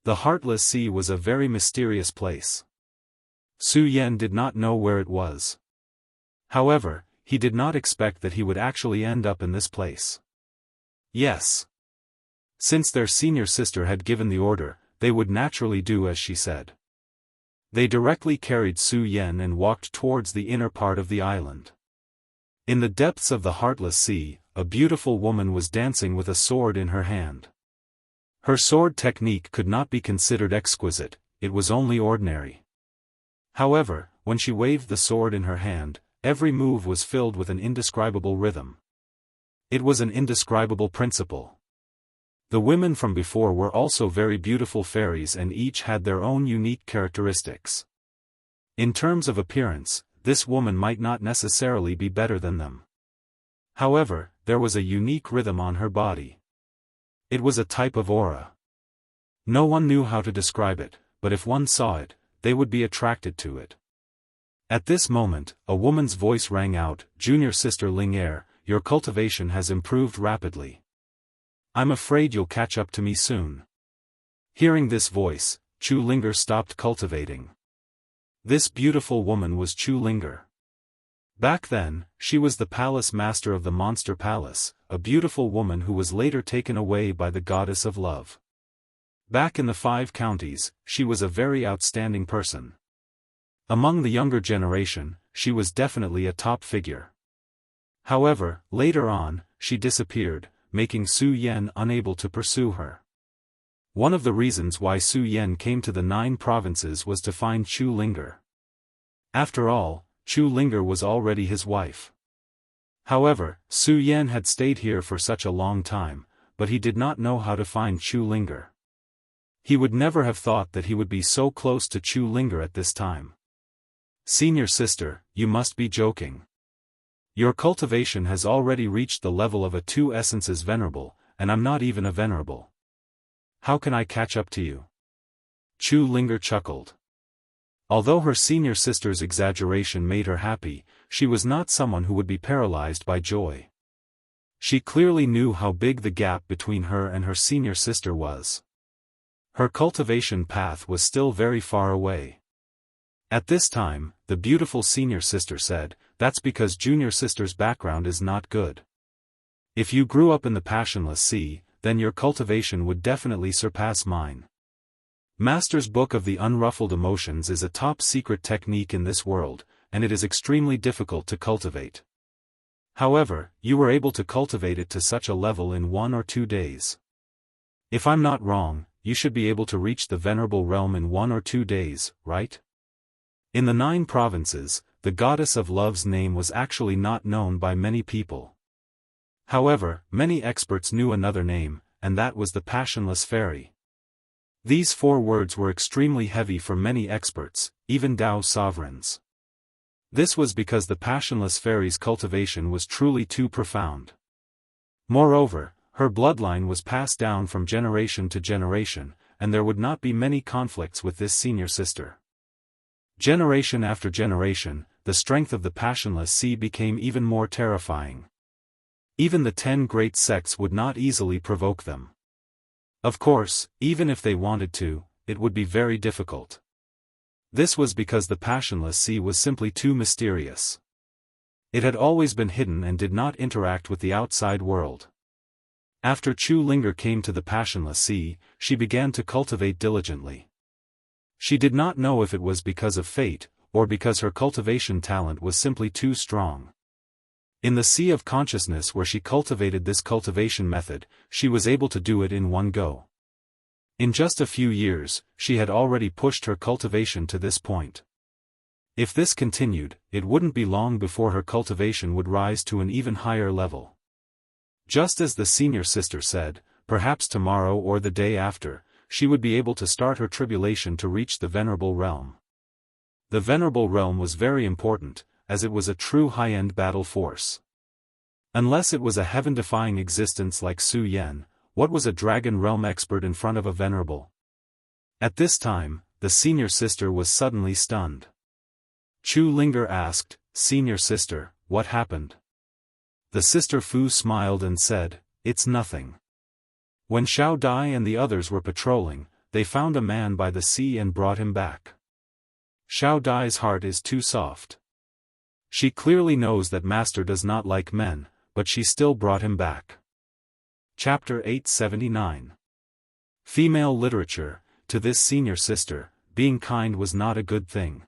Speaker 1: The Heartless Sea was a very mysterious place. Su Yan did not know where it was. However, he did not expect that he would actually end up in this place. Yes. Since their senior sister had given the order, they would naturally do as she said. They directly carried Su Yan and walked towards the inner part of the island. In the depths of the Heartless Sea, a beautiful woman was dancing with a sword in her hand. Her sword technique could not be considered exquisite, it was only ordinary. However, when she waved the sword in her hand, every move was filled with an indescribable rhythm. It was an indescribable principle. The women from before were also very beautiful fairies and each had their own unique characteristics. In terms of appearance, this woman might not necessarily be better than them. However, there was a unique rhythm on her body. It was a type of aura. No one knew how to describe it, but if one saw it, they would be attracted to it. At this moment, a woman's voice rang out, "Junior sister Ling Er, your cultivation has improved rapidly. I'm afraid you'll catch up to me soon." Hearing this voice, Chu Linger stopped cultivating. This beautiful woman was Chu Linger. Back then, she was the palace master of the Monster Palace, a beautiful woman who was later taken away by the goddess of love. Back in the 5 counties, she was a very outstanding person. Among the younger generation, she was definitely a top figure. However, later on, she disappeared, making Su Yan unable to pursue her. One of the reasons why Su Yan came to the 9 provinces was to find Chu Linger. After all, Chu Linger was already his wife. However, Su Yan had stayed here for such a long time, but he did not know how to find Chu Linger. He would never have thought that he would be so close to Chu Linger at this time. "Senior sister, you must be joking. Your cultivation has already reached the level of a 2 essences venerable, and I'm not even a venerable. How can I catch up to you?" Chu Linger chuckled. Although her senior sister's exaggeration made her happy, she was not someone who would be paralyzed by joy. She clearly knew how big the gap between her and her senior sister was. Her cultivation path was still very far away. At this time, the beautiful senior sister said, "That's because junior sister's background is not good. If you grew up in the Passionless Sea, then your cultivation would definitely surpass mine. Master's Book of the Unruffled Emotions is a top-secret technique in this world, and it is extremely difficult to cultivate. However, you were able to cultivate it to such a level in 1 or 2 days. If I'm not wrong, you should be able to reach the Venerable Realm in 1 or 2 days, right? In the 9 provinces, the goddess of love's name was actually not known by many people. However, many experts knew another name, and that was the Passionless Fairy. These 4 words were extremely heavy for many experts, even Dao sovereigns. This was because the Passionless Fairy's cultivation was truly too profound. Moreover, her bloodline was passed down from generation to generation, and there would not be many conflicts with this senior sister. Generation after generation, the strength of the Passionless Sea became even more terrifying. Even the 10 great sects would not easily provoke them. Of course, even if they wanted to, it would be very difficult. This was because the Passionless Sea was simply too mysterious. It had always been hidden and did not interact with the outside world. After Chu Linger came to the Passionless Sea, she began to cultivate diligently. She did not know if it was because of fate, or because her cultivation talent was simply too strong. In the Sea of Consciousness where she cultivated this cultivation method, she was able to do it in one go. In just a few years, she had already pushed her cultivation to this point. If this continued, it wouldn't be long before her cultivation would rise to an even higher level. Just as the senior sister said, perhaps tomorrow or the day after, she would be able to start her tribulation to reach the Venerable Realm. The Venerable Realm was very important, as it was a true high-end battle force. Unless it was a heaven-defying existence like Su Yan, what was a Dragon Realm expert in front of a Venerable? At this time, the senior sister was suddenly stunned. Chu Linger asked, "Senior sister, what happened?" The sister Fu smiled and said, "It's nothing. When Xiao Dai and the others were patrolling, they found a man by the sea and brought him back. Xiao Dai's heart is too soft. She clearly knows that Master does not like men, but she still brought him back." Chapter 879. Female Literature. To this senior sister, being kind was not a good thing.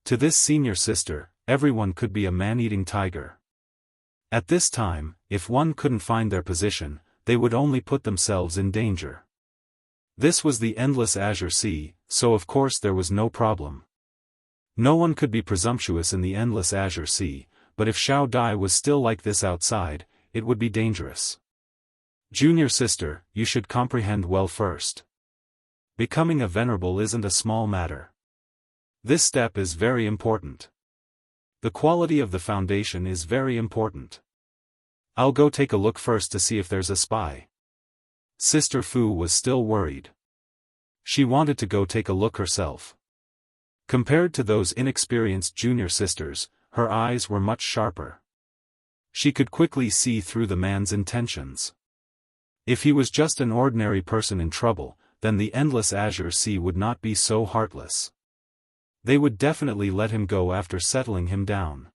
Speaker 1: To this senior sister, everyone could be a man-eating tiger. At this time, if one couldn't find their position, they would only put themselves in danger. This was the endless azure sea, so of course there was no problem. No one could be presumptuous in the endless azure sea, but if Xiao Dai was still like this outside, it would be dangerous. Junior sister, you should comprehend well first. Becoming a venerable isn't a small matter. This step is very important. The quality of the foundation is very important. I'll go take a look first to see if there's a spy. Sister Fu was still worried. She wanted to go take a look herself. Compared to those inexperienced junior sisters, her eyes were much sharper. She could quickly see through the man's intentions. If he was just an ordinary person in trouble, then the endless azure sea would not be so heartless. They would definitely let him go after settling him down.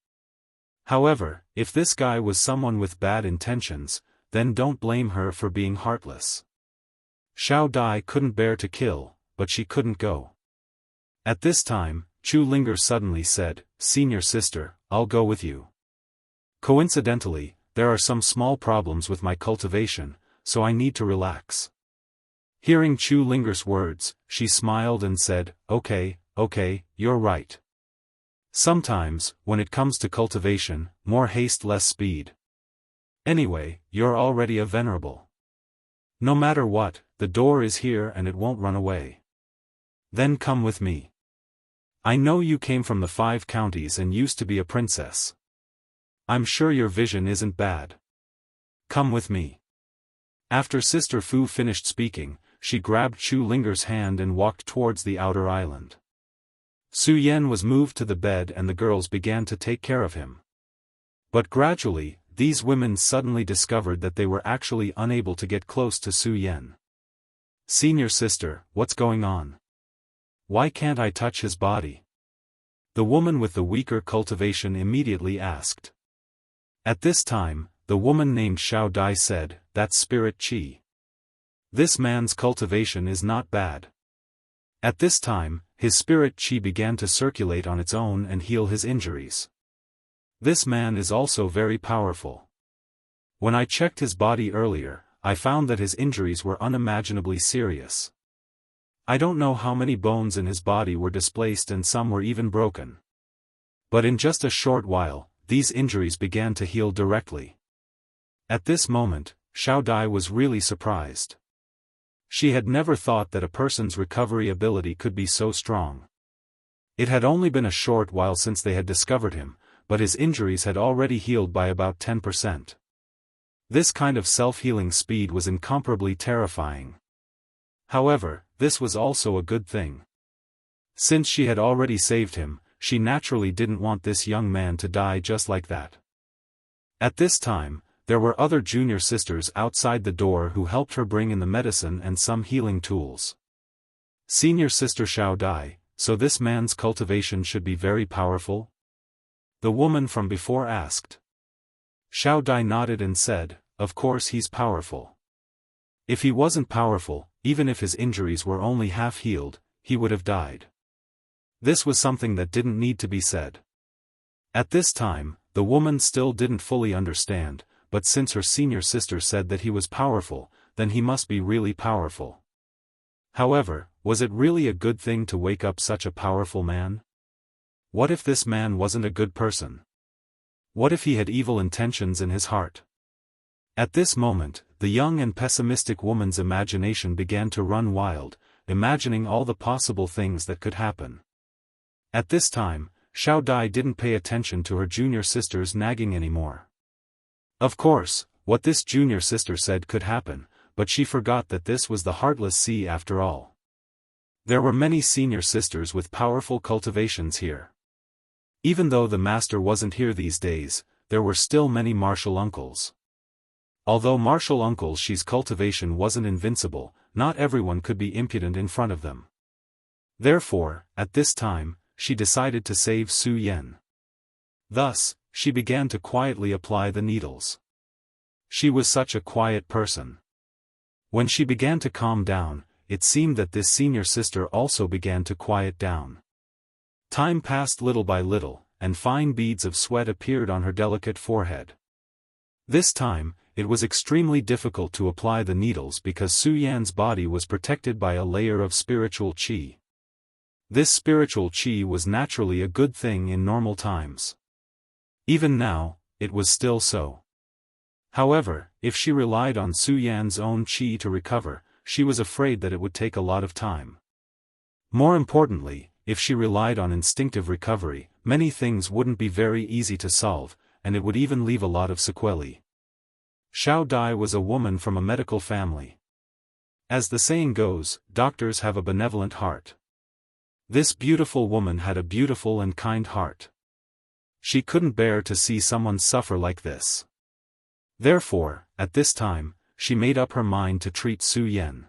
Speaker 1: However, if this guy was someone with bad intentions, then don't blame her for being heartless. Xiao Dai couldn't bear to kill, but she couldn't go. At this time, Chu Linger suddenly said, "Senior sister, I'll go with you. Coincidentally, there are some small problems with my cultivation, so I need to relax." Hearing Chu Linger's words, she smiled and said, Okay, you're right. Sometimes, when it comes to cultivation, more haste less speed. Anyway, you're already a venerable. No matter what, the door is here and it won't run away. Then come with me. I know you came from the 5 counties and used to be a princess. I'm sure your vision isn't bad. Come with me. After Sister Fu finished speaking, she grabbed Chu Linger's hand and walked towards the outer island. Su Yan was moved to the bed and the girls began to take care of him. But gradually, these women suddenly discovered that they were actually unable to get close to Su Yan. "Senior sister, what's going on? Why can't I touch his body?" The woman with the weaker cultivation immediately asked. At this time, the woman named Xiao Dai said, "That's spirit qi. This man's cultivation is not bad. At this time, his spirit qi began to circulate on its own and heal his injuries. This man is also very powerful. When I checked his body earlier, I found that his injuries were unimaginably serious. I don't know how many bones in his body were displaced and some were even broken. But in just a short while, these injuries began to heal directly. At this moment, Xiao Dai was really surprised. She had never thought that a person's recovery ability could be so strong. It had only been a short while since they had discovered him, but his injuries had already healed by about 10%. This kind of self-healing speed was incomparably terrifying. However, this was also a good thing. Since she had already saved him, she naturally didn't want this young man to die just like that. At this time, there were other junior sisters outside the door who helped her bring in the medicine and some healing tools. Senior sister Xiao Dai, so this man's cultivation should be very powerful? The woman from before asked. Xiao Dai nodded and said, of course he's powerful. If he wasn't powerful, even if his injuries were only half healed, he would have died. This was something that didn't need to be said. At this time, the woman still didn't fully understand, but since her senior sister said that he was powerful, then he must be really powerful. However, was it really a good thing to wake up such a powerful man? What if this man wasn't a good person? What if he had evil intentions in his heart? At this moment, the young and pessimistic woman's imagination began to run wild, imagining all the possible things that could happen. At this time, Xiao Dai didn't pay attention to her junior sister's nagging anymore. Of course, what this junior sister said could happen, but she forgot that this was the Heartless Sea after all. There were many senior sisters with powerful cultivations here. Even though the master wasn't here these days, there were still many martial uncles. Although martial uncle Shi's cultivation wasn't invincible, not everyone could be impudent in front of them. Therefore, at this time, she decided to save Su Yan. Thus, she began to quietly apply the needles. She was such a quiet person. When she began to calm down, it seemed that this senior sister also began to quiet down. Time passed little by little, and fine beads of sweat appeared on her delicate forehead. This time, it was extremely difficult to apply the needles because Su Yan's body was protected by a layer of spiritual qi. This spiritual qi was naturally a good thing in normal times. Even now, it was still so. However, if she relied on Su Yan's own qi to recover, she was afraid that it would take a lot of time. More importantly, if she relied on instinctive recovery, many things wouldn't be very easy to solve, and it would even leave a lot of sequelae. Xiao Dai was a woman from a medical family. As the saying goes, doctors have a benevolent heart. This beautiful woman had a beautiful and kind heart. She couldn't bear to see someone suffer like this. Therefore, at this time, she made up her mind to treat Su Yan.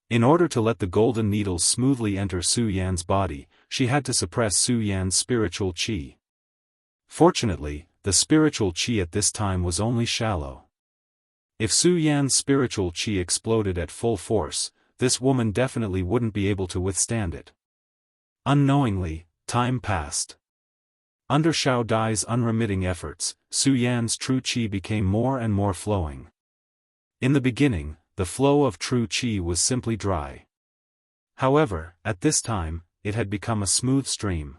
Speaker 1: In order to let the golden needles smoothly enter Su Yan's body, she had to suppress Su Yan's spiritual qi. Fortunately, the spiritual qi at this time was only shallow. If Su Yan's spiritual qi exploded at full force, this woman definitely wouldn't be able to withstand it. Unknowingly, time passed. Under Xiao Dai's unremitting efforts, Su Yan's true qi became more and more flowing. In the beginning, the flow of true qi was simply dry. However, at this time, it had become a smooth stream.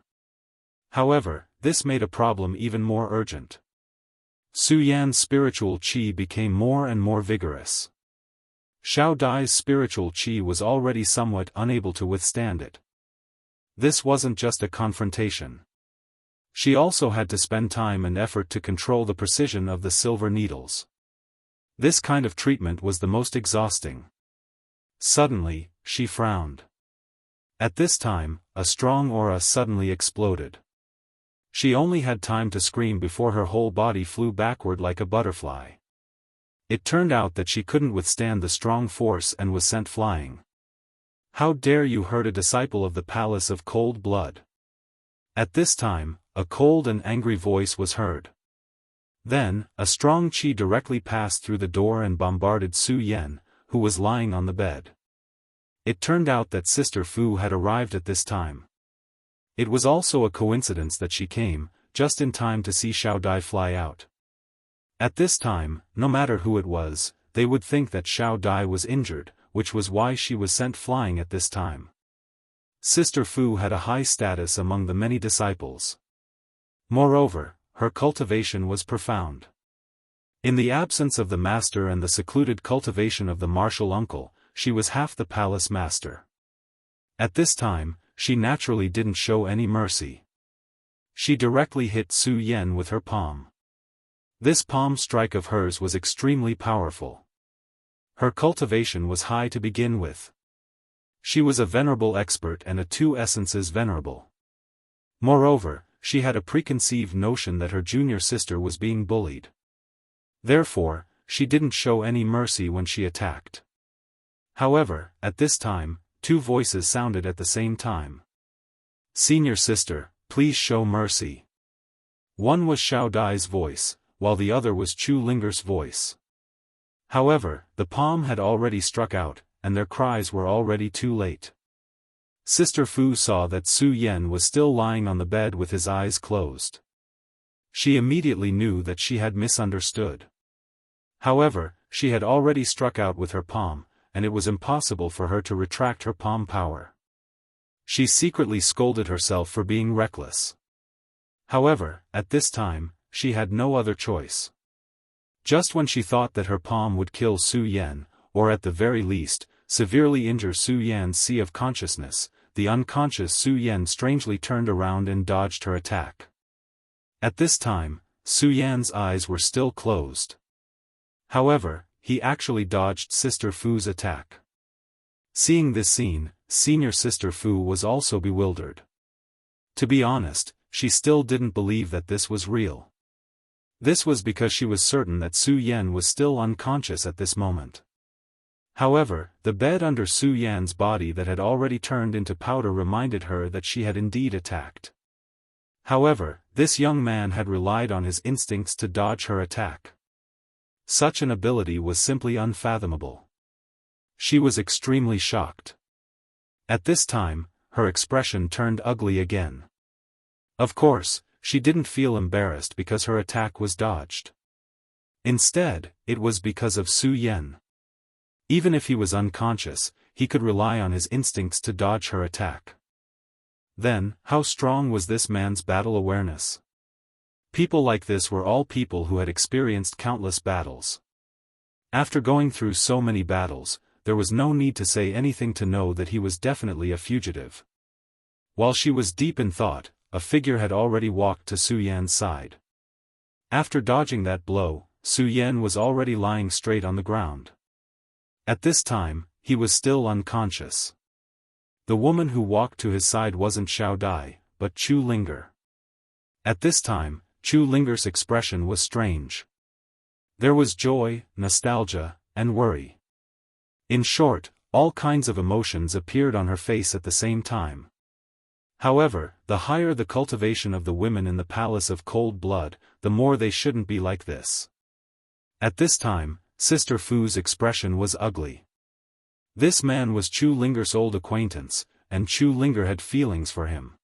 Speaker 1: However, this made a problem even more urgent. Su Yan's spiritual qi became more and more vigorous. Xiao Dai's spiritual qi was already somewhat unable to withstand it. This wasn't just a confrontation. She also had to spend time and effort to control the precision of the silver needles. This kind of treatment was the most exhausting. Suddenly, she frowned. At this time, a strong aura suddenly exploded. She only had time to scream before her whole body flew backward like a butterfly. It turned out that she couldn't withstand the strong force and was sent flying. How dare you hurt a disciple of the Palace of Cold Blood? At this time, a cold and angry voice was heard. Then, a strong qi directly passed through the door and bombarded Su Yan, who was lying on the bed. It turned out that Sister Fu had arrived at this time. It was also a coincidence that she came, just in time to see Xiao Dai fly out. At this time, no matter who it was, they would think that Xiao Dai was injured, which was why she was sent flying at this time. Sister Fu had a high status among the many disciples. Moreover, her cultivation was profound. In the absence of the master and the secluded cultivation of the martial uncle, she was half the palace master. At this time, she naturally didn't show any mercy. She directly hit Su Yan with her palm. This palm strike of hers was extremely powerful. Her cultivation was high to begin with. She was a venerable expert and a two essences venerable. Moreover, she had a preconceived notion that her junior sister was being bullied. Therefore, she didn't show any mercy when she attacked. However, at this time, two voices sounded at the same time. "Senior sister, please show mercy." One was Xiao Dai's voice, while the other was Chu Linger's voice. However, the palm had already struck out, and their cries were already too late. Sister Fu saw that Su Yan was still lying on the bed with his eyes closed. She immediately knew that she had misunderstood. However, she had already struck out with her palm, and it was impossible for her to retract her palm power. She secretly scolded herself for being reckless. However, at this time, she had no other choice. Just when she thought that her palm would kill Su Yan, or at the very least, severely injure Su Yan's sea of consciousness, the unconscious Su Yan strangely turned around and dodged her attack. At this time, Su Yan's eyes were still closed. However, he actually dodged Sister Fu's attack. Seeing this scene, Senior Sister Fu was also bewildered. To be honest, she still didn't believe that this was real. This was because she was certain that Su Yan was still unconscious at this moment. However, the bed under Su Yan's body that had already turned into powder reminded her that she had indeed attacked. However, this young man had relied on his instincts to dodge her attack. Such an ability was simply unfathomable. She was extremely shocked. At this time, her expression turned ugly again. Of course, she didn't feel embarrassed because her attack was dodged. Instead, it was because of Su Yan. Even if he was unconscious, he could rely on his instincts to dodge her attack. Then, how strong was this man's battle awareness? People like this were all people who had experienced countless battles. After going through so many battles, there was no need to say anything to know that he was definitely a fugitive. While she was deep in thought, a figure had already walked to Su Yan's side. After dodging that blow, Su Yan was already lying straight on the ground. At this time, he was still unconscious. The woman who walked to his side wasn't Xiao Dai, but Chu Linger. At this time, Chu Linger's expression was strange. There was joy, nostalgia, and worry. In short, all kinds of emotions appeared on her face at the same time. However, the higher the cultivation of the women in the Palace of Cold Blood, the more they shouldn't be like this. At this time, Sister Fu's expression was ugly. This man was Chu Linger's old acquaintance, and Chu Linger had feelings for him.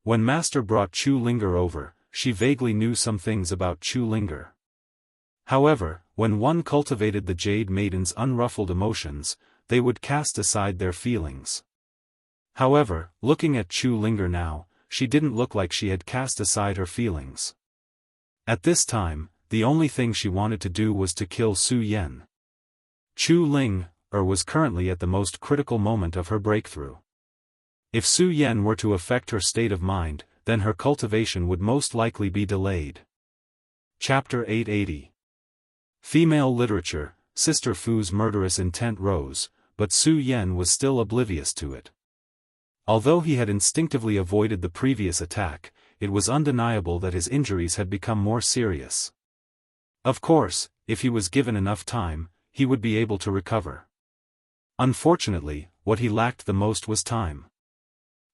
Speaker 1: When Master brought Chu Linger over, she vaguely knew some things about Chu Linger. However, when one cultivated the Jade Maiden's unruffled emotions, they would cast aside their feelings. However, looking at Chu Linger now, she didn't look like she had cast aside her feelings. At this time, the only thing she wanted to do was to kill Su Yan. Chu Linger was currently at the most critical moment of her breakthrough. If Su Yan were to affect her state of mind, then her cultivation would most likely be delayed. Chapter 880. Female literature. Sister Fu's murderous intent rose, but Su Yan was still oblivious to it. Although he had instinctively avoided the previous attack, it was undeniable that his injuries had become more serious. Of course, if he was given enough time, he would be able to recover. Unfortunately, what he lacked the most was time.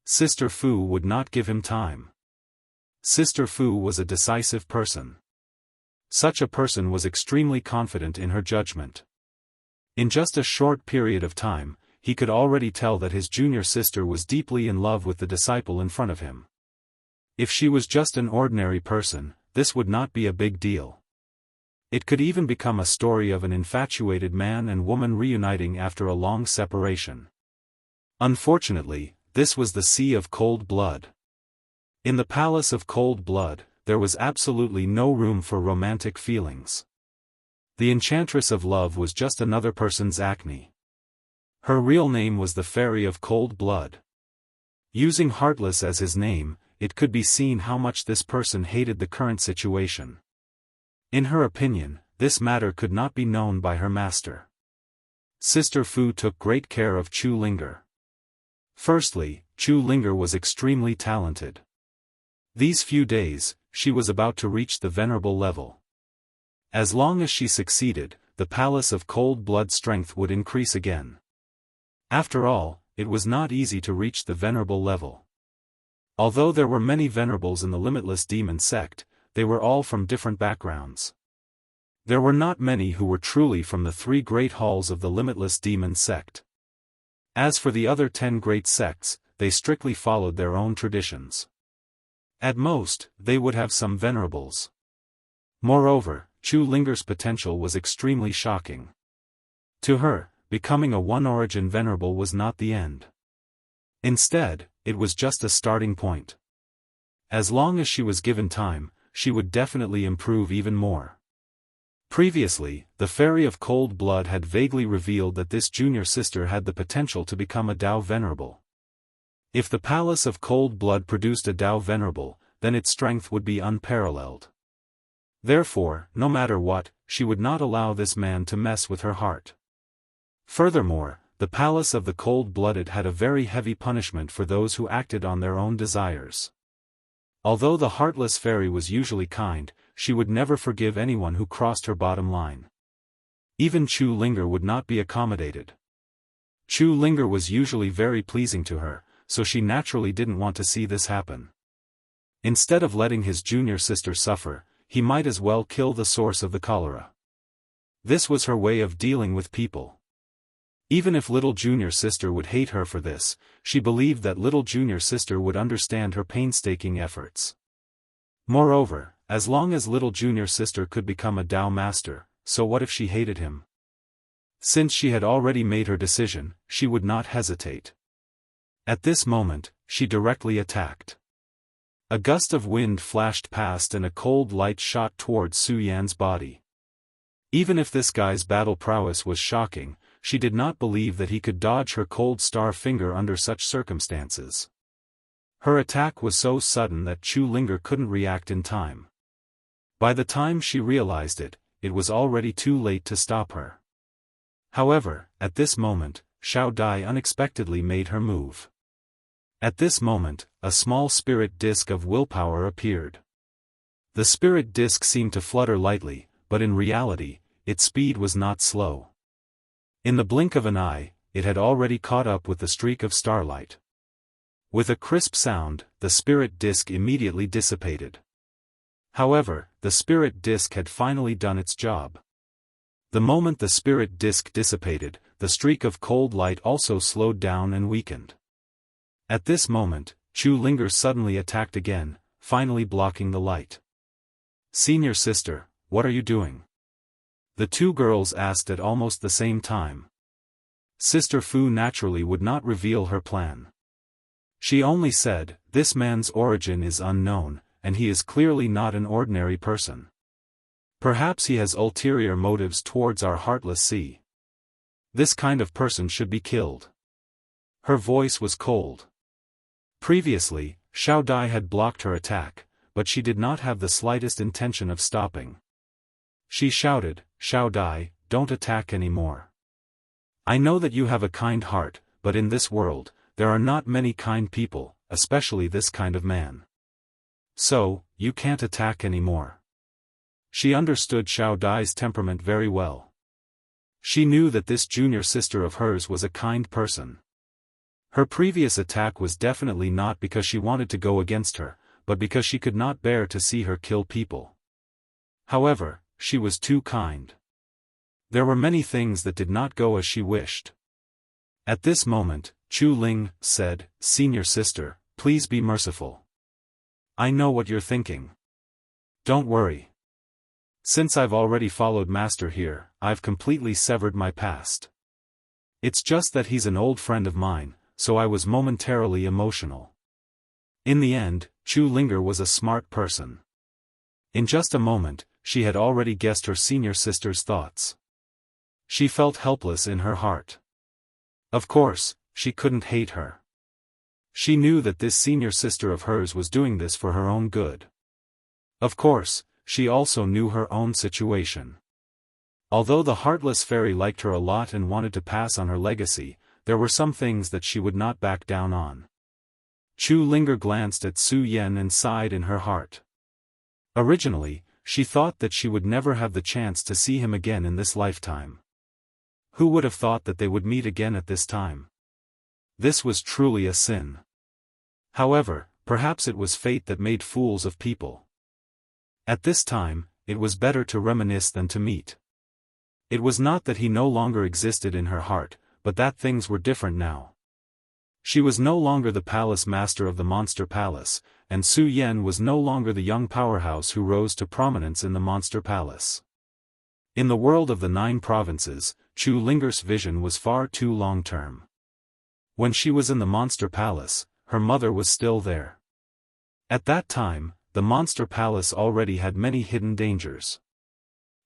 Speaker 1: Sister Fu would not give him time. Sister Fu was a decisive person. Such a person was extremely confident in her judgment. In just a short period of time, he could already tell that his junior sister was deeply in love with the disciple in front of him. If she was just an ordinary person, this would not be a big deal. It could even become a story of an infatuated man and woman reuniting after a long separation. Unfortunately, this was the Sea of Cold Blood. In the Palace of Cold Blood, there was absolutely no room for romantic feelings. The Enchantress of Love was just another person's acne. Her real name was the Fairy of Cold Blood. Using Heartless as his name, it could be seen how much this person hated the current situation. In her opinion, this matter could not be known by her master. Sister Fu took great care of Chu Linger. Firstly, Chu Linger was extremely talented. These few days, she was about to reach the venerable level. As long as she succeeded, the Palace of Cold Blood strength would increase again. After all, it was not easy to reach the venerable level. Although there were many venerables in the Limitless Demon sect, they were all from different backgrounds. There were not many who were truly from the 3 great halls of the Limitless Demon sect. As for the other 10 great sects, they strictly followed their own traditions. At most, they would have some venerables. Moreover, Chu Linger's potential was extremely shocking. To her, becoming a one-origin venerable was not the end. Instead, it was just a starting point. As long as she was given time, she would definitely improve even more. Previously, the Fairy of Cold Blood had vaguely revealed that this junior sister had the potential to become a Dao Venerable. If the Palace of Cold Blood produced a Dao Venerable, then its strength would be unparalleled. Therefore, no matter what, she would not allow this man to mess with her heart. Furthermore, the Palace of the Cold-Blooded had a very heavy punishment for those who acted on their own desires. Although the heartless fairy was usually kind, she would never forgive anyone who crossed her bottom line. Even Chu Linger would not be accommodated. Chu Linger was usually very pleasing to her, so she naturally didn't want to see this happen. Instead of letting his junior sister suffer, he might as well kill the source of the cholera. This was her way of dealing with people. Even if little junior sister would hate her for this, she believed that little junior sister would understand her painstaking efforts. Moreover, as long as little junior sister could become a Dao master, so what if she hated him? Since she had already made her decision, she would not hesitate. At this moment, she directly attacked. A gust of wind flashed past and a cold light shot towards Su Yan's body. Even if this guy's battle prowess was shocking, she did not believe that he could dodge her cold star finger under such circumstances. Her attack was so sudden that Chu Linger couldn't react in time. By the time she realized it, it was already too late to stop her. However, at this moment, Xiao Dai unexpectedly made her move. At this moment, a small spirit disk of willpower appeared. The spirit disk seemed to flutter lightly, but in reality, its speed was not slow. In the blink of an eye, it had already caught up with the streak of starlight. With a crisp sound, the spirit disk immediately dissipated. However, the spirit disk had finally done its job. The moment the spirit disk dissipated, the streak of cold light also slowed down and weakened. At this moment, Chu Linger suddenly attacked again, finally blocking the light. "Senior sister, what are you doing?" The two girls asked at almost the same time. Sister Fu naturally would not reveal her plan. She only said, "This man's origin is unknown, and he is clearly not an ordinary person. Perhaps he has ulterior motives towards our heartless sea. This kind of person should be killed." Her voice was cold. Previously, Xiao Dai had blocked her attack, but she did not have the slightest intention of stopping. She shouted, "Xiao Dai, don't attack anymore. I know that you have a kind heart, but in this world, there are not many kind people, especially this kind of man. So, you can't attack anymore." She understood Xiao Dai's temperament very well. She knew that this junior sister of hers was a kind person. Her previous attack was definitely not because she wanted to go against her, but because she could not bear to see her kill people. However, she was too kind. There were many things that did not go as she wished. At this moment, Chu Ling said, "Senior sister, please be merciful. I know what you're thinking. Don't worry. Since I've already followed Master here, I've completely severed my past. It's just that he's an old friend of mine, so I was momentarily emotional." In the end, Chu Linger was a smart person. In just a moment, she had already guessed her senior sister's thoughts. She felt helpless in her heart. Of course, she couldn't hate her. She knew that this senior sister of hers was doing this for her own good. Of course, she also knew her own situation. Although the heartless fairy liked her a lot and wanted to pass on her legacy, there were some things that she would not back down on. Chu Linger glanced at Su Yen and sighed in her heart. Originally, she thought that she would never have the chance to see him again in this lifetime. Who would have thought that they would meet again at this time? This was truly a sin. However, perhaps it was fate that made fools of people. At this time, it was better to reminisce than to meet. It was not that he no longer existed in her heart, but that things were different now. She was no longer the palace master of the Monster Palace, and Su Yen was no longer the young powerhouse who rose to prominence in the Monster Palace. In the world of the 9 provinces, Chu Linger's vision was far too long-term. When she was in the Monster Palace, her mother was still there. At that time, the Monster Palace already had many hidden dangers.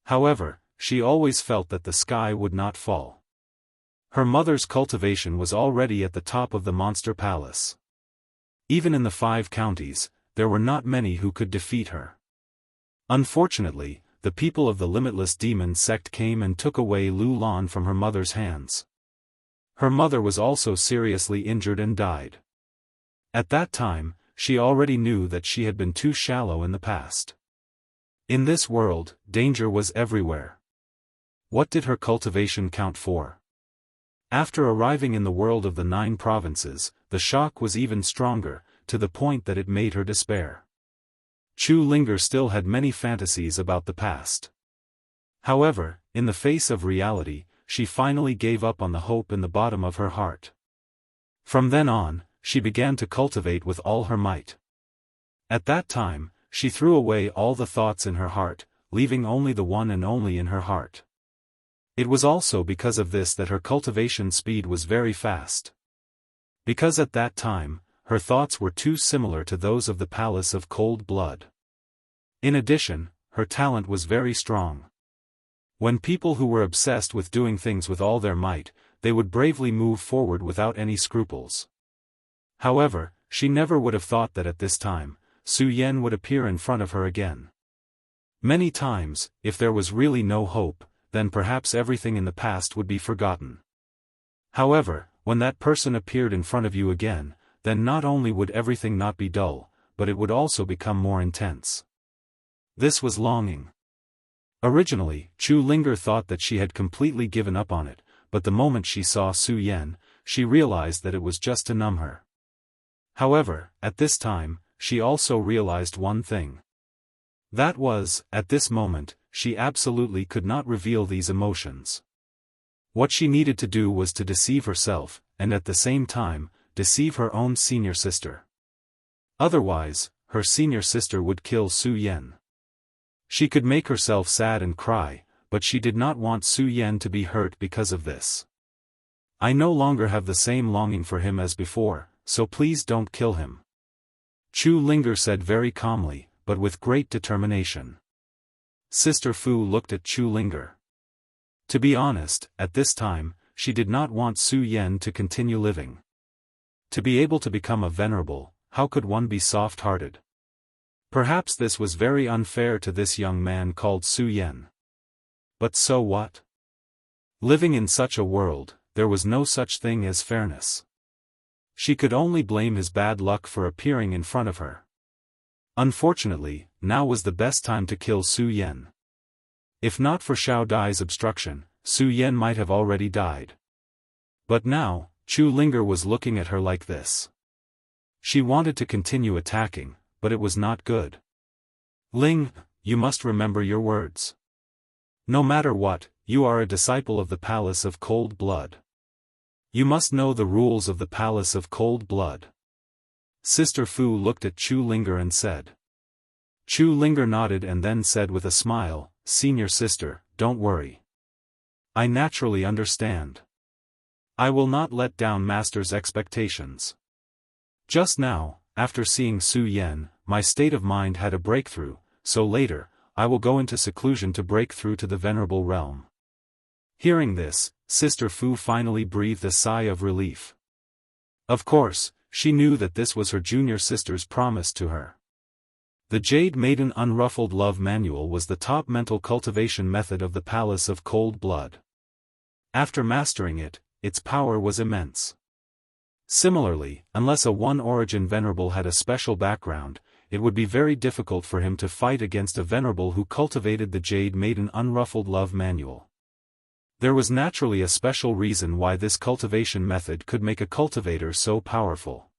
Speaker 1: However, she always felt that the sky would not fall. Her mother's cultivation was already at the top of the Monster Palace. Even in the 5 counties, there were not many who could defeat her. Unfortunately, the people of the Limitless Demon sect came and took away Lu Lan from her mother's hands. Her mother was also seriously injured and died. At that time, she already knew that she had been too shallow in the past. In this world, danger was everywhere. What did her cultivation count for? After arriving in the world of the 9 provinces, the shock was even stronger, to the point that it made her despair. Chu Linger still had many fantasies about the past. However, in the face of reality, she finally gave up on the hope in the bottom of her heart. From then on, she began to cultivate with all her might. At that time, she threw away all the thoughts in her heart, leaving only the one and only in her heart. It was also because of this that her cultivation speed was very fast. Because at that time, her thoughts were too similar to those of the Palace of Cold Blood. In addition, her talent was very strong. When people who were obsessed with doing things with all their might, they would bravely move forward without any scruples. However, she never would have thought that at this time, Su Yen would appear in front of her again. Many times, if there was really no hope, then perhaps everything in the past would be forgotten. However, when that person appeared in front of you again, then not only would everything not be dull, but it would also become more intense. This was longing. Originally, Chu Linger thought that she had completely given up on it, but the moment she saw Su Yen, she realized that it was just to numb her. However, at this time, she also realized one thing. That was, at this moment, she absolutely could not reveal these emotions. What she needed to do was to deceive herself, and at the same time, deceive her own senior sister. Otherwise, her senior sister would kill Su Yen. She could make herself sad and cry, but she did not want Su Yen to be hurt because of this. I no longer have the same longing for him as before, so please don't kill him. Chu Linger said very calmly, but with great determination. Sister Fu looked at Chu Linger. To be honest, at this time, she did not want Su Yen to continue living. To be able to become a venerable, how could one be soft-hearted? Perhaps this was very unfair to this young man called Su Yen. But so what? Living in such a world, there was no such thing as fairness. She could only blame his bad luck for appearing in front of her. Unfortunately, now was the best time to kill Su Yen. If not for Xiao Dai's obstruction, Su Yen might have already died. But now, Chu Linger was looking at her like this. She wanted to continue attacking, but it was not good. Ling, you must remember your words. No matter what, you are a disciple of the Palace of Cold Blood. You must know the rules of the Palace of Cold Blood. Sister Fu looked at Chu Linger and said. Chu Linger nodded and then said with a smile, Senior sister, don't worry. I naturally understand. I will not let down Master's expectations. Just now, after seeing Su Yan, my state of mind had a breakthrough, so later, I will go into seclusion to break through to the Venerable Realm. Hearing this, Sister Fu finally breathed a sigh of relief. Of course, she knew that this was her junior sister's promise to her. The Jade Maiden Unruffled Love Manual was the top mental cultivation method of the Palace of Cold Blood. After mastering it, its power was immense. Similarly, unless a One-Origin Venerable had a special background, it would be very difficult for him to fight against a Venerable who cultivated the Jade Maiden Unruffled Love Manual. There was naturally a special reason why this cultivation method could make a cultivator so powerful.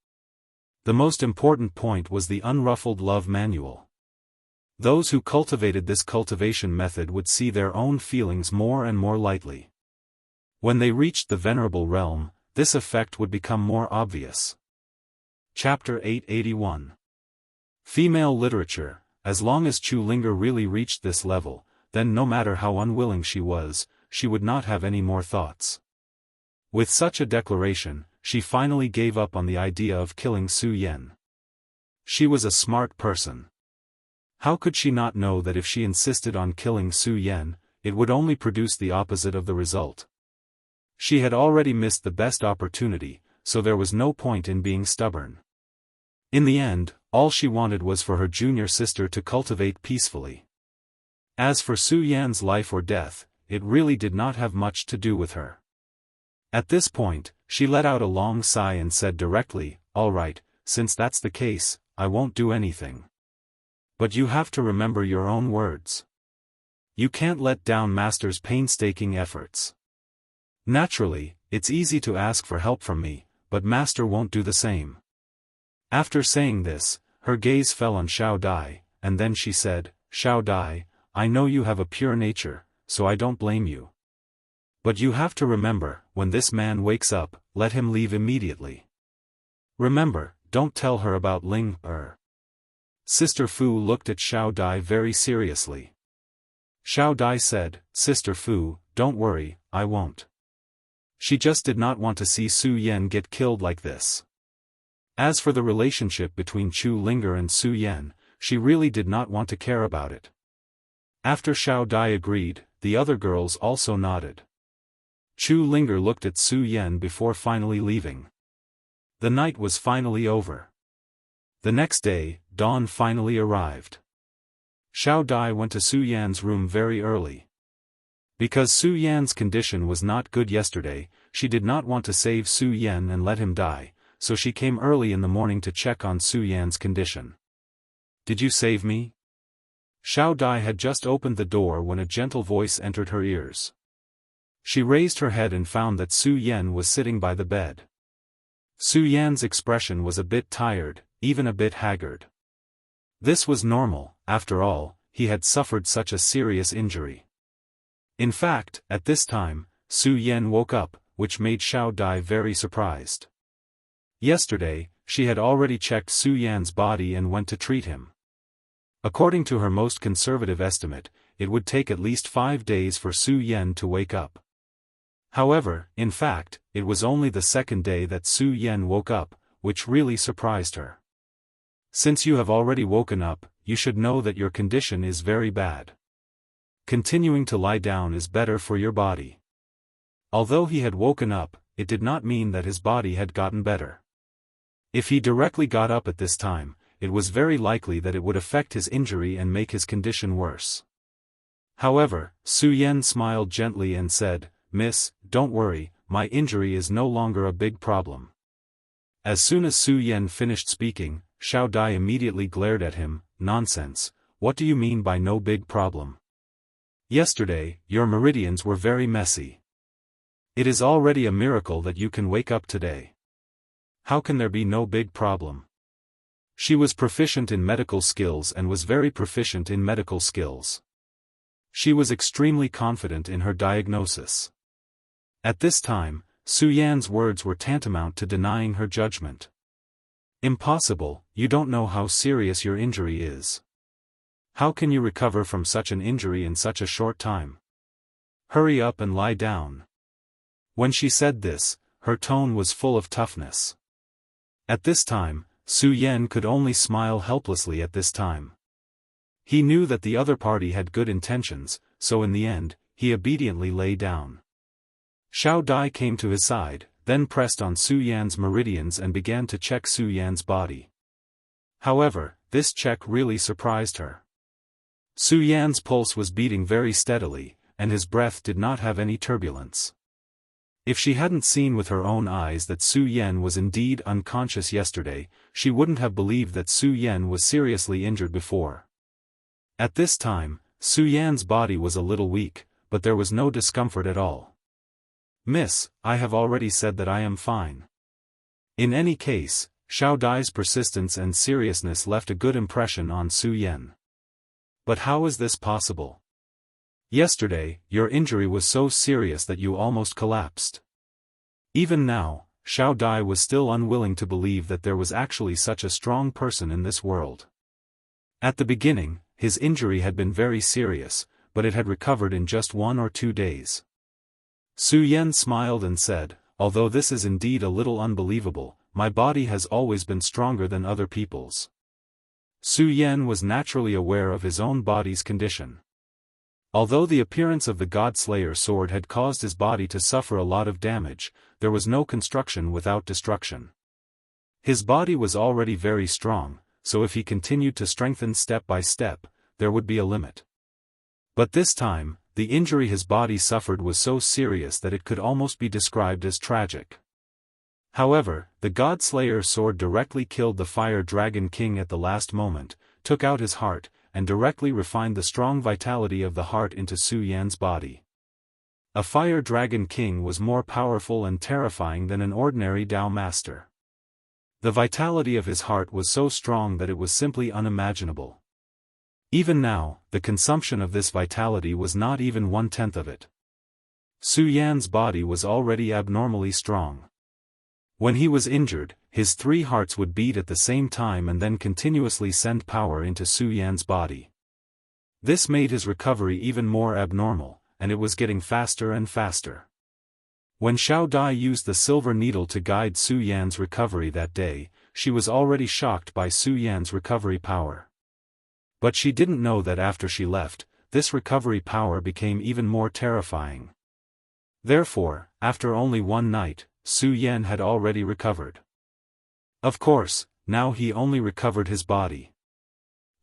Speaker 1: The most important point was the Unruffled Love Manual. Those who cultivated this cultivation method would see their own feelings more and more lightly. When they reached the Venerable Realm, this effect would become more obvious. Chapter 881. Female Literature. As long as Chu Linger really reached this level, then no matter how unwilling she was, she would not have any more thoughts. With such a declaration, she finally gave up on the idea of killing Su Yan. She was a smart person. How could she not know that if she insisted on killing Su Yan, it would only produce the opposite of the result? She had already missed the best opportunity, so there was no point in being stubborn. In the end, all she wanted was for her junior sister to cultivate peacefully. As for Su Yan's life or death, it really did not have much to do with her. At this point, she let out a long sigh and said directly, all right, since that's the case, I won't do anything. But you have to remember your own words. You can't let down Master's painstaking efforts. Naturally, it's easy to ask for help from me, but Master won't do the same. After saying this, her gaze fell on Xiao Dai, and then she said, Xiao Dai, I know you have a pure nature, so I don't blame you. But you have to remember, when this man wakes up, let him leave immediately. Remember, don't tell her about Ling Er. Sister Fu looked at Xiao Dai very seriously. Xiao Dai said, Sister Fu, don't worry, I won't. She just did not want to see Su Yan get killed like this. As for the relationship between Chu Linger and Su Yan, she really did not want to care about it. After Xiao Dai agreed, the other girls also nodded. Chu Linger looked at Su Yan before finally leaving. The night was finally over. The next day, dawn finally arrived. Xiao Dai went to Su Yan's room very early. Because Su Yan's condition was not good yesterday, she did not want to save Su Yan and let him die, so she came early in the morning to check on Su Yan's condition. Did you save me? Xiao Dai had just opened the door when a gentle voice entered her ears. She raised her head and found that Su Yan was sitting by the bed. Su Yan's expression was a bit tired, even a bit haggard. This was normal, after all, he had suffered such a serious injury. In fact, at this time, Su Yan woke up, which made Xiao Dai very surprised. Yesterday, she had already checked Su Yan's body and went to treat him. According to her most conservative estimate, it would take at least 5 days for Su Yan to wake up. However, in fact, it was only the second day that Su Yan woke up, which really surprised her. Since you have already woken up, you should know that your condition is very bad. Continuing to lie down is better for your body. Although he had woken up, it did not mean that his body had gotten better. If he directly got up at this time, it was very likely that it would affect his injury and make his condition worse. However, Su Yan smiled gently and said, Miss, don't worry, my injury is no longer a big problem. As soon as Su Yan finished speaking, Xiao Dai immediately glared at him, Nonsense, what do you mean by no big problem? Yesterday, your meridians were very messy. It is already a miracle that you can wake up today. How can there be no big problem? She was proficient in medical skills and was very proficient in medical skills. She was extremely confident in her diagnosis. At this time, Su Yan's words were tantamount to denying her judgment. Impossible, you don't know how serious your injury is. How can you recover from such an injury in such a short time? Hurry up and lie down. When she said this, her tone was full of toughness. At this time, Su Yan could only smile helplessly at this time. He knew that the other party had good intentions, so in the end, he obediently lay down. Xiao Dai came to his side, then pressed on Su Yan's meridians and began to check Su Yan's body. However, this check really surprised her. Su Yan's pulse was beating very steadily, and his breath did not have any turbulence. If she hadn't seen with her own eyes that Su Yan was indeed unconscious yesterday, she wouldn't have believed that Su Yan was seriously injured before. At this time, Su Yan's body was a little weak, but there was no discomfort at all. "Miss, I have already said that I am fine." In any case, Xiao Dai's persistence and seriousness left a good impression on Su Yan. "But how is this possible? Yesterday, your injury was so serious that you almost collapsed." Even now, Xiao Dai was still unwilling to believe that there was actually such a strong person in this world. At the beginning, his injury had been very serious, but it had recovered in just 1 or 2 days. Su Yan smiled and said, "Although this is indeed a little unbelievable, my body has always been stronger than other people's." Su Yan was naturally aware of his own body's condition. Although the appearance of the God-Slayer sword had caused his body to suffer a lot of damage, there was no construction without destruction. His body was already very strong, so if he continued to strengthen step by step, there would be a limit. But this time, the injury his body suffered was so serious that it could almost be described as tragic. However, the God-Slayer sword directly killed the Fire Dragon King at the last moment, took out his heart, and directly refined the strong vitality of the heart into Su Yan's body. A Fire Dragon King was more powerful and terrifying than an ordinary Dao Master. The vitality of his heart was so strong that it was simply unimaginable. Even now, the consumption of this vitality was not even 1/10 of it. Su Yan's body was already abnormally strong. When he was injured, his 3 hearts would beat at the same time and then continuously send power into Su Yan's body. This made his recovery even more abnormal, and it was getting faster and faster. When Xiao Dai used the silver needle to guide Su Yan's recovery that day, she was already shocked by Su Yan's recovery power. But she didn't know that after she left, this recovery power became even more terrifying. Therefore, after only 1 night, Su Yan had already recovered. Of course, now he only recovered his body.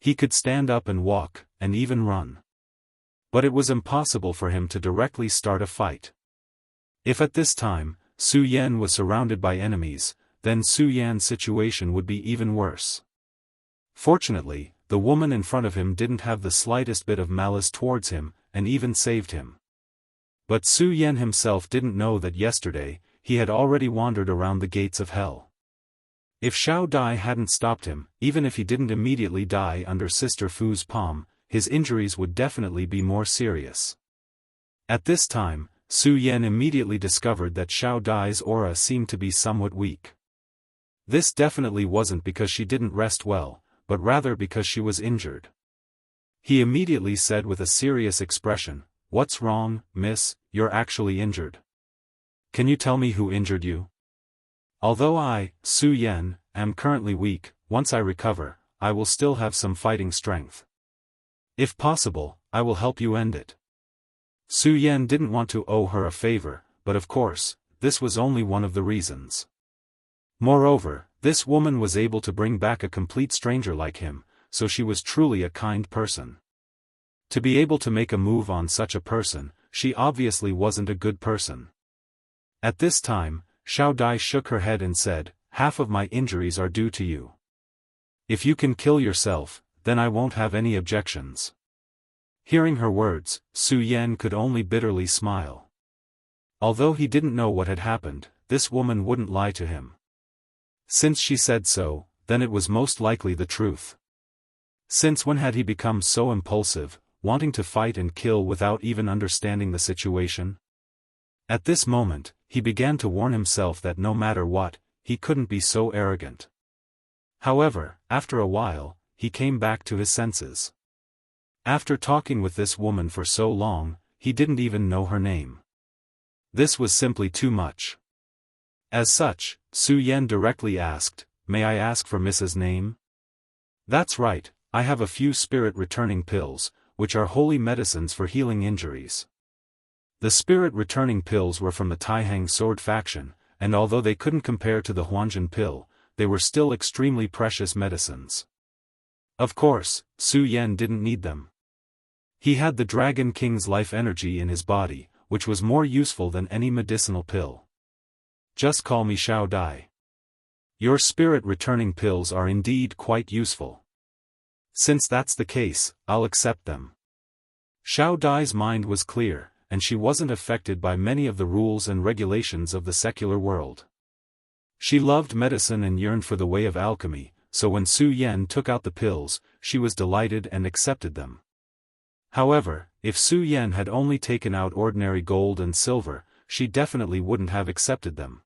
Speaker 1: He could stand up and walk, and even run. But it was impossible for him to directly start a fight. If at this time, Su Yan was surrounded by enemies, then Su Yan's situation would be even worse. Fortunately, the woman in front of him didn't have the slightest bit of malice towards him, and even saved him. But Su Yan himself didn't know that yesterday, he had already wandered around the gates of hell. If Xiao Dai hadn't stopped him, even if he didn't immediately die under Sister Fu's palm, his injuries would definitely be more serious. At this time, Su Yan immediately discovered that Xiao Dai's aura seemed to be somewhat weak. This definitely wasn't because she didn't rest well, but rather because she was injured. He immediately said with a serious expression, "What's wrong, miss? You're actually injured. Can you tell me who injured you? Although I, Su Yan, am currently weak, once I recover, I will still have some fighting strength. If possible, I will help you end it." Su Yan didn't want to owe her a favor, but of course, this was only one of the reasons. Moreover, this woman was able to bring back a complete stranger like him, so she was truly a kind person. To be able to make a move on such a person, she obviously wasn't a good person. At this time, Xiao Dai shook her head and said, "Half of my injuries are due to you. If you can kill yourself, then I won't have any objections." Hearing her words, Su Yan could only bitterly smile. Although he didn't know what had happened, this woman wouldn't lie to him. Since she said so, then it was most likely the truth. Since when had he become so impulsive, wanting to fight and kill without even understanding the situation? At this moment, he began to warn himself that no matter what, he couldn't be so arrogant. However, after a while, he came back to his senses. After talking with this woman for so long, he didn't even know her name. This was simply too much. As such, Su Yan directly asked, "May I ask for Mrs.'s name?" "That's right, I have a few spirit-returning pills, which are holy medicines for healing injuries." The spirit-returning pills were from the Taihang sword faction, and although they couldn't compare to the Huanjin pill, they were still extremely precious medicines. Of course, Su Yan didn't need them. He had the Dragon King's life energy in his body, which was more useful than any medicinal pill. "Just call me Xiao Dai. Your spirit-returning pills are indeed quite useful. Since that's the case, I'll accept them." Xiao Dai's mind was clear, and she wasn't affected by many of the rules and regulations of the secular world. She loved medicine and yearned for the way of alchemy, so when Su Yan took out the pills, she was delighted and accepted them. However, if Su Yan had only taken out ordinary gold and silver, she definitely wouldn't have accepted them.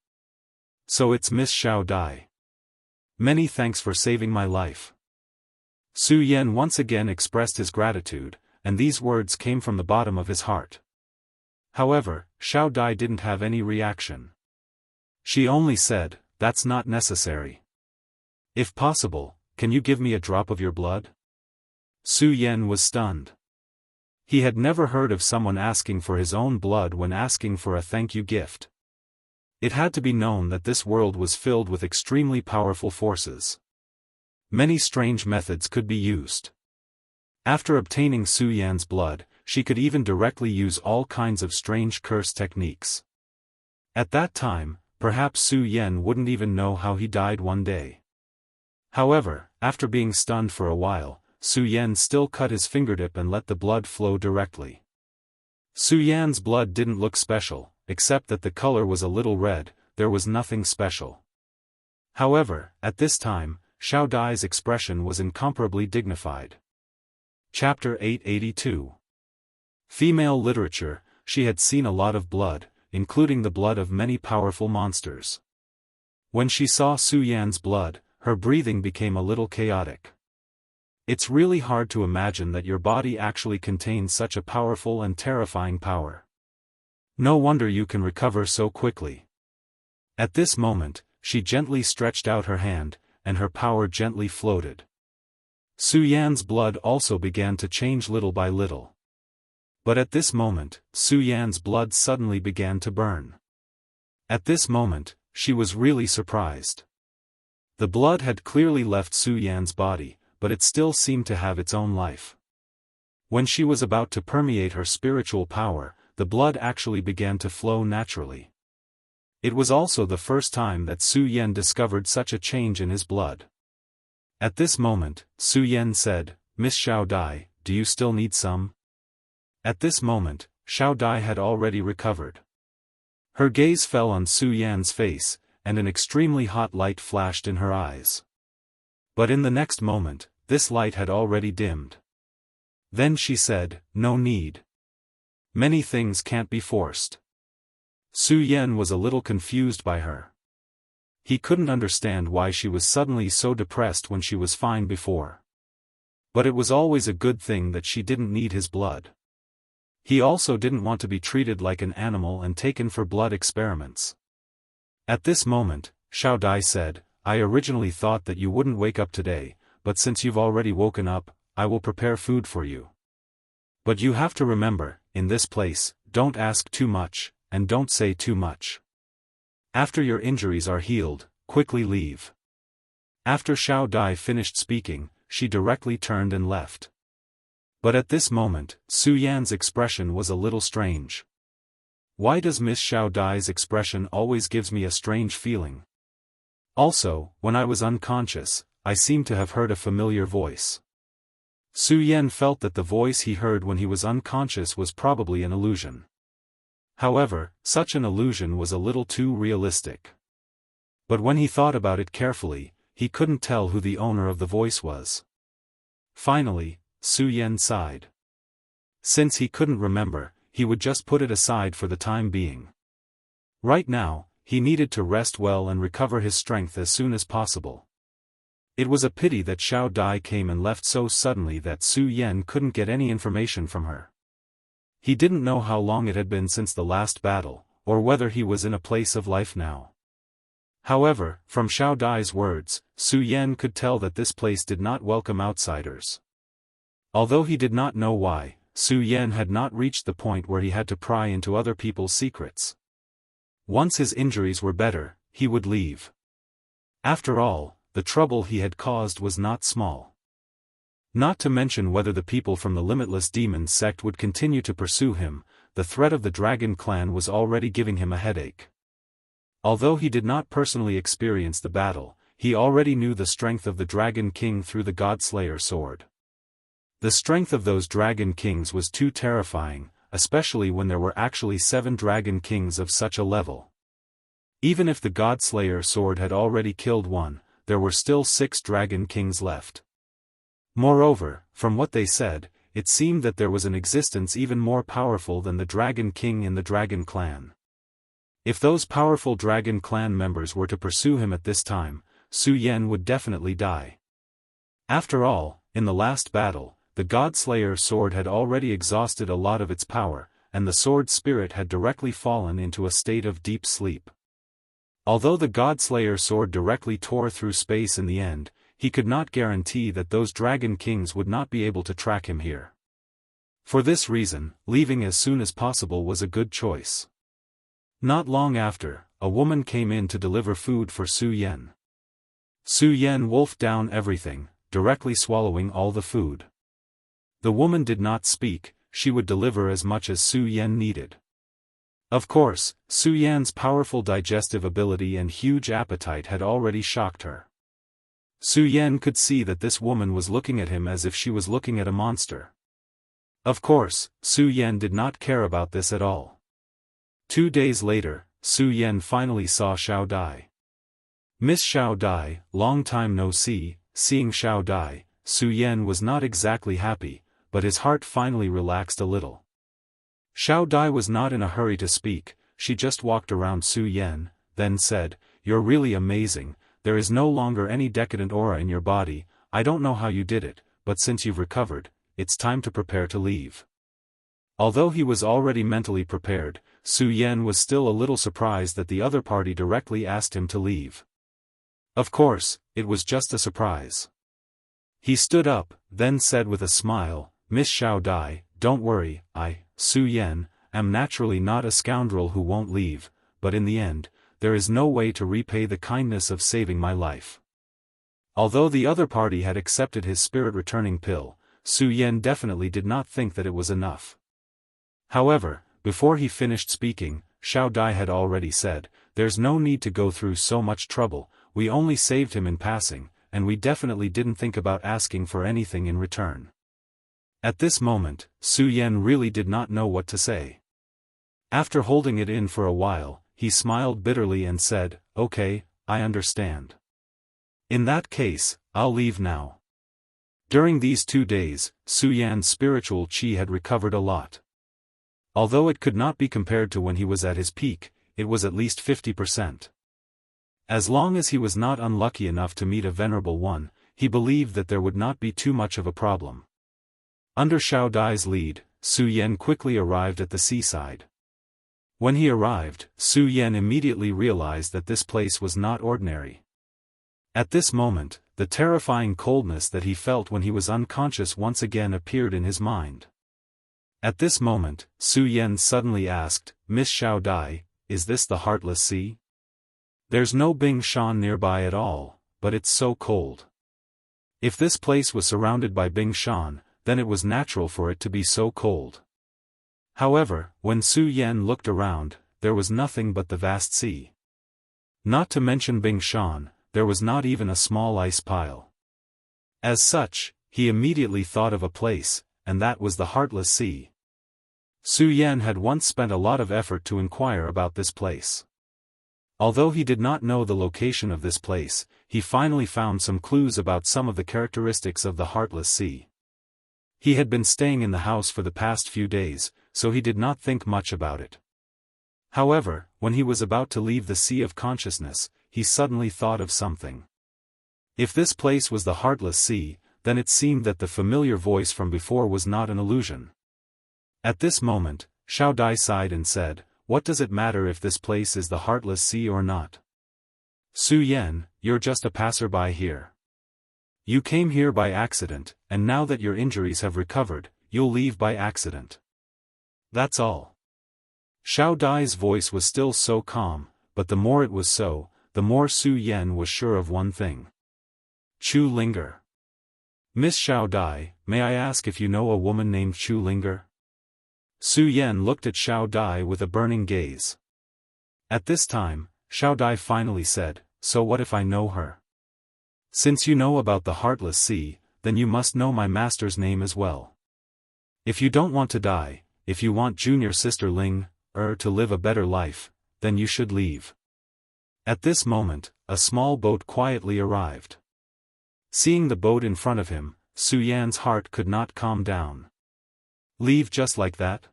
Speaker 1: "So it's Miss Xiao Dai. Many thanks for saving my life." Su Yan once again expressed his gratitude, and these words came from the bottom of his heart. However, Xiao Dai didn't have any reaction. She only said, "That's not necessary. If possible, can you give me a drop of your blood?" Su Yan was stunned. He had never heard of someone asking for his own blood when asking for a thank-you gift. It had to be known that this world was filled with extremely powerful forces. Many strange methods could be used. After obtaining Su Yan's blood, she could even directly use all kinds of strange curse techniques. At that time, perhaps Su Yan wouldn't even know how he died one day. However, after being stunned for a while, Su Yan still cut his fingertip and let the blood flow directly. Su Yan's blood didn't look special, except that the color was a little red. There was nothing special. However, at this time, Xiao Dai's expression was incomparably dignified. Chapter 882. Female literature. She had seen a lot of blood, including the blood of many powerful monsters. When she saw Su Yan's blood, her breathing became a little chaotic. It's really hard to imagine that your body actually contains such a powerful and terrifying power. No wonder you can recover so quickly. At this moment, she gently stretched out her hand, and her power gently floated. Su Yan's blood also began to change little by little. But at this moment, Su Yan's blood suddenly began to burn. At this moment, she was really surprised. The blood had clearly left Su Yan's body, but it still seemed to have its own life. When she was about to permeate her spiritual power, the blood actually began to flow naturally. It was also the first time that Su Yan discovered such a change in his blood. At this moment, Su Yan said, "Miss Xiao Dai, do you still need some?" At this moment, Xiao Dai had already recovered. Her gaze fell on Su Yan's face, and an extremely hot light flashed in her eyes. But in the next moment, this light had already dimmed. Then she said, "No need. Many things can't be forced." Su Yan was a little confused by her. He couldn't understand why she was suddenly so depressed when she was fine before. But it was always a good thing that she didn't need his blood. He also didn't want to be treated like an animal and taken for blood experiments. At this moment, Xiao Dai said, "I originally thought that you wouldn't wake up today, but since you've already woken up, I will prepare food for you. But you have to remember, in this place, don't ask too much, and don't say too much. After your injuries are healed, quickly leave." After Xiao Dai finished speaking, she directly turned and left. But at this moment, Su Yan's expression was a little strange. Why does Miss Xiao Dai's expression always gives me a strange feeling? Also, when I was unconscious, I seemed to have heard a familiar voice. Su Yan felt that the voice he heard when he was unconscious was probably an illusion. However, such an illusion was a little too realistic. But when he thought about it carefully, he couldn't tell who the owner of the voice was. Finally, Su Yan sighed. Since he couldn't remember, he would just put it aside for the time being. Right now, he needed to rest well and recover his strength as soon as possible. It was a pity that Xiao Dai came and left so suddenly that Su Yan couldn't get any information from her. He didn't know how long it had been since the last battle, or whether he was in a place of life now. However, from Xiao Dai's words, Su Yan could tell that this place did not welcome outsiders. Although he did not know why, Su Yan had not reached the point where he had to pry into other people's secrets. Once his injuries were better, he would leave. After all, the trouble he had caused was not small. Not to mention whether the people from the Limitless Demon sect would continue to pursue him, the threat of the Dragon Clan was already giving him a headache. Although he did not personally experience the battle, he already knew the strength of the Dragon King through the Godslayer sword. The strength of those Dragon Kings was too terrifying, especially when there were actually 7 Dragon Kings of such a level. Even if the Godslayer sword had already killed one, there were still 6 Dragon Kings left. Moreover, from what they said, it seemed that there was an existence even more powerful than the Dragon King in the Dragon Clan. If those powerful Dragon Clan members were to pursue him at this time, Su Yan would definitely die. After all, in the last battle, the Godslayer sword had already exhausted a lot of its power, and the sword spirit had directly fallen into a state of deep sleep. Although the Godslayer sword directly tore through space in the end, he could not guarantee that those Dragon Kings would not be able to track him here. For this reason, leaving as soon as possible was a good choice. Not long after, a woman came in to deliver food for Su Yan. Su Yan wolfed down everything, directly swallowing all the food. The woman did not speak, she would deliver as much as Su Yan needed. Of course, Su Yan's powerful digestive ability and huge appetite had already shocked her. Su Yan could see that this woman was looking at him as if she was looking at a monster. Of course, Su Yan did not care about this at all. 2 days later, Su Yan finally saw Xiao Dai. Miss Xiao Dai, long time no see. Seeing Xiao Dai, Su Yan was not exactly happy, but his heart finally relaxed a little. Xiao Dai was not in a hurry to speak, she just walked around Su Yan, then said, "You're really amazing. There is no longer any decadent aura in your body. I don't know how you did it, but since you've recovered, it's time to prepare to leave." Although he was already mentally prepared, Su Yan was still a little surprised that the other party directly asked him to leave. Of course, it was just a surprise. He stood up, then said with a smile, "Miss Xiao Dai, don't worry, Su Yan, am naturally not a scoundrel who won't leave, but in the end, there is no way to repay the kindness of saving my life." Although the other party had accepted his spirit-returning pill, Su Yan definitely did not think that it was enough. However, before he finished speaking, Xiao Dai had already said, "There's no need to go through so much trouble, we only saved him in passing, and we definitely didn't think about asking for anything in return." At this moment, Su Yan really did not know what to say. After holding it in for a while, he smiled bitterly and said, "Okay, I understand. In that case, I'll leave now." During these 2 days, Su Yan's spiritual qi had recovered a lot. Although it could not be compared to when he was at his peak, it was at least 50%. As long as he was not unlucky enough to meet a venerable one, he believed that there would not be too much of a problem. Under Xiao Dai's lead, Su Yan quickly arrived at the seaside. When he arrived, Su Yan immediately realized that this place was not ordinary. At this moment, the terrifying coldness that he felt when he was unconscious once again appeared in his mind. At this moment, Su Yan suddenly asked, "Miss Xiao Dai, is this the Heartless Sea? There's no Bing Shan nearby at all, but it's so cold." If this place was surrounded by Bing Shan, then it was natural for it to be so cold. However, when Su Yan looked around, there was nothing but the vast sea. Not to mention Bing Shan, there was not even a small ice pile. As such, he immediately thought of a place, and that was the Heartless Sea. Su Yan had once spent a lot of effort to inquire about this place. Although he did not know the location of this place, he finally found some clues about some of the characteristics of the Heartless Sea. He had been staying in the house for the past few days, so he did not think much about it. However, when he was about to leave the sea of consciousness, he suddenly thought of something. If this place was the Heartless Sea, then it seemed that the familiar voice from before was not an illusion. At this moment, Xiao Dai sighed and said, "What does it matter if this place is the Heartless Sea or not? Su Yan, you're just a passerby here. You came here by accident, and now that your injuries have recovered, you'll leave by accident. That's all." Xiao Dai's voice was still so calm, but the more it was so, the more Su Yan was sure of one thing. Chu Linger. "Miss Xiao Dai, may I ask if you know a woman named Chu Linger?" Su Yan looked at Xiao Dai with a burning gaze. At this time, Xiao Dai finally said, "So what if I know her? Since you know about the Heartless Sea, then you must know my master's name as well. If you don't want to die, if you want junior sister Ling, to live a better life, then you should leave." At this moment, a small boat quietly arrived. Seeing the boat in front of him, Su Yan's heart could not calm down. Leave just like that?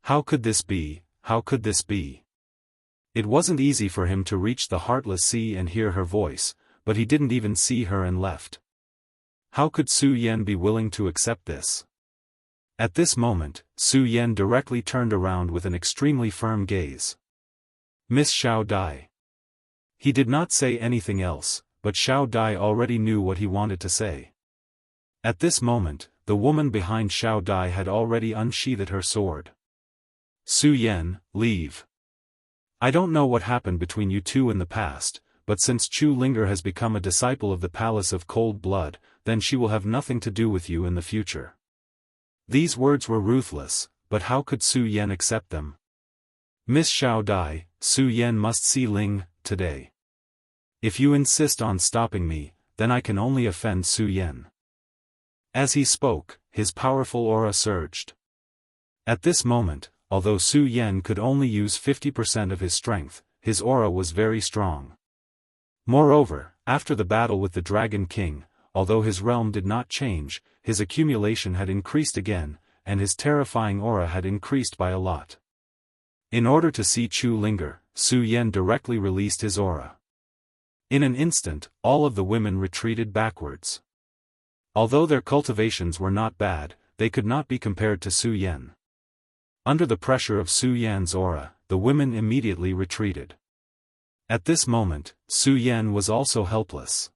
Speaker 1: How could this be, how could this be? It wasn't easy for him to reach the Heartless Sea and hear her voice, but he didn't even see her and left. How could Su Yan be willing to accept this? At this moment, Su Yan directly turned around with an extremely firm gaze. "Miss Xiao Dai." He did not say anything else, but Xiao Dai already knew what he wanted to say. At this moment, the woman behind Xiao Dai had already unsheathed her sword. "Su Yan, leave. I don't know what happened between you two in the past, but since Chu Linger has become a disciple of the Palace of Cold Blood, then she will have nothing to do with you in the future." These words were ruthless, but how could Su Yan accept them? "Miss Xiao Dai, Su Yan must see Ling, today. If you insist on stopping me, then I can only offend Su Yan." As he spoke, his powerful aura surged. At this moment, although Su Yan could only use 50% of his strength, his aura was very strong. Moreover, after the battle with the Dragon King, although his realm did not change, his accumulation had increased again, and his terrifying aura had increased by a lot. In order to see Chu Linger, Su Yan directly released his aura. In an instant, all of the women retreated backwards. Although their cultivations were not bad, they could not be compared to Su Yan. Under the pressure of Su Yan's aura, the women immediately retreated. At this moment, Su Yan was also helpless.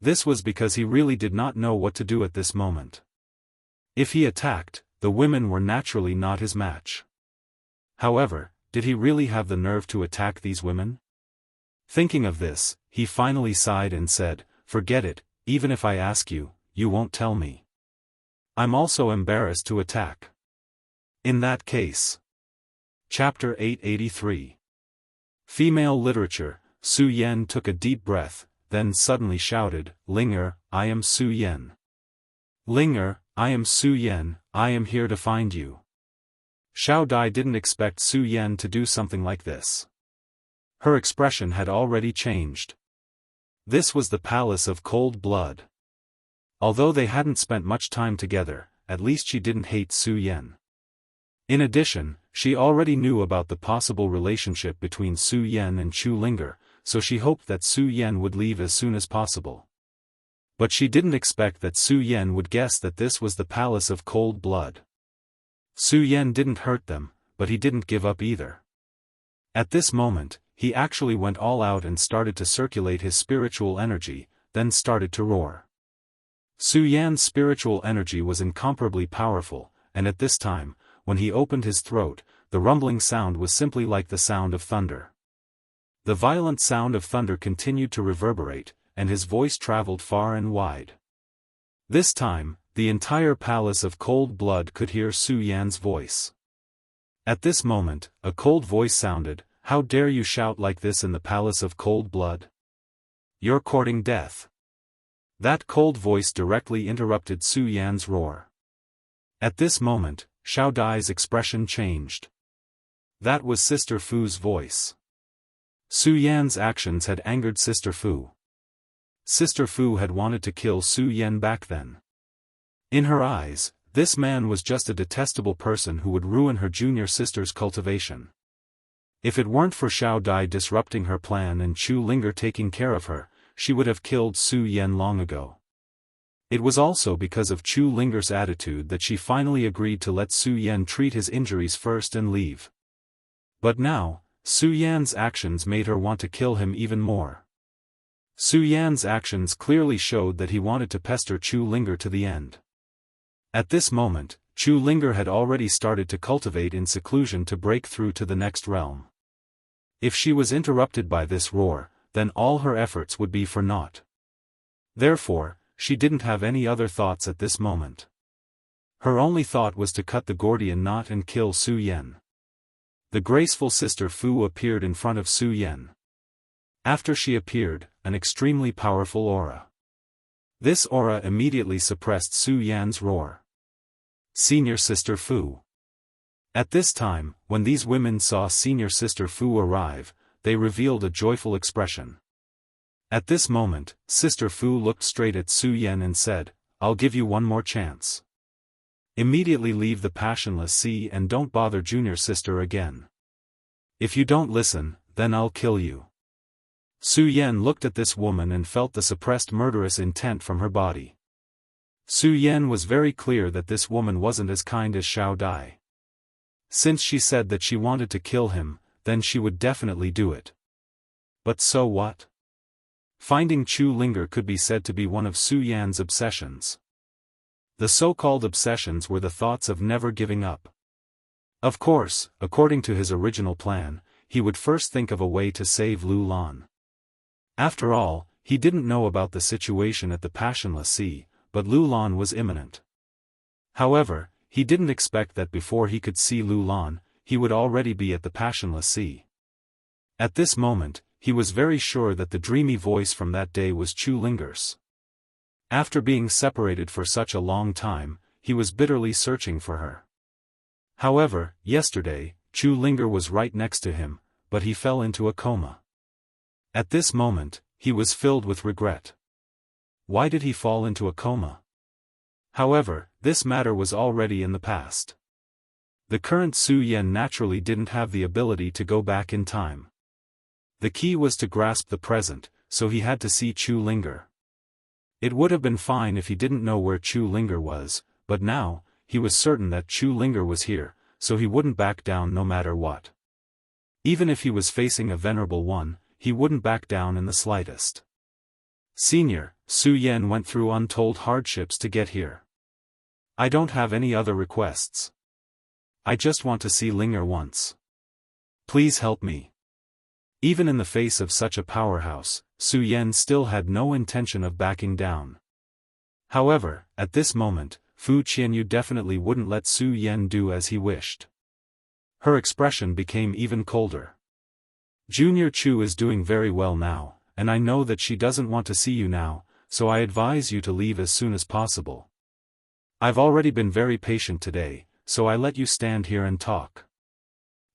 Speaker 1: This was because he really did not know what to do at this moment. If he attacked, the women were naturally not his match. However, did he really have the nerve to attack these women? Thinking of this, he finally sighed and said, "Forget it, even if I ask you, you won't tell me. I'm also embarrassed to attack." In that case. Chapter 883. Female Literature. Su Yan took a deep breath, then suddenly shouted, "Linger, I am Su Yan. Linger, I am Su Yan, I am here to find you." Xiao Dai didn't expect Su Yan to do something like this. Her expression had already changed. This was the Palace of Cold Blood. Although they hadn't spent much time together, at least she didn't hate Su Yan. In addition, she already knew about the possible relationship between Su Yan and Chu Linger, so she hoped that Su Yan would leave as soon as possible. But she didn't expect that Su Yan would guess that this was the Palace of Cold Blood. Su Yan didn't hurt them, but he didn't give up either. At this moment, he actually went all out and started to circulate his spiritual energy, then started to roar. Su Yan's spiritual energy was incomparably powerful, and at this time, when he opened his throat, the rumbling sound was simply like the sound of thunder. The violent sound of thunder continued to reverberate, and his voice traveled far and wide. This time, the entire Palace of Cold Blood could hear Su Yan's voice. At this moment, a cold voice sounded, "How dare you shout like this in the Palace of Cold Blood? You're courting death." That cold voice directly interrupted Su Yan's roar. At this moment, Xiao Dai's expression changed. That was Sister Fu's voice. Su Yan's actions had angered Sister Fu. Sister Fu had wanted to kill Su Yan back then. In her eyes, this man was just a detestable person who would ruin her junior sister's cultivation. If it weren't for Xiao Dai disrupting her plan and Chu Linger taking care of her, she would have killed Su Yan long ago. It was also because of Chu Linger's attitude that she finally agreed to let Su Yan treat his injuries first and leave. But now, Su Yan's actions made her want to kill him even more. Su Yan's actions clearly showed that he wanted to pester Chu Linger to the end. At this moment, Chu Linger had already started to cultivate in seclusion to break through to the next realm. If she was interrupted by this roar, then all her efforts would be for naught. Therefore, she didn't have any other thoughts at this moment. Her only thought was to cut the Gordian knot and kill Su Yan. The graceful Sister Fu appeared in front of Su Yan. After she appeared, an extremely powerful aura. This aura immediately suppressed Su Yan's roar. Senior Sister Fu. At this time, when these women saw Senior Sister Fu arrive, they revealed a joyful expression. At this moment, Sister Fu looked straight at Su Yan and said, "I'll give you one more chance. Immediately leave the Passionless Sea and don't bother Junior Sister again. If you don't listen, then I'll kill you." Su Yan looked at this woman and felt the suppressed murderous intent from her body. Su Yan was very clear that this woman wasn't as kind as Xiao Dai. Since she said that she wanted to kill him, then she would definitely do it. But so what? Finding Chu Linger could be said to be one of Su Yan's obsessions. The so-called obsessions were the thoughts of never giving up. Of course, according to his original plan, he would first think of a way to save Lu Lan. After all, he didn't know about the situation at the Passionless Sea, but Lu Lan was imminent. However, he didn't expect that before he could see Lu Lan, he would already be at the Passionless Sea. At this moment, he was very sure that the dreamy voice from that day was Chu Linger's. After being separated for such a long time, he was bitterly searching for her. However, yesterday, Chu Linger was right next to him, but he fell into a coma. At this moment, he was filled with regret. Why did he fall into a coma? However, this matter was already in the past. The current Su Yan naturally didn't have the ability to go back in time. The key was to grasp the present, so he had to see Chu Linger. It would have been fine if he didn't know where Chu Linger was, but now, he was certain that Chu Linger was here, so he wouldn't back down no matter what. Even if he was facing a venerable one, he wouldn't back down in the slightest. Senior, Su Yan went through untold hardships to get here. I don't have any other requests. I just want to see Linger once. Please help me. Even in the face of such a powerhouse, Su Yan still had no intention of backing down. However, at this moment, Fu Qianyu definitely wouldn't let Su Yan do as he wished. Her expression became even colder. Junior Chu is doing very well now, and I know that she doesn't want to see you now, so I advise you to leave as soon as possible. I've already been very patient today, so I let you stand here and talk.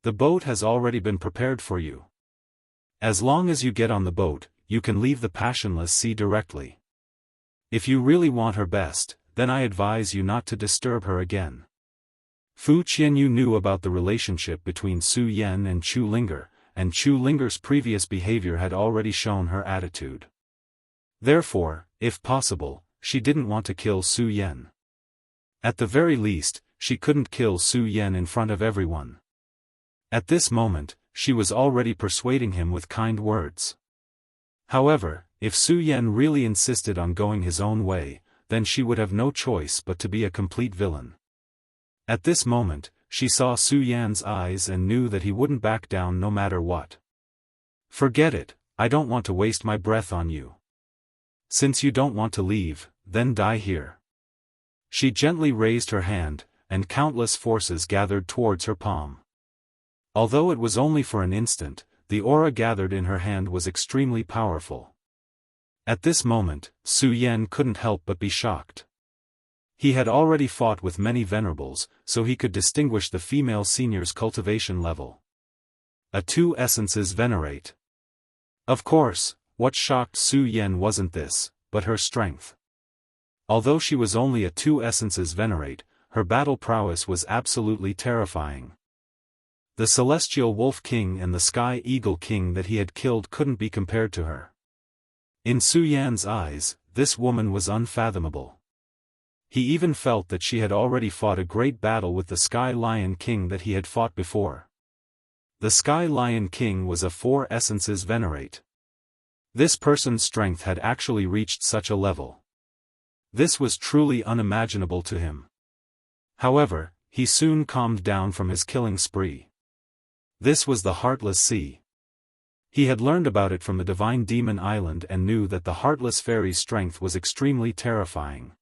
Speaker 1: The boat has already been prepared for you. As long as you get on the boat, you can leave the Passionless Sea directly. If you really want her best, then I advise you not to disturb her again. Fu Qianyu knew about the relationship between Su Yan and Chu Linger, and Chu Linger's previous behavior had already shown her attitude. Therefore, if possible, she didn't want to kill Su Yan. At the very least, she couldn't kill Su Yan in front of everyone. At this moment, she was already persuading him with kind words. However, if Su Yan really insisted on going his own way, then she would have no choice but to be a complete villain. At this moment, she saw Su Yan's eyes and knew that he wouldn't back down no matter what. Forget it, I don't want to waste my breath on you. Since you don't want to leave, then die here. She gently raised her hand, and countless forces gathered towards her palm. Although it was only for an instant, the aura gathered in her hand was extremely powerful. At this moment, Su Yan couldn't help but be shocked. He had already fought with many venerables, so he could distinguish the female senior's cultivation level. A 2 essences venerate. Of course, what shocked Su Yan wasn't this, but her strength. Although she was only a 2 essences venerate, her battle prowess was absolutely terrifying. The celestial wolf king and the sky eagle king that he had killed couldn't be compared to her. In Su Yan's eyes, this woman was unfathomable. He even felt that she had already fought a great battle with the Sky Lion King that he had fought before. The Sky Lion King was a 4 essences venerate. This person's strength had actually reached such a level. This was truly unimaginable to him. However, he soon calmed down from his killing spree. This was the Heartless Sea. He had learned about it from the Divine Demon Island and knew that the Heartless Fairy's strength was extremely terrifying.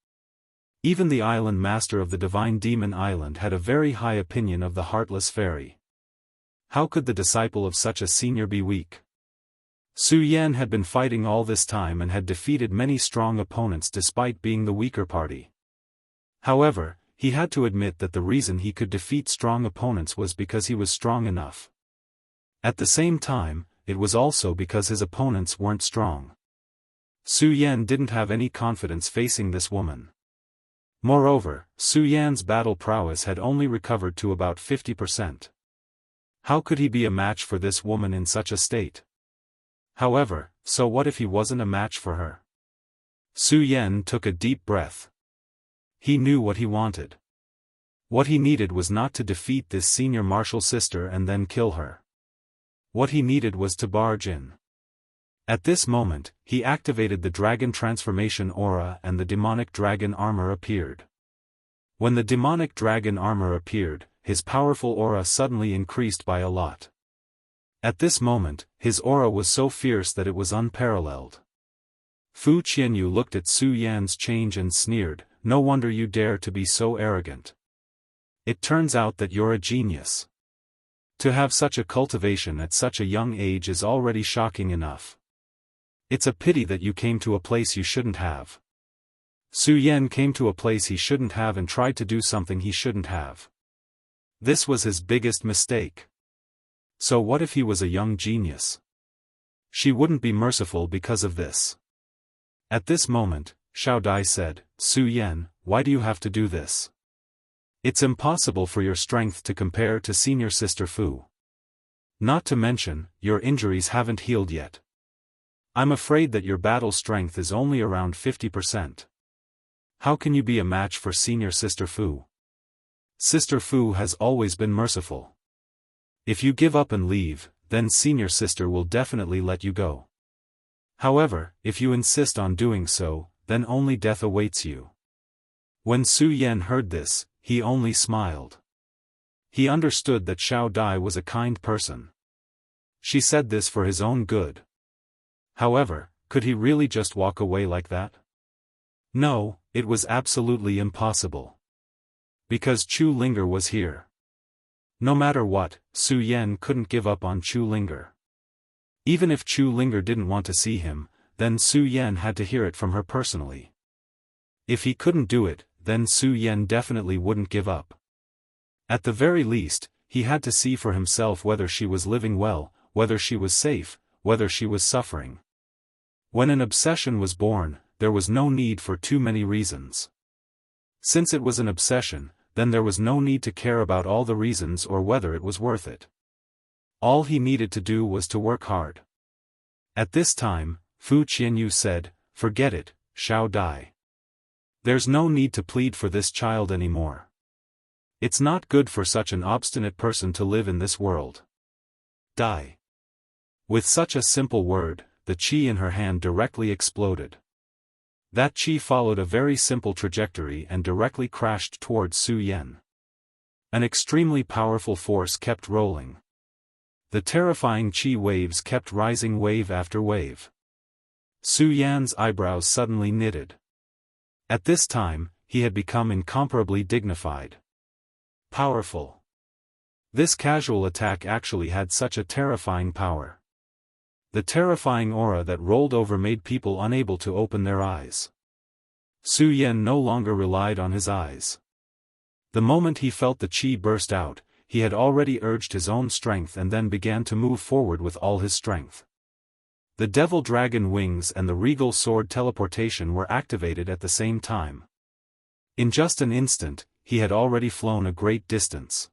Speaker 1: Even the island master of the Divine Demon Island had a very high opinion of the Heartless Fairy. How could the disciple of such a senior be weak? Su Yan had been fighting all this time and had defeated many strong opponents despite being the weaker party. However, he had to admit that the reason he could defeat strong opponents was because he was strong enough. At the same time, it was also because his opponents weren't strong. Su Yan didn't have any confidence facing this woman. Moreover, Su Yan's battle prowess had only recovered to about 50%. How could he be a match for this woman in such a state? However, so what if he wasn't a match for her? Su Yan took a deep breath. He knew what he wanted. What he needed was not to defeat this senior martial sister and then kill her. What he needed was to barge in. At this moment, he activated the dragon transformation aura and the demonic dragon armor appeared. When the demonic dragon armor appeared, his powerful aura suddenly increased by a lot. At this moment, his aura was so fierce that it was unparalleled. Fu Qianyu looked at Su Yan's change and sneered, "No wonder you dare to be so arrogant. It turns out that you're a genius. To have such a cultivation at such a young age is already shocking enough. It's a pity that you came to a place you shouldn't have." Su Yan came to a place he shouldn't have and tried to do something he shouldn't have. This was his biggest mistake. So what if he was a young genius? She wouldn't be merciful because of this. At this moment, Xiao Dai said, "Su Yan, why do you have to do this? It's impossible for your strength to compare to senior sister Fu. Not to mention, your injuries haven't healed yet. I'm afraid that your battle strength is only around 50%. How can you be a match for senior sister Fu? Sister Fu has always been merciful. If you give up and leave, then senior sister will definitely let you go. However, if you insist on doing so, then only death awaits you." When Su Yan heard this, he only smiled. He understood that Xiao Dai was a kind person. She said this for his own good. However, could he really just walk away like that? No, it was absolutely impossible. Because Chu Linger was here. No matter what, Su Yan couldn't give up on Chu Linger. Even if Chu Linger didn't want to see him, then Su Yan had to hear it from her personally. If he couldn't do it, then Su Yan definitely wouldn't give up. At the very least, he had to see for himself whether she was living well, whether she was safe, whether she was suffering. When an obsession was born, there was no need for too many reasons. Since it was an obsession, then there was no need to care about all the reasons or whether it was worth it. All he needed to do was to work hard. At this time, Fu Qianyu said, "Forget it, Xiao Dai. There's no need to plead for this child anymore. It's not good for such an obstinate person to live in this world. Die." With such a simple word, the qi in her hand directly exploded. That qi followed a very simple trajectory and directly crashed towards Su Yan. An extremely powerful force kept rolling. The terrifying qi waves kept rising wave after wave. Su Yan's eyebrows suddenly knitted. At this time, he had become incomparably dignified. Powerful. This casual attack actually had such a terrifying power. The terrifying aura that rolled over made people unable to open their eyes. Su Yan no longer relied on his eyes. The moment he felt the qi burst out, he had already urged his own strength and then began to move forward with all his strength. The devil dragon wings and the regal sword teleportation were activated at the same time. In just an instant, he had already flown a great distance.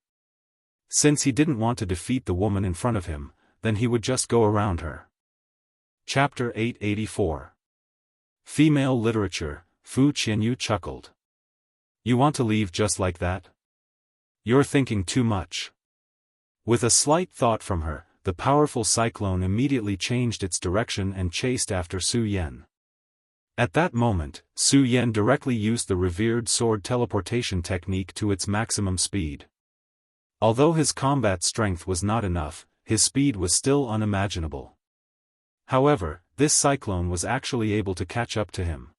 Speaker 1: Since he didn't want to defeat the woman in front of him, then he would just go around her. Chapter 884. Female Literature. Fu Qianyu chuckled. You want to leave just like that? You're thinking too much. With a slight thought from her, the powerful cyclone immediately changed its direction and chased after Su Yan. At that moment, Su Yan directly used the revered sword teleportation technique to its maximum speed. Although his combat strength was not enough, his speed was still unimaginable. However, this cyclone was actually able to catch up to him.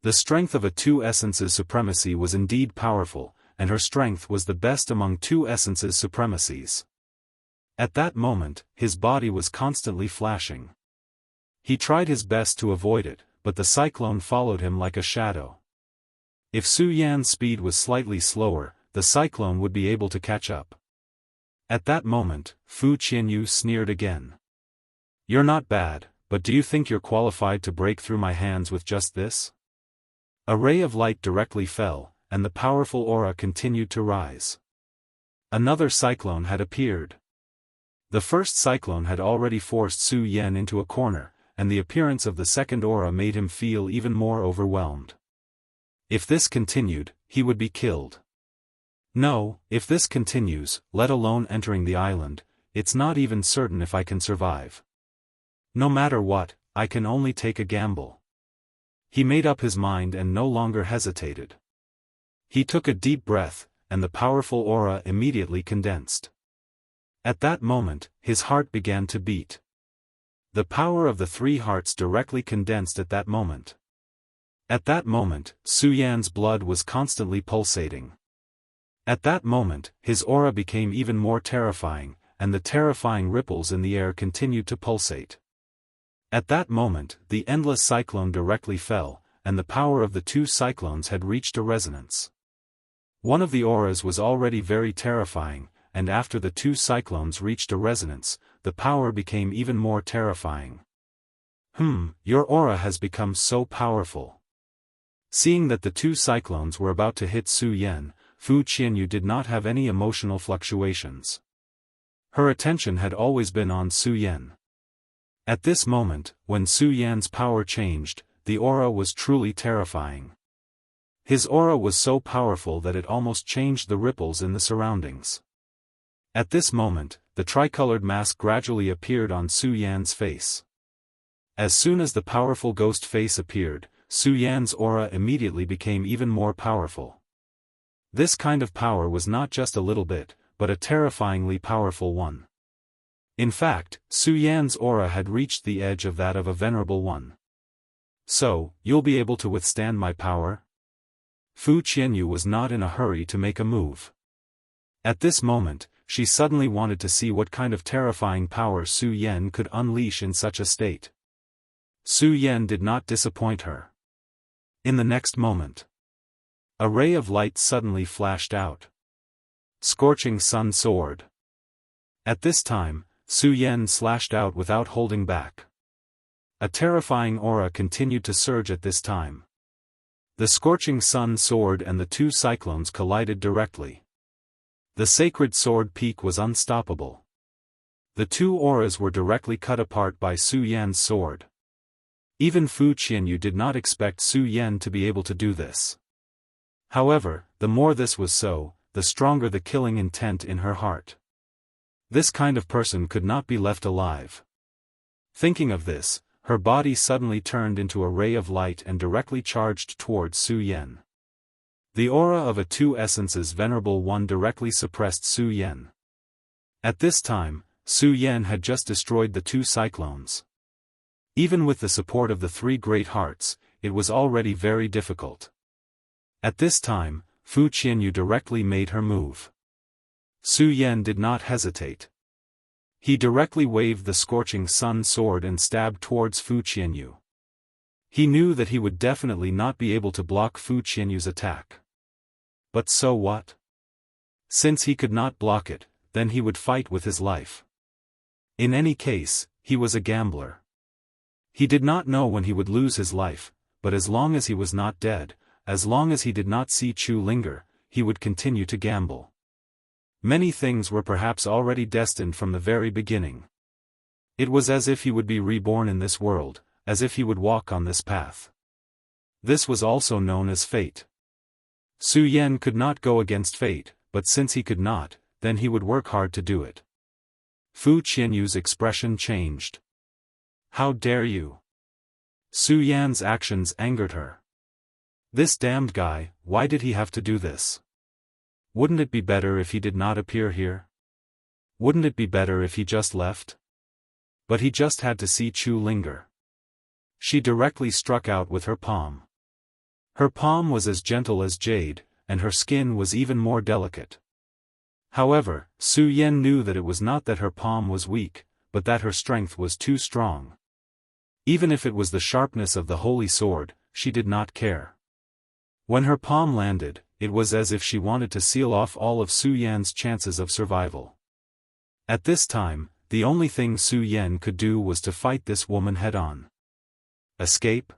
Speaker 1: The strength of a two essences supremacy was indeed powerful, and her strength was the best among two essences supremacies. At that moment, his body was constantly flashing. He tried his best to avoid it, but the cyclone followed him like a shadow. If Su Yan's speed was slightly slower, the cyclone would be able to catch up. At that moment, Fu Qianyu sneered again. You're not bad, but do you think you're qualified to break through my hands with just this? A ray of light directly fell, and the powerful aura continued to rise. Another cyclone had appeared. The first cyclone had already forced Su Yan into a corner, and the appearance of the second aura made him feel even more overwhelmed. If this continued, he would be killed. No, if this continues, let alone entering the island, it's not even certain if I can survive. No matter what, I can only take a gamble. He made up his mind and no longer hesitated. He took a deep breath, and the powerful aura immediately condensed. At that moment, his heart began to beat. The power of the three hearts directly condensed at that moment. At that moment, Su Yan's blood was constantly pulsating. At that moment, his aura became even more terrifying, and the terrifying ripples in the air continued to pulsate. At that moment, the endless cyclone directly fell, and the power of the two cyclones had reached a resonance. One of the auras was already very terrifying, and after the two cyclones reached a resonance, the power became even more terrifying. Your aura has become so powerful. Seeing that the two cyclones were about to hit Su Yan, Fu Qianyu did not have any emotional fluctuations. Her attention had always been on Su Yan. At this moment, when Su Yan's power changed, the aura was truly terrifying. His aura was so powerful that it almost changed the ripples in the surroundings. At this moment, the tricolored mask gradually appeared on Su Yan's face. As soon as the powerful ghost face appeared, Su Yan's aura immediately became even more powerful. This kind of power was not just a little bit, but a terrifyingly powerful one. In fact, Su Yan's aura had reached the edge of that of a venerable one. So, you'll be able to withstand my power? Fu Qianyu was not in a hurry to make a move. At this moment, she suddenly wanted to see what kind of terrifying power Su Yan could unleash in such a state. Su Yan did not disappoint her. In the next moment, a ray of light suddenly flashed out. Scorching Sun Sword. At this time, Su Yan slashed out without holding back. A terrifying aura continued to surge at this time. The Scorching Sun Sword and the two cyclones collided directly. The sacred sword peak was unstoppable. The two auras were directly cut apart by Su Yan's sword. Even Fu Qianyu did not expect Su Yan to be able to do this. However, the more this was so, the stronger the killing intent in her heart. This kind of person could not be left alive. Thinking of this, her body suddenly turned into a ray of light and directly charged towards Su Yan. The aura of a two essences venerable one directly suppressed Su Yan. At this time, Su Yan had just destroyed the two cyclones. Even with the support of the three great hearts, it was already very difficult. At this time, Fu Qianyu directly made her move. Su Yan did not hesitate. He directly waved the Scorching Sun sword and stabbed towards Fu Qianyu. He knew that he would definitely not be able to block Fu Qianyu's attack. But so what? Since he could not block it, then he would fight with his life. In any case, he was a gambler. He did not know when he would lose his life, but as long as he was not dead, as long as he did not see Chu linger, he would continue to gamble. Many things were perhaps already destined from the very beginning. It was as if he would be reborn in this world, as if he would walk on this path. This was also known as fate. Su Yan could not go against fate, but since he could not, then he would work hard to do it. Fu Qianyu's expression changed. How dare you? Su Yan's actions angered her. This damned guy, why did he have to do this? Wouldn't it be better if he did not appear here? Wouldn't it be better if he just left? But he just had to see Chu linger. She directly struck out with her palm. Her palm was as gentle as jade, and her skin was even more delicate. However, Su Yan knew that it was not that her palm was weak, but that her strength was too strong. Even if it was the sharpness of the holy sword, she did not care. When her palm landed, it was as if she wanted to seal off all of Su Yan's chances of survival. At this time, the only thing Su Yan could do was to fight this woman head-on. Escape?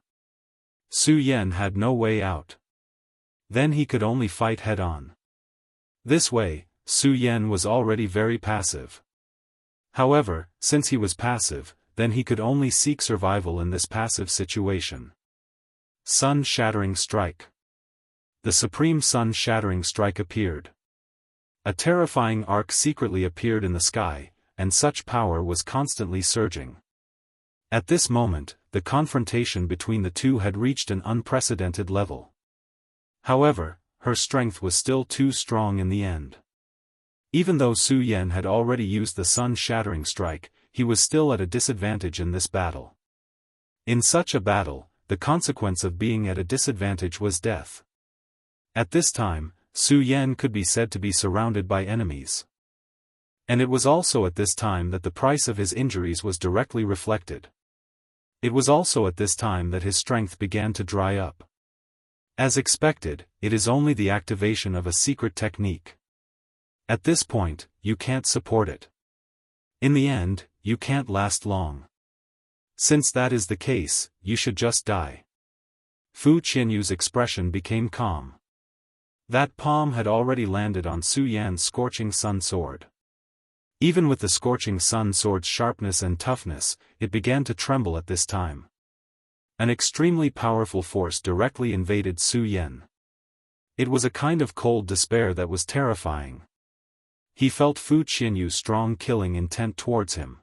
Speaker 1: Su Yan had no way out. Then he could only fight head-on. This way, Su Yan was already very passive. However, since he was passive, then he could only seek survival in this passive situation. Sun-shattering strike. The supreme sun-shattering strike appeared. A terrifying arc secretly appeared in the sky, and such power was constantly surging. At this moment, the confrontation between the two had reached an unprecedented level. However, her strength was still too strong in the end. Even though Su Yan had already used the sun-shattering strike, he was still at a disadvantage in this battle. In such a battle, the consequence of being at a disadvantage was death. At this time, Su Yan could be said to be surrounded by enemies. And it was also at this time that the price of his injuries was directly reflected. It was also at this time that his strength began to dry up. As expected, it is only the activation of a secret technique. At this point, you can't support it. In the end, you can't last long. Since that is the case, you should just die. Fu Qianyu's expression became calm. That palm had already landed on Su Yan's scorching sun sword. Even with the scorching sun sword's sharpness and toughness, it began to tremble at this time. An extremely powerful force directly invaded Su Yan. It was a kind of cold despair that was terrifying. He felt Fu Qianyu's strong killing intent towards him.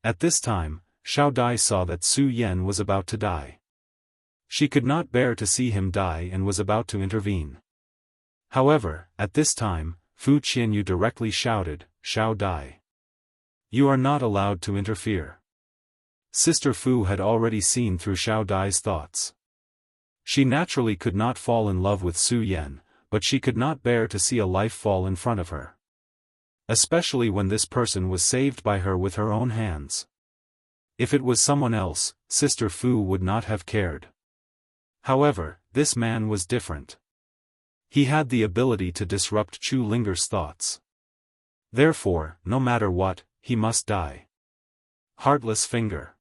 Speaker 1: At this time, Xiao Dai saw that Su Yan was about to die. She could not bear to see him die and was about to intervene. However, at this time, Fu Qianyu directly shouted, "Xiao Dai! You are not allowed to interfere." Sister Fu had already seen through Xiao Dai's thoughts. She naturally could not fall in love with Su Yan, but she could not bear to see a life fall in front of her. Especially when this person was saved by her with her own hands. If it was someone else, Sister Fu would not have cared. However, this man was different. He had the ability to disrupt Chu Linger's thoughts. Therefore, no matter what, he must die. Heartless finger.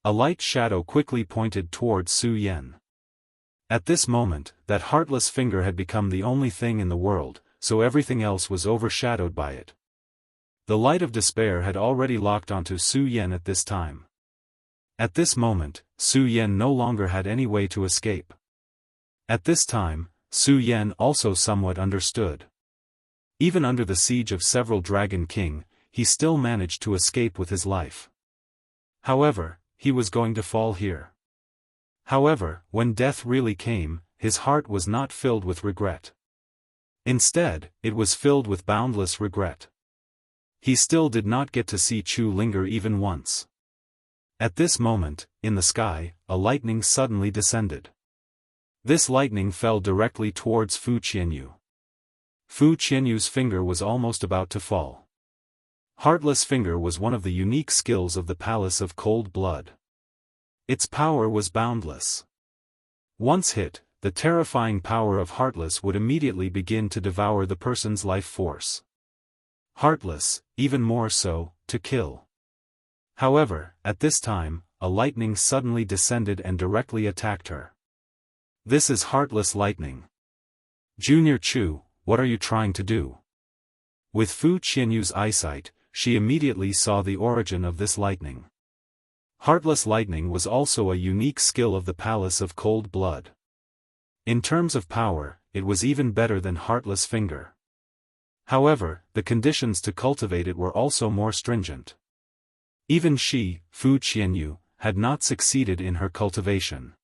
Speaker 1: A light shadow quickly pointed towards Su Yan. At this moment, that heartless finger had become the only thing in the world, so everything else was overshadowed by it. The light of despair had already locked onto Su Yan at this time. At this moment, Su Yan no longer had any way to escape. At this time, Su Yan also somewhat understood. Even under the siege of several Dragon King, he still managed to escape with his life. However, he was going to fall here. However, when death really came, his heart was not filled with regret. Instead, it was filled with boundless regret. He still did not get to see Chu Linger even once. At this moment, in the sky, a lightning suddenly descended. This lightning fell directly towards Fu Qianyu. Fu Qianyu's finger was almost about to fall. Heartless Finger was one of the unique skills of the Palace of Cold Blood. Its power was boundless. Once hit, the terrifying power of Heartless would immediately begin to devour the person's life force. Heartless, even more so, to kill. However, at this time, a lightning suddenly descended and directly attacked her. This is Heartless Lightning. Junior Chu, what are you trying to do? With Fu Qianyu's eyesight, she immediately saw the origin of this lightning. Heartless lightning was also a unique skill of the Palace of Cold Blood. In terms of power, it was even better than Heartless Finger. However, the conditions to cultivate it were also more stringent. Even she, Fu Qianyu, had not succeeded in her cultivation.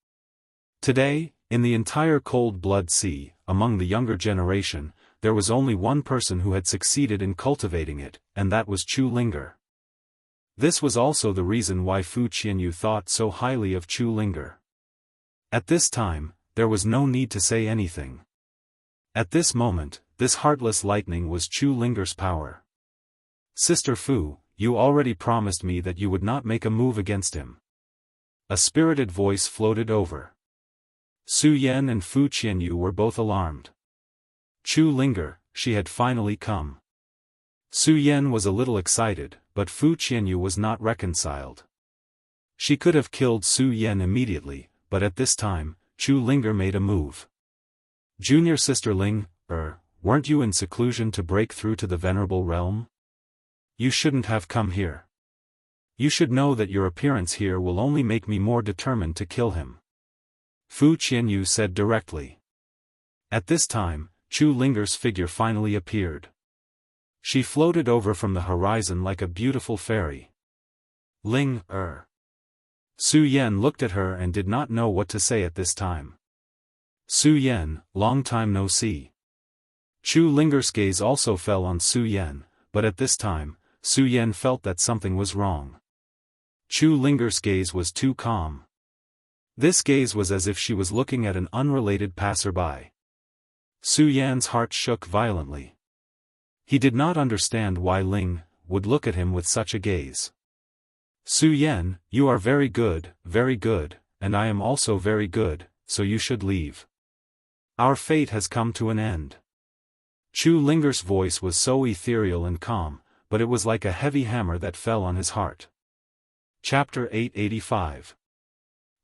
Speaker 1: Today, in the entire Cold Blood Sea, among the younger generation, there was only one person who had succeeded in cultivating it, and that was Chu Linger. This was also the reason why Fu Qianyu thought so highly of Chu Linger. At this time, there was no need to say anything. At this moment, this heartless lightning was Chu Linger's power. Sister Fu, you already promised me that you would not make a move against him. A spirited voice floated over. Su Yan and Fu Qianyu were both alarmed. Chu Linger, she had finally come. Su Yan was a little excited, but Fu Qianyu was not reconciled. She could have killed Su Yan immediately, but at this time, Chu Linger made a move. Junior Sister Ling, weren't you in seclusion to break through to the Venerable Realm? You shouldn't have come here. You should know that your appearance here will only make me more determined to kill him. Fu Qianyu said directly. At this time, Chu Linger's figure finally appeared. She floated over from the horizon like a beautiful fairy. Ling, Su Yan looked at her and did not know what to say at this time. Su Yan, long time no see. Chu Linger's gaze also fell on Su Yan, but at this time, Su Yan felt that something was wrong. Chu Linger's gaze was too calm. This gaze was as if she was looking at an unrelated passerby. Su Yan's heart shook violently. He did not understand why Ling would look at him with such a gaze. Su Yan, you are very good, and I am also very good, so you should leave. Our fate has come to an end. Chu Linger's voice was so ethereal and calm, but it was like a heavy hammer that fell on his heart. Chapter 885.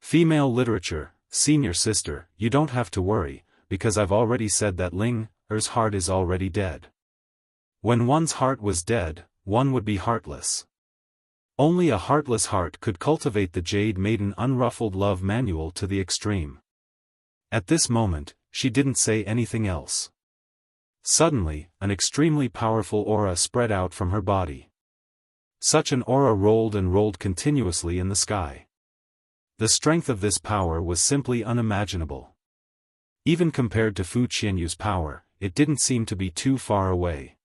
Speaker 1: Female Literature. Senior Sister, you don't have to worry, because I've already said that Linger's heart is already dead. When one's heart was dead, one would be heartless. Only a heartless heart could cultivate the Jade Maiden Unruffled Love Manual to the extreme. At this moment, she didn't say anything else. Suddenly, an extremely powerful aura spread out from her body. Such an aura rolled and rolled continuously in the sky. The strength of this power was simply unimaginable. Even compared to Fu Qianyu's power, it didn't seem to be too far away.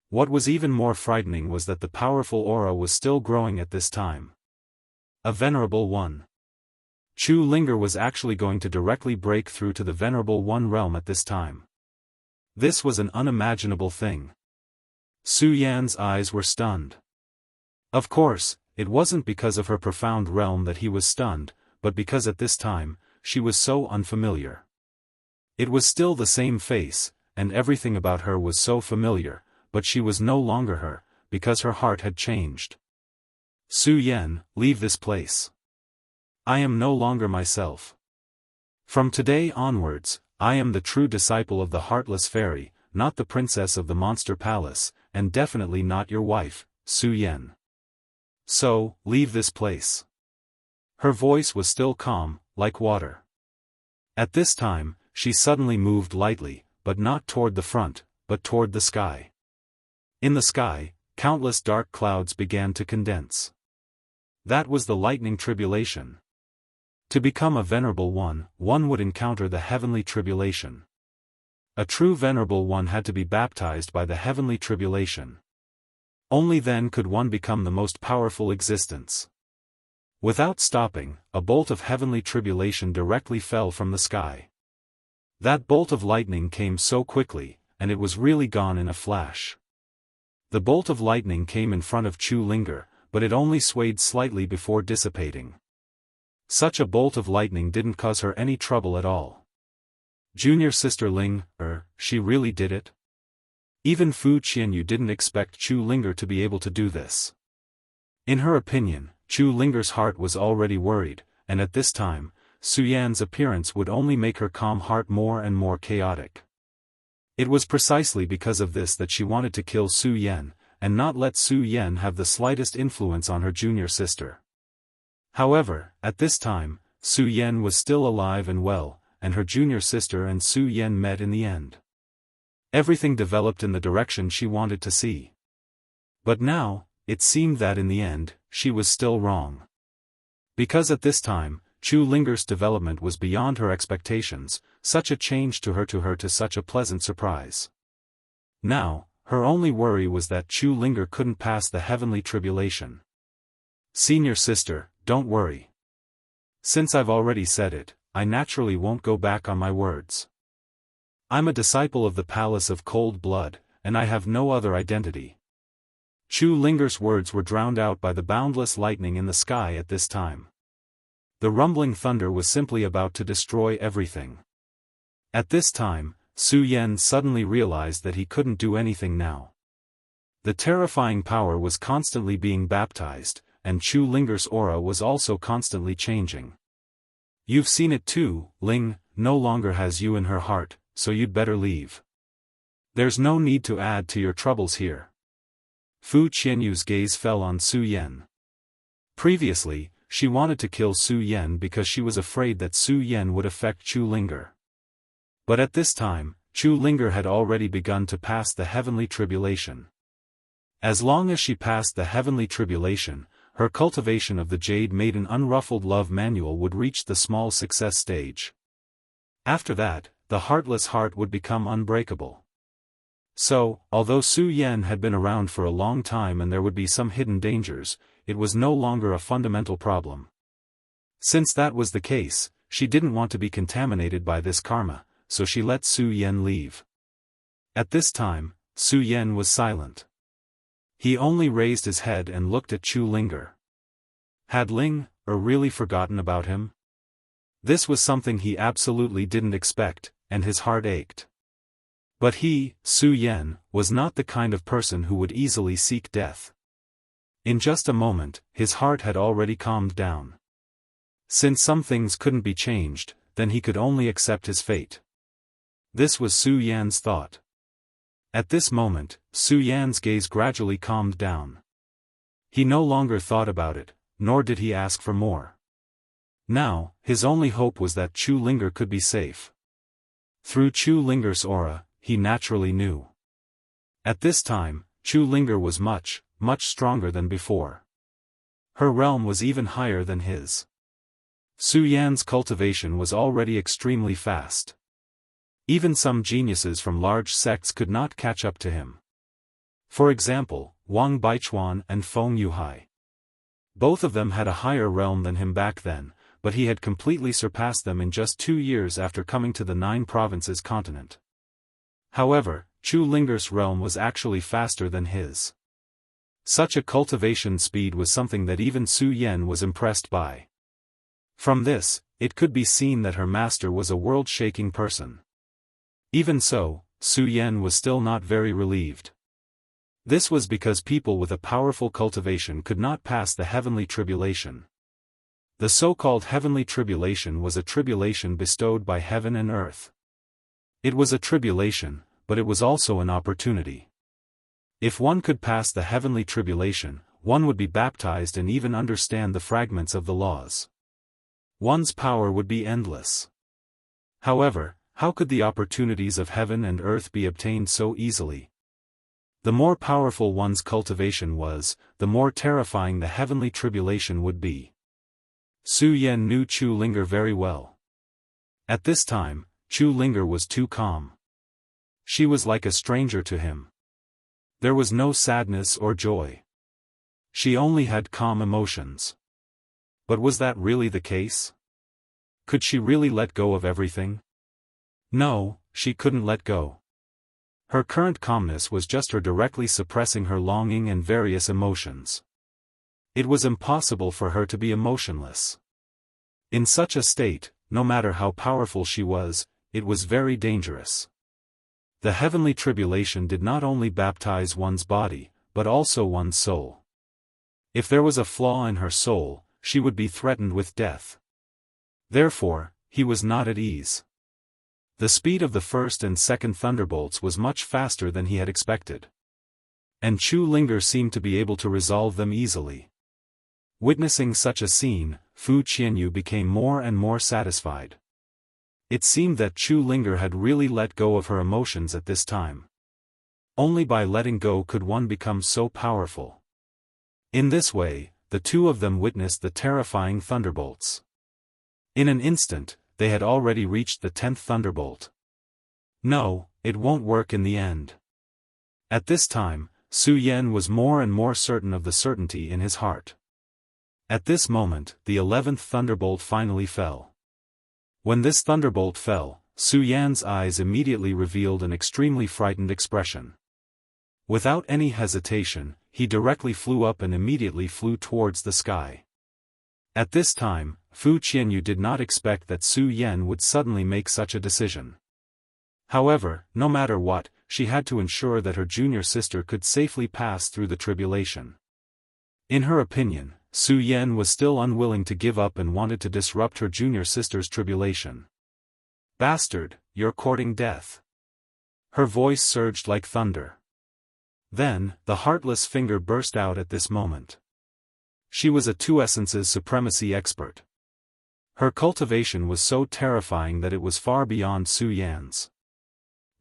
Speaker 1: What was even more frightening was that the powerful aura was still growing at this time. A Venerable One. Chu Linger was actually going to directly break through to the Venerable One realm at this time. This was an unimaginable thing. Su Yan's eyes were stunned. Of course, it wasn't because of her profound realm that he was stunned, but because at this time, she was so unfamiliar. It was still the same face, and everything about her was so familiar, but she was no longer her, because her heart had changed. Su Yan, leave this place. I am no longer myself. From today onwards, I am the true disciple of the Heartless Fairy, not the princess of the Monster Palace, and definitely not your wife, Su Yan. So, leave this place. Her voice was still calm, like water. At this time, she suddenly moved lightly, but not toward the front, but toward the sky. In the sky, countless dark clouds began to condense. That was the lightning tribulation. To become a Venerable One, one would encounter the heavenly tribulation. A true Venerable One had to be baptized by the heavenly tribulation. Only then could one become the most powerful existence. Without stopping, a bolt of heavenly tribulation directly fell from the sky. That bolt of lightning came so quickly, and it was really gone in a flash. The bolt of lightning came in front of Chu Linger, but it only swayed slightly before dissipating. Such a bolt of lightning didn't cause her any trouble at all. Junior Sister Ling, she really did it? Even Fu Qianyu didn't expect Chu Linger to be able to do this. In her opinion, Chu Linger's heart was already worried, and at this time, Su Yan's appearance would only make her calm heart more and more chaotic. It was precisely because of this that she wanted to kill Su Yan, and not let Su Yan have the slightest influence on her junior sister. However, at this time, Su Yan was still alive and well, and her junior sister and Su Yan met in the end. Everything developed in the direction she wanted to see. But now, it seemed that in the end, she was still wrong. Because at this time, Chu Linger's development was beyond her expectations, such a change to her to such a pleasant surprise. Now, her only worry was that Chu Linger couldn't pass the heavenly tribulation. Senior sister, don't worry. Since I've already said it, I naturally won't go back on my words. I'm a disciple of the Palace of Cold Blood, and I have no other identity. Chu Linger's words were drowned out by the boundless lightning in the sky at this time. The rumbling thunder was simply about to destroy everything. At this time, Su Yan suddenly realized that he couldn't do anything now. The terrifying power was constantly being baptized, and Chu Linger's aura was also constantly changing. You've seen it too, Ling no longer has you in her heart, so you'd better leave. There's no need to add to your troubles here. Fu Qianyu's gaze fell on Su Yan. Previously, she wanted to kill Su Yan because she was afraid that Su Yan would affect Chu Linger. But at this time, Chu Linger had already begun to pass the heavenly tribulation. As long as she passed the heavenly tribulation, her cultivation of the Jade Maiden Unruffled Love Manual would reach the small success stage. After that, the heartless heart would become unbreakable. So, although Su Yan had been around for a long time and there would be some hidden dangers, it was no longer a fundamental problem. Since that was the case, she didn't want to be contaminated by this karma, so she let Su Yan leave. At this time, Su Yan was silent. He only raised his head and looked at Chu Linger. Had Ling really forgotten about him? This was something he absolutely didn't expect, and his heart ached. But he, Su Yan, was not the kind of person who would easily seek death. In just a moment, his heart had already calmed down. Since some things couldn't be changed, then he could only accept his fate. This was Su Yan's thought. At this moment, Su Yan's gaze gradually calmed down. He no longer thought about it, nor did he ask for more. Now, his only hope was that Chu Linger could be safe. Through Chu Linger's aura, he naturally knew. At this time, Chu Linger was much stronger than before. Her realm was even higher than his. Su Yan's cultivation was already extremely fast. Even some geniuses from large sects could not catch up to him. For example, Wang Baichuan and Feng Yuhai. Both of them had a higher realm than him back then, but he had completely surpassed them in just 2 years after coming to the 9 provinces continent. However, Chu Linger's realm was actually faster than his. Such a cultivation speed was something that even Su Yan was impressed by. From this, it could be seen that her master was a world-shaking person. Even so, Su Yan was still not very relieved. This was because people with a powerful cultivation could not pass the heavenly tribulation. The so-called heavenly tribulation was a tribulation bestowed by heaven and earth. It was a tribulation, but it was also an opportunity. If one could pass the heavenly tribulation, one would be baptized and even understand the fragments of the laws. One's power would be endless. However, how could the opportunities of heaven and earth be obtained so easily? The more powerful one's cultivation was, the more terrifying the heavenly tribulation would be. Su Yan knew Chu Linger very well. At this time, Chu Linger was too calm. She was like a stranger to him. There was no sadness or joy. She only had calm emotions. But was that really the case? Could she really let go of everything? No, she couldn't let go. Her current calmness was just her directly suppressing her longing and various emotions. It was impossible for her to be emotionless. In such a state, no matter how powerful she was, it was very dangerous. The heavenly tribulation did not only baptize one's body, but also one's soul. If there was a flaw in her soul, she would be threatened with death. Therefore, he was not at ease. The speed of the first and second thunderbolts was much faster than he had expected. And Chu Linger seemed to be able to resolve them easily. Witnessing such a scene, Fu Qianyu became more and more satisfied. It seemed that Chu Linger had really let go of her emotions at this time. Only by letting go could one become so powerful. In this way, the two of them witnessed the terrifying thunderbolts. In an instant, they had already reached the 10th thunderbolt. No, it won't work in the end. At this time, Su Yan was more and more certain of the certainty in his heart. At this moment, the 11th thunderbolt finally fell. When this thunderbolt fell, Su Yan's eyes immediately revealed an extremely frightened expression. Without any hesitation, he directly flew up and immediately flew towards the sky. At this time, Fu Qianyu did not expect that Su Yan would suddenly make such a decision. However, no matter what, she had to ensure that her junior sister could safely pass through the tribulation. In her opinion, Su Yan was still unwilling to give up and wanted to disrupt her junior sister's tribulation. "Bastard, you're courting death." Her voice surged like thunder. Then, the heartless finger burst out at this moment. She was a Two Essences supremacy expert. Her cultivation was so terrifying that it was far beyond Su Yan's.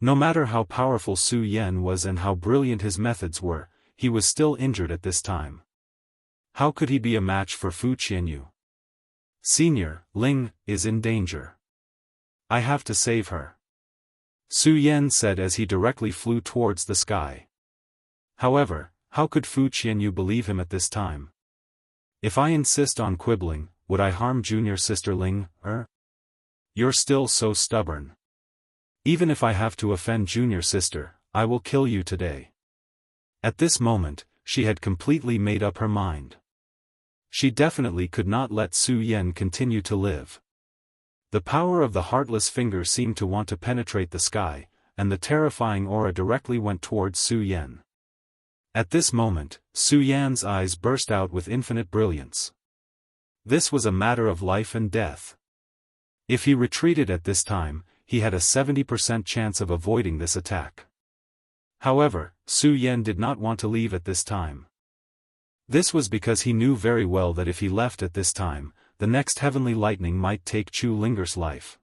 Speaker 1: No matter how powerful Su Yan was and how brilliant his methods were, he was still injured at this time. How could he be a match for Fu Qianyu? "Senior, Ling is in danger. I have to save her," Su Yan said as he directly flew towards the sky. However, how could Fu Qianyu believe him at this time? "If I insist on quibbling, would I harm junior sister Ling, You're still so stubborn. Even if I have to offend junior sister, I will kill you today." At this moment, she had completely made up her mind. She definitely could not let Su Yan continue to live. The power of the heartless finger seemed to want to penetrate the sky, and the terrifying aura directly went towards Su Yan. At this moment, Su Yan's eyes burst out with infinite brilliance. This was a matter of life and death. If he retreated at this time, he had a 70% chance of avoiding this attack. However, Su Yan did not want to leave at this time. This was because he knew very well that if he left at this time, the next heavenly lightning might take Chu Linger's life.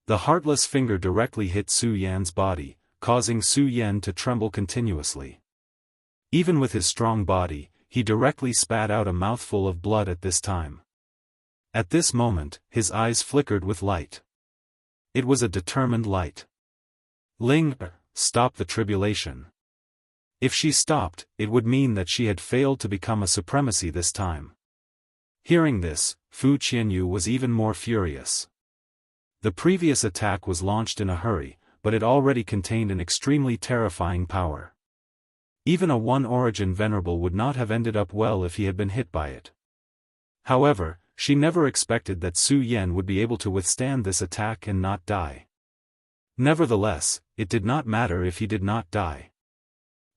Speaker 1: The heartless finger directly hit Su Yan's body, causing Su Yan to tremble continuously. Even with his strong body, he directly spat out a mouthful of blood at this time. At this moment, his eyes flickered with light. It was a determined light. "Ling, stop the tribulation." If she stopped, it would mean that she had failed to become a supremacy this time. Hearing this, Fu Qianyu was even more furious. The previous attack was launched in a hurry, but it already contained an extremely terrifying power. Even a one-origin venerable would not have ended up well if he had been hit by it. However, she never expected that Su Yan would be able to withstand this attack and not die. Nevertheless, it did not matter if he did not die.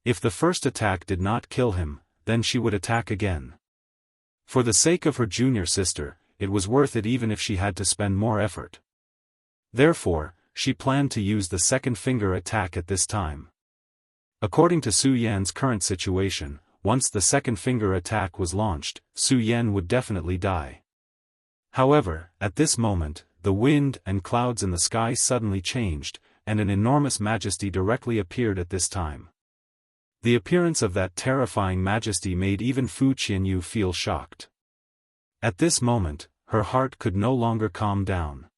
Speaker 1: If the first attack did not kill him, then she would attack again. For the sake of her junior sister, it was worth it even if she had to spend more effort. Therefore, she planned to use the second finger attack at this time. According to Su Yan's current situation, once the second finger attack was launched, Su Yan would definitely die. However, at this moment, the wind and clouds in the sky suddenly changed, and an enormous majesty directly appeared at this time. The appearance of that terrifying majesty made even Fu Qianyu feel shocked. At this moment, her heart could no longer calm down.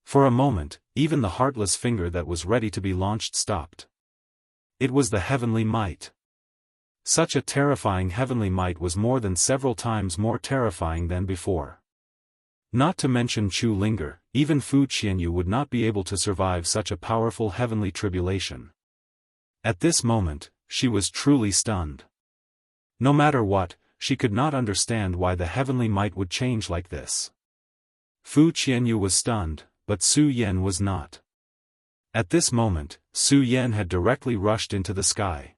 Speaker 1: For a moment, even the heartless finger that was ready to be launched stopped. It was the heavenly might. Such a terrifying heavenly might was more than several times more terrifying than before. Not to mention Chu Linger, even Fu Qianyu would not be able to survive such a powerful heavenly tribulation. At this moment, she was truly stunned. No matter what, she could not understand why the heavenly might would change like this. Fu Qianyu was stunned, but Su Yan was not. At this moment, Su Yan had directly rushed into the sky.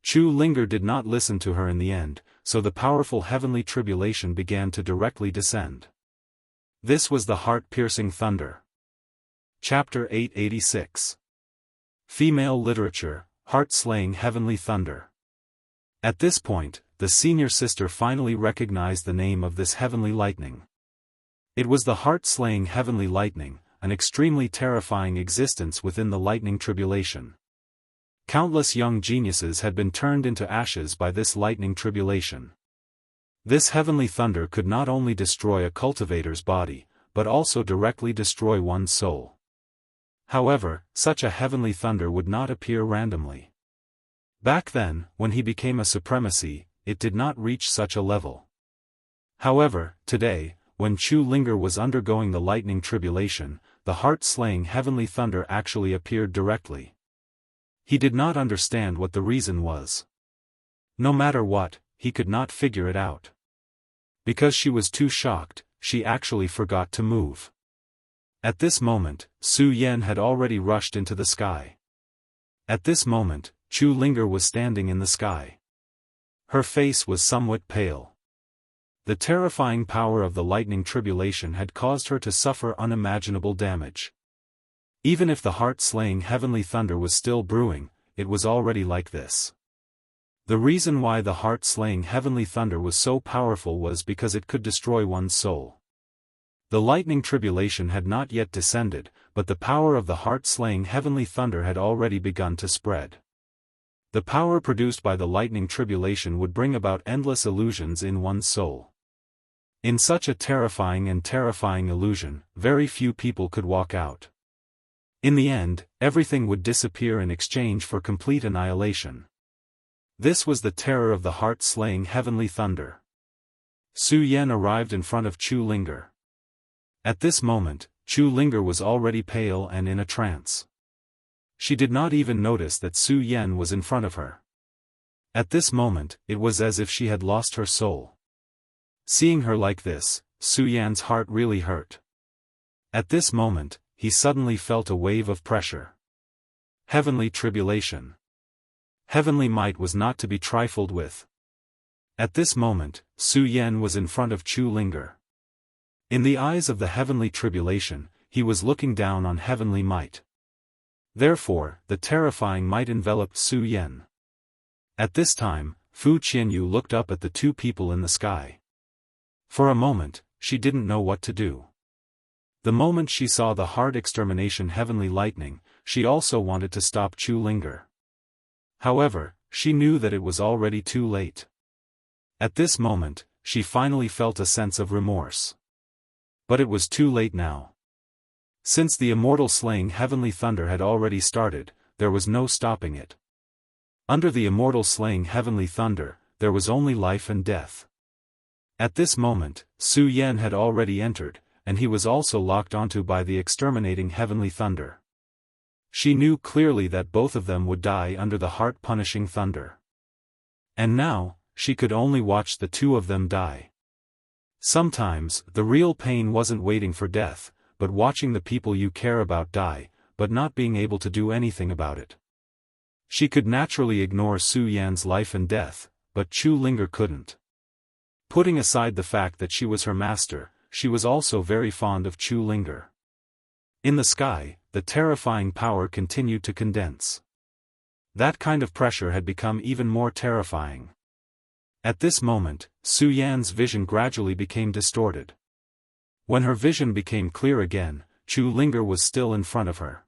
Speaker 1: Chu Linger did not listen to her in the end, so the powerful heavenly tribulation began to directly descend. This was the heart-piercing thunder. Chapter 886. Female Literature, Heart-Slaying Heavenly Thunder. At this point, the senior sister finally recognized the name of this heavenly lightning. It was the heart-slaying heavenly lightning, an extremely terrifying existence within the lightning tribulation. Countless young geniuses had been turned into ashes by this lightning tribulation. This heavenly thunder could not only destroy a cultivator's body, but also directly destroy one's soul. However, such a heavenly thunder would not appear randomly. Back then, when he became a supremacy, it did not reach such a level. However, today, when Chu Linger was undergoing the lightning tribulation, the heart-slaying heavenly thunder actually appeared directly. He did not understand what the reason was. No matter what, he could not figure it out. Because she was too shocked, she actually forgot to move. At this moment, Su Yan had already rushed into the sky. At this moment, Chu Linger was standing in the sky. Her face was somewhat pale. The terrifying power of the lightning tribulation had caused her to suffer unimaginable damage. Even if the heart-slaying heavenly thunder was still brewing, it was already like this. The reason why the heart-slaying heavenly thunder was so powerful was because it could destroy one's soul. The lightning tribulation had not yet descended, but the power of the heart-slaying heavenly thunder had already begun to spread. The power produced by the lightning tribulation would bring about endless illusions in one's soul. In such a terrifying illusion, very few people could walk out. In the end, everything would disappear in exchange for complete annihilation. This was the terror of the heart-slaying heavenly thunder. Su Yan arrived in front of Chu Linger. At this moment, Chu Linger was already pale and in a trance. She did not even notice that Su Yan was in front of her. At this moment, it was as if she had lost her soul. Seeing her like this, Su Yan's heart really hurt. At this moment, he suddenly felt a wave of pressure. Heavenly tribulation. Heavenly might was not to be trifled with. At this moment, Su Yan was in front of Chu Linger. In the eyes of the heavenly tribulation, he was looking down on heavenly might. Therefore, the terrifying might enveloped Su Yan. At this time, Fu Qianyu looked up at the two people in the sky. For a moment, she didn't know what to do. The moment she saw the heart extermination heavenly lightning, she also wanted to stop Chu Linger. However, she knew that it was already too late. At this moment, she finally felt a sense of remorse. But it was too late now. Since the immortal slaying heavenly thunder had already started, there was no stopping it. Under the immortal slaying heavenly thunder, there was only life and death. At this moment, Su Yan had already entered, and he was also locked onto by the exterminating heavenly thunder. She knew clearly that both of them would die under the heart-punishing thunder. And now, she could only watch the two of them die. Sometimes, the real pain wasn't waiting for death, but watching the people you care about die, but not being able to do anything about it. She could naturally ignore Su Yan's life and death, but Chu Linger couldn't. Putting aside the fact that she was her master, she was also very fond of Chu Linger. In the sky, the terrifying power continued to condense. That kind of pressure had become even more terrifying. At this moment, Su Yan's vision gradually became distorted. When her vision became clear again, Chu Linger was still in front of her.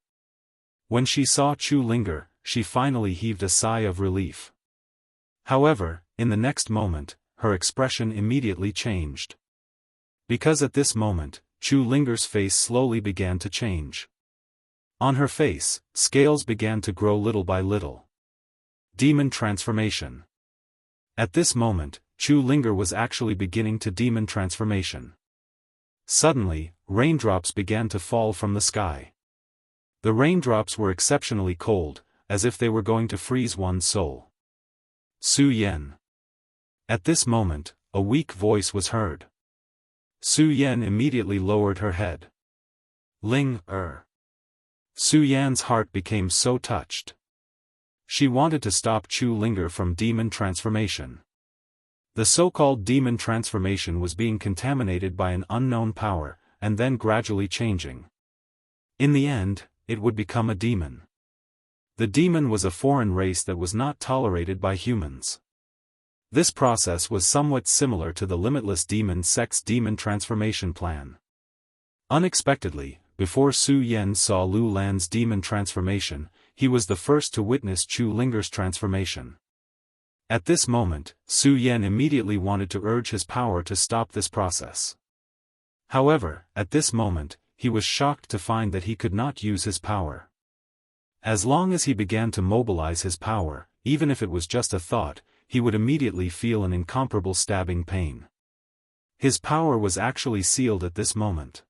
Speaker 1: When she saw Chu Linger, she finally heaved a sigh of relief. However, in the next moment, her expression immediately changed. Because at this moment, Chu Linger's face slowly began to change. On her face, scales began to grow little by little. Demon transformation. At this moment, Chu Linger was actually beginning to demon transformation. Suddenly, raindrops began to fall from the sky. The raindrops were exceptionally cold, as if they were going to freeze one's soul. Su Yan. At this moment, a weak voice was heard. Su Yan immediately lowered her head. Ling Er. Su Yan's heart became so touched. She wanted to stop Chu Linger from demon transformation. The so-called demon transformation was being contaminated by an unknown power, and then gradually changing. In the end, it would become a demon. The demon was a foreign race that was not tolerated by humans. This process was somewhat similar to the limitless demon sect's demon transformation plan. Unexpectedly, before Su Yan saw Lu Lan's demon transformation, he was the first to witness Chu Linger's transformation. At this moment, Su Yan immediately wanted to urge his power to stop this process. However, at this moment, he was shocked to find that he could not use his power. As long as he began to mobilize his power, even if it was just a thought, he would immediately feel an incomparable stabbing pain. His power was actually sealed at this moment.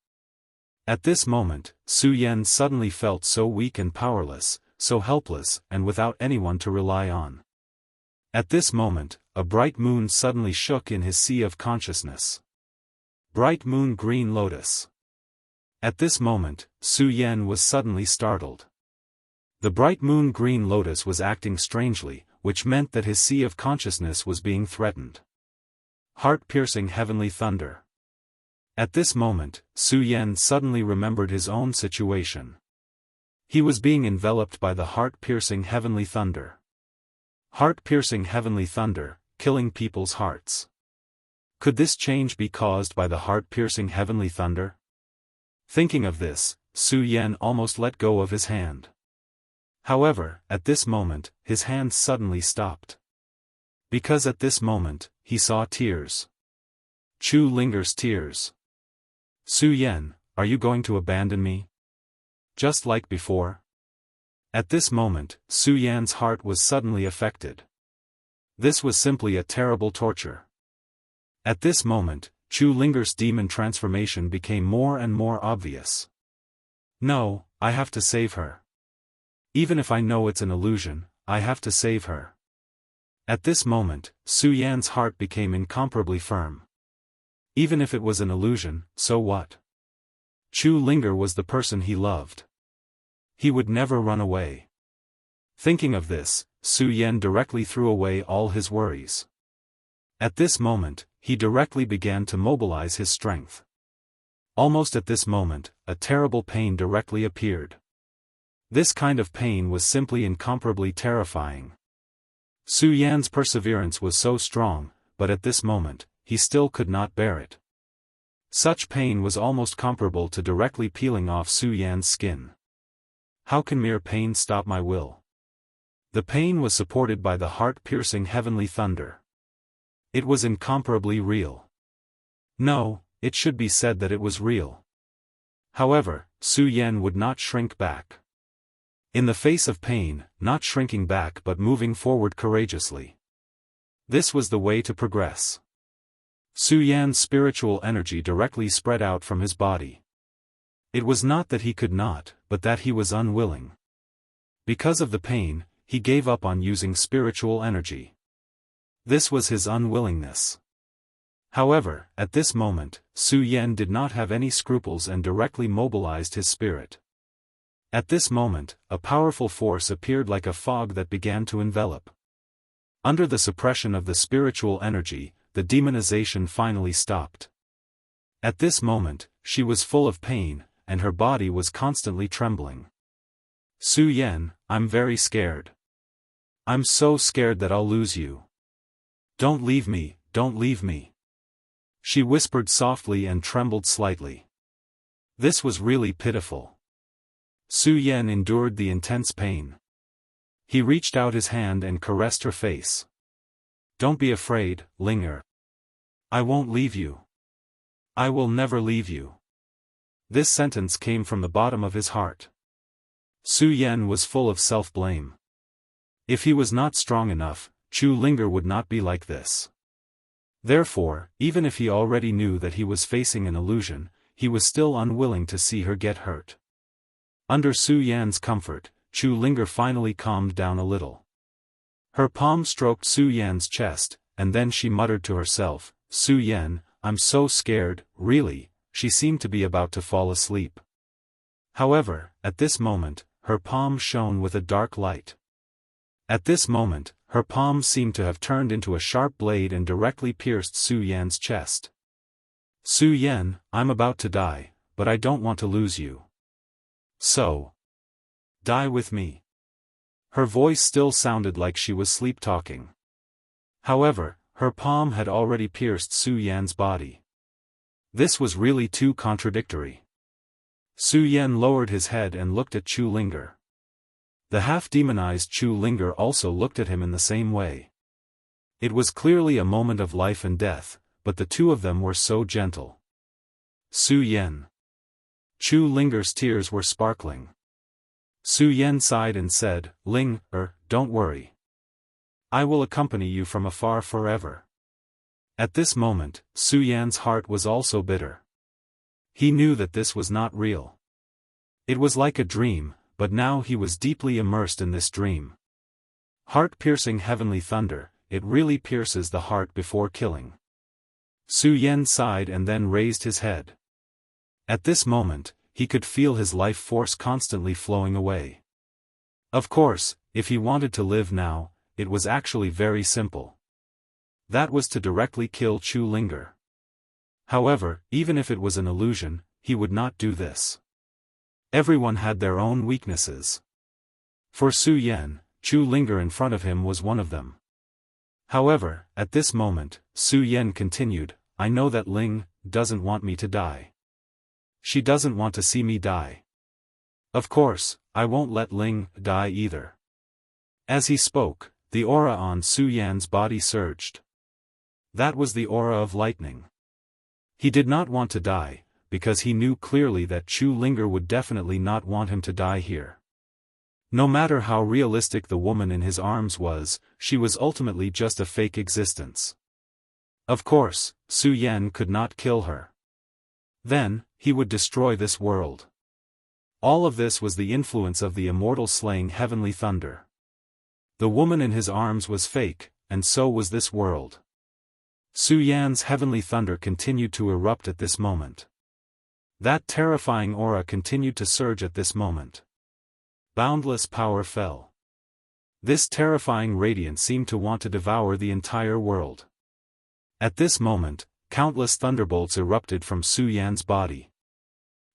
Speaker 1: At this moment, Su Yan suddenly felt so weak and powerless, so helpless and without anyone to rely on. At this moment, a bright moon suddenly shook in his sea of consciousness. Bright moon green lotus. At this moment, Su Yan was suddenly startled. The bright moon green lotus was acting strangely, which meant that his sea of consciousness was being threatened. Heart-piercing heavenly thunder. At this moment, Su Yan suddenly remembered his own situation. He was being enveloped by the heart-piercing heavenly thunder. Heart-piercing heavenly thunder, killing people's hearts. Could this change be caused by the heart-piercing heavenly thunder? Thinking of this, Su Yan almost let go of his hand. However, at this moment, his hand suddenly stopped. Because at this moment, he saw tears. Chu Linger's tears. Su Yan, are you going to abandon me? Just like before? At this moment, Su Yan's heart was suddenly affected. This was simply a terrible torture. At this moment, Chu Linger's demon transformation became more and more obvious. No, I have to save her. Even if I know it's an illusion, I have to save her. At this moment, Su Yan's heart became incomparably firm. Even if it was an illusion, so what? Chu Linger was the person he loved. He would never run away. Thinking of this, Su Yan directly threw away all his worries. At this moment, he directly began to mobilize his strength. Almost at this moment, a terrible pain directly appeared. This kind of pain was simply incomparably terrifying. Su Yan's perseverance was so strong, but at this moment, he still could not bear it. Such pain was almost comparable to directly peeling off Su Yan's skin. How can mere pain stop my will? The pain was supported by the heart-piercing heavenly thunder. It was incomparably real. No, it should be said that it was real. However, Su Yan would not shrink back. In the face of pain, not shrinking back but moving forward courageously. This was the way to progress. Su Yan's spiritual energy directly spread out from his body. It was not that he could not, but that he was unwilling. Because of the pain, he gave up on using spiritual energy. This was his unwillingness. However, at this moment, Su Yan did not have any scruples and directly mobilized his spirit. At this moment, a powerful force appeared like a fog that began to envelop. Under the suppression of the spiritual energy, the demonization finally stopped. At this moment, she was full of pain, and her body was constantly trembling. Su Yan, I'm very scared. I'm so scared that I'll lose you. Don't leave me, don't leave me. She whispered softly and trembled slightly. This was really pitiful. Su Yan endured the intense pain. He reached out his hand and caressed her face. Don't be afraid, Linger. I won't leave you. I will never leave you. This sentence came from the bottom of his heart. Su Yan was full of self-blame. If he was not strong enough, Chu Linger would not be like this. Therefore, even if he already knew that he was facing an illusion, he was still unwilling to see her get hurt. Under Su Yan's comfort, Chu Linger finally calmed down a little. Her palm stroked Su Yan's chest, and then she muttered to herself, Su Yan, I'm so scared, really. She seemed to be about to fall asleep. However, at this moment, her palm shone with a dark light. At this moment, her palm seemed to have turned into a sharp blade and directly pierced Su Yan's chest. Su Yan, I'm about to die, but I don't want to lose you. So, die with me. Her voice still sounded like she was sleep-talking. However, her palm had already pierced Su Yan's body. This was really too contradictory. Su Yan lowered his head and looked at Chu Linger. The half-demonized Chu Linger also looked at him in the same way. It was clearly a moment of life and death, but the two of them were so gentle. Su Yan. Chu Linger's tears were sparkling. Su Yan sighed and said, Don't worry. I will accompany you from afar forever. At this moment, Su Yan's heart was also bitter. He knew that this was not real. It was like a dream, but now he was deeply immersed in this dream. Heart-piercing heavenly thunder, it really pierces the heart before killing. Su Yan sighed and then raised his head. At this moment, he could feel his life force constantly flowing away. Of course, if he wanted to live now, it was actually very simple. That was to directly kill Chu Linger. However, even if it was an illusion, he would not do this. Everyone had their own weaknesses. For Su Yan, Chu Linger in front of him was one of them. However, at this moment, Su Yan continued, I know that Ling doesn't want me to die. She doesn't want to see me die. Of course, I won't let Ling die either. As he spoke, the aura on Su Yan's body surged. That was the aura of lightning. He did not want to die, because he knew clearly that Chu Linger would definitely not want him to die here. No matter how realistic the woman in his arms was, she was ultimately just a fake existence. Of course, Su Yan could not kill her. Then, he would destroy this world. All of this was the influence of the immortal slaying heavenly thunder. The woman in his arms was fake, and so was this world. Su Yan's heavenly thunder continued to erupt at this moment. That terrifying aura continued to surge at this moment. Boundless power fell. This terrifying radiance seemed to want to devour the entire world. At this moment, countless thunderbolts erupted from Su Yan's body.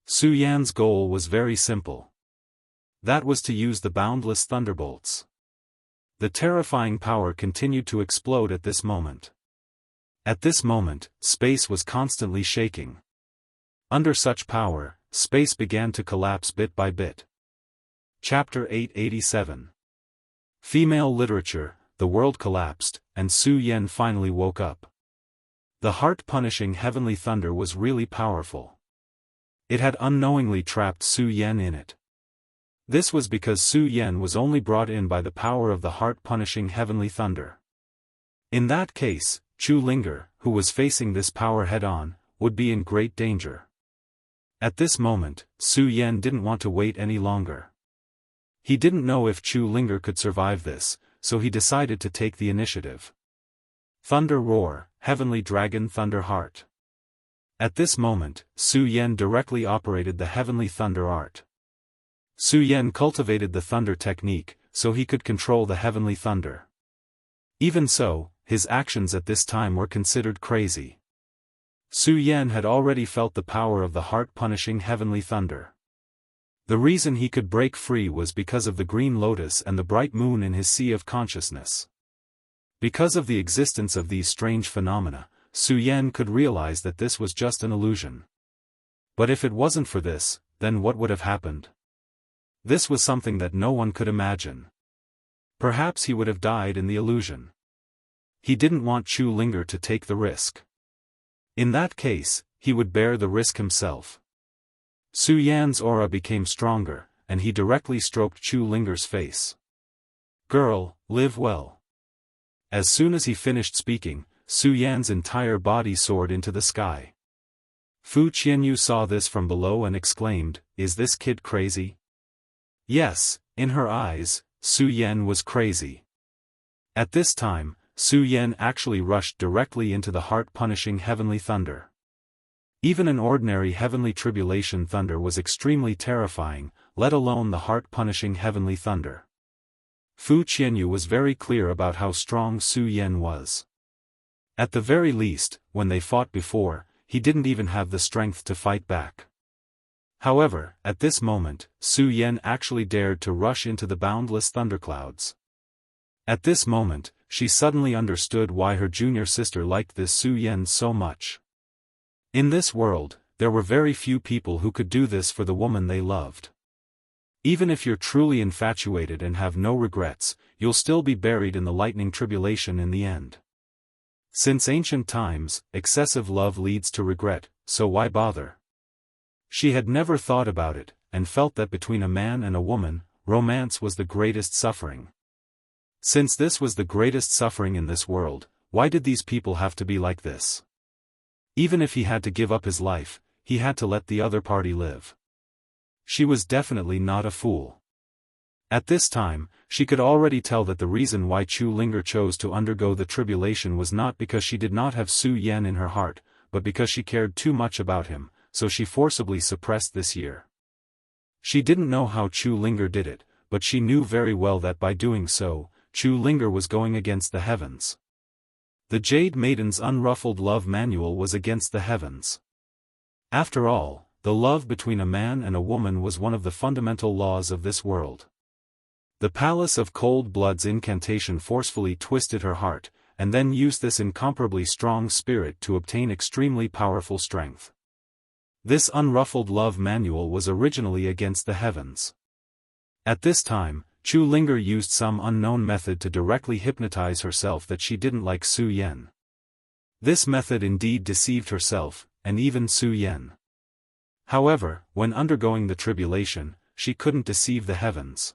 Speaker 1: Su Yan's goal was very simple. That was to use the boundless thunderbolts. The terrifying power continued to explode at this moment. At this moment, space was constantly shaking. Under such power, space began to collapse bit by bit. Chapter 887. Female literature, the world collapsed, and Su Yan finally woke up. The heart-punishing heavenly thunder was really powerful. It had unknowingly trapped Su Yan in it. This was because Su Yan was only brought in by the power of the heart-punishing heavenly thunder. In that case, Chu Linger, who was facing this power head-on, would be in great danger. At this moment, Su Yan didn't want to wait any longer. He didn't know if Chu Linger could survive this, so he decided to take the initiative. Thunder Roar, Heavenly Dragon Thunder Heart. At this moment, Su Yan directly operated the Heavenly Thunder Art. Su Yan cultivated the thunder technique, so he could control the heavenly thunder. Even so, his actions at this time were considered crazy. Su Yan had already felt the power of the heart-punishing heavenly thunder. The reason he could break free was because of the green lotus and the bright moon in his sea of consciousness. Because of the existence of these strange phenomena, Su Yan could realize that this was just an illusion. But if it wasn't for this, then what would have happened? This was something that no one could imagine. Perhaps he would have died in the illusion. He didn't want Chu Linger to take the risk. In that case, he would bear the risk himself. Su Yan's aura became stronger, and he directly stroked Chu Linger's face. Girl, live well. As soon as he finished speaking, Su Yan's entire body soared into the sky. Fu Qianyu saw this from below and exclaimed, "Is this kid crazy?" Yes, in her eyes, Su Yan was crazy. At this time, Su Yan actually rushed directly into the heart-punishing heavenly thunder. Even an ordinary heavenly tribulation thunder was extremely terrifying, let alone the heart-punishing heavenly thunder. Fu Qianyu was very clear about how strong Su Yan was. At the very least, when they fought before, he didn't even have the strength to fight back. However, at this moment, Su Yan actually dared to rush into the boundless thunderclouds. At this moment, she suddenly understood why her junior sister liked this Su Yan so much. In this world, there were very few people who could do this for the woman they loved. Even if you're truly infatuated and have no regrets, you'll still be buried in the lightning tribulation in the end. Since ancient times, excessive love leads to regret, so why bother? She had never thought about it, and felt that between a man and a woman, romance was the greatest suffering. Since this was the greatest suffering in this world, why did these people have to be like this? Even if he had to give up his life, he had to let the other party live. She was definitely not a fool. At this time, she could already tell that the reason why Chu Linger chose to undergo the tribulation was not because she did not have Su Yan in her heart, but because she cared too much about him, so she forcibly suppressed this year. She didn't know how Chu Linger did it, but she knew very well that by doing so, Chu Linger was going against the heavens. The Jade Maiden's unruffled love manual was against the heavens. After all, the love between a man and a woman was one of the fundamental laws of this world. The Palace of Cold Blood's incantation forcefully twisted her heart, and then used this incomparably strong spirit to obtain extremely powerful strength. This unruffled love manual was originally against the heavens. At this time, Chu Linger used some unknown method to directly hypnotize herself that she didn't like Su Yan. This method indeed deceived herself, and even Su Yan. However, when undergoing the tribulation, she couldn't deceive the heavens.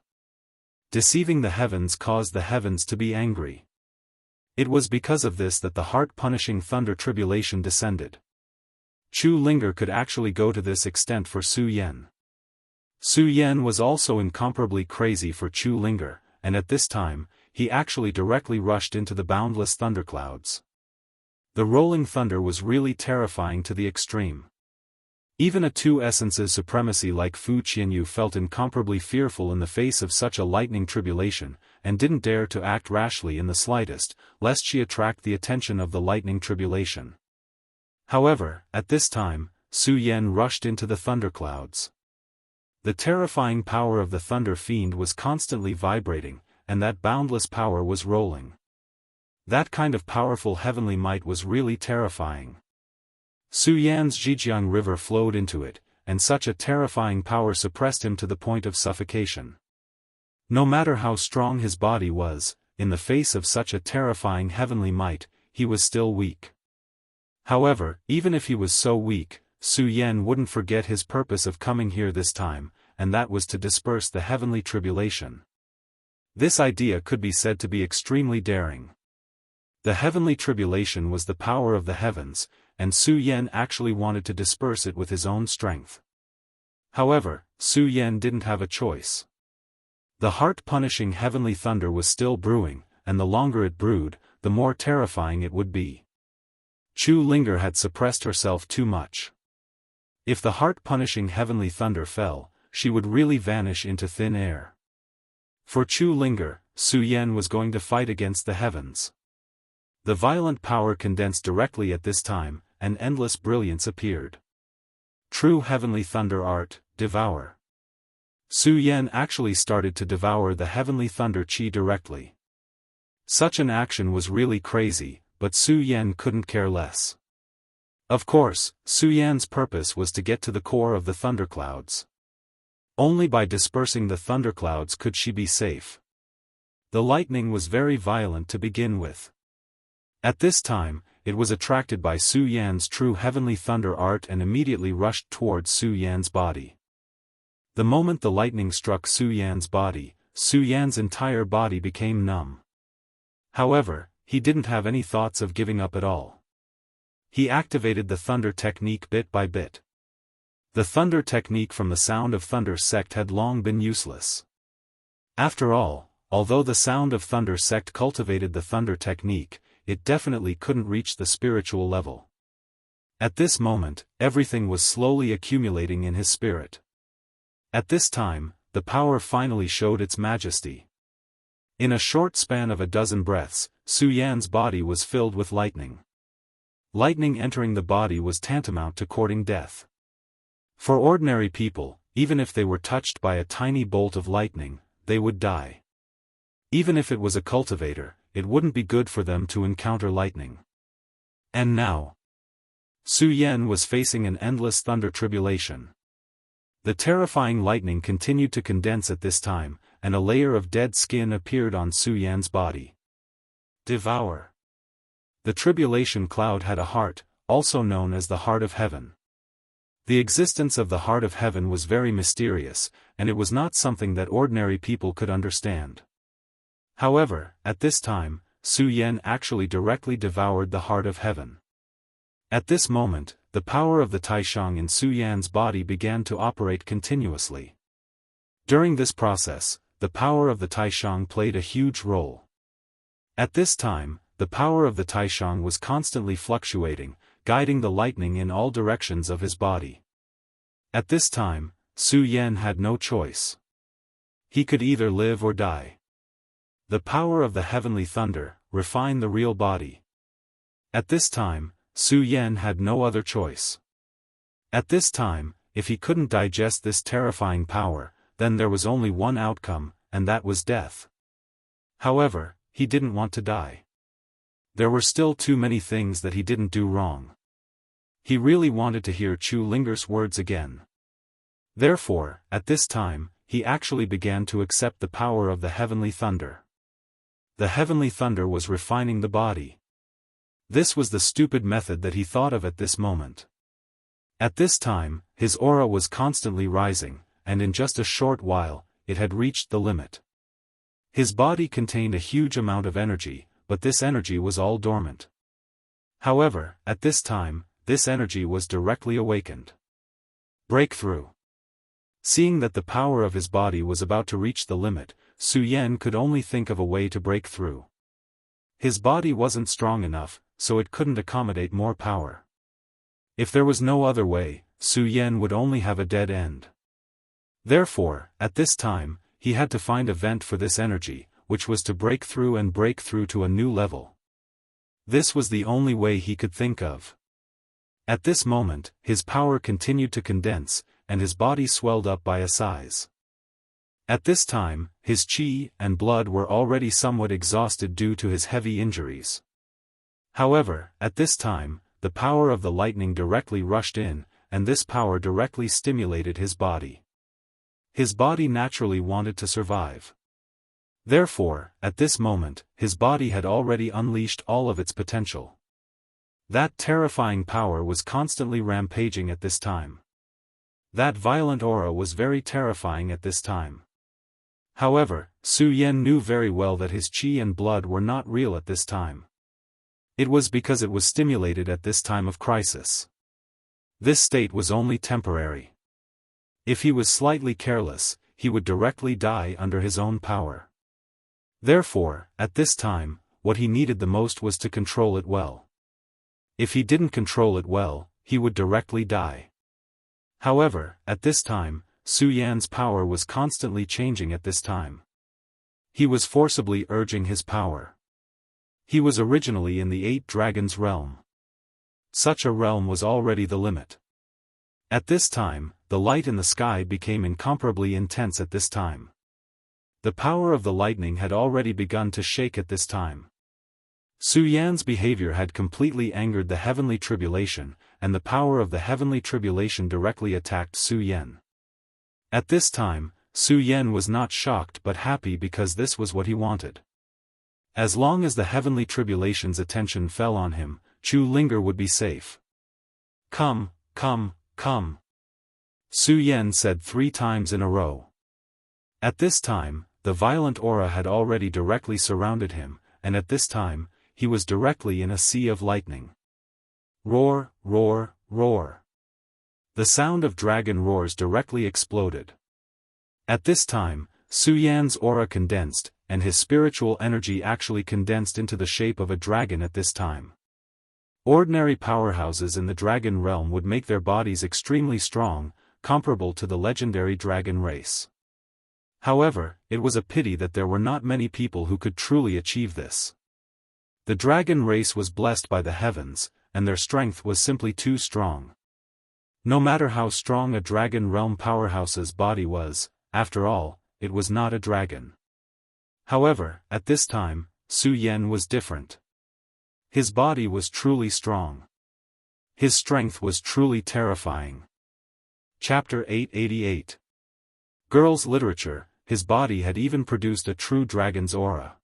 Speaker 1: Deceiving the heavens caused the heavens to be angry. It was because of this that the heart-punishing thunder tribulation descended. Chu Linger could actually go to this extent for Su Yan. Su Yan was also incomparably crazy for Chu Linger, and at this time, he actually directly rushed into the boundless thunderclouds. The rolling thunder was really terrifying to the extreme. Even a two essences supremacy like Fu Qianyu felt incomparably fearful in the face of such a lightning tribulation, and didn't dare to act rashly in the slightest, lest she attract the attention of the lightning tribulation. However, at this time, Su Yan rushed into the thunderclouds. The terrifying power of the thunder fiend was constantly vibrating, and that boundless power was rolling. That kind of powerful heavenly might was really terrifying. Su Yan's Zhejiang River flowed into it, and such a terrifying power suppressed him to the point of suffocation. No matter how strong his body was, in the face of such a terrifying heavenly might, he was still weak. However, even if he was so weak, Su Yan wouldn't forget his purpose of coming here this time, and that was to disperse the heavenly tribulation. This idea could be said to be extremely daring. The heavenly tribulation was the power of the heavens, and Su Yan actually wanted to disperse it with his own strength. However, Su Yan didn't have a choice. The heart-punishing heavenly thunder was still brewing, and the longer it brewed, the more terrifying it would be. Chu Linger had suppressed herself too much. If the heart-punishing heavenly thunder fell, she would really vanish into thin air. For Chu Linger, Su Yan was going to fight against the heavens. The violent power condensed directly at this time, and endless brilliance appeared. True heavenly thunder art, devour. Su Yan actually started to devour the heavenly thunder chi directly. Such an action was really crazy, but Su Yan couldn't care less. Of course, Su Yan's purpose was to get to the core of the thunderclouds. Only by dispersing the thunderclouds could she be safe. The lightning was very violent to begin with. At this time, it was attracted by Su Yan's true heavenly thunder art and immediately rushed towards Su Yan's body. The moment the lightning struck Su Yan's body, Su Yan's entire body became numb. However, he didn't have any thoughts of giving up at all. He activated the thunder technique bit by bit. The thunder technique from the Sound of Thunder sect had long been useless. After all, although the Sound of Thunder sect cultivated the thunder technique, it definitely couldn't reach the spiritual level. At this moment, everything was slowly accumulating in his spirit. At this time, the power finally showed its majesty. In a short span of a dozen breaths, Su Yan's body was filled with lightning. Lightning entering the body was tantamount to courting death. For ordinary people, even if they were touched by a tiny bolt of lightning, they would die. Even if it was a cultivator, it wouldn't be good for them to encounter lightning. And now, Su Yan was facing an endless thunder tribulation. The terrifying lightning continued to condense at this time, and a layer of dead skin appeared on Su Yan's body. Devour. The tribulation cloud had a heart, also known as the Heart of Heaven. The existence of the Heart of Heaven was very mysterious, and it was not something that ordinary people could understand. However, at this time, Su Yan actually directly devoured the Heart of Heaven. At this moment, the power of the Taishang in Su Yan's body began to operate continuously. During this process, the power of the Taishang played a huge role. At this time, the power of the Taishang was constantly fluctuating, guiding the lightning in all directions of his body. At this time, Su Yan had no choice. He could either live or die. The power of the heavenly thunder refined the real body. At this time, Su Yan had no other choice. At this time, if he couldn't digest this terrifying power, then there was only one outcome, and that was death. However, he didn't want to die. There were still too many things that he didn't do wrong. He really wanted to hear Chu Linger's words again. Therefore, at this time, he actually began to accept the power of the heavenly thunder. The heavenly thunder was refining the body. This was the stupid method that he thought of at this moment. At this time, his aura was constantly rising, and in just a short while, it had reached the limit. His body contained a huge amount of energy, but this energy was all dormant. However, at this time, this energy was directly awakened. Breakthrough. Seeing that the power of his body was about to reach the limit, Su Yan could only think of a way to break through. His body wasn't strong enough, so it couldn't accommodate more power. If there was no other way, Su Yan would only have a dead end. Therefore, at this time, he had to find a vent for this energy, which was to break through to a new level. This was the only way he could think of. At this moment, his power continued to condense, and his body swelled up by a size. At this time, his qi and blood were already somewhat exhausted due to his heavy injuries. However, at this time, the power of the lightning directly rushed in, and this power directly stimulated his body. His body naturally wanted to survive. Therefore, at this moment, his body had already unleashed all of its potential. That terrifying power was constantly rampaging at this time. That violent aura was very terrifying at this time. However, Su Yan knew very well that his qi and blood were not real at this time. It was because it was stimulated at this time of crisis. This state was only temporary. If he was slightly careless, he would directly die under his own power. Therefore, at this time, what he needed the most was to control it well. If he didn't control it well, he would directly die. However, at this time, Su Yan's power was constantly changing at this time. He was forcibly urging his power. He was originally in the 8 Dragons realm. Such a realm was already the limit. At this time, the light in the sky became incomparably intense at this time. The power of the lightning had already begun to shake at this time. Su Yan's behavior had completely angered the heavenly tribulation, and the power of the heavenly tribulation directly attacked Su Yan. At this time, Su Yan was not shocked but happy because this was what he wanted. As long as the heavenly tribulation's attention fell on him, Chu Linger would be safe. Come, come, come. Su Yan said 3 times in a row. At this time, the violent aura had already directly surrounded him, and at this time, he was directly in a sea of lightning. Roar, roar, roar. The sound of dragon roars directly exploded. At this time, Su Yan's aura condensed, and his spiritual energy actually condensed into the shape of a dragon at this time. Ordinary powerhouses in the dragon realm would make their bodies extremely strong, comparable to the legendary dragon race. However, it was a pity that there were not many people who could truly achieve this. The dragon race was blessed by the heavens, and their strength was simply too strong. No matter how strong a dragon realm powerhouse's body was, after all, it was not a dragon. However, at this time, Su Yan was different. His body was truly strong. His strength was truly terrifying. Chapter 888. Girls' Literature. His body had even produced a true dragon's aura.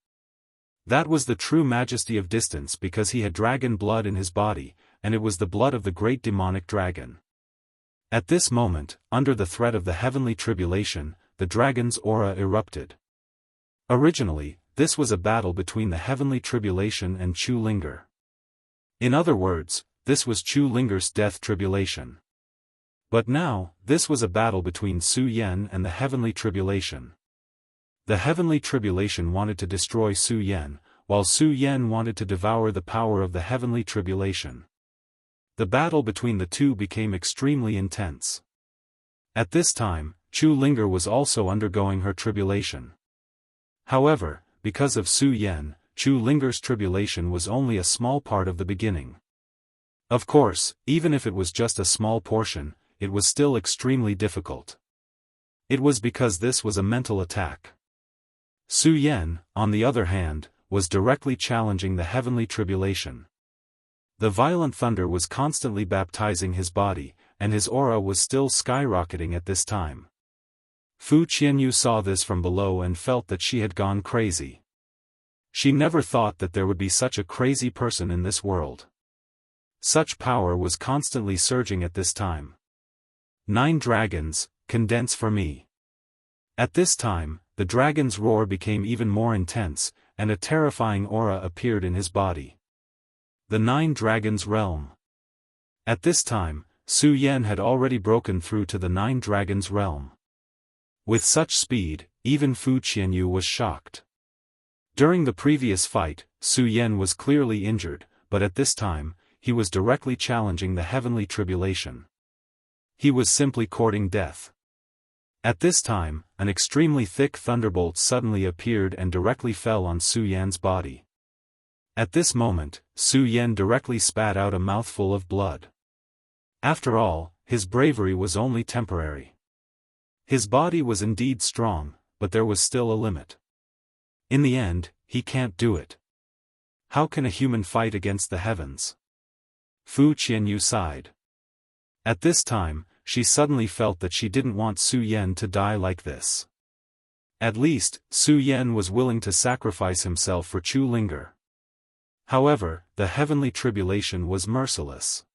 Speaker 1: That was the true majesty of distance because he had dragon blood in his body, and it was the blood of the great demonic dragon. At this moment, under the threat of the heavenly tribulation, the dragon's aura erupted. Originally, this was a battle between the heavenly tribulation and Chu Linger. In other words, this was Chu Linger's death tribulation. But now, this was a battle between Su Yan and the heavenly tribulation. The heavenly tribulation wanted to destroy Su Yan, while Su Yan wanted to devour the power of the heavenly tribulation. The battle between the two became extremely intense. At this time, Chu Linger was also undergoing her tribulation. However, because of Su Yan, Chu Linger's tribulation was only a small part of the beginning. Of course, even if it was just a small portion, it was still extremely difficult. It was because this was a mental attack. Su Yan, on the other hand, was directly challenging the heavenly tribulation. The violent thunder was constantly baptizing his body, and his aura was still skyrocketing at this time. Fu Qianyu saw this from below and felt that she had gone crazy. She never thought that there would be such a crazy person in this world. Such power was constantly surging at this time. 9 dragons, condense for me. At this time, the dragon's roar became even more intense, and a terrifying aura appeared in his body. The 9 dragons realm. At this time, Su Yan had already broken through to the 9 dragons realm. With such speed, even Fu Qianyu was shocked. During the previous fight, Su Yan was clearly injured, but at this time, he was directly challenging the heavenly tribulation. He was simply courting death. At this time, an extremely thick thunderbolt suddenly appeared and directly fell on Su Yan's body. At this moment, Su Yan directly spat out a mouthful of blood. After all, his bravery was only temporary. His body was indeed strong, but there was still a limit. In the end, he can't do it. How can a human fight against the heavens? Fu Qianyu sighed. At this time, she suddenly felt that she didn't want Su Yan to die like this. At least, Su Yan was willing to sacrifice himself for Chu Linger. However, the heavenly tribulation was merciless.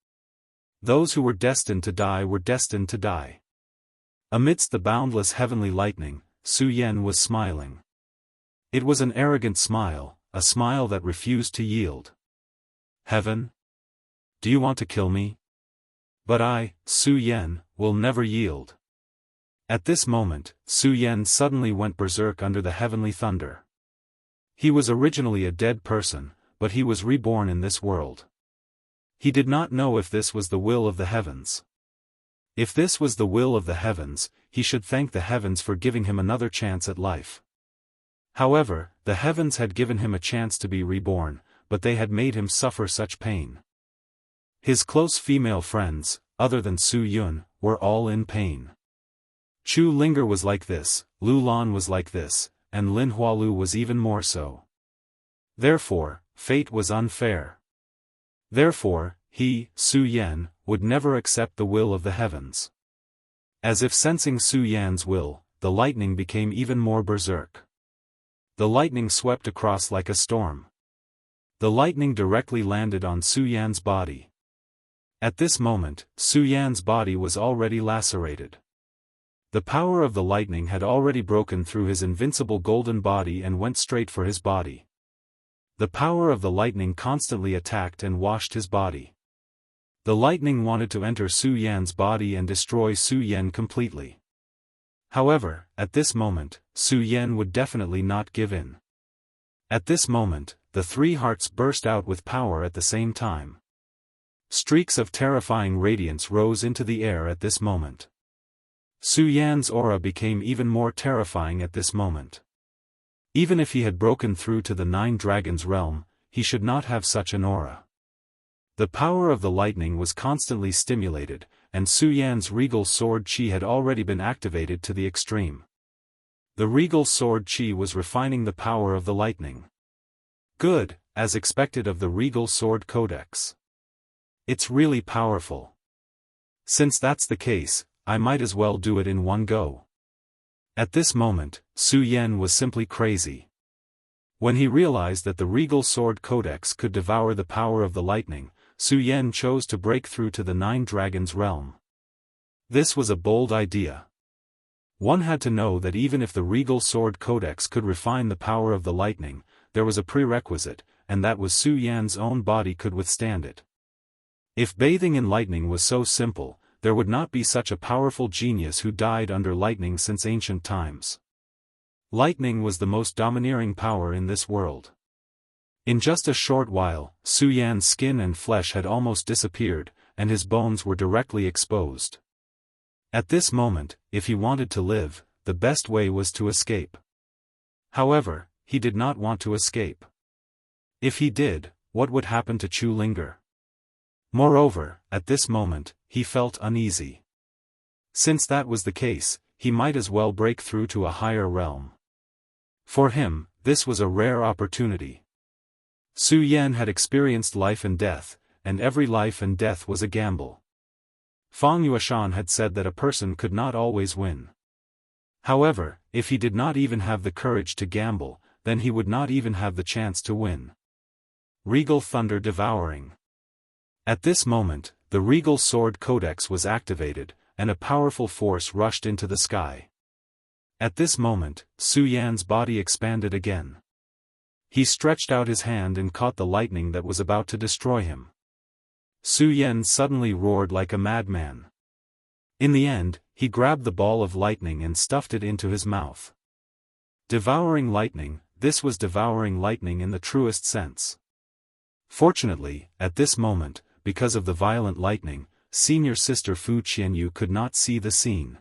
Speaker 1: Those who were destined to die were destined to die. Amidst the boundless heavenly lightning, Su Yan was smiling. It was an arrogant smile, a smile that refused to yield. Heaven? Do you want to kill me? But I, Su Yan, will never yield. At this moment, Su Yan suddenly went berserk under the heavenly thunder. He was originally a dead person, but he was reborn in this world. He did not know if this was the will of the heavens. If this was the will of the heavens, he should thank the heavens for giving him another chance at life. However, the heavens had given him a chance to be reborn, but they had made him suffer such pain. His close female friends, other than Su Yun, were all in pain. Chu Linger was like this, Lu Lan was like this, and Lin Hualu was even more so. Therefore, fate was unfair. Therefore, he, Su Yan, would never accept the will of the heavens. As if sensing Su Yan's will, the lightning became even more berserk. The lightning swept across like a storm. The lightning directly landed on Su Yan's body. At this moment, Su Yan's body was already lacerated. The power of the lightning had already broken through his invincible golden body and went straight for his body. The power of the lightning constantly attacked and washed his body. The lightning wanted to enter Su Yan's body and destroy Su Yan completely. However, at this moment, Su Yan would definitely not give in. At this moment, the 3 hearts burst out with power at the same time. Streaks of terrifying radiance rose into the air at this moment. Su Yan's aura became even more terrifying at this moment. Even if he had broken through to the 9 dragons realm, he should not have such an aura. The power of the lightning was constantly stimulated, and Su Yan's regal sword qi had already been activated to the extreme. The regal sword qi was refining the power of the lightning. Good, as expected of the regal sword codex. It's really powerful. Since that's the case, I might as well do it in one go. At this moment, Su Yan was simply crazy. When he realized that the regal sword codex could devour the power of the lightning, Su Yan chose to break through to the Nine Dragons realm. This was a bold idea. One had to know that even if the regal sword codex could refine the power of the lightning, there was a prerequisite, and that was Su Yan's own body could withstand it. If bathing in lightning was so simple, there would not be such a powerful genius who died under lightning since ancient times. Lightning was the most domineering power in this world. In just a short while, Su Yan's skin and flesh had almost disappeared, and his bones were directly exposed. At this moment, if he wanted to live, the best way was to escape. However, he did not want to escape. If he did, what would happen to Chu Linger? Moreover, at this moment, he felt uneasy. Since that was the case, he might as well break through to a higher realm. For him, this was a rare opportunity. Su Yan had experienced life and death, and every life and death was a gamble. Fang Yueshan had said that a person could not always win. However, if he did not even have the courage to gamble, then he would not even have the chance to win. Regal Thunder Devouring. At this moment, the Regal Sword Codex was activated, and a powerful force rushed into the sky. At this moment, Su Yan's body expanded again. He stretched out his hand and caught the lightning that was about to destroy him. Su Yan suddenly roared like a madman. In the end, he grabbed the ball of lightning and stuffed it into his mouth. Devouring lightning, this was devouring lightning in the truest sense. Fortunately, at this moment, because of the violent lightning, senior sister Fu Qianyu could not see the scene.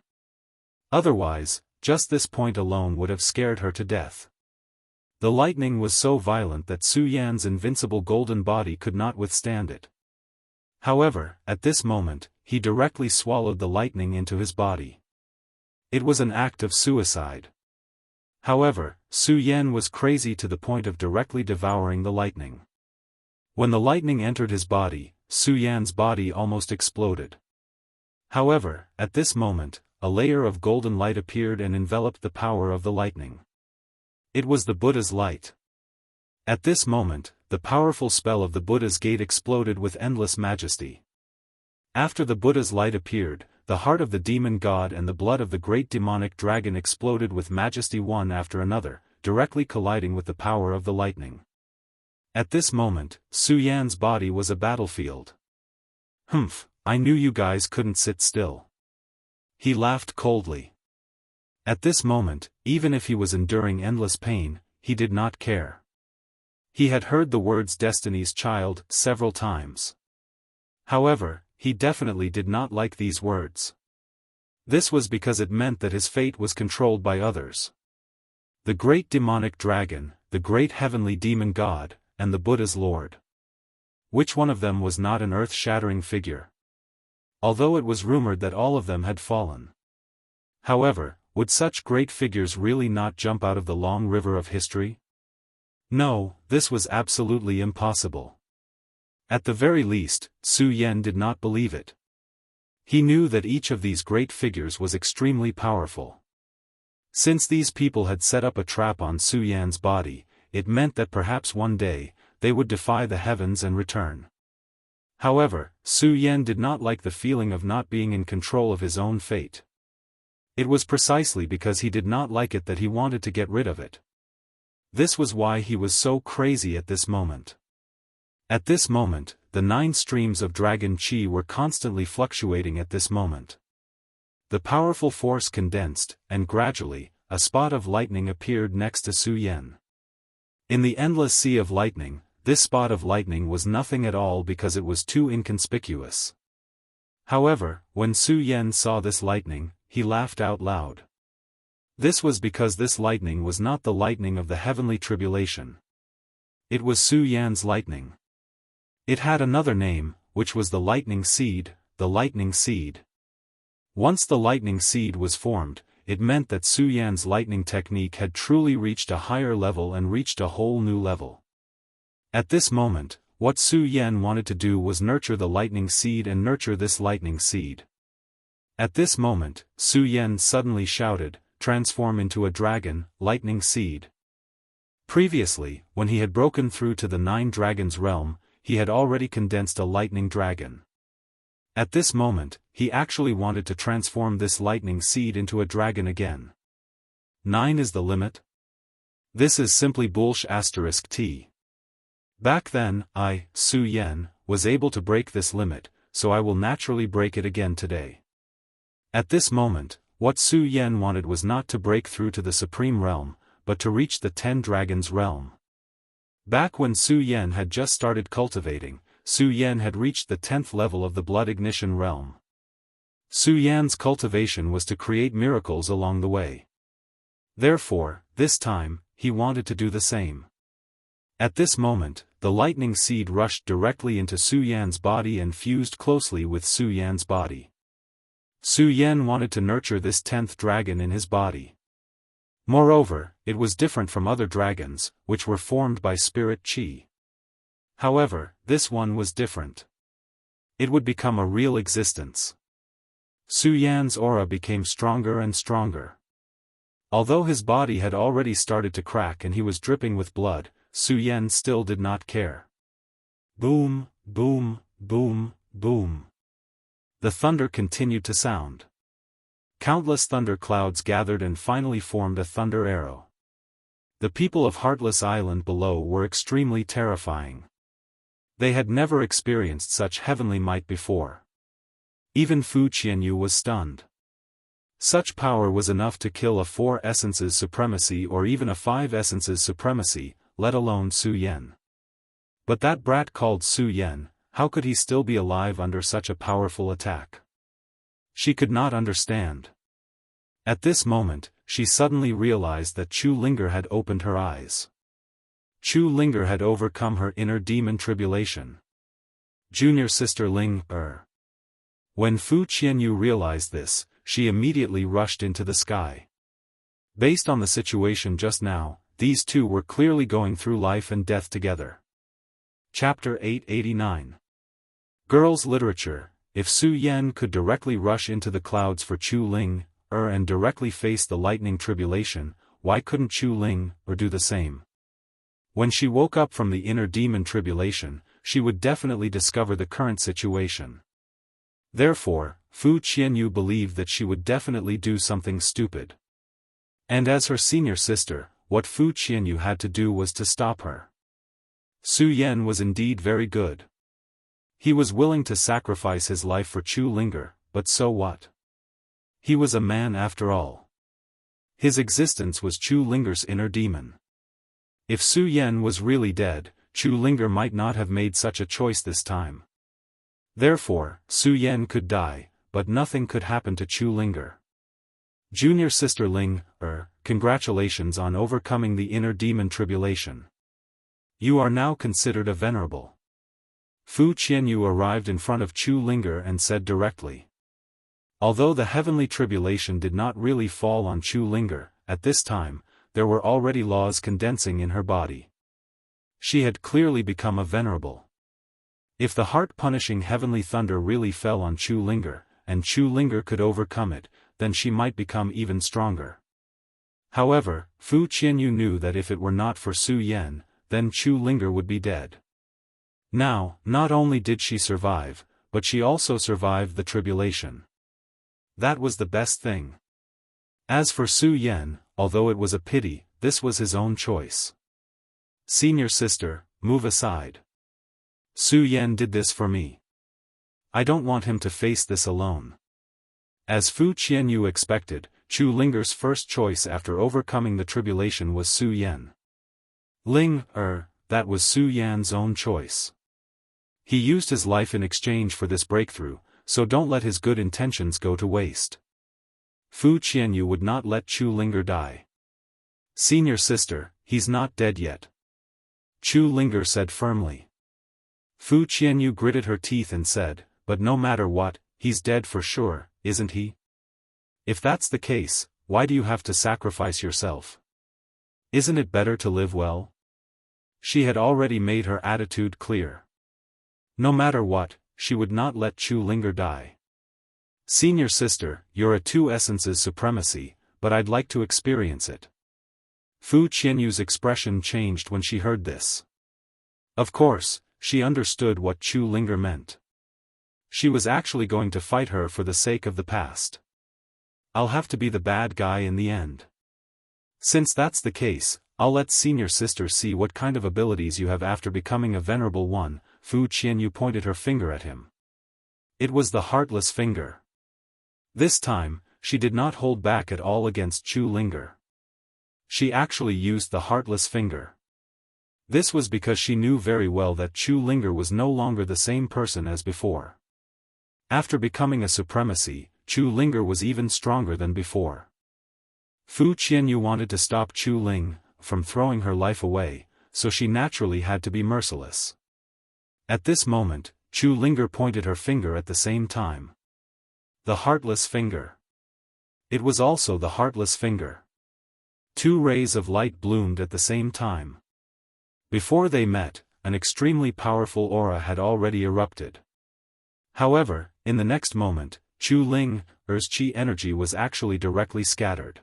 Speaker 1: Otherwise, just this point alone would have scared her to death. The lightning was so violent that Su Yan's invincible golden body could not withstand it. However, at this moment, he directly swallowed the lightning into his body. It was an act of suicide. However, Su Yan was crazy to the point of directly devouring the lightning. When the lightning entered his body, Su Yan's body almost exploded. However, at this moment, a layer of golden light appeared and enveloped the power of the lightning. It was the Buddha's light. At this moment, the powerful spell of the Buddha's gate exploded with endless majesty. After the Buddha's light appeared, the heart of the demon god and the blood of the great demonic dragon exploded with majesty one after another, directly colliding with the power of the lightning. At this moment, Su Yan's body was a battlefield. Humph, I knew you guys couldn't sit still. He laughed coldly. At this moment, even if he was enduring endless pain, he did not care. He had heard the words Destiny's Child several times. However, he definitely did not like these words. This was because it meant that his fate was controlled by others. The great demonic dragon, the great heavenly demon god, and the Buddha's lord. Which one of them was not an earth-shattering figure? Although it was rumored that all of them had fallen. However, would such great figures really not jump out of the long river of history? No, this was absolutely impossible. At the very least, Su Yan did not believe it. He knew that each of these great figures was extremely powerful. Since these people had set up a trap on Su Yan's body, it meant that perhaps one day, they would defy the heavens and return. However, Su Yan did not like the feeling of not being in control of his own fate. It was precisely because he did not like it that he wanted to get rid of it. This was why he was so crazy at this moment. At this moment, the 9 streams of dragon qi were constantly fluctuating at this moment. The powerful force condensed, and gradually, a spot of lightning appeared next to Su Yan. In the endless sea of lightning, this spot of lightning was nothing at all because it was too inconspicuous. However, when Su Yan saw this lightning, he laughed out loud. This was because this lightning was not the lightning of the heavenly tribulation. It was Su Yan's lightning. It had another name, which was the lightning seed, the lightning seed. Once the lightning seed was formed, it meant that Su Yan's lightning technique had truly reached a higher level and reached a whole new level. At this moment, what Su Yan wanted to do was nurture the lightning seed and nurture this lightning seed. At this moment, Su Yan suddenly shouted, "Transform into a dragon, lightning seed." Previously, when he had broken through to the 9 dragons realm, he had already condensed a lightning dragon. At this moment, he actually wanted to transform this lightning seed into a dragon again. 9 is the limit? This is simply bullsh*t. Back then, I, Su Yan, was able to break this limit, so I will naturally break it again today. At this moment, what Su Yan wanted was not to break through to the supreme realm, but to reach the 10 dragons realm. Back when Su Yan had just started cultivating, Su Yan had reached the 10th level of the blood ignition realm. Su Yan's cultivation was to create miracles along the way. Therefore, this time, he wanted to do the same. At this moment, the lightning seed rushed directly into Su Yan's body and fused closely with Su Yan's body. Su Yan wanted to nurture this 10th dragon in his body. Moreover, it was different from other dragons, which were formed by spirit qi. However, this one was different. It would become a real existence. Su Yan's aura became stronger and stronger. Although his body had already started to crack and he was dripping with blood, Su Yan still did not care. Boom, boom, boom, boom. The thunder continued to sound. Countless thunder clouds gathered and finally formed a thunder arrow. The people of Heartless Island below were extremely terrifying. They had never experienced such heavenly might before. Even Fu Qianyu was stunned. Such power was enough to kill a 4 essences supremacy or even a 5 essences supremacy, let alone Su Yan. But that brat called Su Yan, how could he still be alive under such a powerful attack? She could not understand. At this moment, she suddenly realized that Chu Linger had opened her eyes. Chu Linger had overcome her inner demon tribulation. Junior sister Ling, When Fu Qianyu realized this, she immediately rushed into the sky. Based on the situation just now, these two were clearly going through life and death together. Chapter 889. Girls' Literature. If Su Yan could directly rush into the clouds for Chu Ling, and directly face the lightning tribulation, why couldn't Chu Ling, do the same? When she woke up from the inner demon tribulation, she would definitely discover the current situation. Therefore, Fu Qianyu believed that she would definitely do something stupid. And as her senior sister, what Fu Qianyu had to do was to stop her. Su Yan was indeed very good. He was willing to sacrifice his life for Chu Linger, but so what? He was a man after all. His existence was Chu Linger's inner demon. If Su Yan was really dead, Chu Linger might not have made such a choice this time. Therefore, Su Yan could die, but nothing could happen to Chu Linger. Junior sister Ling, congratulations on overcoming the inner demon tribulation. You are now considered a venerable. Fu Qianyu arrived in front of Chu Linger and said directly. Although the heavenly tribulation did not really fall on Chu Linger, at this time, there were already laws condensing in her body. She had clearly become a venerable. If the heart-punishing heavenly thunder really fell on Chu Linger, and Chu Linger could overcome it, then she might become even stronger. However, Fu Qianyu knew that if it were not for Su Yan, then Chu Linger would be dead. Now, not only did she survive, but she also survived the tribulation. That was the best thing. As for Su Yan, although it was a pity, this was his own choice. Senior sister, move aside. Su Yan did this for me. I don't want him to face this alone. As Fu Qianyu expected, Chu Linger's first choice after overcoming the tribulation was Su Yan. Ling, that was Su Yan's own choice. He used his life in exchange for this breakthrough, so don't let his good intentions go to waste. Fu Qianyu would not let Chu Linger die. Senior sister, he's not dead yet. Chu Linger said firmly. Fu Qianyu gritted her teeth and said, but no matter what, he's dead for sure, isn't he? If that's the case, why do you have to sacrifice yourself? Isn't it better to live well? She had already made her attitude clear. No matter what, she would not let Chu Linger die. Senior sister, you're a two essences supremacy, but I'd like to experience it. Fu Qianyu's expression changed when she heard this. Of course, she understood what Chu Linger meant. She was actually going to fight her for the sake of the past. I'll have to be the bad guy in the end. Since that's the case, I'll let senior sister see what kind of abilities you have after becoming a venerable one. Fu Qianyu pointed her finger at him. It was the heartless finger. This time, she did not hold back at all against Chu Linger. She actually used the heartless finger. This was because she knew very well that Chu Linger was no longer the same person as before. After becoming a supremacy, Chu Linger was even stronger than before. Fu Qianyu wanted to stop Chu Ling from throwing her life away, so she naturally had to be merciless. At this moment, Chu Linger pointed her finger at the same time. The heartless finger. It was also the heartless finger. Two rays of light bloomed at the same time. Before they met, an extremely powerful aura had already erupted. However, in the next moment, Chu Linger's chi energy was actually directly scattered.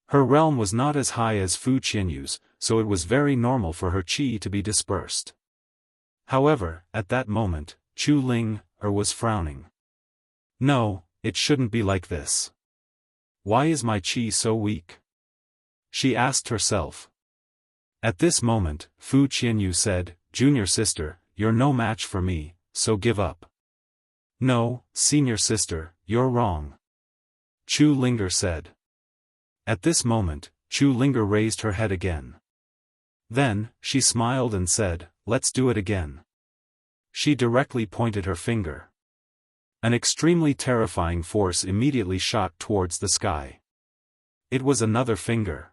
Speaker 1: Her realm was not as high as Fu Qianyu's, so it was very normal for her chi to be dispersed. However, at that moment, Chu Linger was frowning. No, it shouldn't be like this. Why is my chi so weak? She asked herself. At this moment, Fu Qianyu said, Junior sister, you're no match for me, so give up. No, senior sister, you're wrong. Chu Linger said. At this moment, Chu Linger raised her head again. Then, she smiled and said, let's do it again. She directly pointed her finger. An extremely terrifying force immediately shot towards the sky. It was another finger.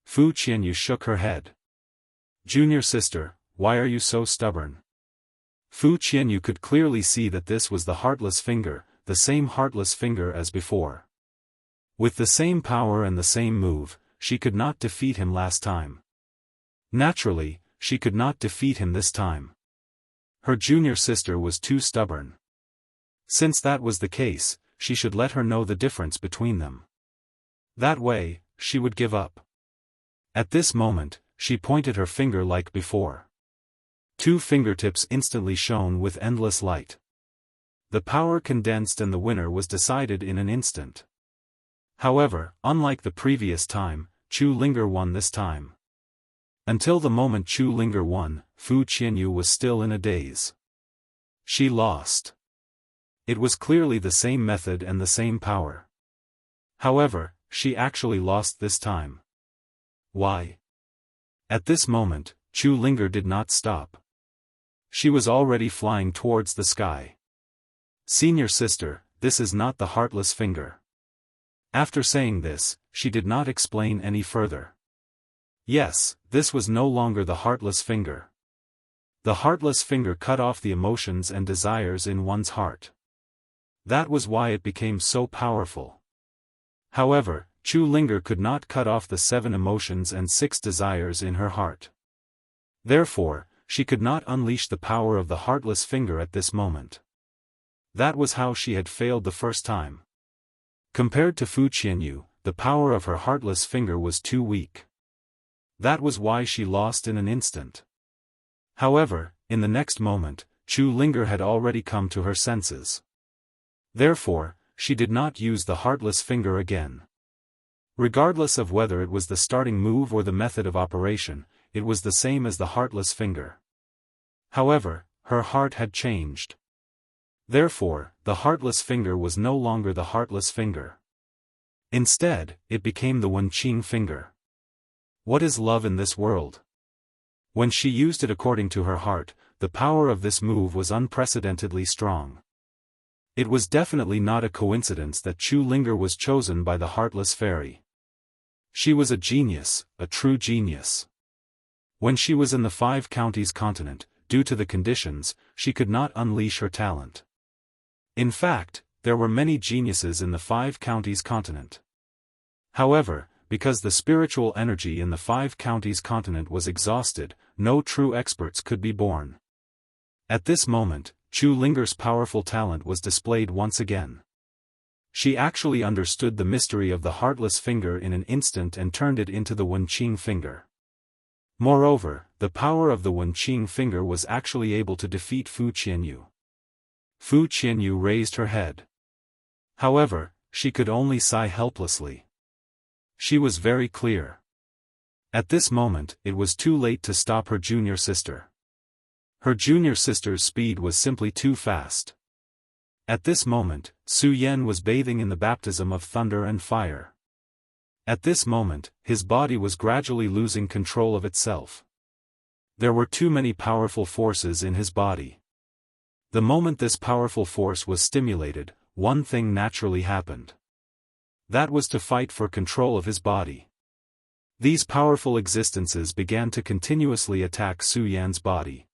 Speaker 1: Fu Qianyu shook her head. Junior sister, why are you so stubborn? Fu Qianyu could clearly see that this was the heartless finger, the same heartless finger as before. With the same power and the same move, she could not defeat him last time. Naturally, she could not defeat him this time. Her junior sister was too stubborn. Since that was the case, she should let her know the difference between them. That way, she would give up. At this moment, she pointed her finger like before. Two fingertips instantly shone with endless light. The power condensed and the winner was decided in an instant. However, unlike the previous time, Chu Linger won this time. Until the moment Chu Linger won, Fu Qianyu was still in a daze. She lost. It was clearly the same method and the same power. However, she actually lost this time. Why? At this moment, Chu Linger did not stop. She was already flying towards the sky. Senior sister, this is not the heartless finger. After saying this, she did not explain any further. Yes, this was no longer the heartless finger. The heartless finger cut off the emotions and desires in one's heart. That was why it became so powerful. However, Chu Linger could not cut off the 7 emotions and 6 desires in her heart. Therefore, she could not unleash the power of the heartless finger at this moment. That was how she had failed the first time. Compared to Fu Qianyu, the power of her heartless finger was too weak. That was why she lost in an instant. However, in the next moment, Chu Linger had already come to her senses. Therefore, she did not use the heartless finger again. Regardless of whether it was the starting move or the method of operation, it was the same as the heartless finger. However, her heart had changed. Therefore, the heartless finger was no longer the heartless finger. Instead, it became the Wenqing finger. What is love in this world? When she used it according to her heart, the power of this move was unprecedentedly strong. It was definitely not a coincidence that Chu Linger was chosen by the heartless fairy. She was a genius, a true genius. When she was in the 5 counties continent, due to the conditions, she could not unleash her talent. In fact, there were many geniuses in the 5 counties continent. However, because the spiritual energy in the 5 counties continent was exhausted, no true experts could be born. At this moment, Chu Linger's powerful talent was displayed once again. She actually understood the mystery of the heartless finger in an instant and turned it into the Wenqing finger. Moreover, the power of the Wenqing finger was actually able to defeat Fu Qianyu. Fu Qianyu raised her head. However, she could only sigh helplessly. She was very clear. At this moment, it was too late to stop her junior sister. Her junior sister's speed was simply too fast. At this moment, Su Yan was bathing in the baptism of thunder and fire. At this moment, his body was gradually losing control of itself. There were too many powerful forces in his body. The moment this powerful force was stimulated, one thing naturally happened. That was to fight for control of his body. These powerful existences began to continuously attack Su Yan's body.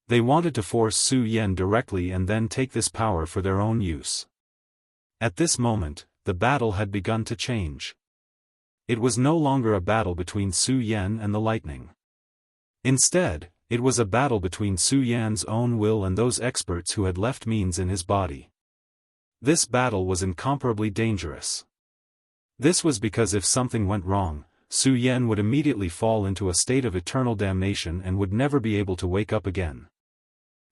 Speaker 1: They wanted to force Su Yan directly and then take this power for their own use. At this moment, the battle had begun to change. It was no longer a battle between Su Yan and the lightning. Instead, it was a battle between Su Yan's own will and those experts who had left means in his body. This battle was incomparably dangerous. This was because if something went wrong, Su Yan would immediately fall into a state of eternal damnation and would never be able to wake up again.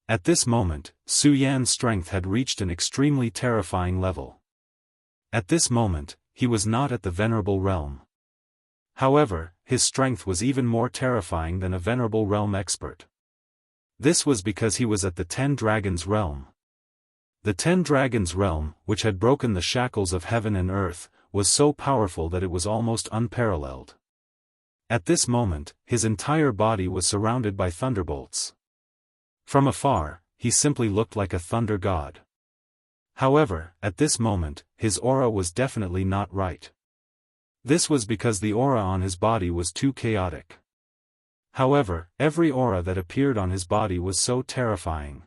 Speaker 1: At this moment, Su Yan's strength had reached an extremely terrifying level. At this moment, he was not at the venerable realm. However, his strength was even more terrifying than a venerable realm expert. This was because he was at the 10 Dragons realm. The 10 Dragons realm, which had broken the shackles of heaven and earth, was so powerful that it was almost unparalleled. At this moment, his entire body was surrounded by thunderbolts. From afar, he simply looked like a thunder god. However, at this moment, his aura was definitely not right. This was because the aura on his body was too chaotic. However, every aura that appeared on his body was so terrifying.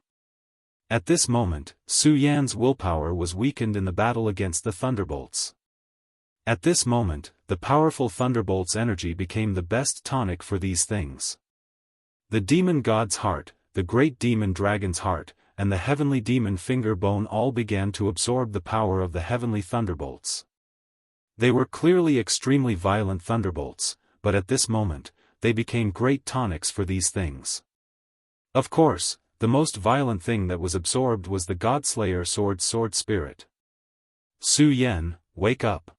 Speaker 1: At this moment, Su Yan's willpower was weakened in the battle against the thunderbolts. At this moment, the powerful thunderbolt's energy became the best tonic for these things. The demon god's heart, the great demon dragon's heart, and the heavenly demon finger bone all began to absorb the power of the heavenly thunderbolts. They were clearly extremely violent thunderbolts, but at this moment, they became great tonics for these things. Of course, the most violent thing that was absorbed was the Godslayer sword spirit. Su Yan, wake up.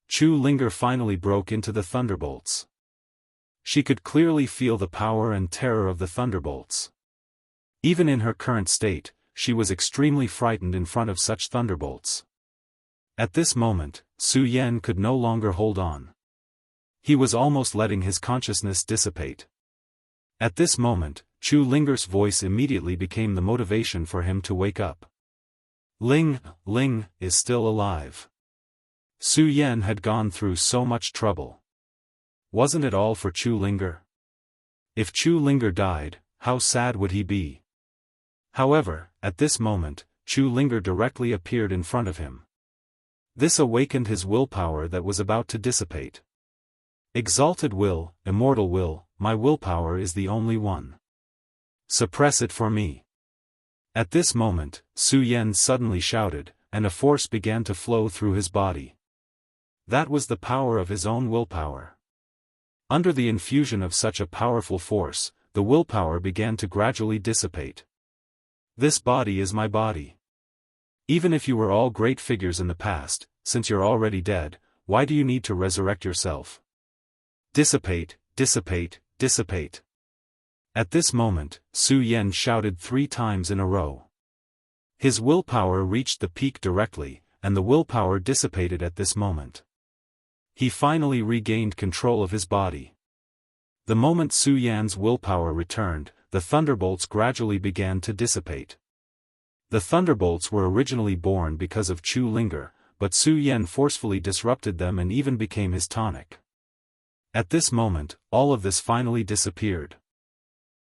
Speaker 1: Chu Linger finally broke into the thunderbolts. She could clearly feel the power and terror of the thunderbolts. Even in her current state, she was extremely frightened in front of such thunderbolts. At this moment, Su Yan could no longer hold on. He was almost letting his consciousness dissipate. At this moment, Chu Linger's voice immediately became the motivation for him to wake up. Ling is still alive. Su Yan had gone through so much trouble. Wasn't it all for Chu Linger? If Chu Linger died, how sad would he be? However, at this moment, Chu Linger directly appeared in front of him. This awakened his willpower that was about to dissipate. Exalted will, immortal will, my willpower is the only one. Suppress it for me. At this moment, Su Yan suddenly shouted, and a force began to flow through his body. That was the power of his own willpower. Under the infusion of such a powerful force, the willpower began to gradually dissipate. This body is my body. Even if you were all great figures in the past, since you're already dead, why do you need to resurrect yourself? Dissipate, dissipate, dissipate. At this moment, Su Yan shouted 3 times in a row. His willpower reached the peak directly, and the willpower dissipated at this moment. He finally regained control of his body. The moment Su Yan's willpower returned, the thunderbolts gradually began to dissipate. The thunderbolts were originally born because of Chu Linger, but Su Yan forcefully disrupted them and even became his tonic. At this moment, all of this finally disappeared.